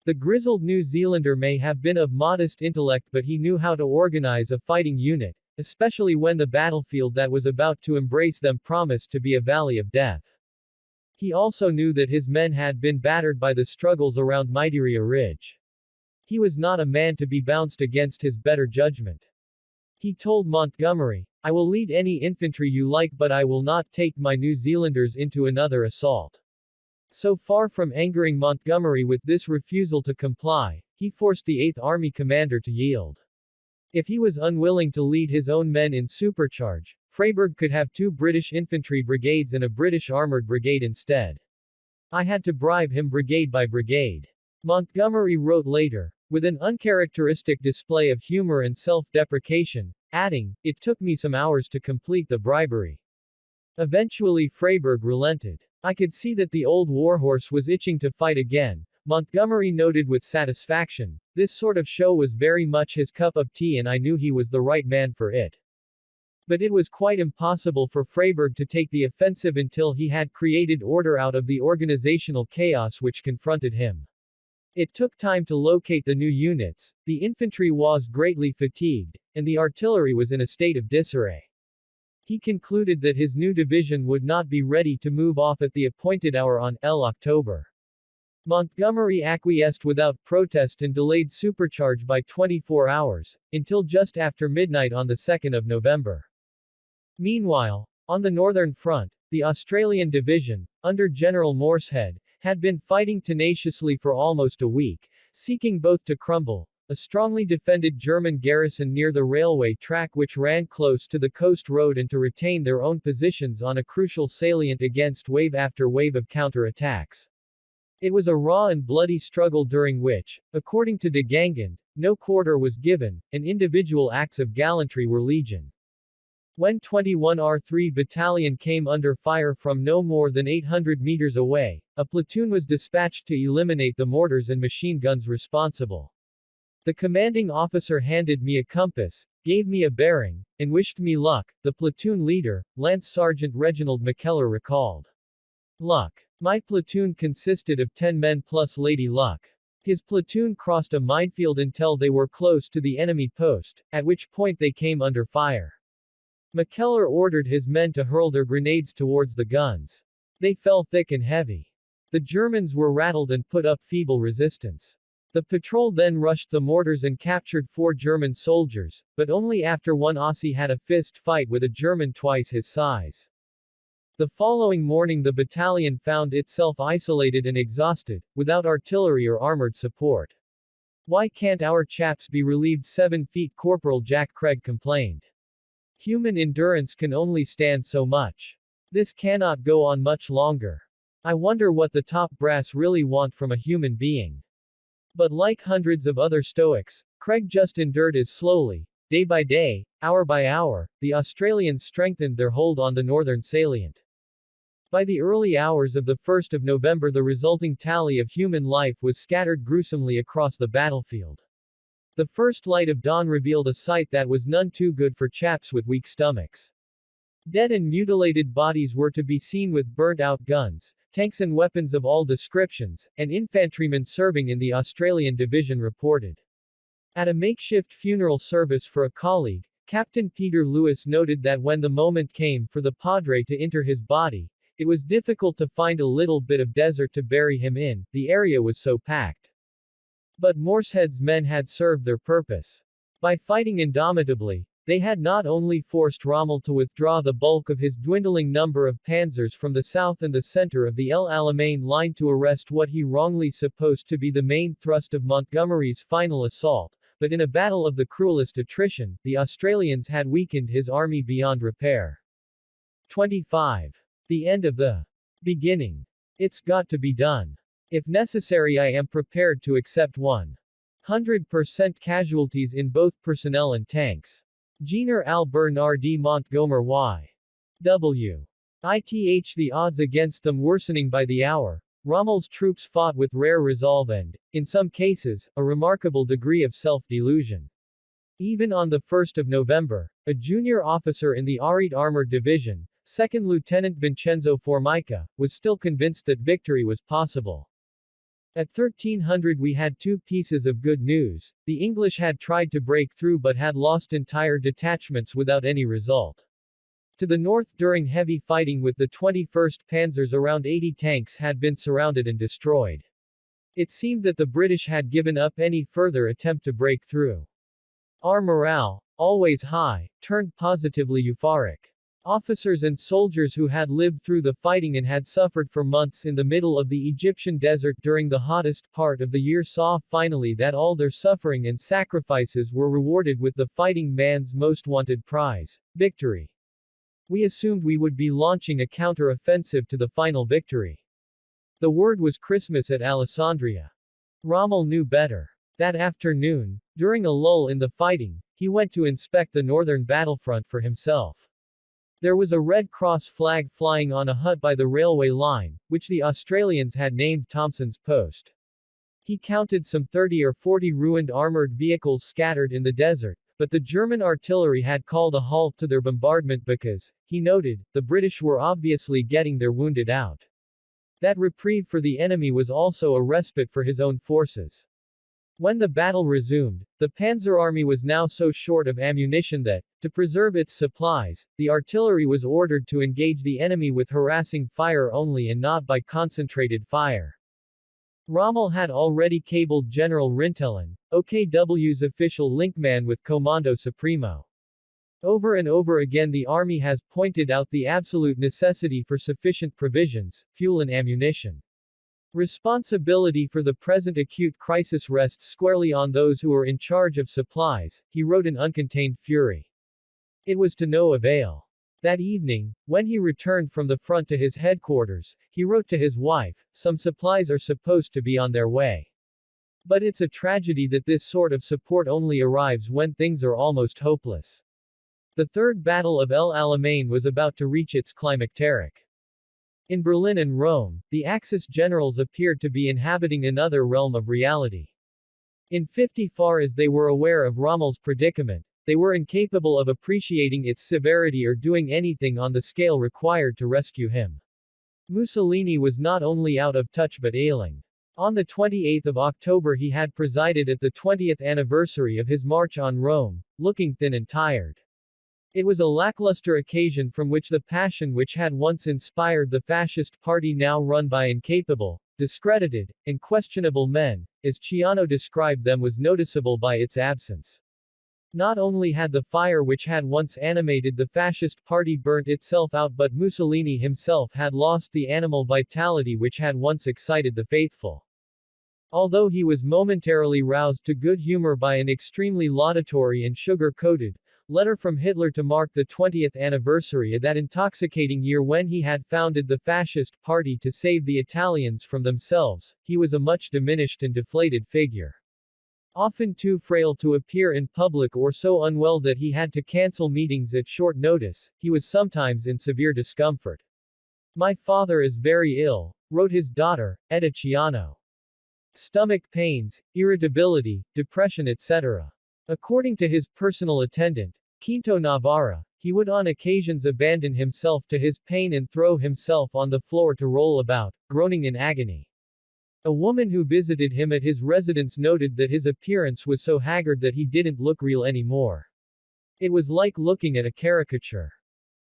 The grizzled New Zealander may have been of modest intellect but he knew how to organize a fighting unit, especially when the battlefield that was about to embrace them promised to be a valley of death. He also knew that his men had been battered by the struggles around Maitiria Ridge. He was not a man to be bounced against his better judgment. He told Montgomery, I will lead any infantry you like but I will not take my New Zealanders into another assault. So far from angering Montgomery with this refusal to comply, he forced the 8th Army commander to yield. If he was unwilling to lead his own men in Supercharge, Freyberg could have 2 British infantry brigades and a British armored brigade instead. I had to bribe him brigade by brigade. Montgomery wrote later, with an uncharacteristic display of humor and self-deprecation, adding, it took me some hours to complete the bribery. Eventually Freyberg relented. I could see that the old warhorse was itching to fight again. Montgomery noted with satisfaction, this sort of show was very much his cup of tea and I knew he was the right man for it. But it was quite impossible for Freyberg to take the offensive until he had created order out of the organizational chaos which confronted him. It took time to locate the new units, the infantry was greatly fatigued, and the artillery was in a state of disarray. He concluded that his new division would not be ready to move off at the appointed hour on October. Montgomery acquiesced without protest and delayed supercharge by 24 hours, until just after midnight on the 2nd of November. Meanwhile, on the Northern Front, the Australian Division, under General Morshead, had been fighting tenaciously for almost a week, seeking both to crumble a strongly defended German garrison near the railway track which ran close to the coast road and to retain their own positions on a crucial salient against wave after wave of counter-attacks. It was a raw and bloody struggle during which, according to de Gangand, no quarter was given, and individual acts of gallantry were legion. When 21R3 Battalion came under fire from no more than 800 meters away, a platoon was dispatched to eliminate the mortars and machine guns responsible. The commanding officer handed me a compass, gave me a bearing, and wished me luck, the platoon leader, Lance Sergeant Reginald McKellar recalled. Luck. My platoon consisted of 10 men plus Lady Luck. His platoon crossed a minefield until they were close to the enemy post, at which point they came under fire. McKellar ordered his men to hurl their grenades towards the guns. They fell thick and heavy. The Germans were rattled and put up feeble resistance. The patrol then rushed the mortars and captured 4 German soldiers, but only after one Aussie had a fist fight with a German twice his size. The following morning the battalion found itself isolated and exhausted, without artillery or armored support. Why can't our chaps be relieved 7 feet Corporal Jack Craig complained. Human endurance can only stand so much. This cannot go on much longer. I wonder what the top brass really want from a human being. But like hundreds of other Stoics, Craig just endured as slowly, day by day, hour by hour, the Australians strengthened their hold on the northern salient. By the early hours of the 1st of November the resulting tally of human life was scattered gruesomely across the battlefield. The first light of dawn revealed a sight that was none too good for chaps with weak stomachs. Dead and mutilated bodies were to be seen with burnt-out guns, tanks and weapons of all descriptions, and infantrymen serving in the Australian Division reported. At a makeshift funeral service for a colleague, Captain Peter Lewis noted that when the moment came for the Padre to inter his body, it was difficult to find a little bit of desert to bury him in, the area was so packed. But Morshead's men had served their purpose. By fighting indomitably, they had not only forced Rommel to withdraw the bulk of his dwindling number of panzers from the south and the center of the Alamein line to arrest what he wrongly supposed to be the main thrust of Montgomery's final assault, but in a battle of the cruelest attrition, the Australians had weakened his army beyond repair. 25. The end of the beginning. It's got to be done. If necessary, I am prepared to accept 100% casualties in both personnel and tanks. General Albert D. Montgomery Y.W. Ith the odds against them worsening by the hour, Rommel's troops fought with rare resolve and, in some cases, a remarkable degree of self-delusion. Even on the 1st of November, a junior officer in the Arite Armored Division, 2nd Lieutenant Vincenzo Formica, was still convinced that victory was possible. At 1300 we had 2 pieces of good news. The English had tried to break through but had lost entire detachments without any result. To the north during heavy fighting with the 21st Panzers around 80 tanks had been surrounded and destroyed. It seemed that the British had given up any further attempt to break through. Our morale, always high, turned positively euphoric. Officers and soldiers who had lived through the fighting and had suffered for months in the middle of the Egyptian desert during the hottest part of the year saw finally that all their suffering and sacrifices were rewarded with the fighting man's most wanted prize, victory. We assumed we would be launching a counter-offensive to the final victory. The word was Christmas at Alessandria. Rommel knew better. That afternoon, during a lull in the fighting, he went to inspect the northern battlefront for himself. There was a Red Cross flag flying on a hut by the railway line, which the Australians had named Thompson's Post. He counted some 30 or 40 ruined armored vehicles scattered in the desert, but the German artillery had called a halt to their bombardment because, he noted, the British were obviously getting their wounded out. That reprieve for the enemy was also a respite for his own forces. When the battle resumed, the Panzer Army was now so short of ammunition that, to preserve its supplies, the artillery was ordered to engage the enemy with harassing fire only and not by concentrated fire. Rommel had already cabled General Rintelin, OKW's official linkman with Comando Supremo. Over and over again the army has pointed out the absolute necessity for sufficient provisions, fuel and ammunition. Responsibility for the present acute crisis rests squarely on those who are in charge of supplies, he wrote in uncontained fury. It was to no avail. That evening, when he returned from the front to his headquarters, he wrote to his wife, "Some supplies are supposed to be on their way. But it's a tragedy that this sort of support only arrives when things are almost hopeless." The Third Battle of El Alamein was about to reach its climacteric. In Berlin and Rome, the Axis generals appeared to be inhabiting another realm of reality. In far as they were aware of Rommel's predicament, they were incapable of appreciating its severity or doing anything on the scale required to rescue him. Mussolini was not only out of touch but ailing. On the 28th of October he had presided at the 20th anniversary of his march on Rome, looking thin and tired. It was a lackluster occasion from which the passion which had once inspired the fascist party now run by incapable, discredited, and questionable men, as Ciano described them, was noticeable by its absence. Not only had the fire which had once animated the fascist party burnt itself out, but Mussolini himself had lost the animal vitality which had once excited the faithful. Although he was momentarily roused to good humor by an extremely laudatory and sugar-coated letter from Hitler to mark the 20th anniversary of that intoxicating year when he had founded the fascist party to save the Italians from themselves, he was a much diminished and deflated figure. Often too frail to appear in public or so unwell that he had to cancel meetings at short notice, he was sometimes in severe discomfort. "My father is very ill," wrote his daughter, Etta Ciano. "Stomach pains, irritability, depression etc." According to his personal attendant, Quinto Navarra, he would on occasions abandon himself to his pain and throw himself on the floor to roll about, groaning in agony. A woman who visited him at his residence noted that his appearance was so haggard that he didn't look real anymore. It was like looking at a caricature.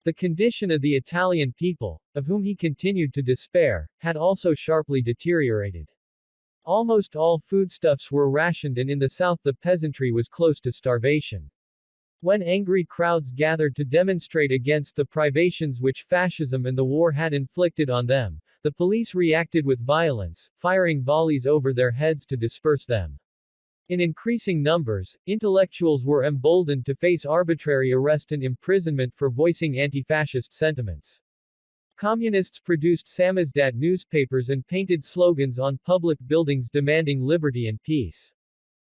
The condition of the Italian people, of whom he continued to despair, had also sharply deteriorated. Almost all foodstuffs were rationed and in the south the peasantry was close to starvation. When angry crowds gathered to demonstrate against the privations which fascism and the war had inflicted on them, the police reacted with violence, firing volleys over their heads to disperse them. In increasing numbers, intellectuals were emboldened to face arbitrary arrest and imprisonment for voicing anti-fascist sentiments. Communists produced samizdat newspapers and painted slogans on public buildings demanding liberty and peace.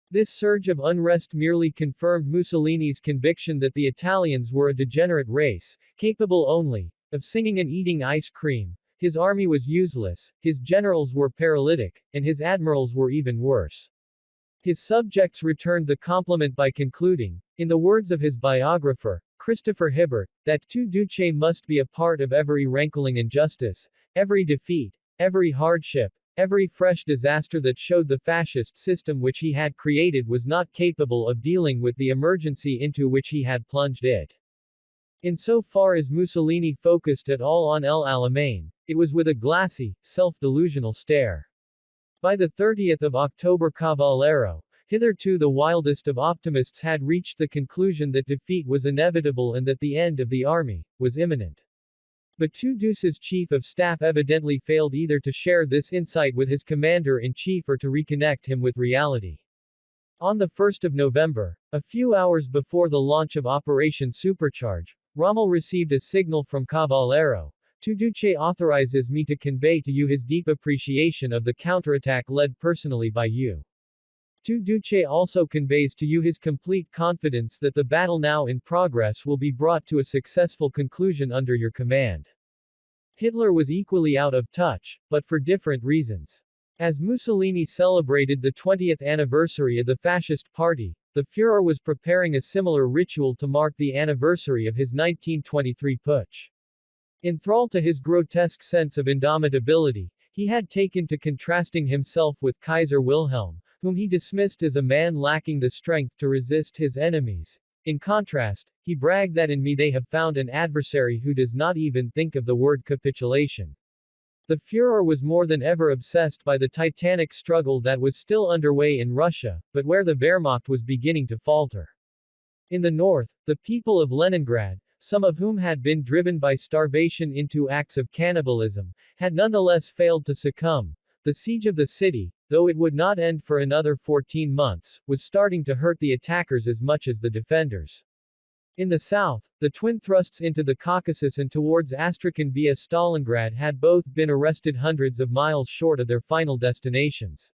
This surge of unrest merely confirmed Mussolini's conviction that the Italians were a degenerate race, capable only of singing and eating ice cream. His army was useless, his generals were paralytic, and his admirals were even worse. His subjects returned the compliment by concluding, in the words of his biographer, Christopher Hibbert, that tout duce must be a part of every rankling injustice, every defeat, every hardship, every fresh disaster that showed the fascist system which he had created was not capable of dealing with the emergency into which he had plunged it. In so far as Mussolini focused at all on El Alamein, it was with a glassy, self-delusional stare. By the 30th of October Cavallero, hitherto the wildest of optimists, had reached the conclusion that defeat was inevitable and that the end of the army was imminent. But Tuduce's chief of staff evidently failed either to share this insight with his commander-in-chief or to reconnect him with reality. On the 1st of November, a few hours before the launch of Operation Supercharge, Rommel received a signal from Cavallero. "Tuduce authorizes me to convey to you his deep appreciation of the counterattack led personally by you. Tuduce also conveys to you his complete confidence that the battle now in progress will be brought to a successful conclusion under your command." Hitler was equally out of touch, but for different reasons. As Mussolini celebrated the 20th anniversary of the fascist party, the Führer was preparing a similar ritual to mark the anniversary of his 1923 putsch. Enthralled to his grotesque sense of indomitability, he had taken to contrasting himself with Kaiser Wilhelm, whom he dismissed as a man lacking the strength to resist his enemies. In contrast, he bragged that in me they have found an adversary who does not even think of the word capitulation. The Führer was more than ever obsessed by the titanic struggle that was still underway in Russia, but where the Wehrmacht was beginning to falter. In the north, the people of Leningrad, some of whom had been driven by starvation into acts of cannibalism, had nonetheless failed to succumb. The siege of the city, though it would not end for another 14 months, was starting to hurt the attackers as much as the defenders. In the south, the twin thrusts into the Caucasus and towards Astrakhan via Stalingrad had both been arrested hundreds of miles short of their final destinations.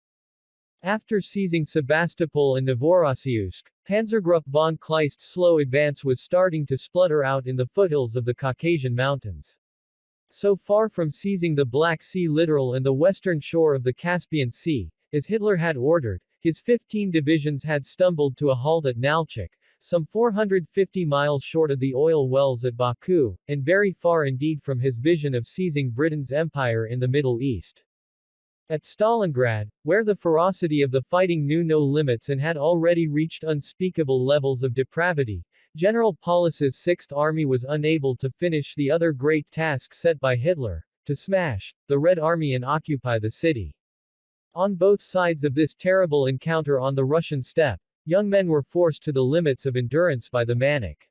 After seizing Sebastopol and Novorossiysk, Panzergruppe von Kleist's slow advance was starting to splutter out in the foothills of the Caucasian mountains. So far from seizing the Black Sea littoral and the western shore of the Caspian Sea, as Hitler had ordered, his 15 divisions had stumbled to a halt at Nalchik, some 450 miles short of the oil wells at Baku, and very far indeed from his vision of seizing Britain's empire in the Middle East. At Stalingrad, where the ferocity of the fighting knew no limits and had already reached unspeakable levels of depravity, General Paulus's Sixth Army was unable to finish the other great task set by Hitler, to smash the Red Army and occupy the city. On both sides of this terrible encounter on the Russian steppe, young men were forced to the limits of endurance by the manic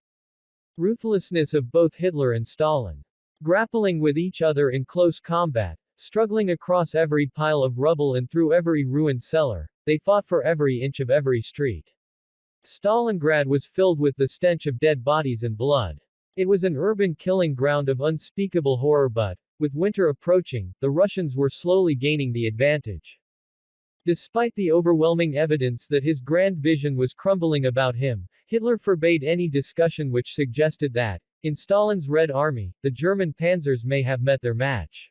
ruthlessness of both Hitler and Stalin. Grappling with each other in close combat, struggling across every pile of rubble and through every ruined cellar, they fought for every inch of every street. Stalingrad was filled with the stench of dead bodies and blood. It was an urban killing ground of unspeakable horror, but, with winter approaching, the Russians were slowly gaining the advantage. Despite the overwhelming evidence that his grand vision was crumbling about him, Hitler forbade any discussion which suggested that, in Stalin's Red Army, the German panzers may have met their match.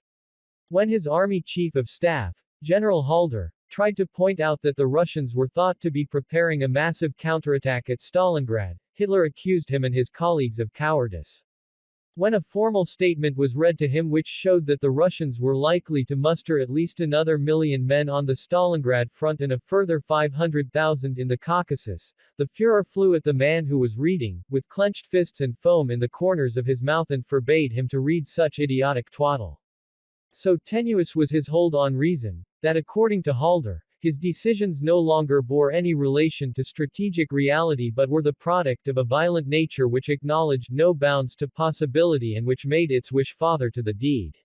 When his army chief of staff, General Halder, tried to point out that the Russians were thought to be preparing a massive counterattack at Stalingrad, Hitler accused him and his colleagues of cowardice. When a formal statement was read to him which showed that the Russians were likely to muster at least another 1,000,000 men on the Stalingrad front and a further 500,000 in the Caucasus, the Führer flew at the man who was reading, with clenched fists and foam in the corners of his mouth, and forbade him to read such idiotic twaddle. So tenuous was his hold on reason, that according to Halder, his decisions no longer bore any relation to strategic reality but were the product of a violent nature which acknowledged no bounds to possibility and which made its wish father to the deed.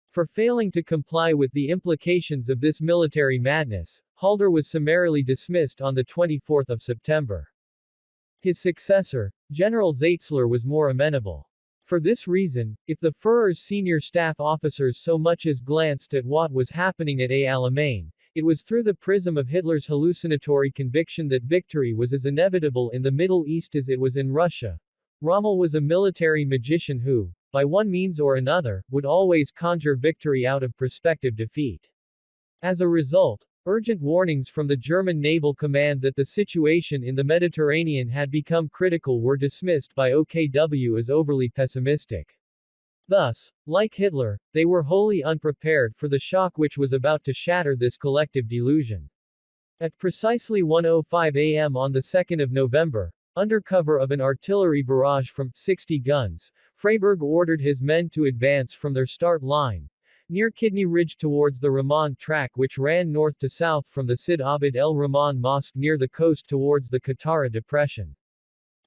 For failing to comply with the implications of this military madness, Halder was summarily dismissed on the 24th of September. His successor, General Zeitzler, was more amenable. For this reason, if the Führer's senior staff officers so much as glanced at what was happening at Alamein, it was through the prism of Hitler's hallucinatory conviction that victory was as inevitable in the Middle East as it was in Russia. Rommel was a military magician who, by one means or another, would always conjure victory out of prospective defeat. As a result, urgent warnings from the German naval command that the situation in the Mediterranean had become critical were dismissed by OKW as overly pessimistic. Thus, like Hitler, they were wholly unprepared for the shock which was about to shatter this collective delusion. At precisely 1:05 a.m. on the 2nd of November, under cover of an artillery barrage from 60 guns, Freyberg ordered his men to advance from their start line, near Kidney Ridge towards the Rahman track which ran north to south from the Sid Abd el-Rahman Mosque near the coast towards the Qattara Depression.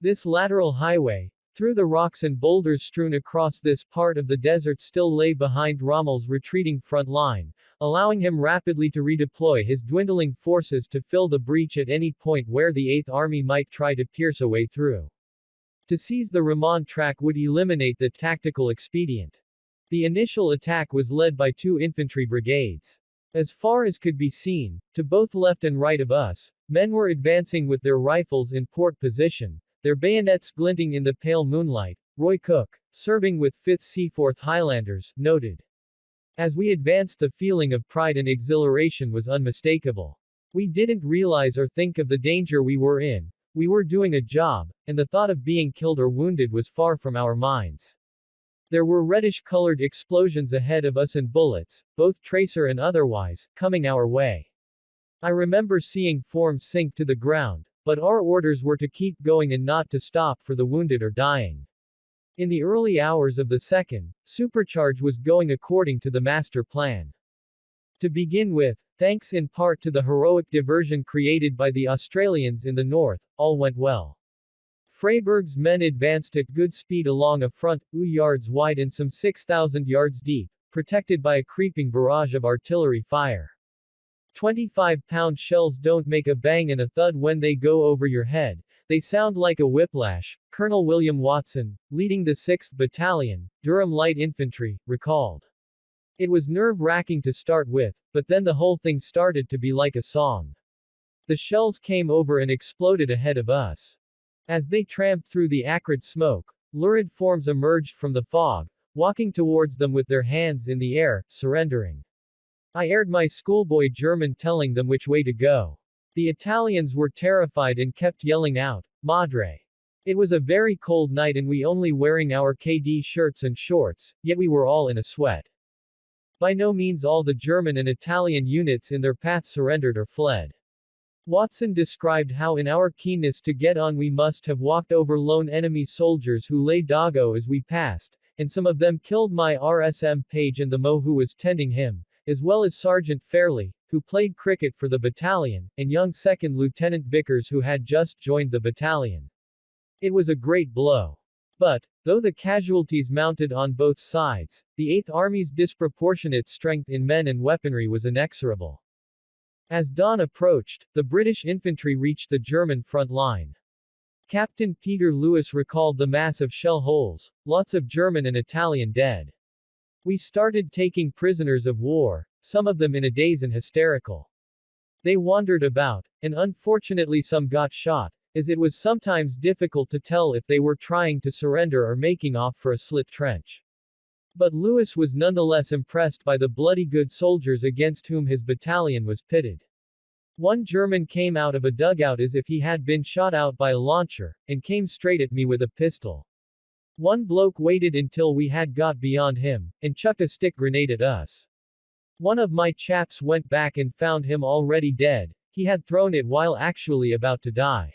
This lateral highway, through the rocks and boulders strewn across this part of the desert, still lay behind Rommel's retreating front line, allowing him rapidly to redeploy his dwindling forces to fill the breach at any point where the Eighth Army might try to pierce a way through. To seize the Rahman track would eliminate the tactical expedient. The initial attack was led by 2 infantry brigades. As far as could be seen, to both left and right of us, men were advancing with their rifles in port position, their bayonets glinting in the pale moonlight. Roy Cook, serving with 5th Seaforth Highlanders, noted. As we advanced, the feeling of pride and exhilaration was unmistakable. We didn't realize or think of the danger we were in. We were doing a job, and the thought of being killed or wounded was far from our minds. There were reddish-colored explosions ahead of us and bullets, both tracer and otherwise, coming our way. I remember seeing forms sink to the ground, but our orders were to keep going and not to stop for the wounded or dying. In the early hours of the second, supercharge was going according to the master plan. To begin with, thanks in part to the heroic diversion created by the Australians in the north, all went well. Freyberg's men advanced at good speed along a front, yards wide and some 6,000 yards deep, protected by a creeping barrage of artillery fire. 25-pound shells don't make a bang and a thud when they go over your head, they sound like a whiplash, Colonel William Watson, leading the 6th Battalion, Durham Light Infantry, recalled. It was nerve-wracking to start with, but then the whole thing started to be like a song. The shells came over and exploded ahead of us. As they tramped through the acrid smoke, lurid forms emerged from the fog, walking towards them with their hands in the air, surrendering. I aired my schoolboy German telling them which way to go. The Italians were terrified and kept yelling out, Madre. It was a very cold night and we only wearing our KD shirts and shorts, yet we were all in a sweat. By no means all the German and Italian units in their path surrendered or fled. Watson described how in our keenness to get on we must have walked over lone enemy soldiers who lay doggo as we passed, and some of them killed my RSM Page and the Mo who was tending him, as well as Sergeant Fairley, who played cricket for the battalion, and young 2nd Lieutenant Vickers who had just joined the battalion. It was a great blow. But, though the casualties mounted on both sides, the 8th Army's disproportionate strength in men and weaponry was inexorable. As dawn approached, the British infantry reached the German front line. Captain Peter Lewis recalled the mass of shell holes, lots of German and Italian dead. We started taking prisoners of war, some of them in a daze and hysterical. They wandered about, and unfortunately some got shot, as it was sometimes difficult to tell if they were trying to surrender or making off for a slit trench. But Lewis was nonetheless impressed by the bloody good soldiers against whom his battalion was pitted. One German came out of a dugout as if he had been shot out by a launcher, and came straight at me with a pistol. One bloke waited until we had got beyond him, and chucked a stick grenade at us. One of my chaps went back and found him already dead, he had thrown it while actually about to die.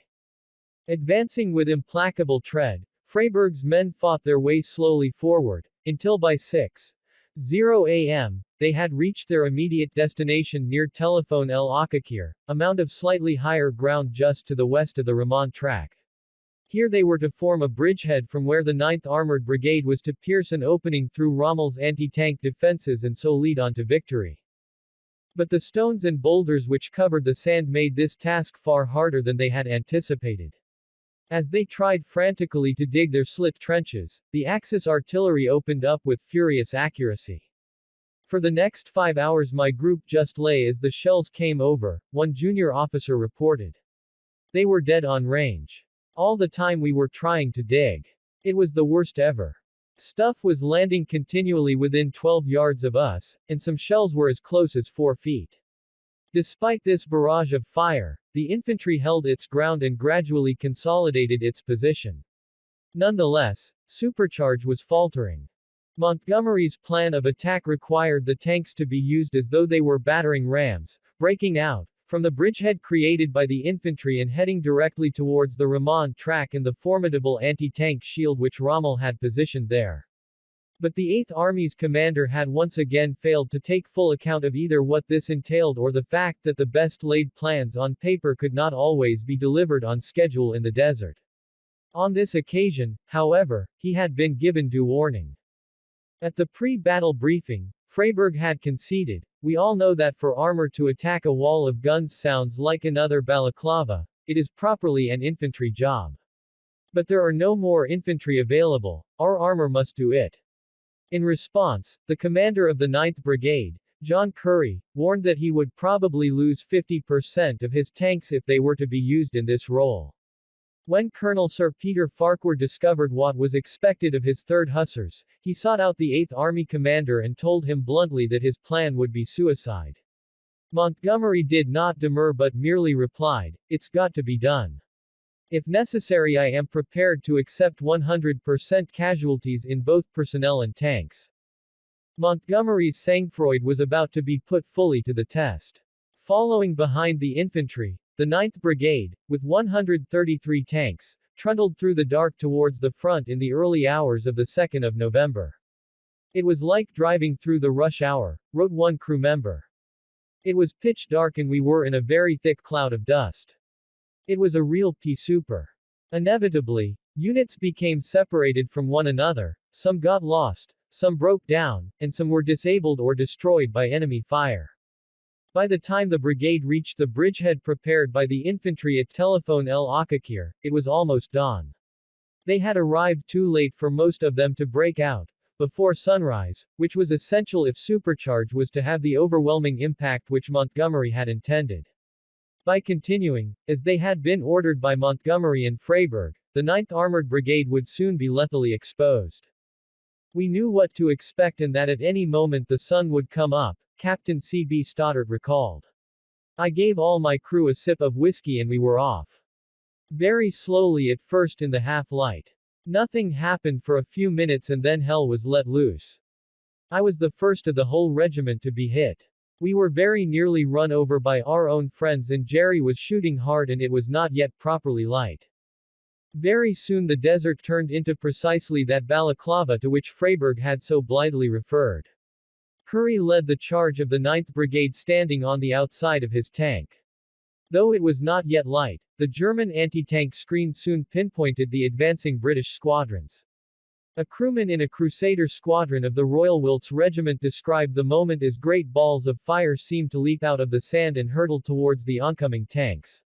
Advancing with implacable tread, Freyberg's men fought their way slowly forward, until by 6:00 a.m., they had reached their immediate destination near Telephone El Akakir, a mound of slightly higher ground just to the west of the Ramon track. Here they were to form a bridgehead from where the 9th Armored Brigade was to pierce an opening through Rommel's anti-tank defenses and so lead on to victory. But the stones and boulders which covered the sand made this task far harder than they had anticipated. As they tried frantically to dig their slit trenches, the Axis artillery opened up with furious accuracy. For the next 5 hours my group just lay as the shells came over, one junior officer reported. They were dead on range. All the time we were trying to dig. It was the worst ever. Stuff was landing continually within 12 yards of us, and some shells were as close as 4 feet. Despite this barrage of fire, the infantry held its ground and gradually consolidated its position. Nonetheless, supercharge was faltering. Montgomery's plan of attack required the tanks to be used as though they were battering rams, breaking out from the bridgehead created by the infantry and heading directly towards the Ramon track and the formidable anti-tank shield which Rommel had positioned there. But the 8th Army's commander had once again failed to take full account of either what this entailed or the fact that the best laid plans on paper could not always be delivered on schedule in the desert. On this occasion, however, he had been given due warning. At the pre-battle briefing, Freyberg had conceded, "We all know that for armor to attack a wall of guns sounds like another balaclava, it is properly an infantry job. But there are no more infantry available, our armor must do it." In response, the commander of the 9th Brigade, John Curry, warned that he would probably lose 50% of his tanks if they were to be used in this role. When Colonel Sir Peter Farquhar discovered what was expected of his 3rd Hussars, he sought out the 8th Army commander and told him bluntly that his plan would be suicide. Montgomery did not demur but merely replied, "It's got to be done. If necessary I am prepared to accept 100% casualties in both personnel and tanks." Montgomery's sang-froid was about to be put fully to the test. Following behind the infantry, the 9th Brigade, with 133 tanks, trundled through the dark towards the front in the early hours of the 2nd of November. It was like driving through the rush hour, wrote one crew member. It was pitch dark and we were in a very thick cloud of dust. It was a real pea souper. Inevitably, units became separated from one another, some got lost, some broke down, and some were disabled or destroyed by enemy fire. By the time the brigade reached the bridgehead prepared by the infantry at Telephone El Akakir, it was almost dawn. They had arrived too late for most of them to break out before sunrise, which was essential if supercharge was to have the overwhelming impact which Montgomery had intended. By continuing, as they had been ordered by Montgomery and Freyberg, the 9th Armored Brigade would soon be lethally exposed. We knew what to expect and that at any moment the sun would come up, Captain C.B. Stoddart recalled. I gave all my crew a sip of whiskey and we were off. Very slowly at first in the half-light. Nothing happened for a few minutes and then hell was let loose. I was the first of the whole regiment to be hit. We were very nearly run over by our own friends and Jerry was shooting hard and it was not yet properly light. Very soon the desert turned into precisely that balaclava to which Freyberg had so blithely referred. Currie led the charge of the 9th Brigade standing on the outside of his tank. Though it was not yet light, the German anti-tank screen soon pinpointed the advancing British squadrons. A crewman in a Crusader squadron of the Royal Wilts Regiment described the moment as great balls of fire seemed to leap out of the sand and hurtle towards the oncoming tanks.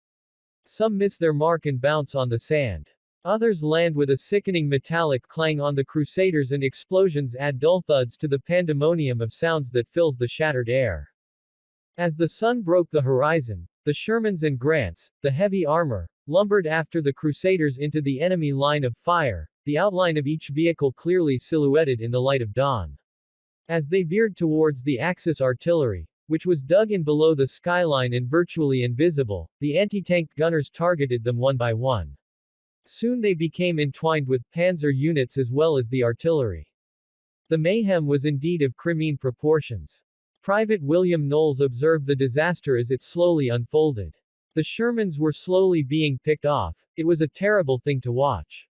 Some miss their mark and bounce on the sand. Others land with a sickening metallic clang on the Crusaders and explosions add dull thuds to the pandemonium of sounds that fills the shattered air. As the sun broke the horizon, the Shermans and Grants, the heavy armor, lumbered after the Crusaders into the enemy line of fire, the outline of each vehicle clearly silhouetted in the light of dawn. As they veered towards the Axis artillery, which was dug in below the skyline and virtually invisible, the anti-tank gunners targeted them one by one. Soon they became entwined with panzer units as well as the artillery. The mayhem was indeed of Crimean proportions. Private William Knowles observed the disaster as it slowly unfolded. The Shermans were slowly being picked off. It was a terrible thing to watch.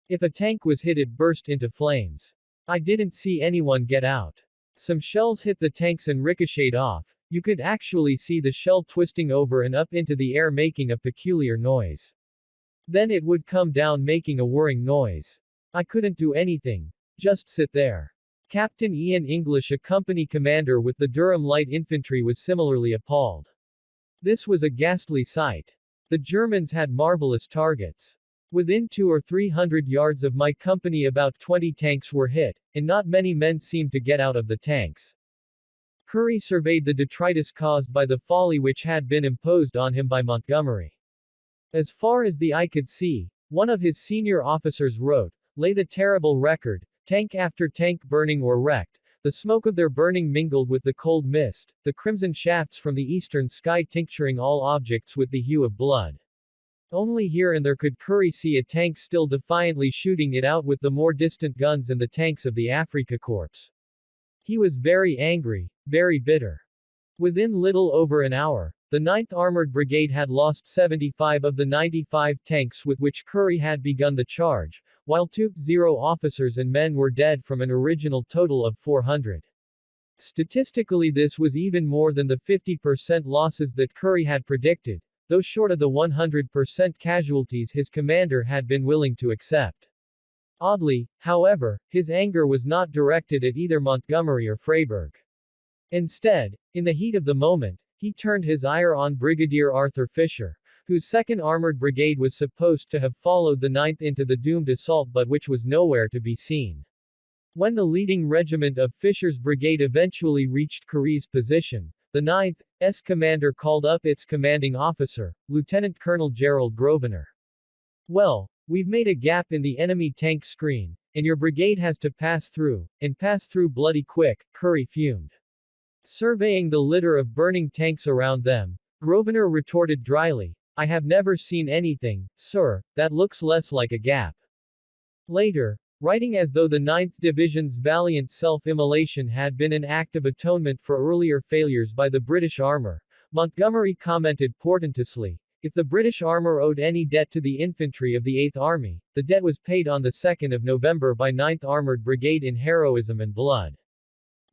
If a tank was hit it burst into flames. I didn't see anyone get out. Some shells hit the tanks and ricocheted off. You could actually see the shell twisting over and up into the air making a peculiar noise. Then it would come down making a whirring noise. I couldn't do anything. Just sit there. Captain Ian English, a company commander with the Durham Light Infantry, was similarly appalled. This was a ghastly sight. The Germans had marvelous targets. Within 200 or 300 yards of my company about 20 tanks were hit, and not many men seemed to get out of the tanks. Currie surveyed the detritus caused by the folly which had been imposed on him by Montgomery. As far as the eye could see, one of his senior officers wrote, lay the terrible record, tank after tank burning or wrecked, the smoke of their burning mingled with the cold mist, the crimson shafts from the eastern sky tincturing all objects with the hue of blood. Only here and there could Currie see a tank still defiantly shooting it out with the more distant guns and the tanks of the Afrika Corps. He was very angry, very bitter. Within little over an hour, the 9th Armored Brigade had lost 75 of the 95 tanks with which Currie had begun the charge, while 20 officers and men were dead from an original total of 400. Statistically this was even more than the 50% losses that Currie had predicted, though short of the 100% casualties his commander had been willing to accept. Oddly, however, his anger was not directed at either Montgomery or Freyberg. Instead, in the heat of the moment, he turned his ire on Brigadier Arthur Fisher, whose 2nd Armored Brigade was supposed to have followed the 9th into the doomed assault but which was nowhere to be seen. When the leading regiment of Fisher's brigade eventually reached Currie's position, the 9th's commander called up its commanding officer, Lieutenant Colonel Gerald Grosvenor. Well, we've made a gap in the enemy tank screen, and your brigade has to pass through, and pass through bloody quick, Currie fumed. Surveying the litter of burning tanks around them, Grosvenor retorted dryly, I have never seen anything, sir, that looks less like a gap. Later, writing as though the 9th Division's valiant self-immolation had been an act of atonement for earlier failures by the British armor, Montgomery commented portentously, If the British armor owed any debt to the infantry of the 8th Army, the debt was paid on the 2nd of November by 9th Armored Brigade in heroism and blood.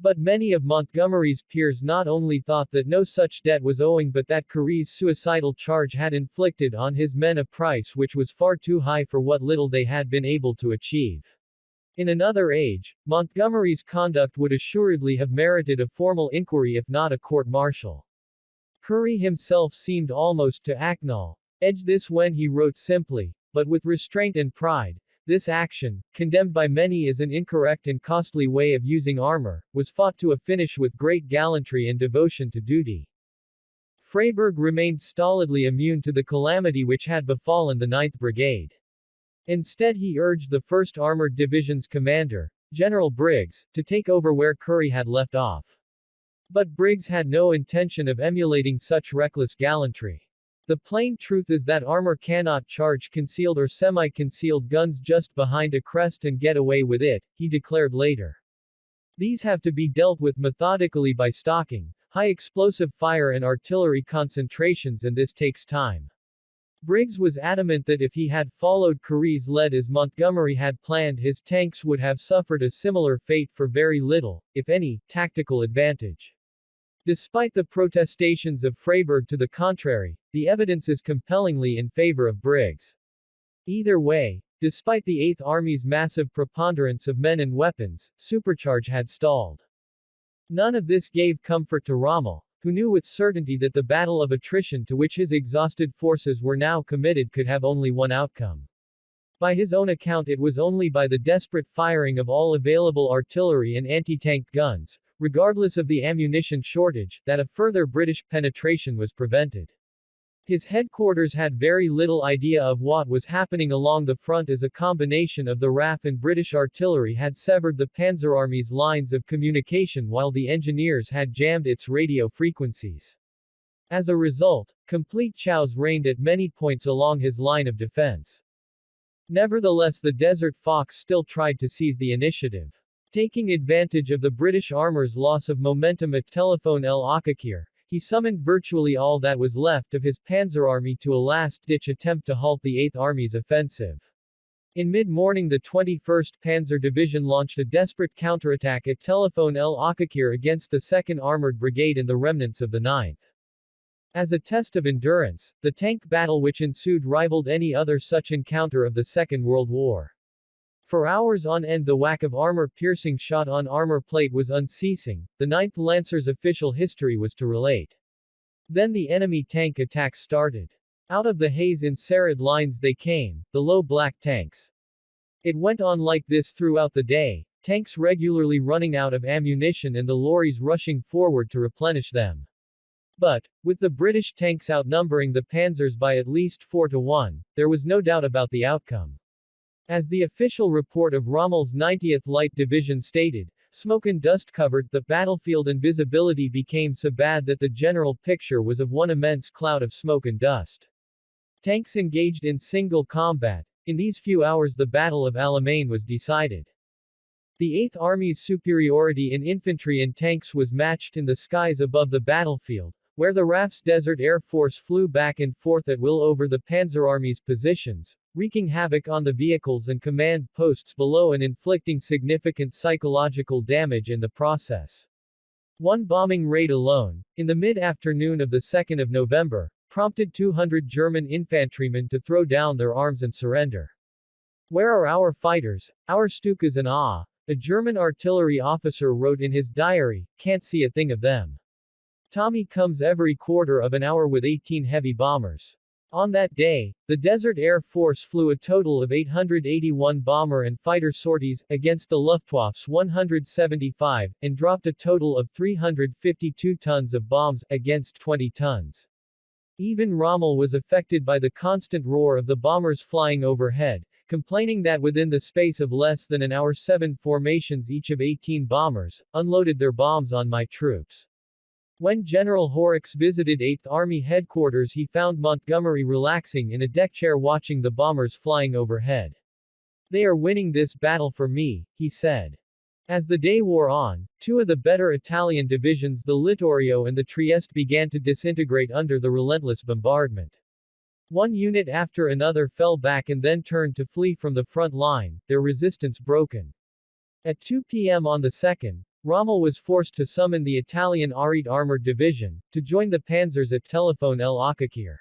But many of Montgomery's peers not only thought that no such debt was owing but that Currie's suicidal charge had inflicted on his men a price which was far too high for what little they had been able to achieve. In another age, Montgomery's conduct would assuredly have merited a formal inquiry if not a court-martial. Currie himself seemed almost to acknowledge this when he wrote simply, but with restraint and pride, this action, condemned by many as an incorrect and costly way of using armor, was fought to a finish with great gallantry and devotion to duty. Freyberg remained stolidly immune to the calamity which had befallen the 9th Brigade. Instead he urged the 1st Armored Division's commander, General Briggs, to take over where Currie had left off. But Briggs had no intention of emulating such reckless gallantry. The plain truth is that armor cannot charge concealed or semi-concealed guns just behind a crest and get away with it, he declared later. These have to be dealt with methodically by stocking, high explosive fire and artillery concentrations, and this takes time. Briggs was adamant that if he had followed Currie's lead as Montgomery had planned, his tanks would have suffered a similar fate for very little, if any, tactical advantage. Despite the protestations of Freyberg to the contrary, the evidence is compellingly in favor of Briggs. Either way, despite the 8th Army's massive preponderance of men and weapons, supercharge had stalled. None of this gave comfort to Rommel, who knew with certainty that the battle of attrition to which his exhausted forces were now committed could have only one outcome. By his own account, it was only by the desperate firing of all available artillery and anti-tank guns, regardless of the ammunition shortage, that a further British penetration was prevented. His headquarters had very little idea of what was happening along the front, as a combination of the RAF and British artillery had severed the Panzer Army's lines of communication while the engineers had jammed its radio frequencies. As a result, complete chaos reigned at many points along his line of defense. Nevertheless, the Desert Fox still tried to seize the initiative. Taking advantage of the British armor's loss of momentum at Telephone El Akakir, he summoned virtually all that was left of his Panzer Army to a last-ditch attempt to halt the 8th Army's offensive. In mid-morning, the 21st Panzer Division launched a desperate counterattack at Telephone El Akakir against the 2nd Armored Brigade and the remnants of the 9th. As a test of endurance, the tank battle which ensued rivaled any other such encounter of the Second World War. For hours on end the whack of armor-piercing shot on armor plate was unceasing, the 9th Lancers' official history was to relate. Then the enemy tank attacks started. Out of the haze in serried lines they came, the low black tanks. It went on like this throughout the day, tanks regularly running out of ammunition and the lorries rushing forward to replenish them. But, with the British tanks outnumbering the Panzers by at least 4-1, there was no doubt about the outcome. As the official report of Rommel's 90th Light Division stated, smoke and dust covered the battlefield and visibility became so bad that the general picture was of one immense cloud of smoke and dust. Tanks engaged in single combat. In these few hours the Battle of Alamein was decided. The 8th Army's superiority in infantry and tanks was matched in the skies above the battlefield, where the RAF's Desert Air Force flew back and forth at will over the Panzer Army's positions, wreaking havoc on the vehicles and command posts below and inflicting significant psychological damage in the process. One bombing raid alone, in the mid-afternoon of the 2nd of November, prompted 200 German infantrymen to throw down their arms and surrender. "Where are our fighters, our Stukas and a German artillery officer wrote in his diary, "Can't see a thing of them. Tommy comes every quarter of an hour with 18 heavy bombers." On that day, the Desert Air Force flew a total of 881 bomber and fighter sorties, against the Luftwaffe's 175, and dropped a total of 352 tons of bombs, against 20 tons. Even Rommel was affected by the constant roar of the bombers flying overhead, complaining that within the space of less than an hour 7 formations each of 18 bombers, unloaded their bombs on my troops. When General Horrocks visited 8th Army headquarters he found Montgomery relaxing in a deck chair watching the bombers flying overhead. "They are winning this battle for me," he said. As the day wore on, two of the better Italian divisions, the Littorio and the Trieste, began to disintegrate under the relentless bombardment. One unit after another fell back and then turned to flee from the front line, their resistance broken. At 2 p.m. on the 2nd, Rommel was forced to summon the Italian Arite Armored Division, to join the panzers at Telefone El Akakir.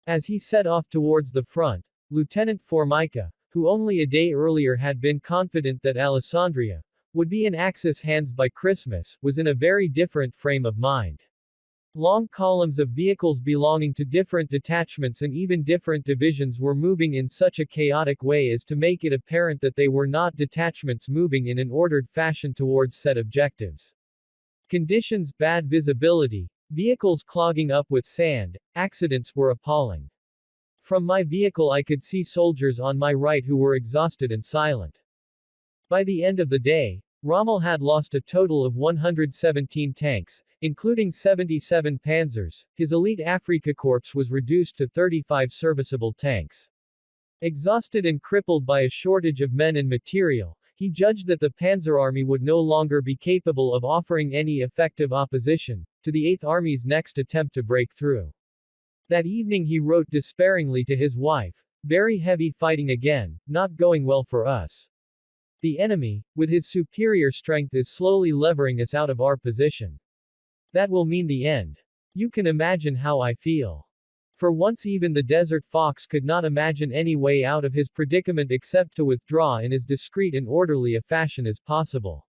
As he set off towards the front, Lieutenant Formica, who only a day earlier had been confident that Alessandria would be in Axis hands by Christmas, was in a very different frame of mind. Long columns of vehicles belonging to different detachments and even different divisions were moving in such a chaotic way as to make it apparent that they were not detachments moving in an ordered fashion towards set objectives. Conditions, bad visibility, vehicles clogging up with sand, accidents were appalling. From my vehicle I could see soldiers on my right who were exhausted and silent. By the end of the day, Rommel had lost a total of 117 tanks, including 77 panzers. His elite Afrika Corps was reduced to 35 serviceable tanks. Exhausted and crippled by a shortage of men and material, he judged that the Panzer Army would no longer be capable of offering any effective opposition to the 8th Army's next attempt to break through. That evening he wrote despairingly to his wife, "Very heavy fighting again, not going well for us. The enemy, with his superior strength, is slowly levering us out of our position. That will mean the end. You can imagine how I feel." For once even the Desert Fox could not imagine any way out of his predicament except to withdraw in as discreet and orderly a fashion as possible.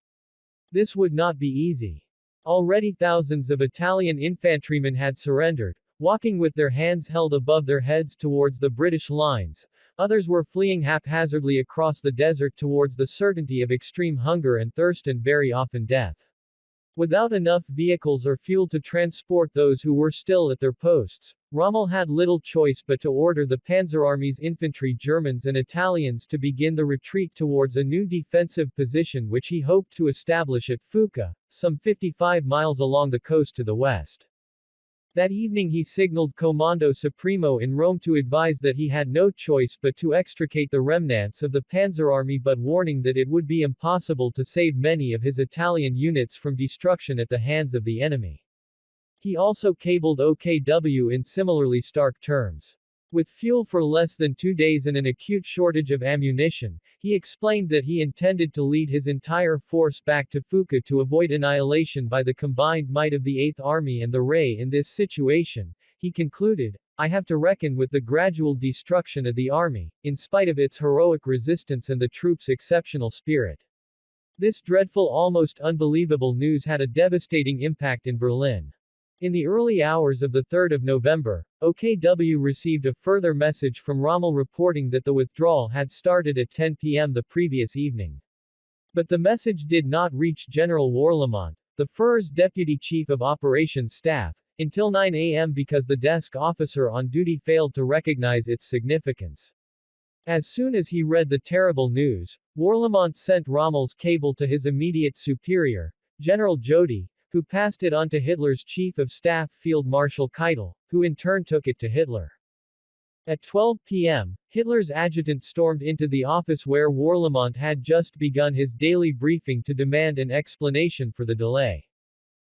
This would not be easy. Already thousands of Italian infantrymen had surrendered, walking with their hands held above their heads towards the British lines. Others were fleeing haphazardly across the desert towards the certainty of extreme hunger and thirst and very often death. Without enough vehicles or fuel to transport those who were still at their posts, Rommel had little choice but to order the Panzer Army's infantry, Germans and Italians, to begin the retreat towards a new defensive position which he hoped to establish at Fuca, some 55 miles along the coast to the west. That evening he signaled Comando Supremo in Rome to advise that he had no choice but to extricate the remnants of the Panzer Army, but warning that it would be impossible to save many of his Italian units from destruction at the hands of the enemy. He also cabled OKW in similarly stark terms. With fuel for less than 2 days and an acute shortage of ammunition, he explained that he intended to lead his entire force back to Fuca to avoid annihilation by the combined might of the 8th Army and the Ray. In this situation, he concluded, I have to reckon with the gradual destruction of the army, in spite of its heroic resistance and the troops' exceptional spirit. This dreadful, almost unbelievable news had a devastating impact in Berlin. In the early hours of the 3rd of November, OKW received a further message from Rommel reporting that the withdrawal had started at 10 p.m. the previous evening. But the message did not reach General Warlimont, the Führer's Deputy Chief of Operations Staff, until 9 a.m. because the desk officer on duty failed to recognize its significance. As soon as he read the terrible news, Warlimont sent Rommel's cable to his immediate superior, General Jody, who passed it on to Hitler's Chief of Staff Field Marshal Keitel, who in turn took it to Hitler. At 12 p.m., Hitler's adjutant stormed into the office where Warlimont had just begun his daily briefing to demand an explanation for the delay.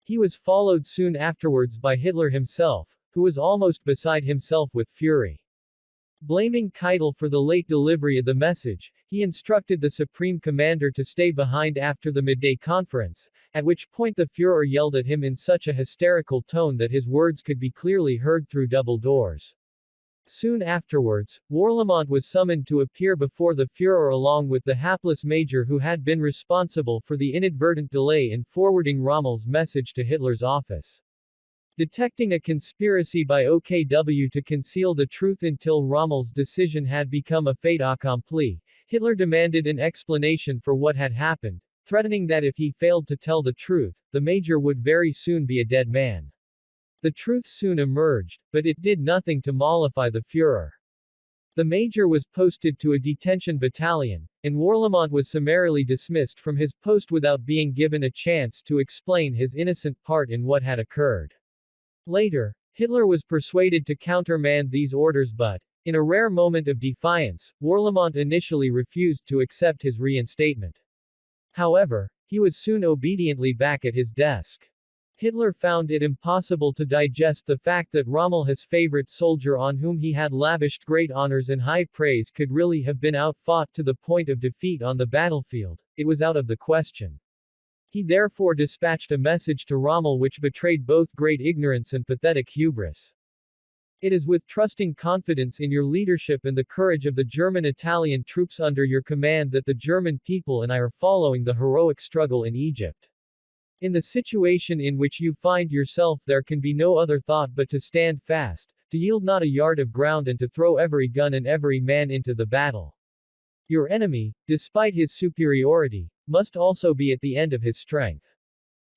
He was followed soon afterwards by Hitler himself, who was almost beside himself with fury. Blaming Keitel for the late delivery of the message, he instructed the Supreme Commander to stay behind after the midday conference, at which point the Führer yelled at him in such a hysterical tone that his words could be clearly heard through double doors. Soon afterwards, Warlimont was summoned to appear before the Führer along with the hapless major who had been responsible for the inadvertent delay in forwarding Rommel's message to Hitler's office. Detecting a conspiracy by OKW to conceal the truth until Rommel's decision had become a fait accompli, Hitler demanded an explanation for what had happened, threatening that if he failed to tell the truth, the major would very soon be a dead man. The truth soon emerged, but it did nothing to mollify the Führer. The major was posted to a detention battalion, and Warlimont was summarily dismissed from his post without being given a chance to explain his innocent part in what had occurred. Later, Hitler was persuaded to countermand these orders but, in a rare moment of defiance, Warlimont initially refused to accept his reinstatement. However, he was soon obediently back at his desk. Hitler found it impossible to digest the fact that Rommel, his favorite soldier on whom he had lavished great honors and high praise, could really have been outfought to the point of defeat on the battlefield. It was out of the question. He therefore dispatched a message to Rommel which betrayed both great ignorance and pathetic hubris. It is with trusting confidence in your leadership and the courage of the German-Italian troops under your command that the German people and I are following the heroic struggle in Egypt. In the situation in which you find yourself, there can be no other thought but to stand fast, to yield not a yard of ground, and to throw every gun and every man into the battle. Your enemy, despite his superiority, must also be at the end of his strength.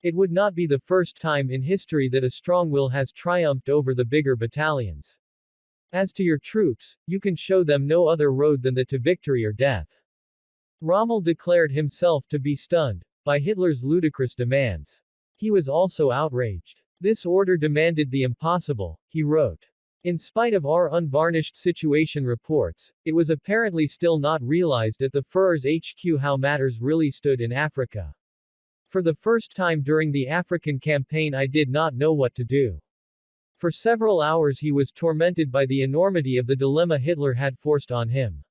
It would not be the first time in history that a strong will has triumphed over the bigger battalions. As to your troops, you can show them no other road than that to victory or death. Rommel declared himself to be stunned by Hitler's ludicrous demands. He was also outraged. This order demanded the impossible, he wrote. In spite of our unvarnished situation reports, it was apparently still not realized at the Führer's HQ how matters really stood in Africa. For the first time during the African campaign, I did not know what to do. For several hours he was tormented by the enormity of the dilemma Hitler had forced on him.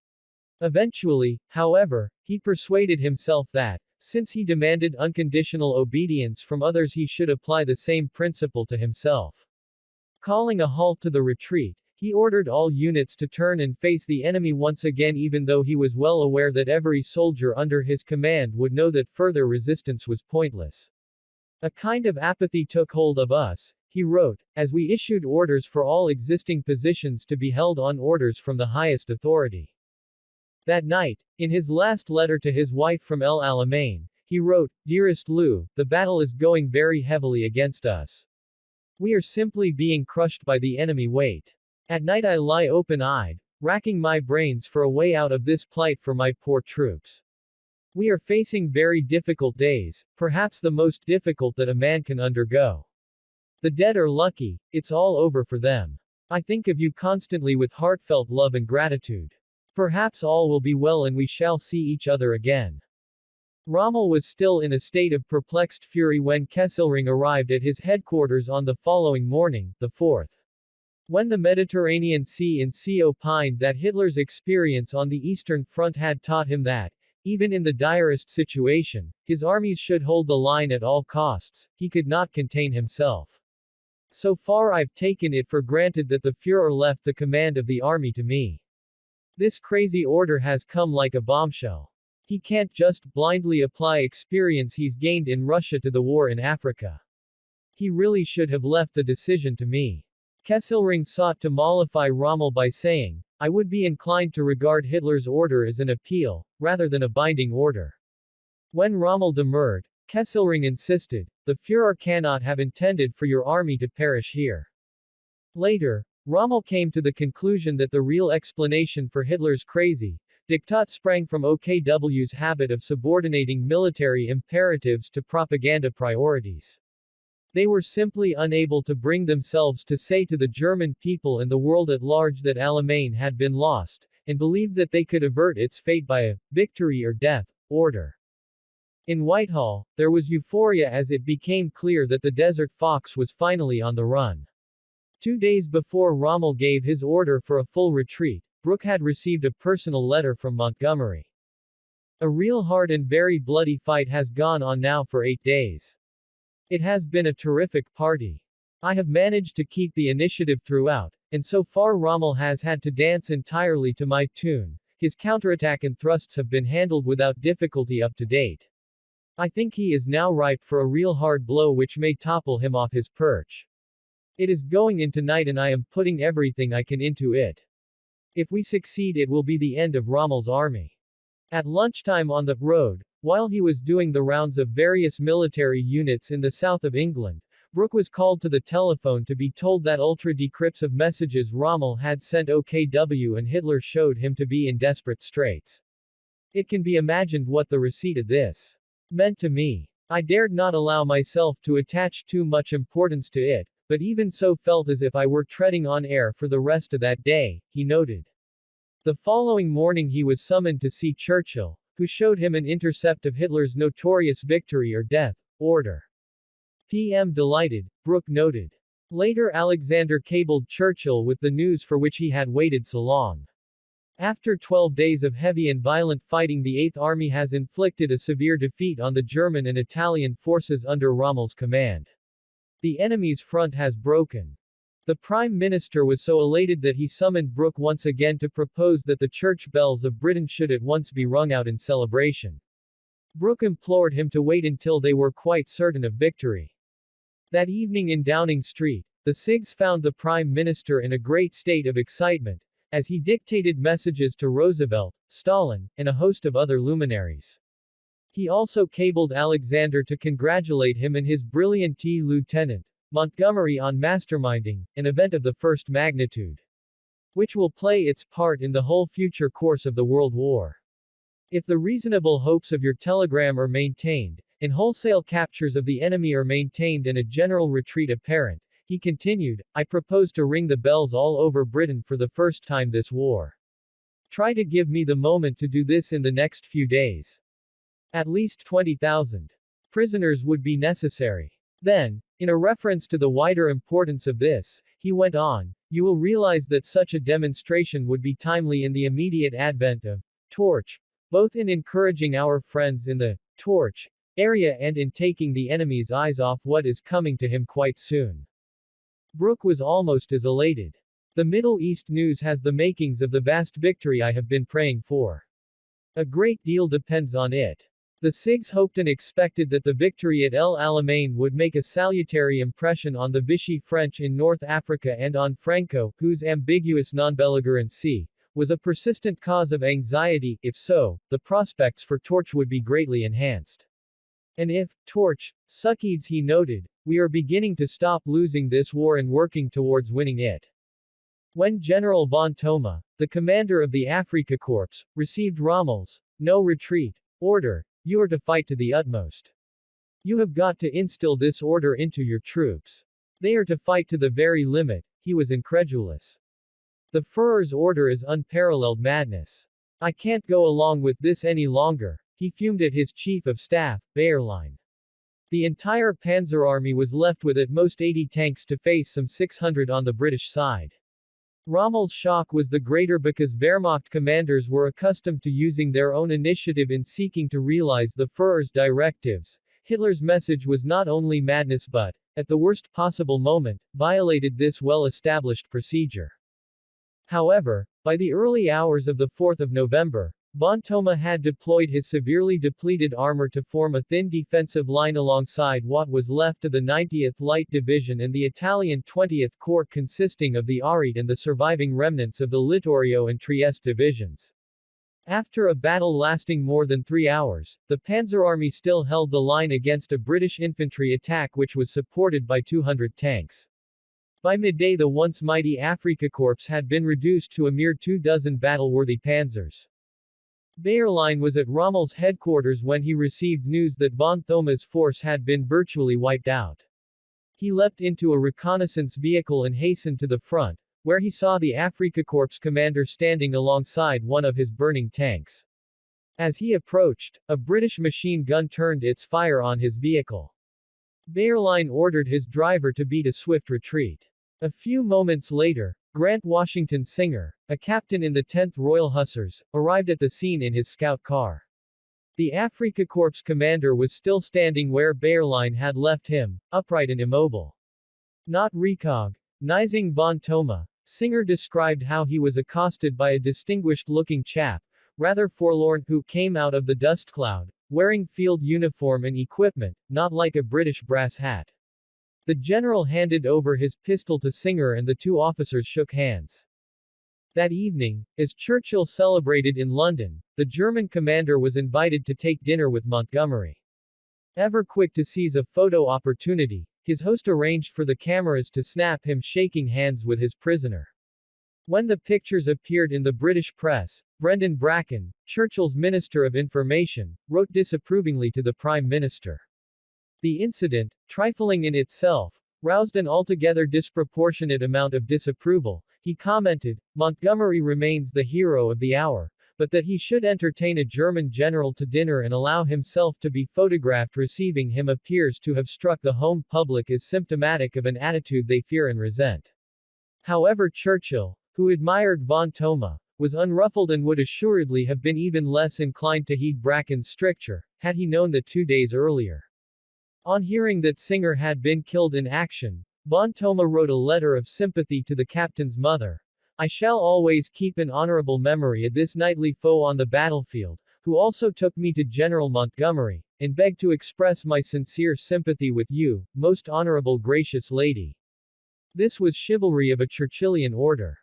Eventually, however, he persuaded himself that, since he demanded unconditional obedience from others, he should apply the same principle to himself. Calling a halt to the retreat, he ordered all units to turn and face the enemy once again, even though he was well aware that every soldier under his command would know that further resistance was pointless. A kind of apathy took hold of us, he wrote, as we issued orders for all existing positions to be held on orders from the highest authority. That night, in his last letter to his wife from El Alamein, he wrote, "Dearest Lou, the battle is going very heavily against us. We are simply being crushed by the enemy weight. At night I lie open-eyed, racking my brains for a way out of this plight for my poor troops. We are facing very difficult days, perhaps the most difficult that a man can undergo. The dead are lucky, it's all over for them. I think of you constantly with heartfelt love and gratitude. Perhaps all will be well and we shall see each other again." Rommel was still in a state of perplexed fury when Kesselring arrived at his headquarters on the following morning, the 4th. When the Mediterranean Sea opined that Hitler's experience on the Eastern Front had taught him that, even in the direst situation, his armies should hold the line at all costs, he could not contain himself. "So far I've taken it for granted that the Führer left the command of the army to me. This crazy order has come like a bombshell. He can't just blindly apply experience he's gained in Russia to the war in Africa. He really should have left the decision to me." Kesselring sought to mollify Rommel by saying, "I would be inclined to regard Hitler's order as an appeal, rather than a binding order." When Rommel demurred, Kesselring insisted, "The Führer cannot have intended for your army to perish here." Later, Rommel came to the conclusion that the real explanation for Hitler's crazy diktat sprang from OKW's habit of subordinating military imperatives to propaganda priorities. They were simply unable to bring themselves to say to the German people and the world at large that Alamein had been lost, and believed that they could avert its fate by a victory or death order. In Whitehall, there was euphoria as it became clear that the Desert Fox was finally on the run. 2 days before Rommel gave his order for a full retreat, Brooke had received a personal letter from Montgomery. "A real hard and very bloody fight has gone on now for 8 days. It has been a terrific party. I have managed to keep the initiative throughout, and so far Rommel has had to dance entirely to my tune. His counterattack and thrusts have been handled without difficulty up to date. I think he is now ripe for a real hard blow which may topple him off his perch. It is going in tonight and I am putting everything I can into it. If we succeed it will be the end of Rommel's army." At lunchtime on the road, while he was doing the rounds of various military units in the south of England, Brooke was called to the telephone to be told that ultra-decrypts of messages Rommel had sent OKW and Hitler showed him to be in desperate straits. It can be imagined what the receipt of this meant to me. I dared not allow myself to attach too much importance to it, but even so felt as if I were treading on air for the rest of that day, he noted. The following morning he was summoned to see Churchill, who showed him an intercept of Hitler's notorious victory or death order. PM delighted, Brooke noted. Later Alexander cabled Churchill with the news for which he had waited so long. After 12 days of heavy and violent fighting, the Eighth Army has inflicted a severe defeat on the German and Italian forces under Rommel's command. The enemy's front has broken. The Prime Minister was so elated that he summoned Brooke once again to propose that the church bells of Britain should at once be rung out in celebration. Brooke implored him to wait until they were quite certain of victory. That evening in Downing Street, the Sigs found the Prime Minister in a great state of excitement, as he dictated messages to Roosevelt, Stalin, and a host of other luminaries. He also cabled Alexander to congratulate him and his brilliant Lieutenant Montgomery on masterminding an event of the first magnitude, which will play its part in the whole future course of the World War. If the reasonable hopes of your telegram are maintained, and wholesale captures of the enemy are maintained and a general retreat apparent, he continued, I propose to ring the bells all over Britain for the first time this war. Try to give me the moment to do this in the next few days. At least 20,000 prisoners would be necessary. Then, in a reference to the wider importance of this, he went on, you will realize that such a demonstration would be timely in the immediate advent of torch, both in encouraging our friends in the torch area and in taking the enemy's eyes off what is coming to him quite soon. Brooke was almost as elated. The Middle East news has the makings of the vast victory I have been praying for. A great deal depends on it. The Sigs hoped and expected that the victory at El Alamein would make a salutary impression on the Vichy French in North Africa and on Franco, whose ambiguous non-belligerency was a persistent cause of anxiety. If so, the prospects for torch would be greatly enhanced. And if torch succeeds, he noted, we are beginning to stop losing this war and working towards winning it. When General von Thoma, the commander of the Afrika Corps, received Rommel's no retreat order, you are to fight to the utmost. You have got to instill this order into your troops. They are to fight to the very limit. He was incredulous. The Führer's order is unparalleled madness. I can't go along with this any longer, he fumed at his chief of staff, Bayerlein. The entire Panzer Army was left with at most 80 tanks to face some 600 on the British side. Rommel's shock was the greater because Wehrmacht commanders were accustomed to using their own initiative in seeking to realize the Führer's directives. Hitler's message was not only madness but, at the worst possible moment, violated this well-established procedure. However, by the early hours of the 4th of November, von Thoma had deployed his severely depleted armor to form a thin defensive line alongside what was left of the 90th Light Division and the Italian 20th Corps, consisting of the Arite and the surviving remnants of the Littorio and Trieste divisions. After a battle lasting more than 3 hours, the Panzer Army still held the line against a British infantry attack which was supported by 200 tanks. By midday the once mighty Afrika Corps had been reduced to a mere 24 battle-worthy panzers. Bayerlein was at Rommel's headquarters when he received news that von Thoma's force had been virtually wiped out. He leapt into a reconnaissance vehicle and hastened to the front, where he saw the Afrika Corps commander standing alongside one of his burning tanks. As he approached, a British machine gun turned its fire on his vehicle. Bayerlein ordered his driver to beat a swift retreat. A few moments later, Grant Washington Singer, a captain in the 10th Royal Hussars, arrived at the scene in his scout car. The Afrika Corps commander was still standing where Bayerlein had left him, upright and immobile. Not recognizing von Thoma, Singer described how he was accosted by a distinguished-looking chap, rather forlorn, who came out of the dust cloud, wearing field uniform and equipment, not like a British brass hat. The general handed over his pistol to Singer and the two officers shook hands. That evening, as Churchill celebrated in London, the German commander was invited to take dinner with Montgomery. Ever quick to seize a photo opportunity, his host arranged for the cameras to snap him shaking hands with his prisoner. When the pictures appeared in the British press, Brendan Bracken, Churchill's Minister of Information, wrote disapprovingly to the Prime Minister. The incident, trifling in itself, roused an altogether disproportionate amount of disapproval. He commented, Montgomery remains the hero of the hour, but that he should entertain a German general to dinner and allow himself to be photographed receiving him appears to have struck the home public as symptomatic of an attitude they fear and resent. However, Churchill, who admired von Thoma, was unruffled and would assuredly have been even less inclined to heed Bracken's stricture, had he known that 2 days earlier. On hearing that Singer had been killed in action, von Thoma wrote a letter of sympathy to the captain's mother. I shall always keep in honorable memory of this knightly foe on the battlefield, who also took me to General Montgomery, and beg to express my sincere sympathy with you, most honorable gracious lady. This was chivalry of a Churchillian order.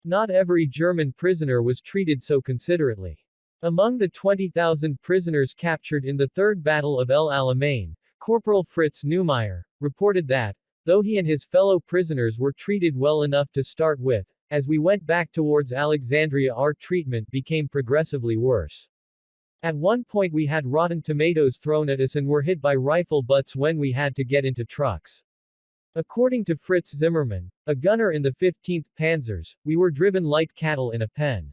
Not every German prisoner was treated so considerately. Among the 20,000 prisoners captured in the Third Battle of El Alamein, Corporal Fritz Neumeyer reported that, though he and his fellow prisoners were treated well enough to start with, as we went back towards Alexandria our treatment became progressively worse. At one point we had rotten tomatoes thrown at us and were hit by rifle butts when we had to get into trucks. According to Fritz Zimmermann, a gunner in the 15th Panzers, we were driven like cattle in a pen.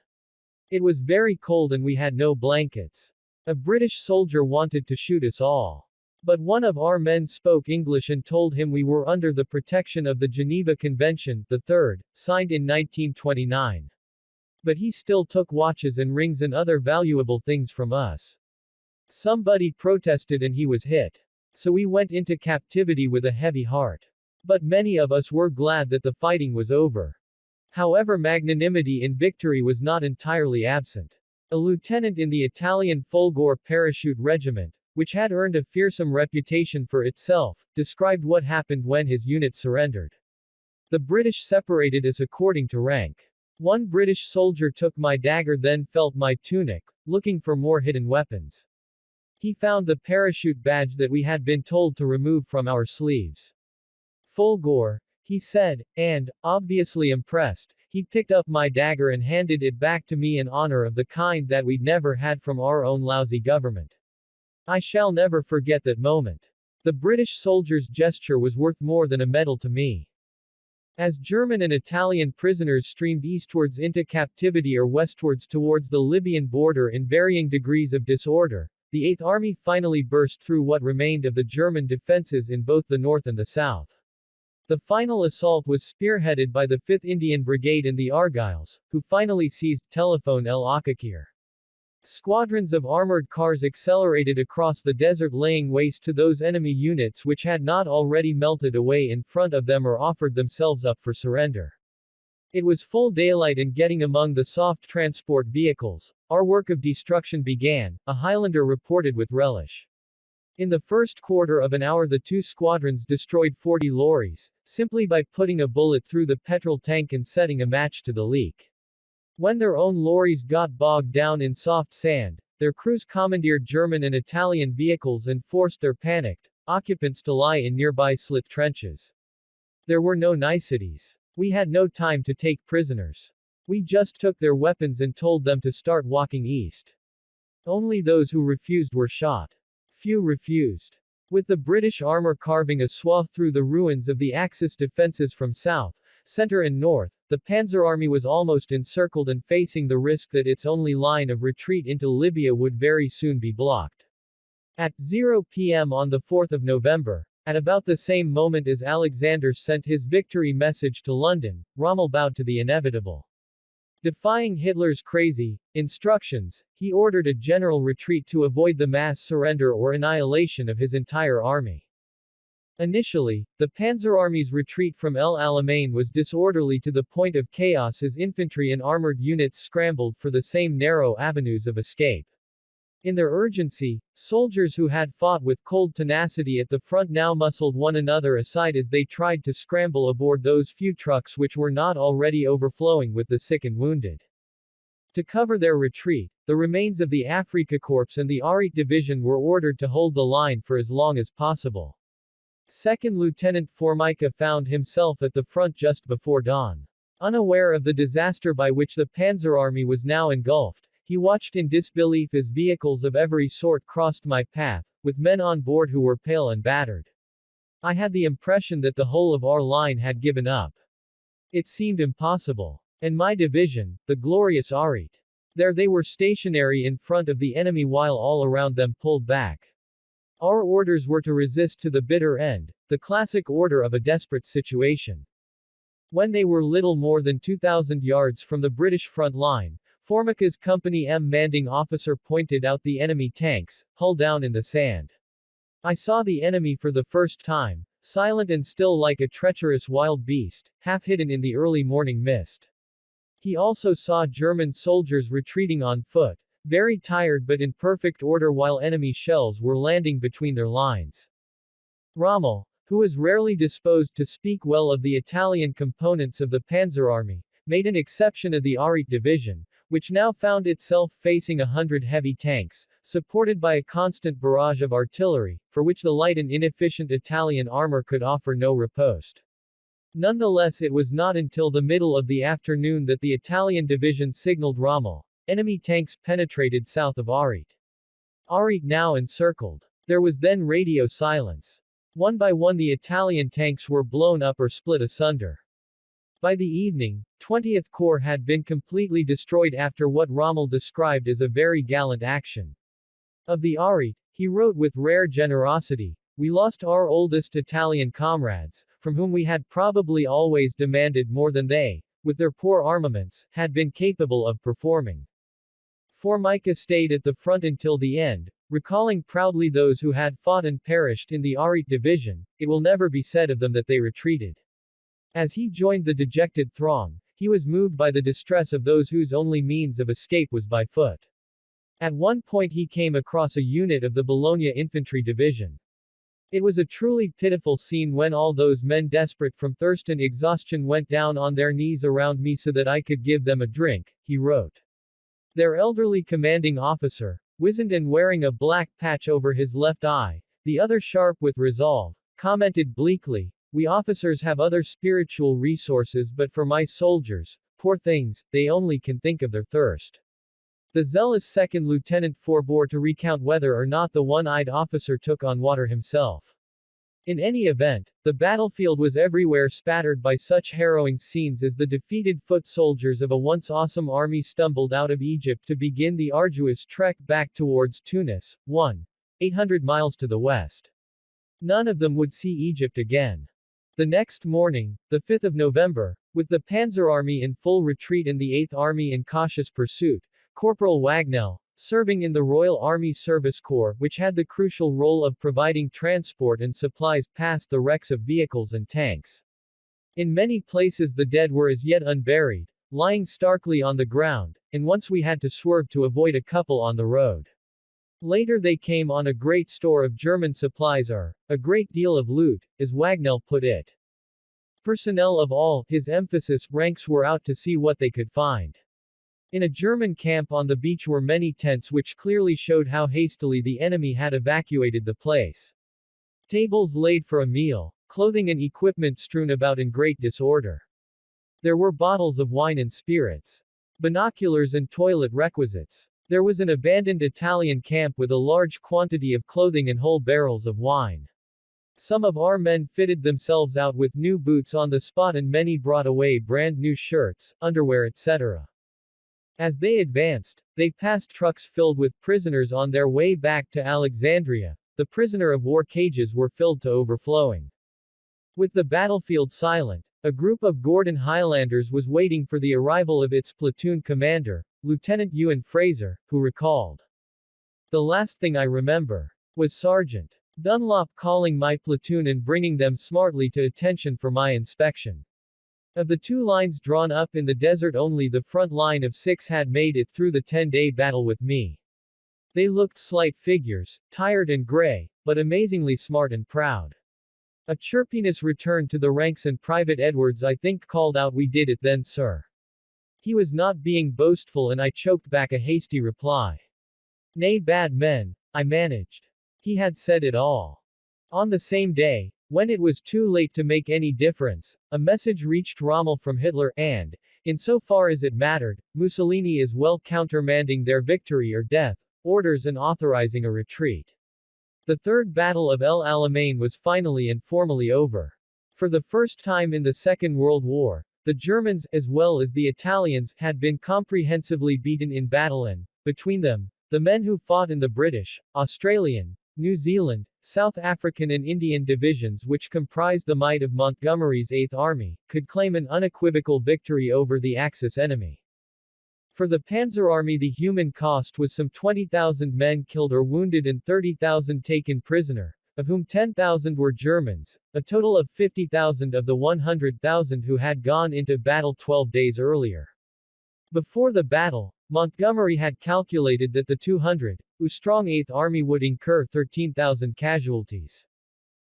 It was very cold and we had no blankets. A British soldier wanted to shoot us all. But one of our men spoke English and told him we were under the protection of the Geneva Convention, the third, signed in 1929. But he still took watches and rings and other valuable things from us. Somebody protested and he was hit. So we went into captivity with a heavy heart. But many of us were glad that the fighting was over. However, magnanimity in victory was not entirely absent. A lieutenant in the Italian Folgore Parachute Regiment, which had earned a fearsome reputation for itself, described what happened when his unit surrendered. The British separated us according to rank. One British soldier took my dagger, then felt my tunic, looking for more hidden weapons. He found the parachute badge that we had been told to remove from our sleeves. Folgore, he said, and, obviously impressed, he picked up my dagger and handed it back to me in honor of the kind that we'd never had from our own lousy government. I shall never forget that moment. The British soldier's gesture was worth more than a medal to me. As German and Italian prisoners streamed eastwards into captivity or westwards towards the Libyan border in varying degrees of disorder, the 8th Army finally burst through what remained of the German defenses in both the north and the south. The final assault was spearheaded by the 5th Indian Brigade in the Argylls, who finally seized Telephone El Akakir. Squadrons of armored cars accelerated across the desert, laying waste to those enemy units which had not already melted away in front of them or offered themselves up for surrender. It was full daylight and getting among the soft transport vehicles, our work of destruction began, a Highlander reported with relish. In the first quarter of an hour the two squadrons destroyed 40 lorries, simply by putting a bullet through the petrol tank and setting a match to the leak. When their own lorries got bogged down in soft sand, their crews commandeered German and Italian vehicles and forced their panicked occupants to lie in nearby slit trenches. There were no niceties. We had no time to take prisoners. We just took their weapons and told them to start walking east. Only those who refused were shot. Few refused. With the British armor carving a swath through the ruins of the Axis defenses from south, center and north, the Panzer Army was almost encircled and facing the risk that its only line of retreat into Libya would very soon be blocked. At 0 p.m. on the 4th of November, at about the same moment as Alexander sent his victory message to London, Rommel bowed to the inevitable. Defying Hitler's crazy instructions, he ordered a general retreat to avoid the mass surrender or annihilation of his entire army. Initially, the Panzer Army's retreat from El Alamein was disorderly to the point of chaos as infantry and armored units scrambled for the same narrow avenues of escape. In their urgency, soldiers who had fought with cold tenacity at the front now muscled one another aside as they tried to scramble aboard those few trucks which were not already overflowing with the sick and wounded. To cover their retreat, the remains of the Afrika Korps and the Arite Division were ordered to hold the line for as long as possible. Second Lieutenant Formica found himself at the front just before dawn. Unaware of the disaster by which the Panzer Army was now engulfed, he watched in disbelief as vehicles of every sort crossed my path, with men on board who were pale and battered. I had the impression that the whole of our line had given up. It seemed impossible. And my division, the glorious Arite, There they were stationary in front of the enemy while all around them pulled back. Our orders were to resist to the bitter end, the classic order of a desperate situation. When they were little more than 2,000 yards from the British front line, Formica's Company M commanding officer pointed out the enemy tanks, hull down in the sand. I saw the enemy for the first time, silent and still like a treacherous wild beast, half hidden in the early morning mist. He also saw German soldiers retreating on foot, very tired but in perfect order while enemy shells were landing between their lines. Rommel, who was rarely disposed to speak well of the Italian components of the Panzer Army, made an exception of the Arite division, which now found itself facing 100 heavy tanks, supported by a constant barrage of artillery, for which the light and inefficient Italian armor could offer no riposte. Nonetheless, it was not until the middle of the afternoon that the Italian division signaled Rommel. Enemy tanks penetrated south of Arite. Arite now encircled. There was then radio silence. One by one the Italian tanks were blown up or split asunder. By the evening, 20th Corps had been completely destroyed after what Rommel described as a very gallant action. Of the Arite, he wrote with rare generosity, "We lost our oldest Italian comrades, from whom we had probably always demanded more than they, with their poor armaments, had been capable of performing." Formica stayed at the front until the end, recalling proudly those who had fought and perished in the Arite division. It will never be said of them that they retreated. As he joined the dejected throng, he was moved by the distress of those whose only means of escape was by foot. At one point he came across a unit of the Bologna Infantry Division. It was a truly pitiful scene when all those men desperate from thirst and exhaustion went down on their knees around me so that I could give them a drink, he wrote. Their elderly commanding officer, wizened and wearing a black patch over his left eye, the other sharp with resolve, commented bleakly, "We officers have other spiritual resources, but for my soldiers, poor things, they only can think of their thirst." The zealous second lieutenant forbore to recount whether or not the one-eyed officer took on water himself. In any event, the battlefield was everywhere spattered by such harrowing scenes as the defeated foot soldiers of a once awesome army stumbled out of Egypt to begin the arduous trek back towards Tunis, 800 miles to the west. None of them would see Egypt again. The next morning, the 5th of November, with the Panzer Army in full retreat and the 8th Army in cautious pursuit, Corporal Wagnell, serving in the Royal Army Service Corps, which had the crucial role of providing transport and supplies, passed the wrecks of vehicles and tanks. In many places the dead were as yet unburied, lying starkly on the ground, and once we had to swerve to avoid a couple on the road. Later they came on a great store of German supplies or, a great deal of loot, as Wagnell put it. Personnel of all his emphasis ranks were out to see what they could find. In a German camp on the beach were many tents which clearly showed how hastily the enemy had evacuated the place. Tables laid for a meal, clothing and equipment strewn about in great disorder. There were bottles of wine and spirits, binoculars and toilet requisites. There was an abandoned Italian camp with a large quantity of clothing and whole barrels of wine. Some of our men fitted themselves out with new boots on the spot and many brought away brand new shirts, underwear etc. As they advanced, they passed trucks filled with prisoners on their way back to Alexandria. The prisoner of war cages were filled to overflowing. With the battlefield silent, a group of Gordon Highlanders was waiting for the arrival of its platoon commander, Lieutenant Ewan Fraser, who recalled, "The last thing I remember was Sergeant Dunlop calling my platoon and bringing them smartly to attention for my inspection. Of the two lines drawn up in the desert, only the front line of 6 had made it through the 10-day battle with me. They looked slight figures, tired and gray, but amazingly smart and proud." A chirpiness returned to the ranks and Private Edwards I think called out, "We did it then, sir." He was not being boastful and I choked back a hasty reply. "Nay, bad men, I managed." He had said it all. On the same day, when it was too late to make any difference, a message reached Rommel from Hitler, and, in so far as it mattered, Mussolini is well countermanding their victory or death orders and authorizing a retreat. The Third Battle of El Alamein was finally and formally over. For the first time in the Second World War, The Germans, as well as the Italians, had been comprehensively beaten in battle and, between them, the men who fought in the British, Australian, New Zealand, South African and Indian divisions which comprised the might of Montgomery's Eighth Army, could claim an unequivocal victory over the Axis enemy. For the Panzer Army the human cost was some 20,000 men killed or wounded and 30,000 taken prisoner, of whom 10,000 were Germans, a total of 50,000 of the 100,000 who had gone into battle 12 days earlier. Before the battle, Montgomery had calculated that the 200,000-strong Eighth Army would incur 13,000 casualties.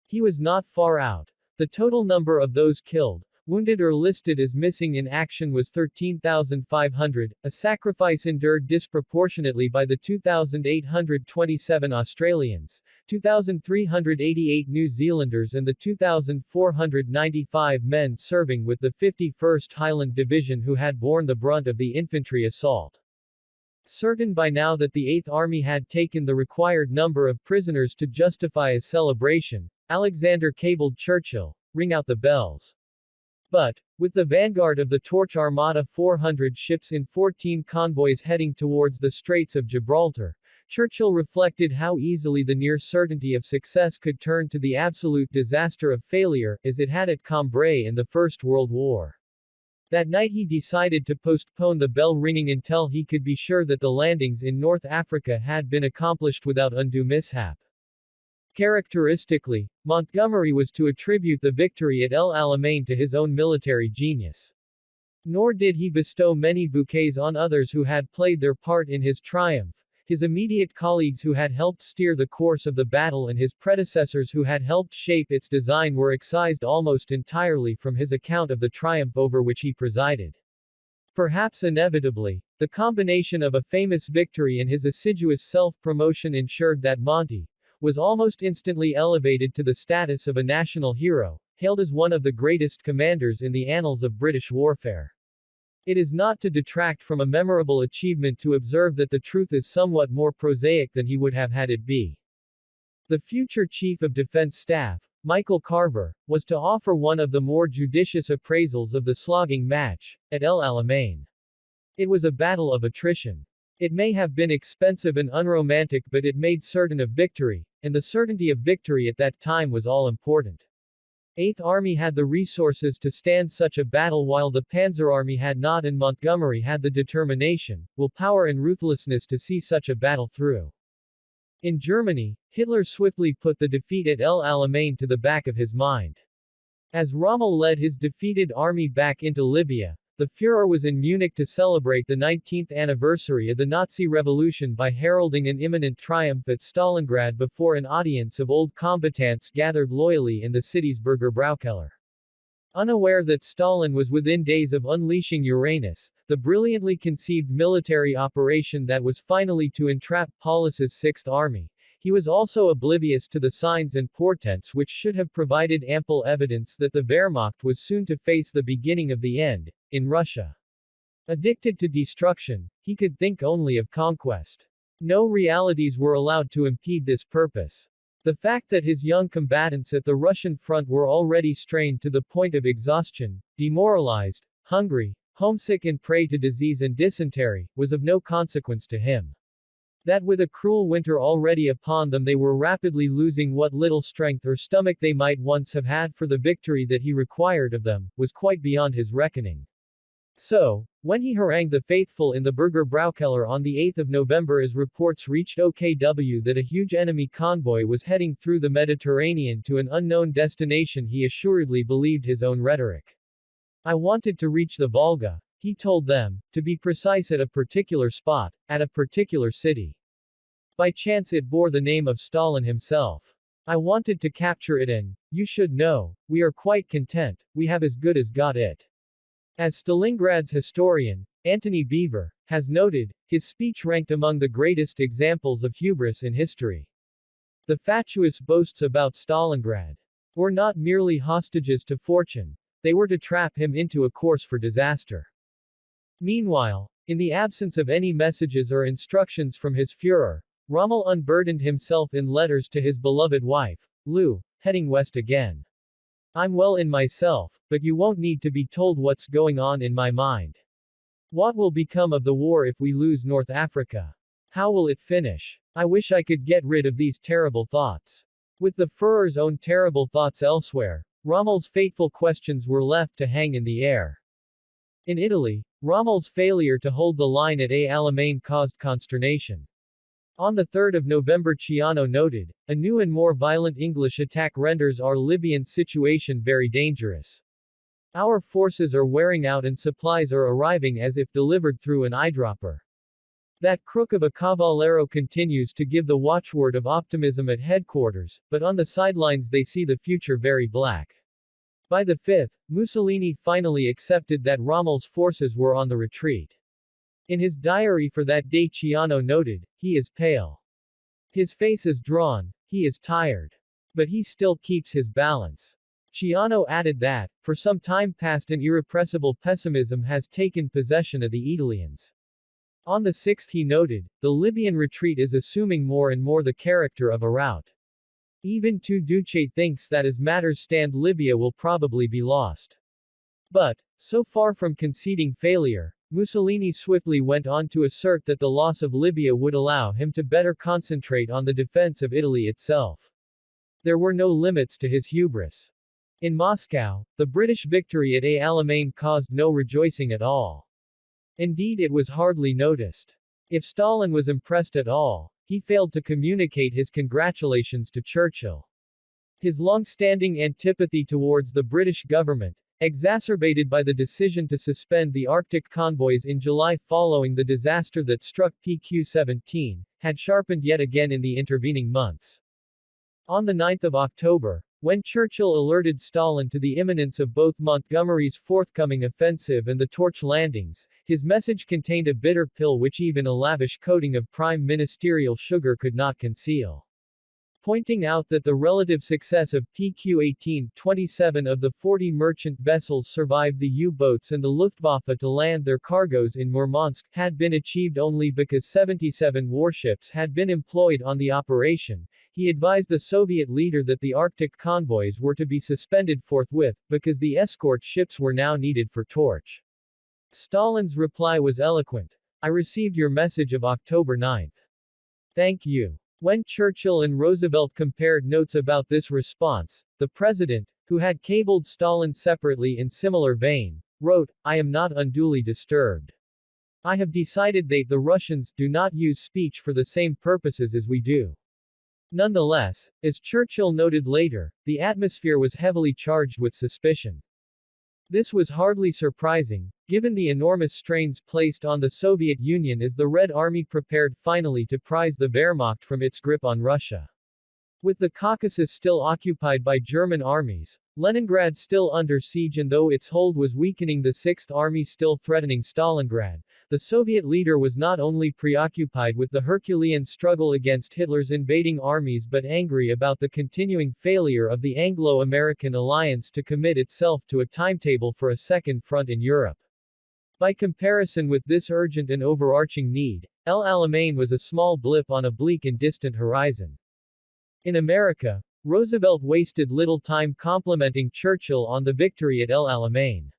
He was not far out. The total number of those killed, wounded or listed as missing in action was 13,500, a sacrifice endured disproportionately by the 2,827 Australians, 2,388 New Zealanders and the 2,495 men serving with the 51st Highland Division who had borne the brunt of the infantry assault. Certain by now that the Eighth Army had taken the required number of prisoners to justify a celebration, Alexander cabled Churchill, "Ring out the bells." But, with the vanguard of the Torch Armada 400 ships in 14 convoys heading towards the Straits of Gibraltar, Churchill reflected how easily the near certainty of success could turn to the absolute disaster of failure, as it had at Cambrai in the First World War. That night he decided to postpone the bell ringing until he could be sure that the landings in North Africa had been accomplished without undue mishap. Characteristically, Montgomery was to attribute the victory at El Alamein to his own military genius. Nor did he bestow many bouquets on others who had played their part in his triumph. His immediate colleagues who had helped steer the course of the battle and his predecessors who had helped shape its design were excised almost entirely from his account of the triumph over which he presided. Perhaps inevitably, the combination of a famous victory and his assiduous self-promotion ensured that Monty was almost instantly elevated to the status of a national hero, hailed as one of the greatest commanders in the annals of British warfare. It is not to detract from a memorable achievement to observe that the truth is somewhat more prosaic than he would have had it be. The future Chief of Defense Staff, Michael Carver, was to offer one of the more judicious appraisals of the slogging match at El Alamein. It was a battle of attrition. It may have been expensive and unromantic, but it made certain of victory, and the certainty of victory at that time was all important. Eighth Army had the resources to stand such a battle while the Panzer Army had not, and Montgomery had the determination, willpower and ruthlessness to see such a battle through. In Germany, Hitler swiftly put the defeat at El Alamein to the back of his mind. As Rommel led his defeated army back into Libya, the Führer was in Munich to celebrate the 19th anniversary of the Nazi Revolution by heralding an imminent triumph at Stalingrad before an audience of old combatants gathered loyally in the city's Burgerbraukeller. Unaware that Stalin was within days of unleashing Uranus, the brilliantly conceived military operation that was finally to entrap Paulus's Sixth Army, he was also oblivious to the signs and portents which should have provided ample evidence that the Wehrmacht was soon to face the beginning of the end, in Russia. Addicted to destruction, he could think only of conquest. No realities were allowed to impede this purpose. The fact that his young combatants at the Russian front were already strained to the point of exhaustion, demoralized, hungry, homesick and prey to disease and dysentery, was of no consequence to him. That with a cruel winter already upon them they were rapidly losing what little strength or stomach they might once have had for the victory that he required of them, was quite beyond his reckoning. So, when he harangued the faithful in the Burgerbraukeller on the 8th of November as reports reached OKW that a huge enemy convoy was heading through the Mediterranean to an unknown destination, he assuredly believed his own rhetoric. "I wanted to reach the Volga," he told them, "to be precise at a particular spot, at a particular city. By chance it bore the name of Stalin himself. I wanted to capture it and, you should know, we are quite content, we have as good as got it." As Stalingrad's historian, Antony Beevor, has noted, his speech ranked among the greatest examples of hubris in history. The fatuous boasts about Stalingrad were not merely hostages to fortune, they were to trap him into a course for disaster. Meanwhile, in the absence of any messages or instructions from his Führer, Rommel unburdened himself in letters to his beloved wife, Lou, heading west again. I'm well in myself, but you won't need to be told what's going on in my mind. What will become of the war if we lose North Africa? How will it finish? I wish I could get rid of these terrible thoughts. With the Führer's own terrible thoughts elsewhere, Rommel's fateful questions were left to hang in the air. In Italy, Rommel's failure to hold the line at Alamein caused consternation. On 3 November Ciano noted, "A new and more violent English attack renders our Libyan situation very dangerous. Our forces are wearing out and supplies are arriving as if delivered through an eyedropper. That crook of a Cavallero continues to give the watchword of optimism at headquarters, but on the sidelines they see the future very black." By the 5th, Mussolini finally accepted that Rommel's forces were on the retreat. In his diary for that day Ciano noted, "He is pale. His face is drawn, he is tired. But he still keeps his balance." Ciano added that, for some time past an irrepressible pessimism has taken possession of the Italians. On the 6th he noted, "The Libyan retreat is assuming more and more the character of a rout. Even Duce thinks that as matters stand Libya will probably be lost." But, so far from conceding failure, Mussolini swiftly went on to assert that the loss of Libya would allow him to better concentrate on the defense of Italy itself. There were no limits to his hubris. In Moscow, the British victory at Alamein caused no rejoicing at all. Indeed, it was hardly noticed. If Stalin was impressed at all, he failed to communicate his congratulations to Churchill. His long-standing antipathy towards the British government, exacerbated by the decision to suspend the Arctic convoys in July following the disaster that struck PQ-17, had sharpened yet again in the intervening months. On 9 October, when Churchill alerted Stalin to the imminence of both Montgomery's forthcoming offensive and the Torch landings, his message contained a bitter pill which even a lavish coating of prime ministerial sugar could not conceal. Pointing out that the relative success of PQ-18, 27 of the 40 merchant vessels survived the U-boats and the Luftwaffe to land their cargoes in Murmansk, had been achieved only because 77 warships had been employed on the operation, he advised the Soviet leader that the Arctic convoys were to be suspended forthwith, because the escort ships were now needed for Torch. Stalin's reply was eloquent. "I received your message of October 9. Thank you." When Churchill and Roosevelt compared notes about this response, the president, who had cabled Stalin separately in similar vein, wrote, "I am not unduly disturbed. I have decided the Russians, do not use speech for the same purposes as we do." Nonetheless, as Churchill noted later, the atmosphere was heavily charged with suspicion. This was hardly surprising, given the enormous strains placed on the Soviet Union as the Red Army prepared finally to prise the Wehrmacht from its grip on Russia. With the Caucasus still occupied by German armies, Leningrad still under siege and though its hold was weakening, the Sixth Army still threatening Stalingrad, the Soviet leader was not only preoccupied with the Herculean struggle against Hitler's invading armies but angry about the continuing failure of the Anglo-American alliance to commit itself to a timetable for a second front in Europe. By comparison with this urgent and overarching need, El Alamein was a small blip on a bleak and distant horizon. In America, Roosevelt wasted little time complimenting Churchill on the victory at El Alamein.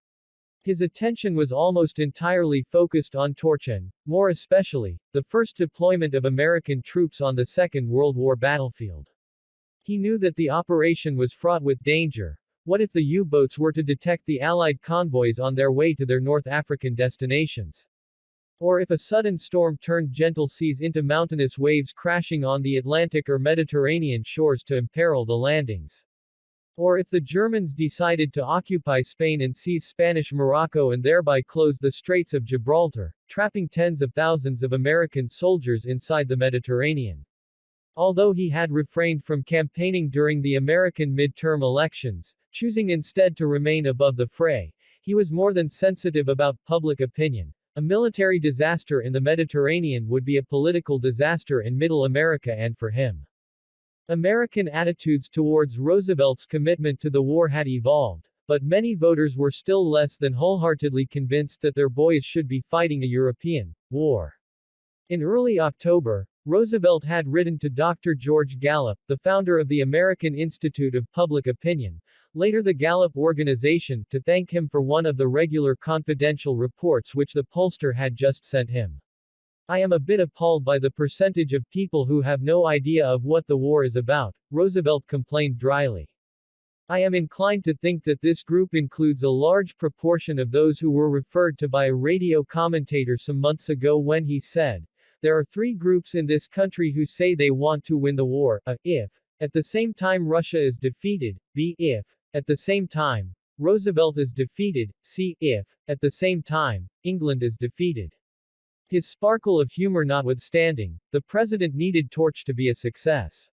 His attention was almost entirely focused on Torch and, more especially, the first deployment of American troops on the Second World War battlefield. He knew that the operation was fraught with danger. What if the U-boats were to detect the Allied convoys on their way to their North African destinations? Or if a sudden storm turned gentle seas into mountainous waves crashing on the Atlantic or Mediterranean shores to imperil the landings? Or if the Germans decided to occupy Spain and seize Spanish Morocco and thereby close the Straits of Gibraltar, trapping tens of thousands of American soldiers inside the Mediterranean? Although he had refrained from campaigning during the American midterm elections, choosing instead to remain above the fray, he was more than sensitive about public opinion. A military disaster in the Mediterranean would be a political disaster in Middle America and for him. American attitudes towards Roosevelt's commitment to the war had evolved, but many voters were still less than wholeheartedly convinced that their boys should be fighting a European war. In early October, Roosevelt had written to Dr. George Gallup, the founder of the American Institute of Public Opinion, later the Gallup Organization, to thank him for one of the regular confidential reports which the pollster had just sent him. "I am a bit appalled by the percentage of people who have no idea of what the war is about," Roosevelt complained dryly. "I am inclined to think that this group includes a large proportion of those who were referred to by a radio commentator some months ago when he said, 'There are three groups in this country who say they want to win the war, a, if, at the same time Russia is defeated, b, if, at the same time, Roosevelt is defeated, c, if, at the same time, England is defeated.'" His sparkle of humor notwithstanding, the president needed Torch to be a success.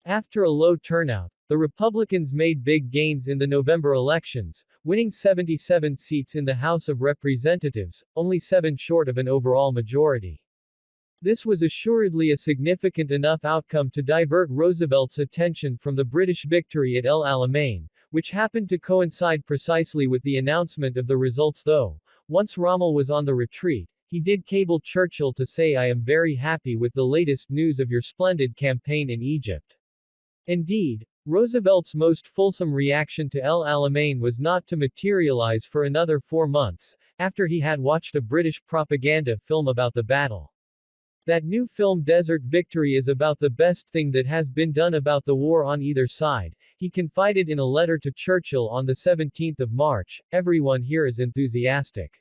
After a low turnout, the Republicans made big gains in the November elections, winning 77 seats in the House of Representatives, only 7 short of an overall majority. This was assuredly a significant enough outcome to divert Roosevelt's attention from the British victory at El Alamein, which happened to coincide precisely with the announcement of the results though, once Rommel was on the retreat, he did cable Churchill to say, "I am very happy with the latest news of your splendid campaign in Egypt." Indeed, Roosevelt's most fulsome reaction to El Alamein was not to materialize for another 4 months, after he had watched a British propaganda film about the battle. That new film Desert Victory is about the best thing that has been done about the war on either side, he confided in a letter to Churchill on the 17th of March, "Everyone here is enthusiastic.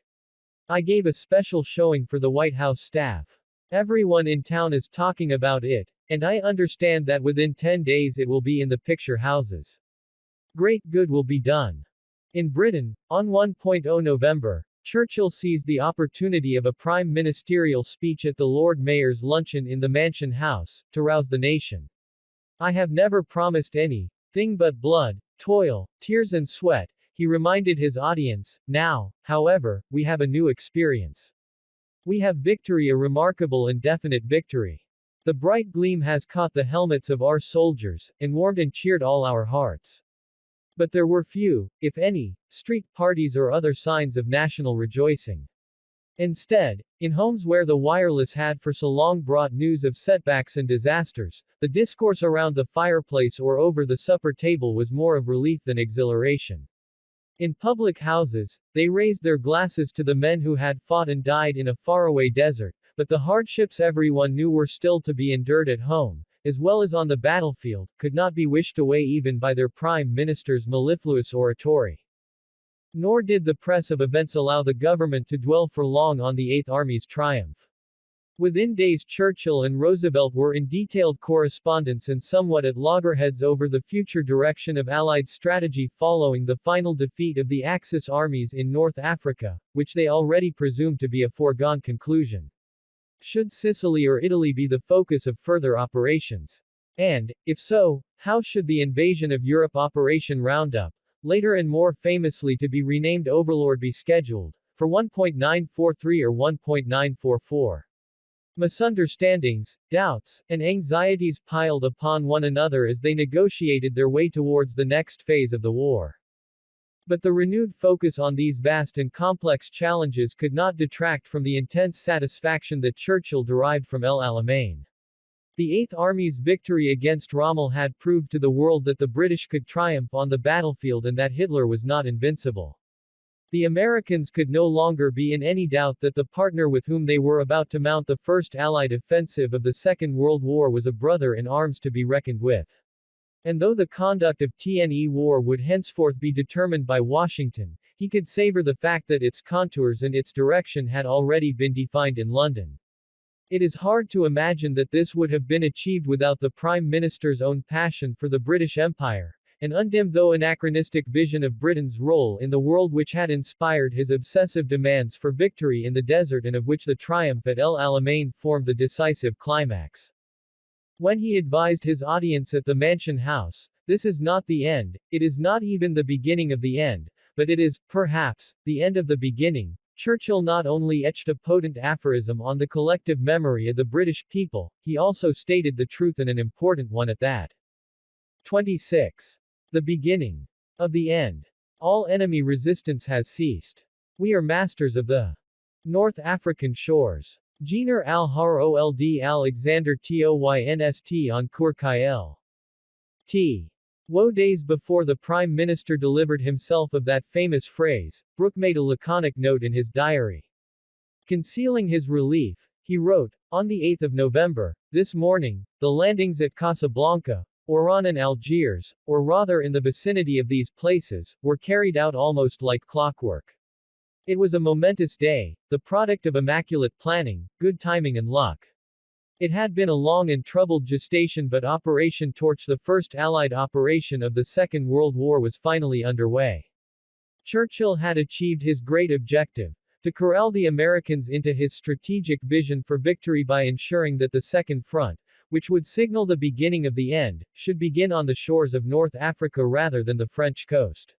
I gave a special showing for the White House staff. Everyone in town is talking about it, and I understand that within 10 days it will be in the picture houses. Great good will be done." In Britain, on 1 November, Churchill seized the opportunity of a prime ministerial speech at the Lord Mayor's luncheon in the Mansion House, to rouse the nation. "I have never promised any thing but blood, toil, tears and sweat," he reminded his audience. "Now, however, we have a new experience. We have victory, a remarkable and definite victory. The bright gleam has caught the helmets of our soldiers, and warmed and cheered all our hearts." But there were few, if any, street parties or other signs of national rejoicing. Instead, in homes where the wireless had for so long brought news of setbacks and disasters, the discourse around the fireplace or over the supper table was more of relief than exhilaration. In public houses, they raised their glasses to the men who had fought and died in a faraway desert, but the hardships everyone knew were still to be endured at home, as well as on the battlefield, could not be wished away even by their prime minister's mellifluous oratory. Nor did the press of events allow the government to dwell for long on the Eighth Army's triumph. Within days Churchill and Roosevelt were in detailed correspondence and somewhat at loggerheads over the future direction of Allied strategy following the final defeat of the Axis armies in North Africa, which they already presumed to be a foregone conclusion. Should Sicily or Italy be the focus of further operations? And, if so, how should the invasion of Europe Operation Roundup, later and more famously to be renamed Overlord, be scheduled? For 1.943 or 1.944. Misunderstandings, doubts, and anxieties piled upon one another as they negotiated their way towards the next phase of the war. But the renewed focus on these vast and complex challenges could not detract from the intense satisfaction that Churchill derived from El Alamein. The Eighth Army's victory against Rommel had proved to the world that the British could triumph on the battlefield and that Hitler was not invincible. The Americans could no longer be in any doubt that the partner with whom they were about to mount the first Allied offensive of the Second World War was a brother in arms to be reckoned with. And though the conduct of TNE war would henceforth be determined by Washington, he could savor the fact that its contours and its direction had already been defined in London. It is hard to imagine that this would have been achieved without the Prime Minister's own passion for the British Empire, an undimmed though anachronistic vision of Britain's role in the world which had inspired his obsessive demands for victory in the desert and of which the triumph at El Alamein formed the decisive climax. When he advised his audience at the Mansion House, "This is not the end, it is not even the beginning of the end, but it is, perhaps, the end of the beginning," Churchill not only etched a potent aphorism on the collective memory of the British people, he also stated the truth, and an important one at that. 26. The beginning of the end. All enemy resistance has ceased. We are masters of the North African shores. Jener al-Harold Alexander Toynst on Kur Kyle. T. Woe days before the Prime Minister delivered himself of that famous phrase, Brooke made a laconic note in his diary. Concealing his relief, he wrote, on the 8th of November, this morning, the landings at Casablanca, Oran and Algiers, or rather in the vicinity of these places, were carried out almost like clockwork. It was a momentous day, the product of immaculate planning, good timing and luck. It had been a long and troubled gestation, but Operation Torch, the first Allied operation of the Second World War, was finally underway. Churchill had achieved his great objective, to corral the Americans into his strategic vision for victory by ensuring that the Second Front, which would signal the beginning of the end, should begin on the shores of North Africa rather than the French coast.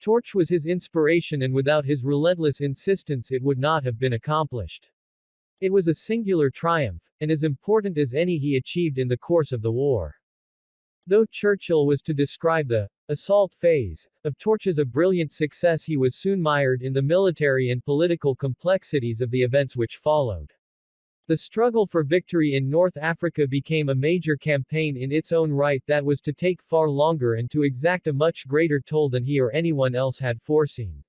Torch was his inspiration, and without his relentless insistence it would not have been accomplished. It was a singular triumph, and as important as any he achieved in the course of the war. Though Churchill was to describe the assault phase of Torch as a brilliant success, he was soon mired in the military and political complexities of the events which followed. The struggle for victory in North Africa became a major campaign in its own right that was to take far longer and to exact a much greater toll than he or anyone else had foreseen.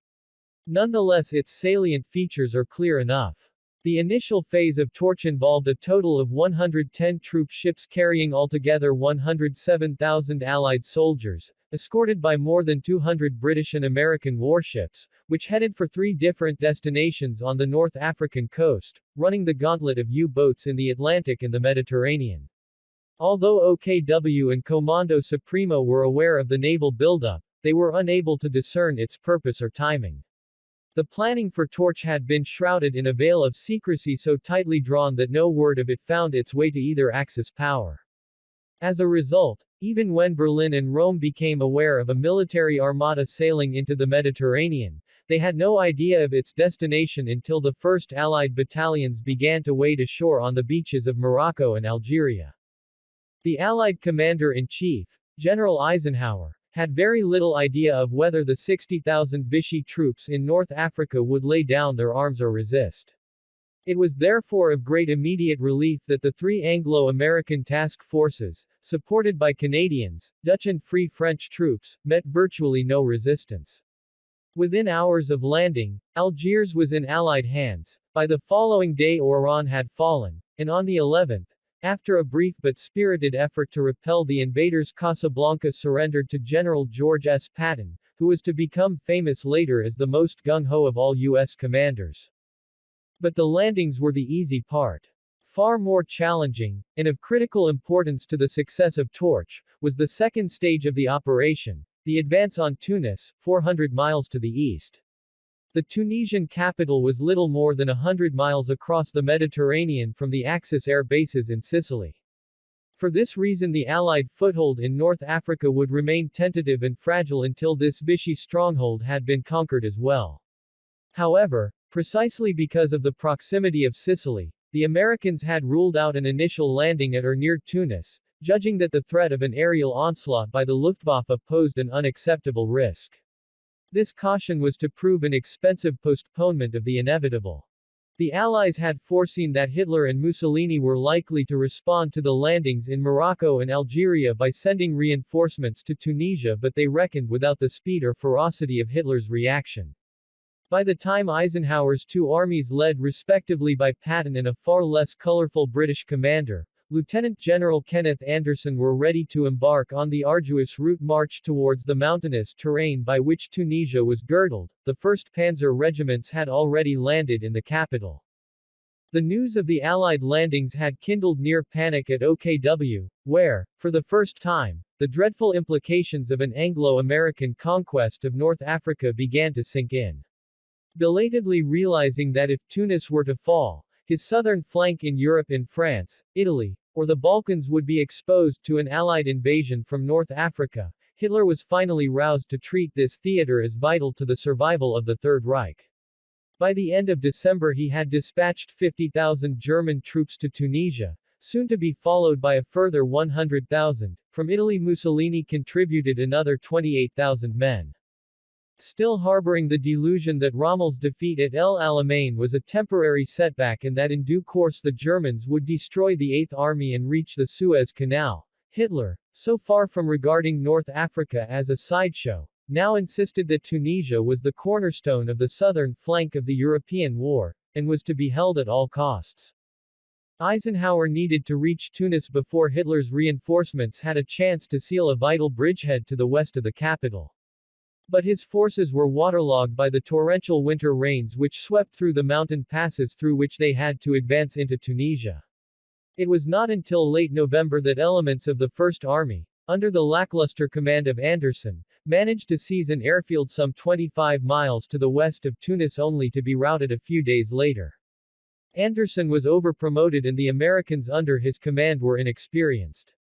Nonetheless, its salient features are clear enough. The initial phase of Torch involved a total of 110 troop ships carrying altogether 107,000 Allied soldiers, escorted by more than 200 British and American warships, which headed for 3 different destinations on the North African coast, running the gauntlet of U-boats in the Atlantic and the Mediterranean. Although OKW and Comando Supremo were aware of the naval buildup, they were unable to discern its purpose or timing. The planning for Torch had been shrouded in a veil of secrecy so tightly drawn that no word of it found its way to either Axis power. As a result, even when Berlin and Rome became aware of a military armada sailing into the Mediterranean, they had no idea of its destination until the first Allied battalions began to wade ashore on the beaches of Morocco and Algeria. The Allied commander-in-chief, General Eisenhower, had very little idea of whether the 60,000 Vichy troops in North Africa would lay down their arms or resist. It was therefore of great immediate relief that the 3 Anglo-American task forces, supported by Canadians, Dutch and Free French troops, met virtually no resistance. Within hours of landing, Algiers was in Allied hands. By the following day Oran had fallen, and on the 11th, after a brief but spirited effort to repel the invaders, Casablanca surrendered to General George S. Patton, who was to become famous later as the most gung-ho of all U.S. commanders. But the landings were the easy part. Far more challenging, and of critical importance to the success of Torch, was the second stage of the operation, the advance on Tunis, 400 miles to the east. The Tunisian capital was little more than 100 miles across the Mediterranean from the Axis air bases in Sicily. For this reason the Allied foothold in North Africa would remain tentative and fragile until this Vichy stronghold had been conquered as well. However, precisely because of the proximity of Sicily, the Americans had ruled out an initial landing at or near Tunis, judging that the threat of an aerial onslaught by the Luftwaffe posed an unacceptable risk. This caution was to prove an expensive postponement of the inevitable. The Allies had foreseen that Hitler and Mussolini were likely to respond to the landings in Morocco and Algeria by sending reinforcements to Tunisia, but they reckoned without the speed or ferocity of Hitler's reaction. By the time Eisenhower's 2 armies, led respectively by Patton and a far less colorful British commander, Lieutenant General Kenneth Anderson, were ready to embark on the arduous route march towards the mountainous terrain by which Tunisia was girdled, the 1st Panzer regiments had already landed in the capital. The news of the Allied landings had kindled near panic at OKW, where, for the first time, the dreadful implications of an Anglo-American conquest of North Africa began to sink in. Belatedly realizing that if Tunis were to fall, his southern flank in Europe, in France, Italy, or the Balkans would be exposed to an Allied invasion from North Africa, Hitler was finally roused to treat this theater as vital to the survival of the Third Reich. By the end of December he had dispatched 50,000 German troops to Tunisia, soon to be followed by a further 100,000. From Italy Mussolini contributed another 28,000 men. still harboring the delusion that Rommel's defeat at El Alamein was a temporary setback and that in due course the Germans would destroy the Eighth Army and reach the Suez Canal. Hitler, so far from regarding North Africa as a sideshow, now insisted that Tunisia was the cornerstone of the southern flank of the European war, and was to be held at all costs. Eisenhower needed to reach Tunis before Hitler's reinforcements had a chance to seal a vital bridgehead to the west of the capital. But his forces were waterlogged by the torrential winter rains which swept through the mountain passes through which they had to advance into Tunisia. It was not until late November that elements of the First Army, under the lackluster command of Anderson, managed to seize an airfield some 25 miles to the west of Tunis only to be routed a few days later. Anderson was overpromoted and the Americans under his command were inexperienced.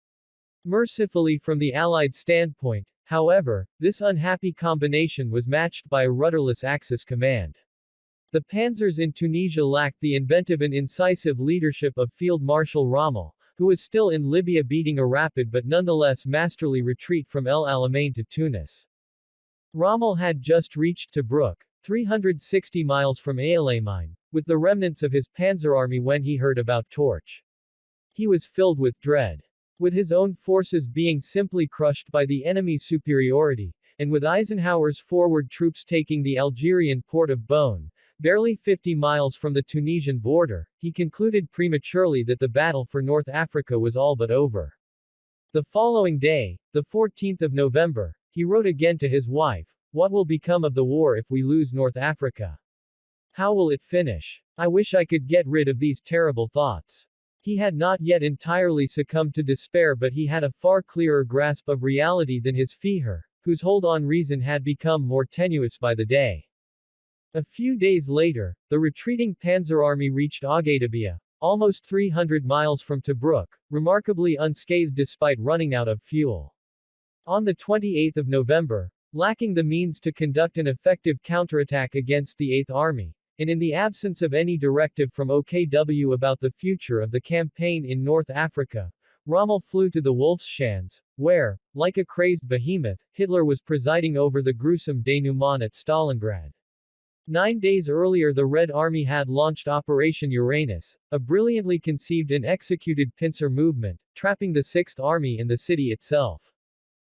Mercifully from the Allied standpoint, however, this unhappy combination was matched by a rudderless Axis command. The panzers in Tunisia lacked the inventive and incisive leadership of Field Marshal Rommel, who was still in Libya beating a rapid but nonetheless masterly retreat from El Alamein to Tunis. Rommel had just reached Tobruk, 360 miles from Alamein, with the remnants of his panzer army when he heard about Torch. He was filled with dread. With his own forces being simply crushed by the enemy's superiority, and with Eisenhower's forward troops taking the Algerian port of Bonn, barely 50 miles from the Tunisian border, he concluded prematurely that the battle for North Africa was all but over. The following day, the 14th of November, he wrote again to his wife, "What will become of the war if we lose North Africa? How will it finish? I wish I could get rid of these terrible thoughts." He had not yet entirely succumbed to despair, but he had a far clearer grasp of reality than his Führer, whose hold on reason had become more tenuous by the day. A few days later, the retreating Panzer Army reached Audiobooks, almost 300 miles from Tobruk, remarkably unscathed despite running out of fuel. On the 28th of November, lacking the means to conduct an effective counterattack against the Eighth Army, and in the absence of any directive from OKW about the future of the campaign in North Africa, Rommel flew to the Wolfschanze, where, like a crazed behemoth, Hitler was presiding over the gruesome denouement at Stalingrad. 9 days earlier the Red Army had launched Operation Uranus, a brilliantly conceived and executed pincer movement, trapping the Sixth Army in the city itself.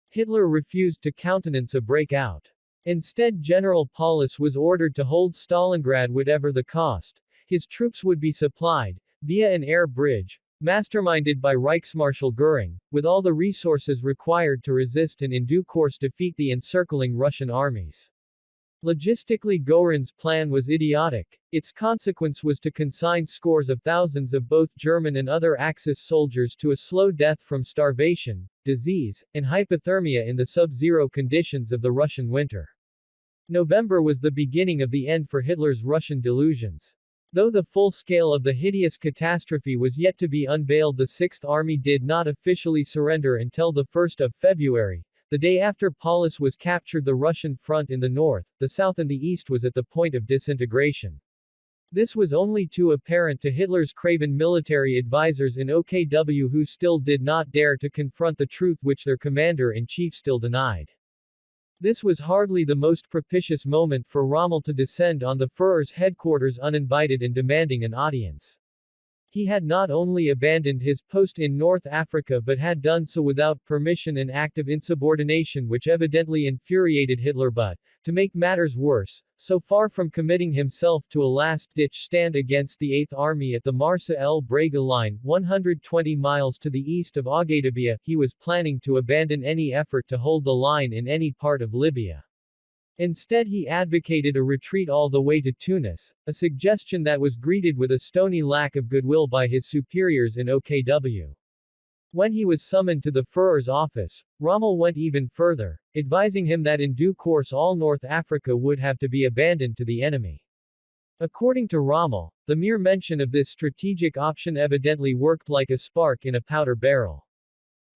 Hitler refused to countenance a breakout. Instead, General Paulus was ordered to hold Stalingrad whatever the cost. His troops would be supplied, via an air bridge, masterminded by Reichsmarschall Göring, with all the resources required to resist and in due course defeat the encircling Russian armies. Logistically, Göring's plan was idiotic. Its consequence was to consign scores of thousands of both German and other Axis soldiers to a slow death from starvation, disease, and hypothermia in the sub-zero conditions of the Russian winter. November was the beginning of the end for Hitler's Russian delusions. Though the full scale of the hideous catastrophe was yet to be unveiled, the Sixth Army did not officially surrender until the 1st of February. The day after Paulus was captured, the Russian front in the north, the south and the east was at the point of disintegration. This was only too apparent to Hitler's craven military advisors in OKW, who still did not dare to confront the truth which their commander-in-chief still denied. This was hardly the most propitious moment for Rommel to descend on the Führer's headquarters uninvited and demanding an audience. He had not only abandoned his post in North Africa but had done so without permission, an act of insubordination which evidently infuriated Hitler, but, to make matters worse, so far from committing himself to a last-ditch stand against the Eighth Army at the Marsa El Brega line, 120 miles to the east of Audiobooks, he was planning to abandon any effort to hold the line in any part of Libya. Instead, he advocated a retreat all the way to Tunis, a suggestion that was greeted with a stony lack of goodwill by his superiors in OKW. When he was summoned to the Führer's office, Rommel went even further, advising him that in due course all North Africa would have to be abandoned to the enemy. According to Rommel, the mere mention of this strategic option evidently worked like a spark in a powder barrel.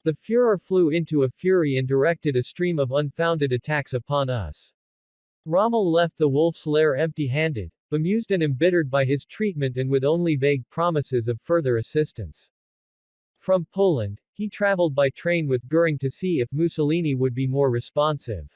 The Führer flew into a fury and directed a stream of unfounded attacks upon us. Rommel left the Wolf's Lair empty-handed, bemused and embittered by his treatment and with only vague promises of further assistance. From Poland, he traveled by train with Göring to see if Mussolini would be more responsive.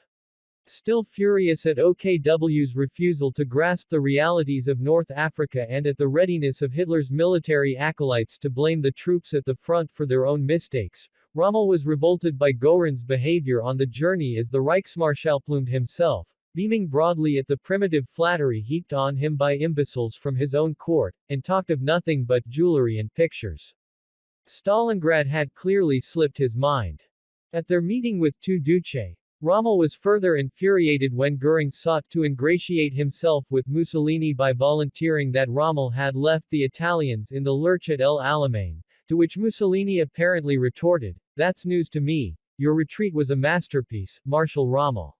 Still furious at OKW's refusal to grasp the realities of North Africa and at the readiness of Hitler's military acolytes to blame the troops at the front for their own mistakes, Rommel was revolted by Göring's behavior on the journey as the Reichsmarschall plumed himself, beaming broadly at the primitive flattery heaped on him by imbeciles from his own court, and talked of nothing but jewelry and pictures. Stalingrad had clearly slipped his mind. At their meeting with two Duce, Rommel was further infuriated when Göring sought to ingratiate himself with Mussolini by volunteering that Rommel had left the Italians in the lurch at El Alamein, to which Mussolini apparently retorted, "That's news to me, your retreat was a masterpiece, Marshal Rommel."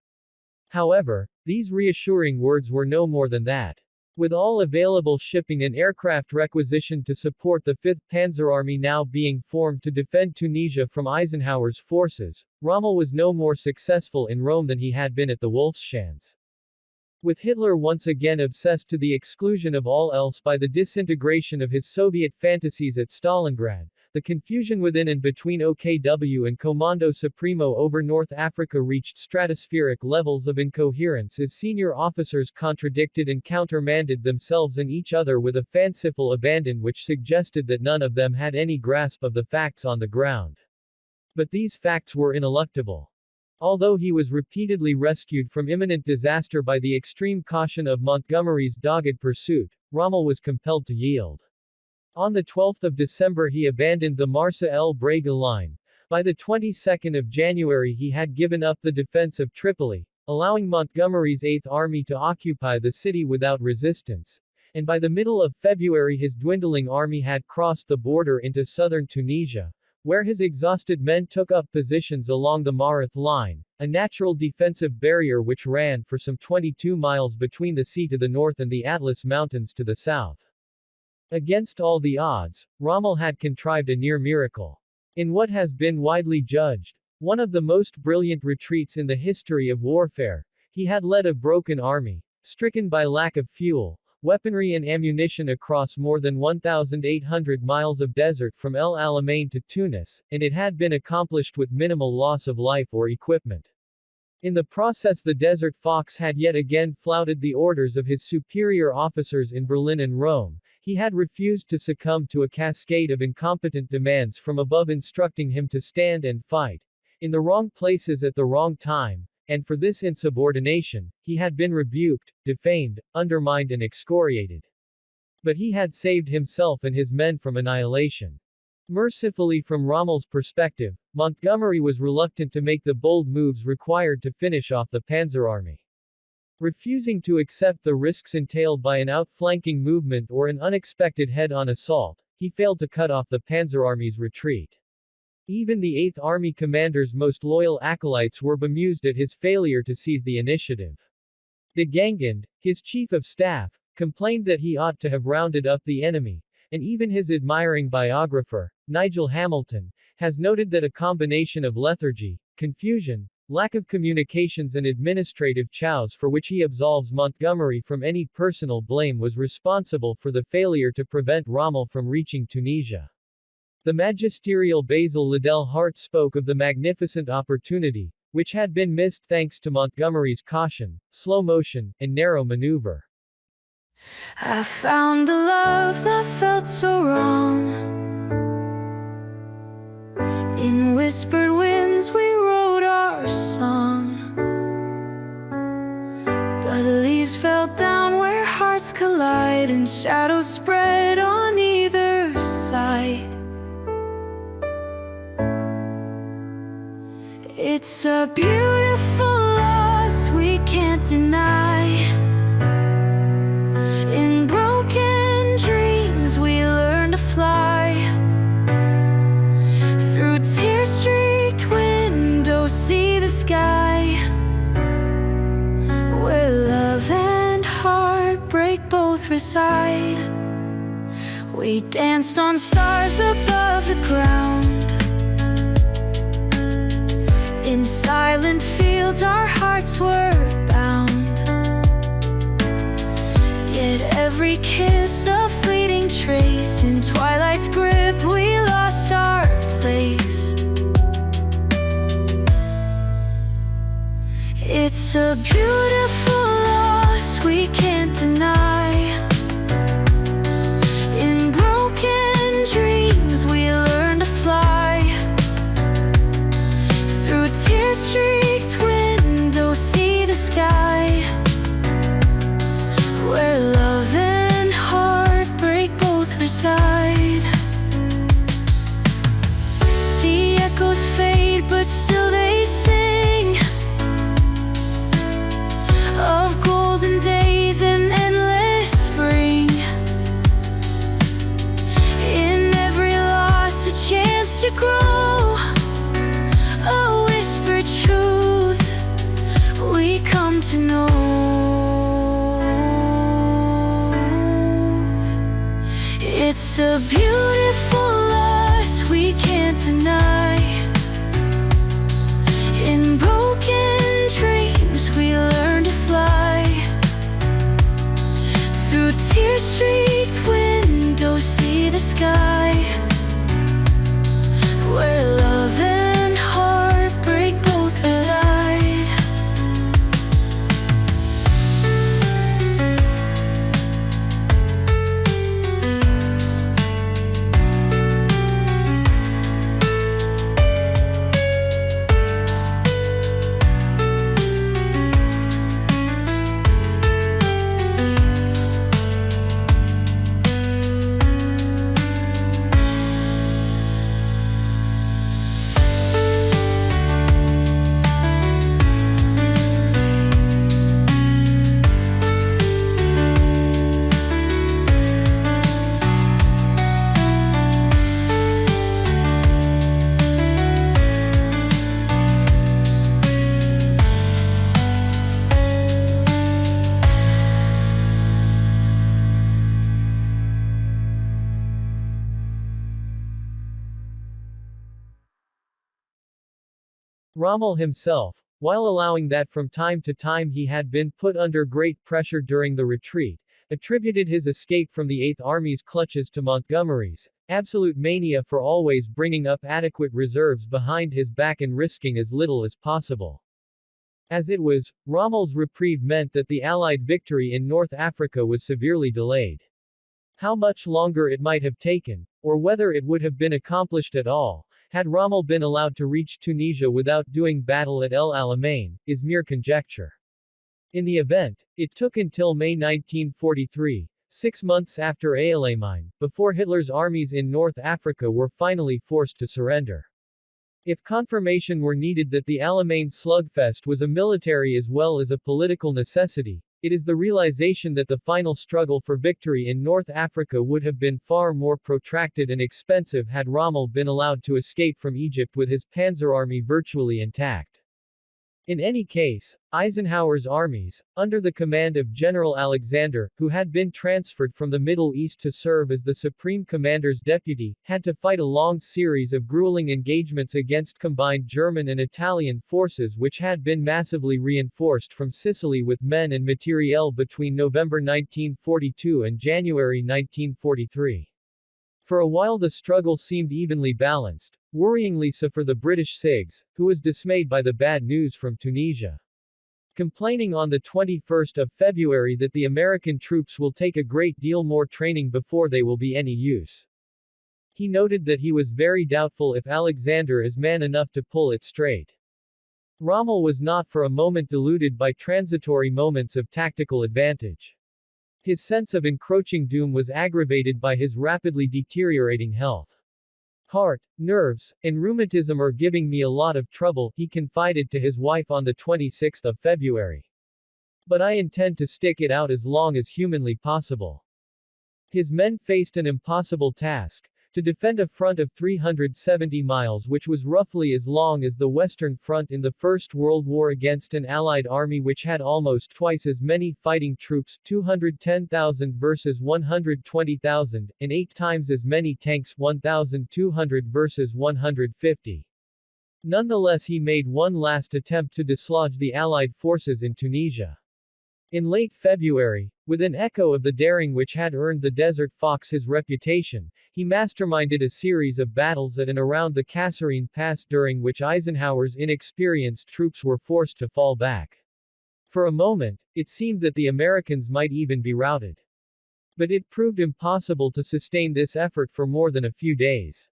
However, these reassuring words were no more than that. With all available shipping and aircraft requisitioned to support the 5th Panzer Army now being formed to defend Tunisia from Eisenhower's forces, Rommel was no more successful in Rome than he had been at the Wolfschanz. With Hitler once again obsessed to the exclusion of all else by the disintegration of his Soviet fantasies at Stalingrad, the confusion within and between OKW and Comando Supremo over North Africa reached stratospheric levels of incoherence as senior officers contradicted and countermanded themselves and each other with a fanciful abandon which suggested that none of them had any grasp of the facts on the ground. But these facts were ineluctable. Although he was repeatedly rescued from imminent disaster by the extreme caution of Montgomery's dogged pursuit, Rommel was compelled to yield. On the 12th of December he abandoned the Marsa El Brega line. By the 22nd of January he had given up the defense of Tripoli, allowing Montgomery's 8th Army to occupy the city without resistance, and by the middle of February his dwindling army had crossed the border into southern Tunisia, where his exhausted men took up positions along the Marath line, a natural defensive barrier which ran for some 22 miles between the sea to the north and the Atlas Mountains to the south. Against all the odds, Rommel had contrived a near miracle. In what has been widely judged one of the most brilliant retreats in the history of warfare, he had led a broken army, stricken by lack of fuel, weaponry and ammunition across more than 1,800 miles of desert from El Alamein to Tunis, and it had been accomplished with minimal loss of life or equipment. In the process the Desert Fox had yet again flouted the orders of his superior officers in Berlin and Rome. He had refused to succumb to a cascade of incompetent demands from above instructing him to stand and fight, in the wrong places at the wrong time, and for this insubordination, he had been rebuked, defamed, undermined and excoriated. But he had saved himself and his men from annihilation. Mercifully from Rommel's perspective, Montgomery was reluctant to make the bold moves required to finish off the Panzer Army. Refusing to accept the risks entailed by an outflanking movement or an unexpected head-on assault, he failed to cut off the Panzer Army's retreat. Even the 8th Army commander's most loyal acolytes were bemused at his failure to seize the initiative. De Gangand, his chief of staff, complained that he ought to have rounded up the enemy, and even his admiring biographer, Nigel Hamilton, has noted that a combination of lethargy, confusion, lack of communications and administrative chows for which he absolves Montgomery from any personal blame was responsible for the failure to prevent Rommel from reaching Tunisia. The magisterial Basil Liddell Hart spoke of the magnificent opportunity, which had been missed thanks to Montgomery's caution, slow motion, and narrow maneuver. I found a love that felt so wrong. In whispered winds we wrote our song, but the leaves fell down where hearts collide, and shadows spread on either side. It's a beautiful loss we can't deny. In broken dreams we learn to fly. Through tear-streaked windows see the sky, where love and heartbreak both reside. We danced on stars above the ground. In silent fields our hearts were bound. Yet every kiss a fleeting trace. In twilight's grip we lost our place. It's a shadows fade, but still they sing of golden days and endless spring. In every loss, a chance to grow, a whispered truth we come to know. It's a beautiful loss we can't deny. In broken dreams we learn to fly. Through tear-streaked windows see the sky, where love and heartbreak both reside. Rommel himself, while allowing that from time to time he had been put under great pressure during the retreat, attributed his escape from the Eighth Army's clutches to Montgomery's absolute mania for always bringing up adequate reserves behind his back and risking as little as possible. As it was, Rommel's reprieve meant that the Allied victory in North Africa was severely delayed. How much longer it might have taken, or whether it would have been accomplished at all, had Rommel been allowed to reach Tunisia without doing battle at El Alamein, is mere conjecture. In the event, it took until May 1943, 6 months after Alamein, before Hitler's armies in North Africa were finally forced to surrender. If confirmation were needed that the Alamein slugfest was a military as well as a political necessity, it is the realization that the final struggle for victory in North Africa would have been far more protracted and expensive had Rommel been allowed to escape from Egypt with his panzer army virtually intact. In any case, Eisenhower's armies, under the command of General Alexander, who had been transferred from the Middle East to serve as the Supreme Commander's deputy, had to fight a long series of grueling engagements against combined German and Italian forces which had been massively reinforced from Sicily with men and materiel between November 1942 and January 1943. For a while the struggle seemed evenly balanced, worryingly so for the British SIGs, who was dismayed by the bad news from Tunisia. Complaining on the 21st of February that the American troops will take a great deal more training before they will be any use. He noted that he was very doubtful if Alexander is man enough to pull it straight. Rommel was not for a moment deluded by transitory moments of tactical advantage. His sense of encroaching doom was aggravated by his rapidly deteriorating health. Heart, nerves, and rheumatism are giving me a lot of trouble, he confided to his wife on the 26th of February. But I intend to stick it out as long as humanly possible. His men faced an impossible task, to defend a front of 370 miles which was roughly as long as the Western Front in the First World War against an Allied army which had almost twice as many fighting troops, 210,000 versus 120,000, and 8 times as many tanks, 1,200 versus 150. Nonetheless, he made one last attempt to dislodge the Allied forces in Tunisia. In late February, with an echo of the daring which had earned the Desert Fox his reputation, he masterminded a series of battles at and around the Kasserine Pass during which Eisenhower's inexperienced troops were forced to fall back. For a moment, it seemed that the Americans might even be routed. But it proved impossible to sustain this effort for more than a few days.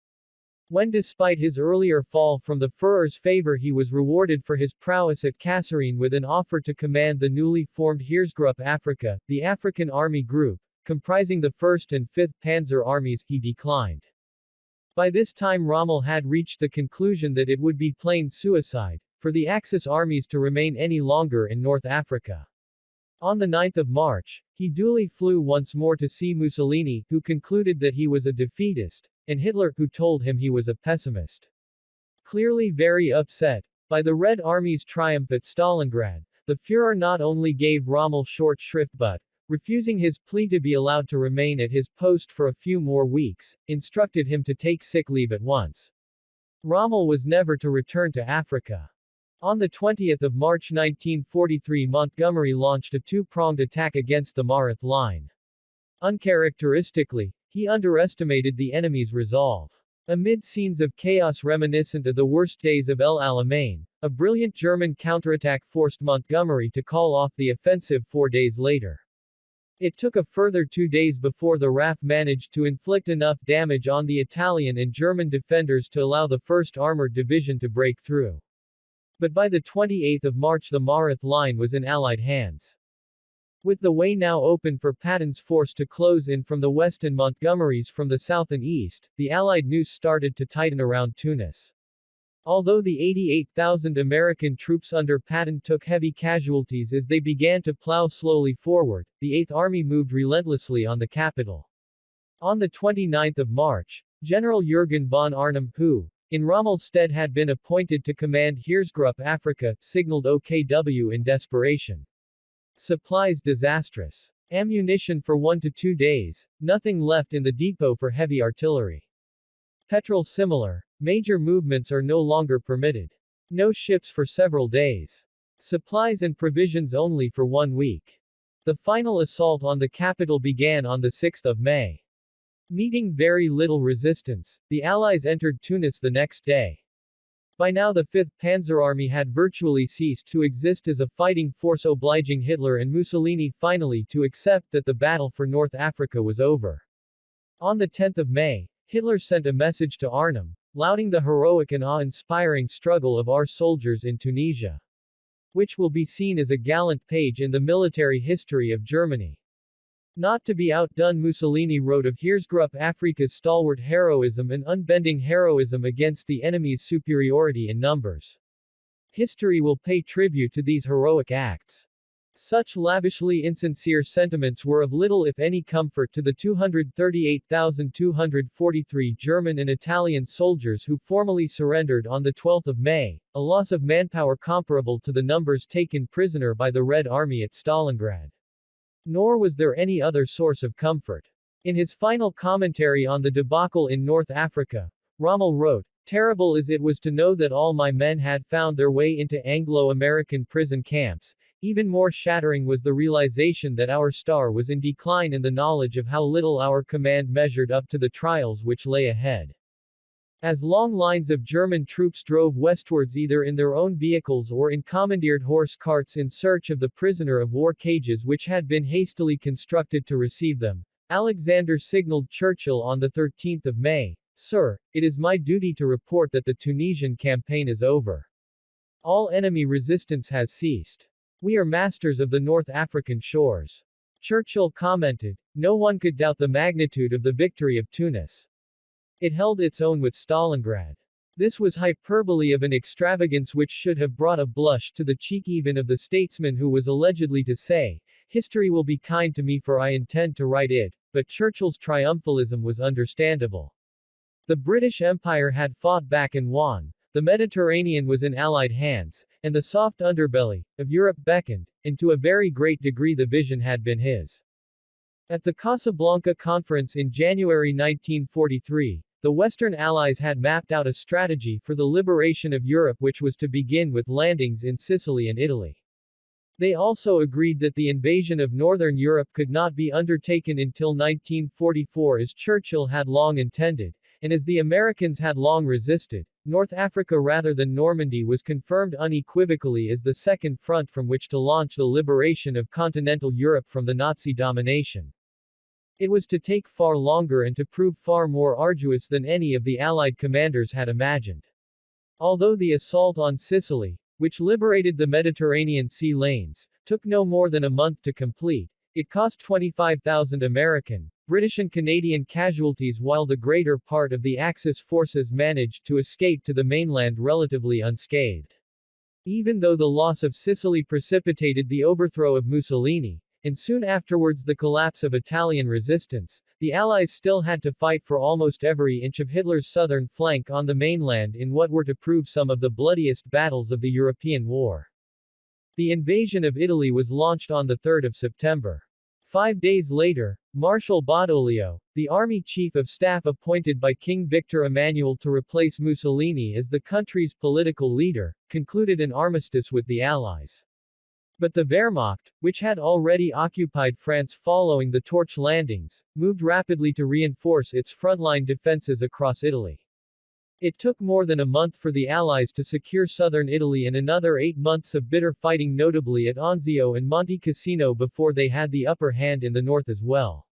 When despite his earlier fall from the Führer's favor he was rewarded for his prowess at Kasserine with an offer to command the newly formed Heeresgruppe Afrika, the African Army Group, comprising the 1st and 5th Panzer Armies, he declined. By this time Rommel had reached the conclusion that it would be plain suicide for the Axis armies to remain any longer in North Africa. On the 9th of March, he duly flew once more to see Mussolini, who concluded that he was a defeatist, and Hitler, who told him he was a pessimist. Clearly very upset by the Red Army's triumph at Stalingrad, the Führer not only gave Rommel short shrift but, refusing his plea to be allowed to remain at his post for a few more weeks, instructed him to take sick leave at once. Rommel was never to return to Africa. On 20 March 1943 Montgomery launched a two-pronged attack against the Mareth line. Uncharacteristically, he underestimated the enemy's resolve. Amid scenes of chaos reminiscent of the worst days of El Alamein, a brilliant German counterattack forced Montgomery to call off the offensive 4 days later. It took a further 2 days before the RAF managed to inflict enough damage on the Italian and German defenders to allow the 1st Armored Division to break through. But by the 28th of March the Mareth line was in Allied hands. With the way now open for Patton's force to close in from the west and Montgomery's from the south and east, the Allied noose started to tighten around Tunis. Although the 88,000 American troops under Patton took heavy casualties as they began to plow slowly forward, the 8th Army moved relentlessly on the capital. On the 29th of March, General Jürgen von Arnim, who, in Rommel's stead had been appointed to command Heeresgruppe Afrika, signaled OKW in desperation. Supplies disastrous. Ammunition for 1 to 2 days, nothing left in the depot for heavy artillery. Petrol similar, major movements are no longer permitted. No ships for several days. Supplies and provisions only for 1 week. The final assault on the capital began on the 6th of May. Meeting very little resistance, the Allies entered Tunis the next day. By now the 5th Panzer Army had virtually ceased to exist as a fighting force, obliging Hitler and Mussolini finally to accept that the battle for North Africa was over. On the 10th of May, Hitler sent a message to Arnim, lauding the heroic and awe-inspiring struggle of our soldiers in Tunisia, which will be seen as a gallant page in the military history of Germany. Not to be outdone, Mussolini wrote of Heeresgruppe Afrika's stalwart heroism and unbending heroism against the enemy's superiority in numbers. History will pay tribute to these heroic acts. Such lavishly insincere sentiments were of little if any comfort to the 238,243 German and Italian soldiers who formally surrendered on the 12th of May, a loss of manpower comparable to the numbers taken prisoner by the Red Army at Stalingrad. Nor was there any other source of comfort. In his final commentary on the debacle in North Africa, Rommel wrote, "Terrible as it was to know that all my men had found their way into Anglo-American prison camps, even more shattering was the realization that our star was in decline and the knowledge of how little our command measured up to the trials which lay ahead." As long lines of German troops drove westwards either in their own vehicles or in commandeered horse carts in search of the prisoner of war cages which had been hastily constructed to receive them, Alexander signaled Churchill on the 13th of May, "Sir, it is my duty to report that the Tunisian campaign is over. All enemy resistance has ceased. We are masters of the North African shores." Churchill commented, "No one could doubt the magnitude of the victory of Tunis. It held its own with Stalingrad." This was hyperbole of an extravagance which should have brought a blush to the cheek even of the statesman who was allegedly to say, "History will be kind to me for I intend to write it," but Churchill's triumphalism was understandable. The British Empire had fought back and won, the Mediterranean was in Allied hands, and the soft underbelly of Europe beckoned, and to a very great degree the vision had been his. At the Casablanca Conference in January 1943, the Western Allies had mapped out a strategy for the liberation of Europe which was to begin with landings in Sicily and Italy. They also agreed that the invasion of Northern Europe could not be undertaken until 1944 as Churchill had long intended, and as the Americans had long resisted. North Africa rather than Normandy was confirmed unequivocally as the second front from which to launch the liberation of continental Europe from the Nazi domination. It was to take far longer and to prove far more arduous than any of the Allied commanders had imagined. Although the assault on Sicily, which liberated the Mediterranean sea lanes, took no more than a month to complete, It cost 25,000 American, British and Canadian casualties while the greater part of the Axis forces managed to escape to the mainland relatively unscathed. Even though the loss of Sicily precipitated the overthrow of Mussolini, and soon afterwards the collapse of Italian resistance, the Allies still had to fight for almost every inch of Hitler's southern flank on the mainland in what were to prove some of the bloodiest battles of the European war. The invasion of Italy was launched on 3 September. 5 days later, Marshal Badoglio, the army chief of staff appointed by King Victor Emmanuel to replace Mussolini as the country's political leader, concluded an armistice with the Allies. But the Wehrmacht, which had already occupied France following the Torch landings, moved rapidly to reinforce its frontline defenses across Italy. It took more than a month for the Allies to secure southern Italy and another 8 months of bitter fighting, notably at Anzio and Monte Cassino, before they had the upper hand in the north as well.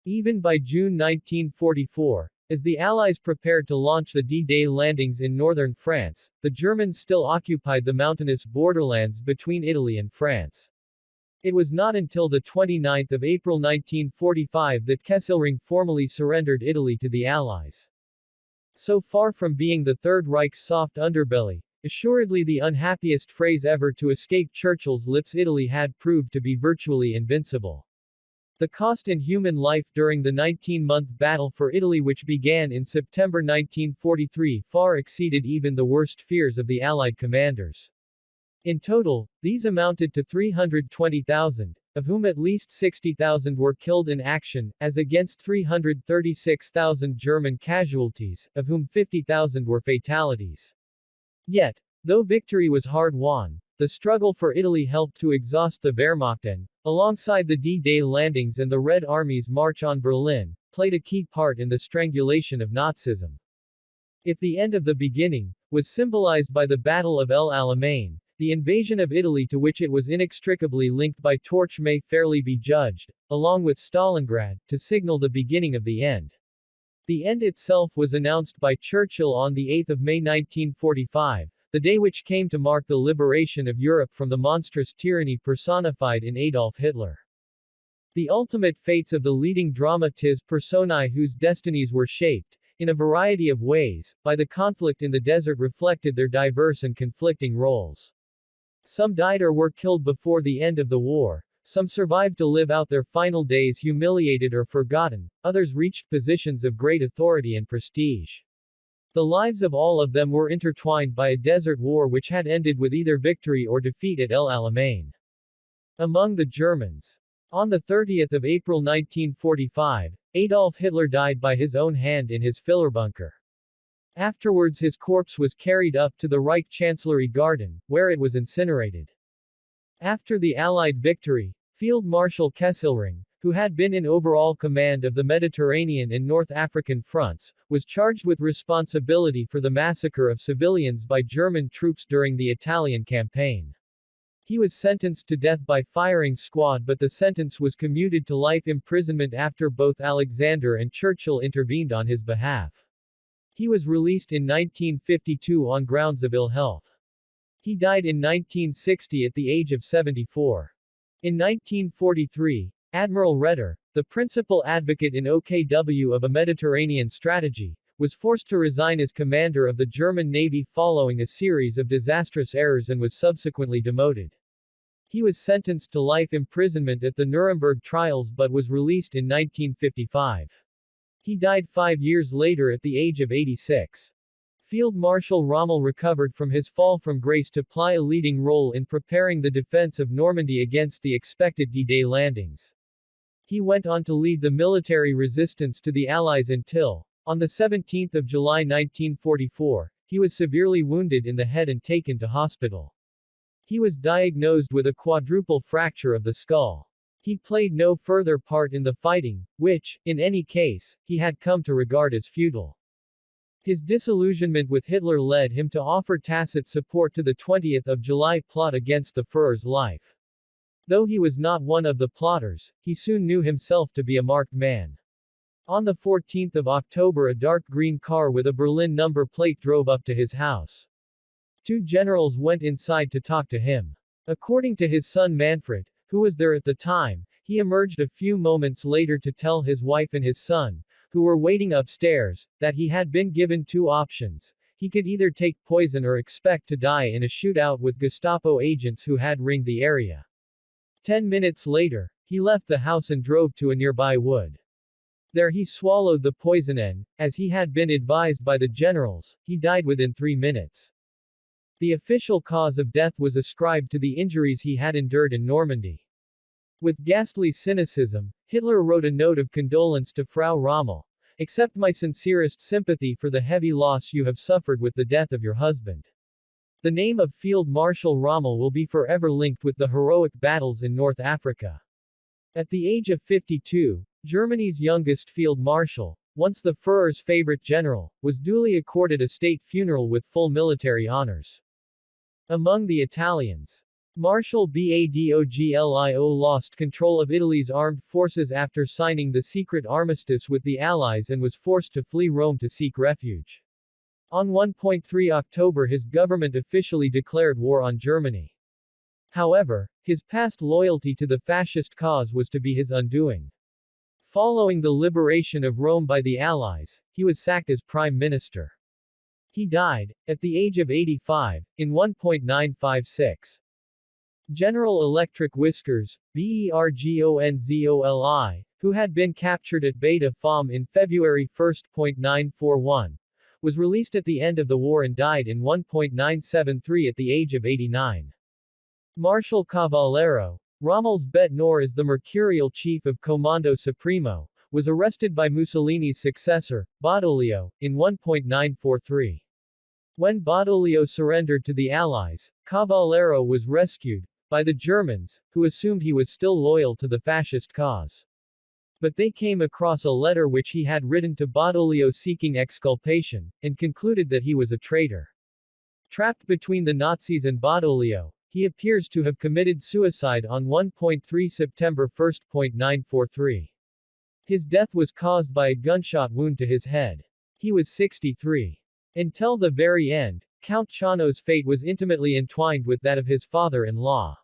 Even by June 1944, as the Allies prepared to launch the D-Day landings in northern France, the Germans still occupied the mountainous borderlands between Italy and France. It was not until the 29th of April 1945 that Kesselring formally surrendered Italy to the Allies. So far from being the Third Reich's soft underbelly, assuredly the unhappiest phrase ever to escape Churchill's lips, Italy had proved to be virtually invincible. The cost in human life during the 19-month battle for Italy, which began in September 1943, far exceeded even the worst fears of the Allied commanders. In total, these amounted to 320,000, of whom at least 60,000 were killed in action, as against 336,000 German casualties, of whom 50,000 were fatalities. Yet, though victory was hard-won, the struggle for Italy helped to exhaust the Wehrmacht and, alongside the D-Day landings and the Red Army's march on Berlin, played a key part in the strangulation of Nazism. If the end of the beginning was symbolized by the Battle of El Alamein, the invasion of Italy, to which it was inextricably linked by Torch, may fairly be judged, along with Stalingrad, to signal the beginning of the end. The end itself was announced by Churchill on 8 May 1945, the day which came to mark the liberation of Europe from the monstrous tyranny personified in Adolf Hitler. The ultimate fates of the leading dramatis personae whose destinies were shaped, in a variety of ways, by the conflict in the desert reflected their diverse and conflicting roles. Some died or were killed before the end of the war, some survived to live out their final days humiliated or forgotten, others reached positions of great authority and prestige. The lives of all of them were intertwined by a desert war which had ended with either victory or defeat at El Alamein. Among the Germans, on 30 April 1945, Adolf Hitler died by his own hand in his Führerbunker. Afterwards his corpse was carried up to the Reich Chancellery Garden, where it was incinerated. After the Allied victory, Field Marshal Kesselring, who had been in overall command of the Mediterranean and North African fronts, was charged with responsibility for the massacre of civilians by German troops during the Italian campaign. He was sentenced to death by firing squad, but the sentence was commuted to life imprisonment after both Alexander and Churchill intervened on his behalf. He was released in 1952 on grounds of ill health. He died in 1960 at the age of 74. In 1943, Admiral Raeder, the principal advocate in OKW of a Mediterranean strategy, was forced to resign as commander of the German Navy following a series of disastrous errors and was subsequently demoted. He was sentenced to life imprisonment at the Nuremberg trials but was released in 1955. He died 5 years later at the age of 86. Field Marshal Rommel recovered from his fall from grace to play a leading role in preparing the defense of Normandy against the expected D-Day landings. He went on to lead the military resistance to the Allies until, on 17 July 1944, he was severely wounded in the head and taken to hospital. He was diagnosed with a quadruple fracture of the skull. He played no further part in the fighting, which, in any case, he had come to regard as futile. His disillusionment with Hitler led him to offer tacit support to the 20th of July plot against the Führer's life. Though he was not one of the plotters, he soon knew himself to be a marked man. On 14 October a dark green car with a Berlin number plate drove up to his house. 2 generals went inside to talk to him. According to his son Manfred, who was there at the time, He emerged a few moments later to tell his wife and his son, who were waiting upstairs, that he had been given two options. He could either take poison or expect to die in a shootout with Gestapo agents who had ringed the area. 10 minutes later, he left the house and drove to a nearby wood. There he swallowed the poison and, as he had been advised by the generals, he died within 3 minutes. The official cause of death was ascribed to the injuries he had endured in Normandy. With ghastly cynicism, Hitler wrote a note of condolence to Frau Rommel. Accept my sincerest sympathy for the heavy loss you have suffered with the death of your husband. The name of Field Marshal Rommel will be forever linked with the heroic battles in North Africa. At the age of 52, Germany's youngest field marshal, once the Führer's favorite general, was duly accorded a state funeral with full military honors. Among the Italians, Marshal Badoglio lost control of Italy's armed forces after signing the secret armistice with the Allies and was forced to flee Rome to seek refuge. On 1.3 October his government officially declared war on Germany. However, his past loyalty to the fascist cause was to be his undoing. Following the liberation of Rome by the Allies, he was sacked as prime minister. He died, at the age of 85, in 1.956. General Electric Whiskers, Bergonzoli, who had been captured at Beta Fam in February 1.941, was released at the end of the war and died in 1.973 at the age of 89. Marshal Cavallero, Rommel's bete noir as the mercurial chief of Comando Supremo, was arrested by Mussolini's successor, Badoglio, in 1.943. When Badoglio surrendered to the Allies, Cavallero was rescued by the Germans, who assumed he was still loyal to the fascist cause. But they came across a letter which he had written to Badoglio seeking exculpation, and concluded that he was a traitor. Trapped between the Nazis and Badoglio, he appears to have committed suicide on 1.3 September 1.943. His death was caused by a gunshot wound to his head. He was 63. Until the very end, Count Ciano's fate was intimately entwined with that of his father-in-law.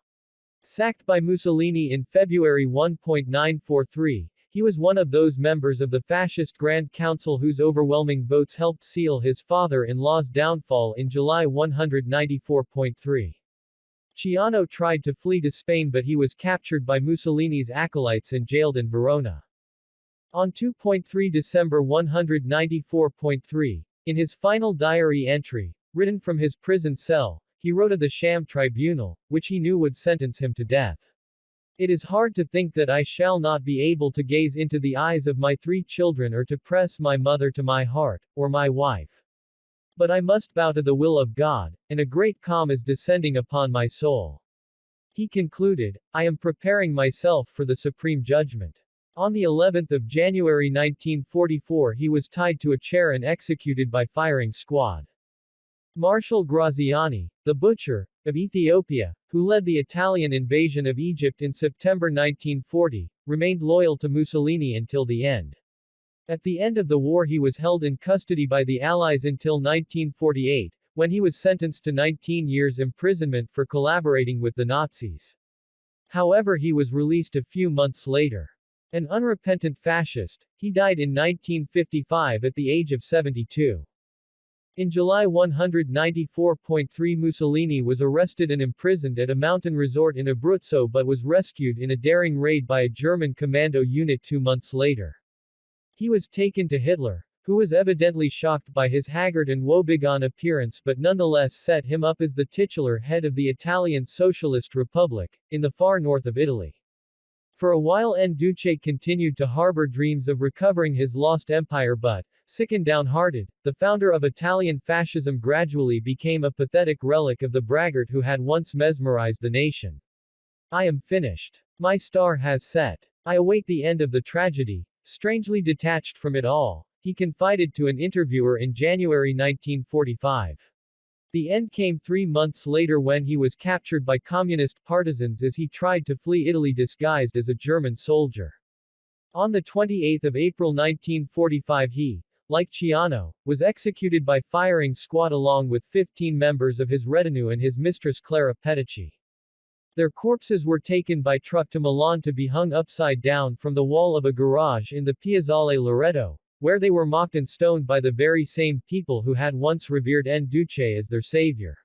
Sacked by Mussolini in February 1.943, he was one of those members of the fascist Grand Council whose overwhelming votes helped seal his father-in-law's downfall in July 194.3. Ciano tried to flee to Spain but he was captured by Mussolini's acolytes and jailed in Verona. On 2.3 December 194.3, in his final diary entry, written from his prison cell, he wrote of the sham tribunal, which he knew would sentence him to death. It is hard to think that I shall not be able to gaze into the eyes of my 3 children or to press my mother to my heart, or my wife. But I must bow to the will of God, and a great calm is descending upon my soul. He concluded, I am preparing myself for the supreme judgment. On the 11th of January 1944 he was tied to a chair and executed by firing squad. Marshal Graziani, the butcher, of Ethiopia, who led the Italian invasion of Egypt in September 1940, remained loyal to Mussolini until the end. At the end of the war he was held in custody by the Allies until 1948, when he was sentenced to 19 years imprisonment for collaborating with the Nazis. However, he was released a few months later. An unrepentant fascist, he died in 1955 at the age of 72. In July 194.3 Mussolini was arrested and imprisoned at a mountain resort in Abruzzo but was rescued in a daring raid by a German commando unit 2 months later. He was taken to Hitler, who was evidently shocked by his haggard and woebegone appearance but nonetheless set him up as the titular head of the Italian Socialist Republic, in the far north of Italy. For a while Duce continued to harbor dreams of recovering his lost empire but, sick and downhearted, the founder of Italian fascism gradually became a pathetic relic of the braggart who had once mesmerized the nation. I am finished. My star has set. I await the end of the tragedy. Strangely detached from it all, he confided to an interviewer in January 1945. The end came 3 months later when he was captured by communist partisans as he tried to flee Italy disguised as a German soldier. On the 28th of April 1945 he, like Ciano, was executed by firing squad along with 15 members of his retinue and his mistress Clara Petacci. Their corpses were taken by truck to Milan to be hung upside down from the wall of a garage in the Piazzale Loreto, where they were mocked and stoned by the very same people who had once revered N. Duce as their savior.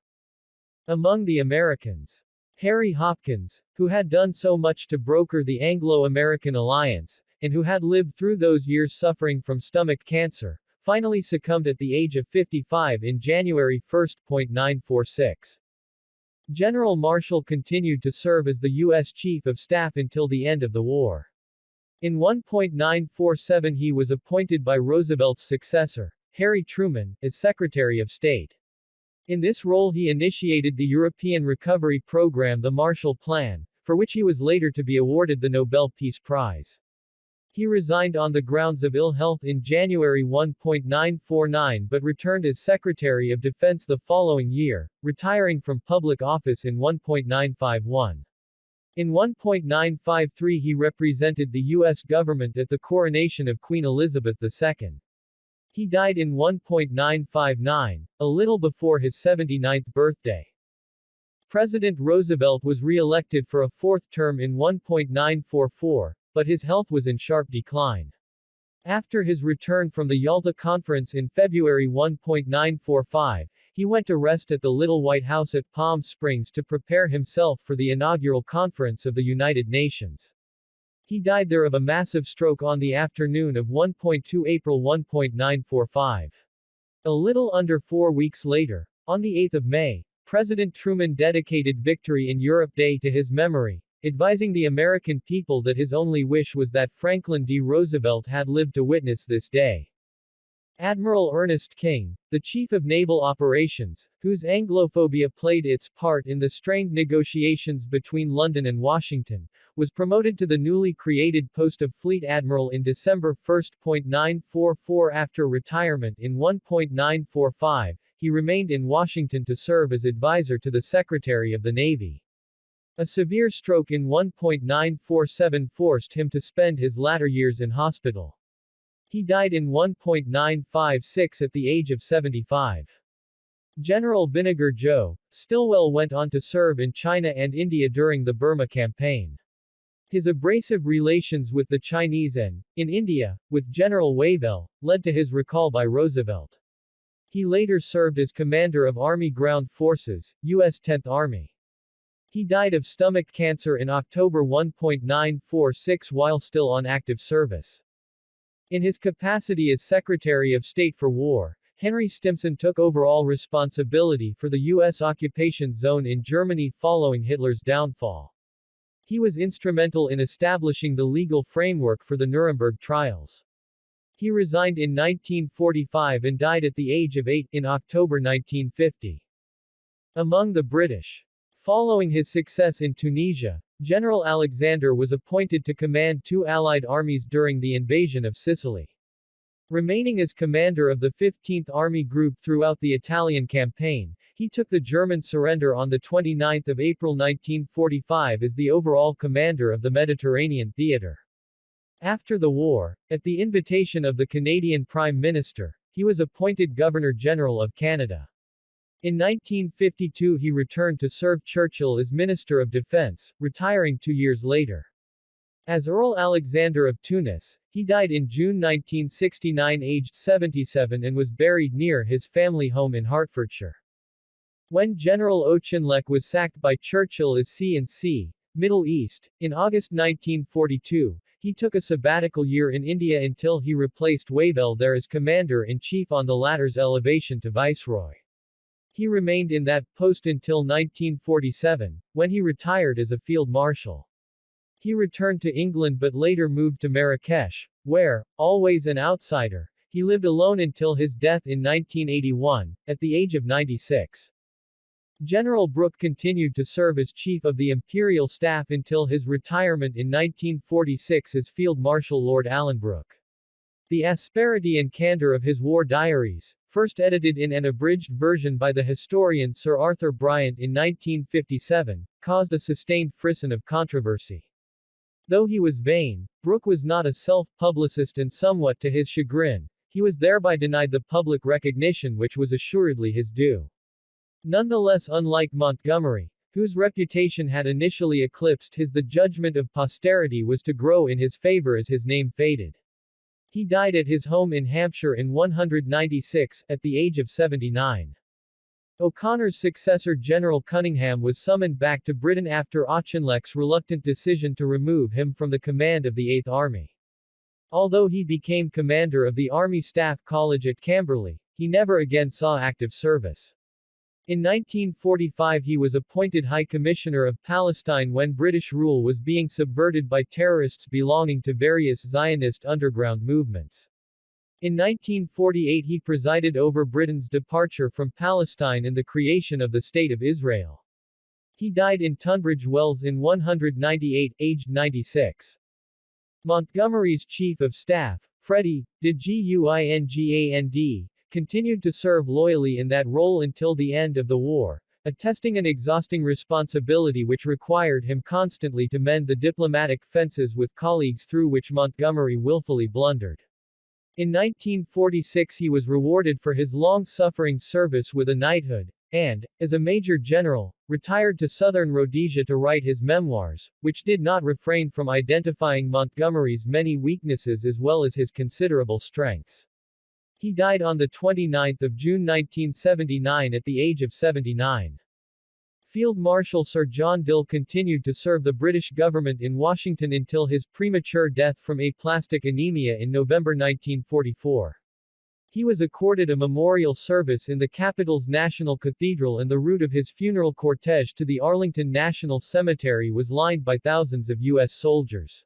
Among the Americans, Harry Hopkins, who had done so much to broker the Anglo-American alliance, and who had lived through those years suffering from stomach cancer, finally succumbed at the age of 55 in January 1, 1946. General Marshall continued to serve as the U.S. Chief of Staff until the end of the war. In 1947 he was appointed by Roosevelt's successor, Harry Truman, as Secretary of State. In this role he initiated the European Recovery Program, the Marshall Plan, for which he was later to be awarded the Nobel Peace Prize. He resigned on the grounds of ill health in January 1949 but returned as Secretary of Defense the following year, retiring from public office in 1951. In 1953 he represented the U.S. government at the coronation of Queen Elizabeth II. He died in 1959, a little before his 79th birthday. President Roosevelt was re-elected for a fourth term in 1944, but his health was in sharp decline. After his return from the Yalta Conference in February 1945, he went to rest at the Little White House at Palm Springs to prepare himself for the inaugural conference of the United Nations. He died there of a massive stroke on the afternoon of 1.2 April 1945. A little under 4 weeks later, on the 8th of May, President Truman dedicated Victory in Europe Day to his memory, advising the American people that his only wish was that Franklin D. Roosevelt had lived to witness this day. Admiral Ernest King, the Chief of Naval Operations, whose Anglophobia played its part in the strained negotiations between London and Washington, was promoted to the newly created post of Fleet Admiral in December 1, 1944. After retirement in 1945, he remained in Washington to serve as advisor to the Secretary of the Navy. A severe stroke in 1947 forced him to spend his latter years in hospital. He died in 1956 at the age of 75. General Vinegar Joe Stilwell went on to serve in China and India during the Burma campaign. His abrasive relations with the Chinese and, in India, with General Wavell, led to his recall by Roosevelt. He later served as commander of Army Ground Forces, U.S. 10th Army. He died of stomach cancer in October 1946 while still on active service. In his capacity as Secretary of State for War, Henry Stimson took overall responsibility for the U.S. occupation zone in Germany following Hitler's downfall. He was instrumental in establishing the legal framework for the Nuremberg trials. He resigned in 1945 and died at the age of 8 in October 1950. Among the British. Following his success in Tunisia, General Alexander was appointed to command 2 Allied armies during the invasion of Sicily. Remaining as commander of the 15th Army Group throughout the Italian campaign, he took the German surrender on 29 April 1945 as the overall commander of the Mediterranean theater. After the war, at the invitation of the Canadian Prime Minister, he was appointed Governor-General of Canada. In 1952 he returned to serve Churchill as Minister of Defense, retiring 2 years later. As Earl Alexander of Tunis, he died in June 1969 aged 77 and was buried near his family home in Hertfordshire. When General Auchinleck was sacked by Churchill as C&C, Middle East, in August 1942, he took a sabbatical year in India until he replaced Wavell there as Commander-in-Chief on the latter's elevation to Viceroy. He remained in that post until 1947, when he retired as a Field Marshal. He returned to England but later moved to Marrakesh, where, always an outsider, he lived alone until his death in 1981, at the age of 96. General Brooke continued to serve as Chief of the Imperial Staff until his retirement in 1946 as Field Marshal Lord Alanbrooke. The asperity and candor of his war diaries, first edited in an abridged version by the historian Sir Arthur Bryant in 1957, caused a sustained frisson of controversy. Though he was vain, Brooke was not a self-publicist and somewhat to his chagrin, he was thereby denied the public recognition which was assuredly his due. Nonetheless, unlike Montgomery, whose reputation had initially eclipsed his. The judgment of posterity was to grow in his favor as his name faded. He died at his home in Hampshire in 196, at the age of 79. O'Connor's successor General Cunningham was summoned back to Britain after Auchinleck's reluctant decision to remove him from the command of the Eighth Army. Although he became commander of the Army Staff College at Camberley, he never again saw active service. In 1945 he was appointed High Commissioner of Palestine when British rule was being subverted by terrorists belonging to various Zionist underground movements. In 1948 he presided over Britain's departure from Palestine and the creation of the State of Israel. He died in Tunbridge Wells in 198, aged 96. Montgomery's Chief of Staff, Freddie de Guingand, continued to serve loyally in that role until the end of the war, attesting an exhausting responsibility which required him constantly to mend the diplomatic fences with colleagues through which Montgomery willfully blundered. In 1946 he was rewarded for his long-suffering service with a knighthood, and, as a major general, retired to southern Rhodesia to write his memoirs, which did not refrain from identifying Montgomery's many weaknesses as well as his considerable strengths. He died on 29 June 1979 at the age of 79. Field Marshal Sir John Dill continued to serve the British government in Washington until his premature death from aplastic anemia in November 1944. He was accorded a memorial service in the capital's National Cathedral, and the route of his funeral cortege to the Arlington National Cemetery was lined by thousands of U.S. soldiers.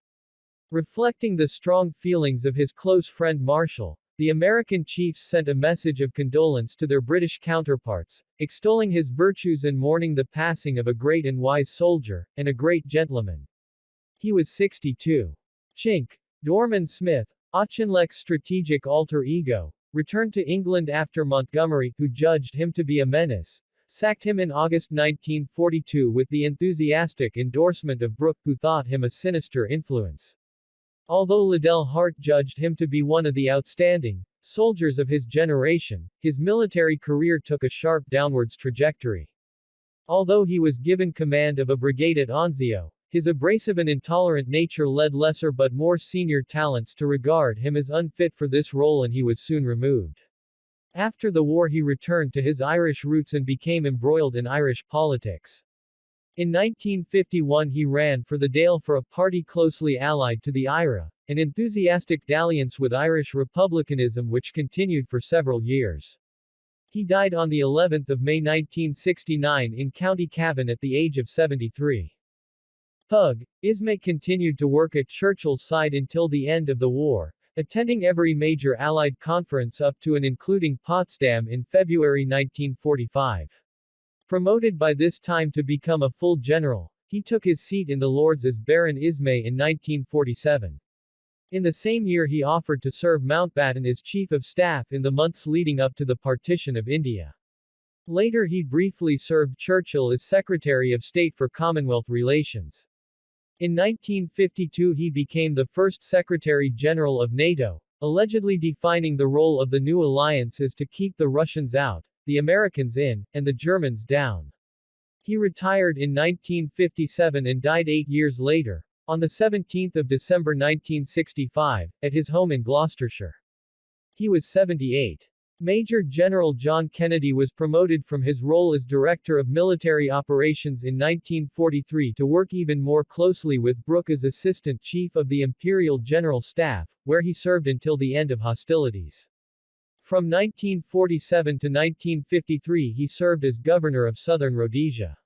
Reflecting the strong feelings of his close friend Marshall, the American chiefs sent a message of condolence to their British counterparts, extolling his virtues and mourning the passing of a great and wise soldier, and a great gentleman. He was 62. Chink Dorman Smith, Auchinleck's strategic alter ego, returned to England after Montgomery, who judged him to be a menace, sacked him in August 1942 with the enthusiastic endorsement of Brooke, who thought him a sinister influence. Although Liddell Hart judged him to be one of the outstanding soldiers of his generation, his military career took a sharp downwards trajectory. Although he was given command of a brigade at Anzio, his abrasive and intolerant nature led lesser but more senior talents to regard him as unfit for this role, and he was soon removed. After the war he returned to his Irish roots and became embroiled in Irish politics. In 1951 he ran for the Dáil for a party closely allied to the IRA, an enthusiastic dalliance with Irish republicanism which continued for several years. He died on the 11th of May 1969 in County Cavan at the age of 73. Pug Ismay continued to work at Churchill's side until the end of the war, attending every major Allied conference up to and including Potsdam in February 1945. Promoted by this time to become a full general, he took his seat in the Lords as Baron Ismay in 1947. In the same year he offered to serve Mountbatten as Chief of Staff in the months leading up to the partition of India. Later he briefly served Churchill as Secretary of State for Commonwealth Relations. In 1952 he became the first Secretary-General of NATO, allegedly defining the role of the new alliance as to keep the Russians out, the Americans in, and the Germans down. He retired in 1957 and died 8 years later, on 17 December 1965, at his home in Gloucestershire. He was 78. Major General John Kennedy was promoted from his role as Director of Military Operations in 1943 to work even more closely with Brooke as Assistant Chief of the Imperial General Staff, where he served until the end of hostilities. From 1947 to 1953 he served as Governor of Southern Rhodesia.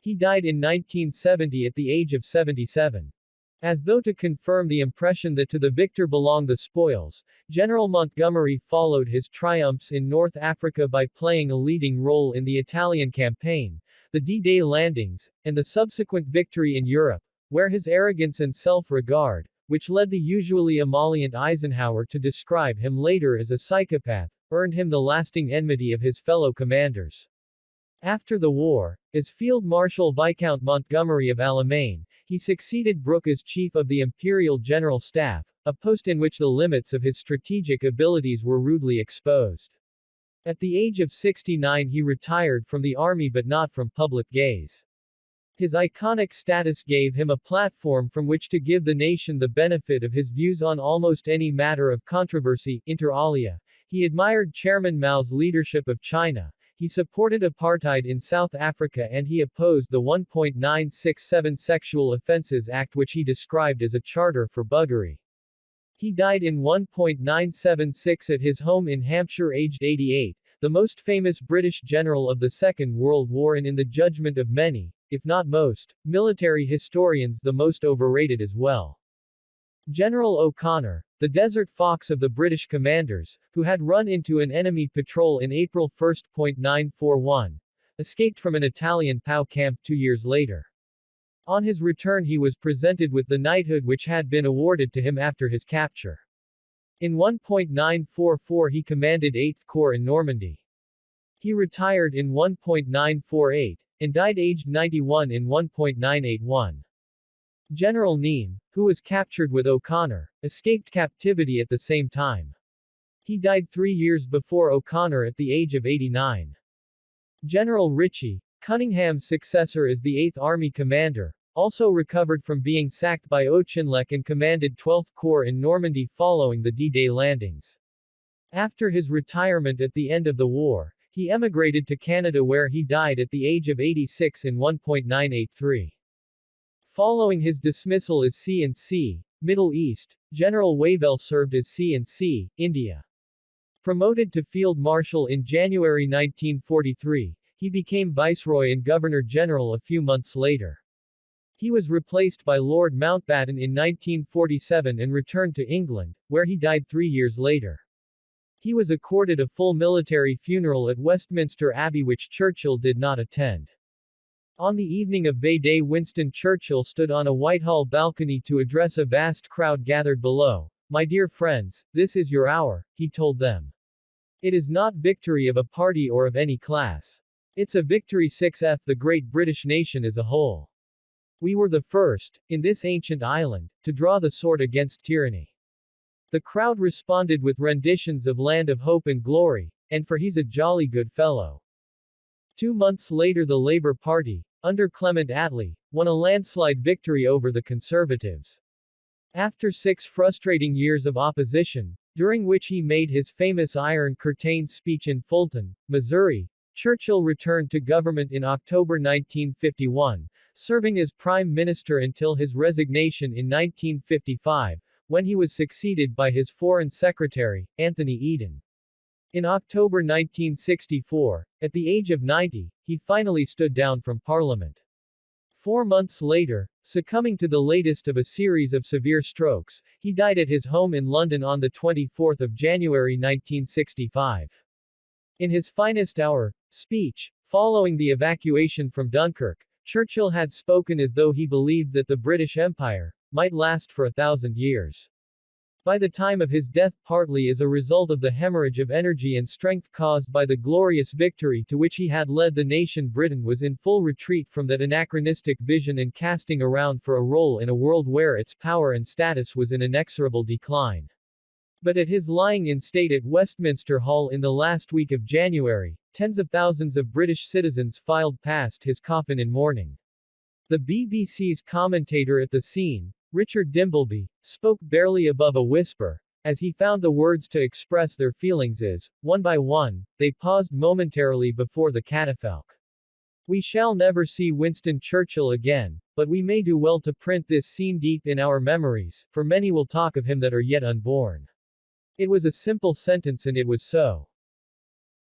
He died in 1970 at the age of 77. As though to confirm the impression that to the victor belong the spoils, General Montgomery followed his triumphs in North Africa by playing a leading role in the Italian campaign, the D-Day landings, and the subsequent victory in Europe, where his arrogance and self-regard, which led the usually emollient Eisenhower to describe him later as a psychopath, earned him the lasting enmity of his fellow commanders. After the war, as Field Marshal Viscount Montgomery of Alamein, he succeeded Brooke as Chief of the Imperial General Staff, a post in which the limits of his strategic abilities were rudely exposed. At the age of 69 he retired from the army but not from public gaze. His iconic status gave him a platform from which to give the nation the benefit of his views on almost any matter of controversy, inter alia. He admired Chairman Mao's leadership of China, he supported apartheid in South Africa and he opposed the 1967 Sexual Offences Act which he described as a charter for buggery. He died in 1976 at his home in Hampshire aged 88, the most famous British general of the Second World War and in the judgment of many, if not most, military historians the most overrated as well. General O'Connor, the desert fox of the British commanders, who had run into an enemy patrol in April 1, escaped from an Italian POW camp 2 years later. On his return he was presented with the knighthood which had been awarded to him after his capture. In 1944 he commanded 8th Corps in Normandy. He retired in 1948, and died aged 91 in 1981. General Neame, who was captured with O'Connor, escaped captivity at the same time. He died 3 years before O'Connor at the age of 89. General Ritchie, Cunningham's successor as the 8th Army commander, also recovered from being sacked by Auchinleck and commanded 12th Corps in Normandy following the D-Day landings. After his retirement at the end of the war, he emigrated to Canada where he died at the age of 86 in 1983. Following his dismissal as C&C, Middle East, General Wavell served as C&C, India. Promoted to Field Marshal in January 1943, he became Viceroy and Governor-General a few months later. He was replaced by Lord Mountbatten in 1947 and returned to England, where he died 3 years later. He was accorded a full military funeral at Westminster Abbey which Churchill did not attend. On the evening of May Day Winston Churchill stood on a Whitehall balcony to address a vast crowd gathered below. "My dear friends, this is your hour," he told them. "It is not victory of a party or of any class. It's a victory 6F the great British nation as a whole. We were the first, in this ancient island, to draw the sword against tyranny." The crowd responded with renditions of Land of Hope and Glory, and for He's a Jolly Good Fellow. 2 months later the Labour Party, under Clement Attlee, won a landslide victory over the Conservatives. After 6 frustrating years of opposition, during which he made his famous Iron Curtain speech in Fulton, Missouri, Churchill returned to government in October 1951, serving as Prime Minister until his resignation in 1955, when he was succeeded by his Foreign Secretary, Anthony Eden. In October 1964, at the age of 90, he finally stood down from Parliament. 4 months later, succumbing to the latest of a series of severe strokes, he died at his home in London on 24 January 1965. In his finest hour speech, following the evacuation from Dunkirk, Churchill had spoken as though he believed that the British Empire might last for 1,000 years. By the time of his death, partly as a result of the hemorrhage of energy and strength caused by the glorious victory to which he had led the nation, Britain was in full retreat from that anachronistic vision and casting around for a role in a world where its power and status was in inexorable decline. But at his lying in state at Westminster Hall in the last week of January, tens of thousands of British citizens filed past his coffin in mourning. The BBC's commentator at the scene, Richard Dimbleby, spoke barely above a whisper, as he found the words to express their feelings as, one by one, they paused momentarily before the catafalque. We shall never see Winston Churchill again, but we may do well to print this scene deep in our memories, for many will talk of him that are yet unborn. It was a simple sentence and it was so.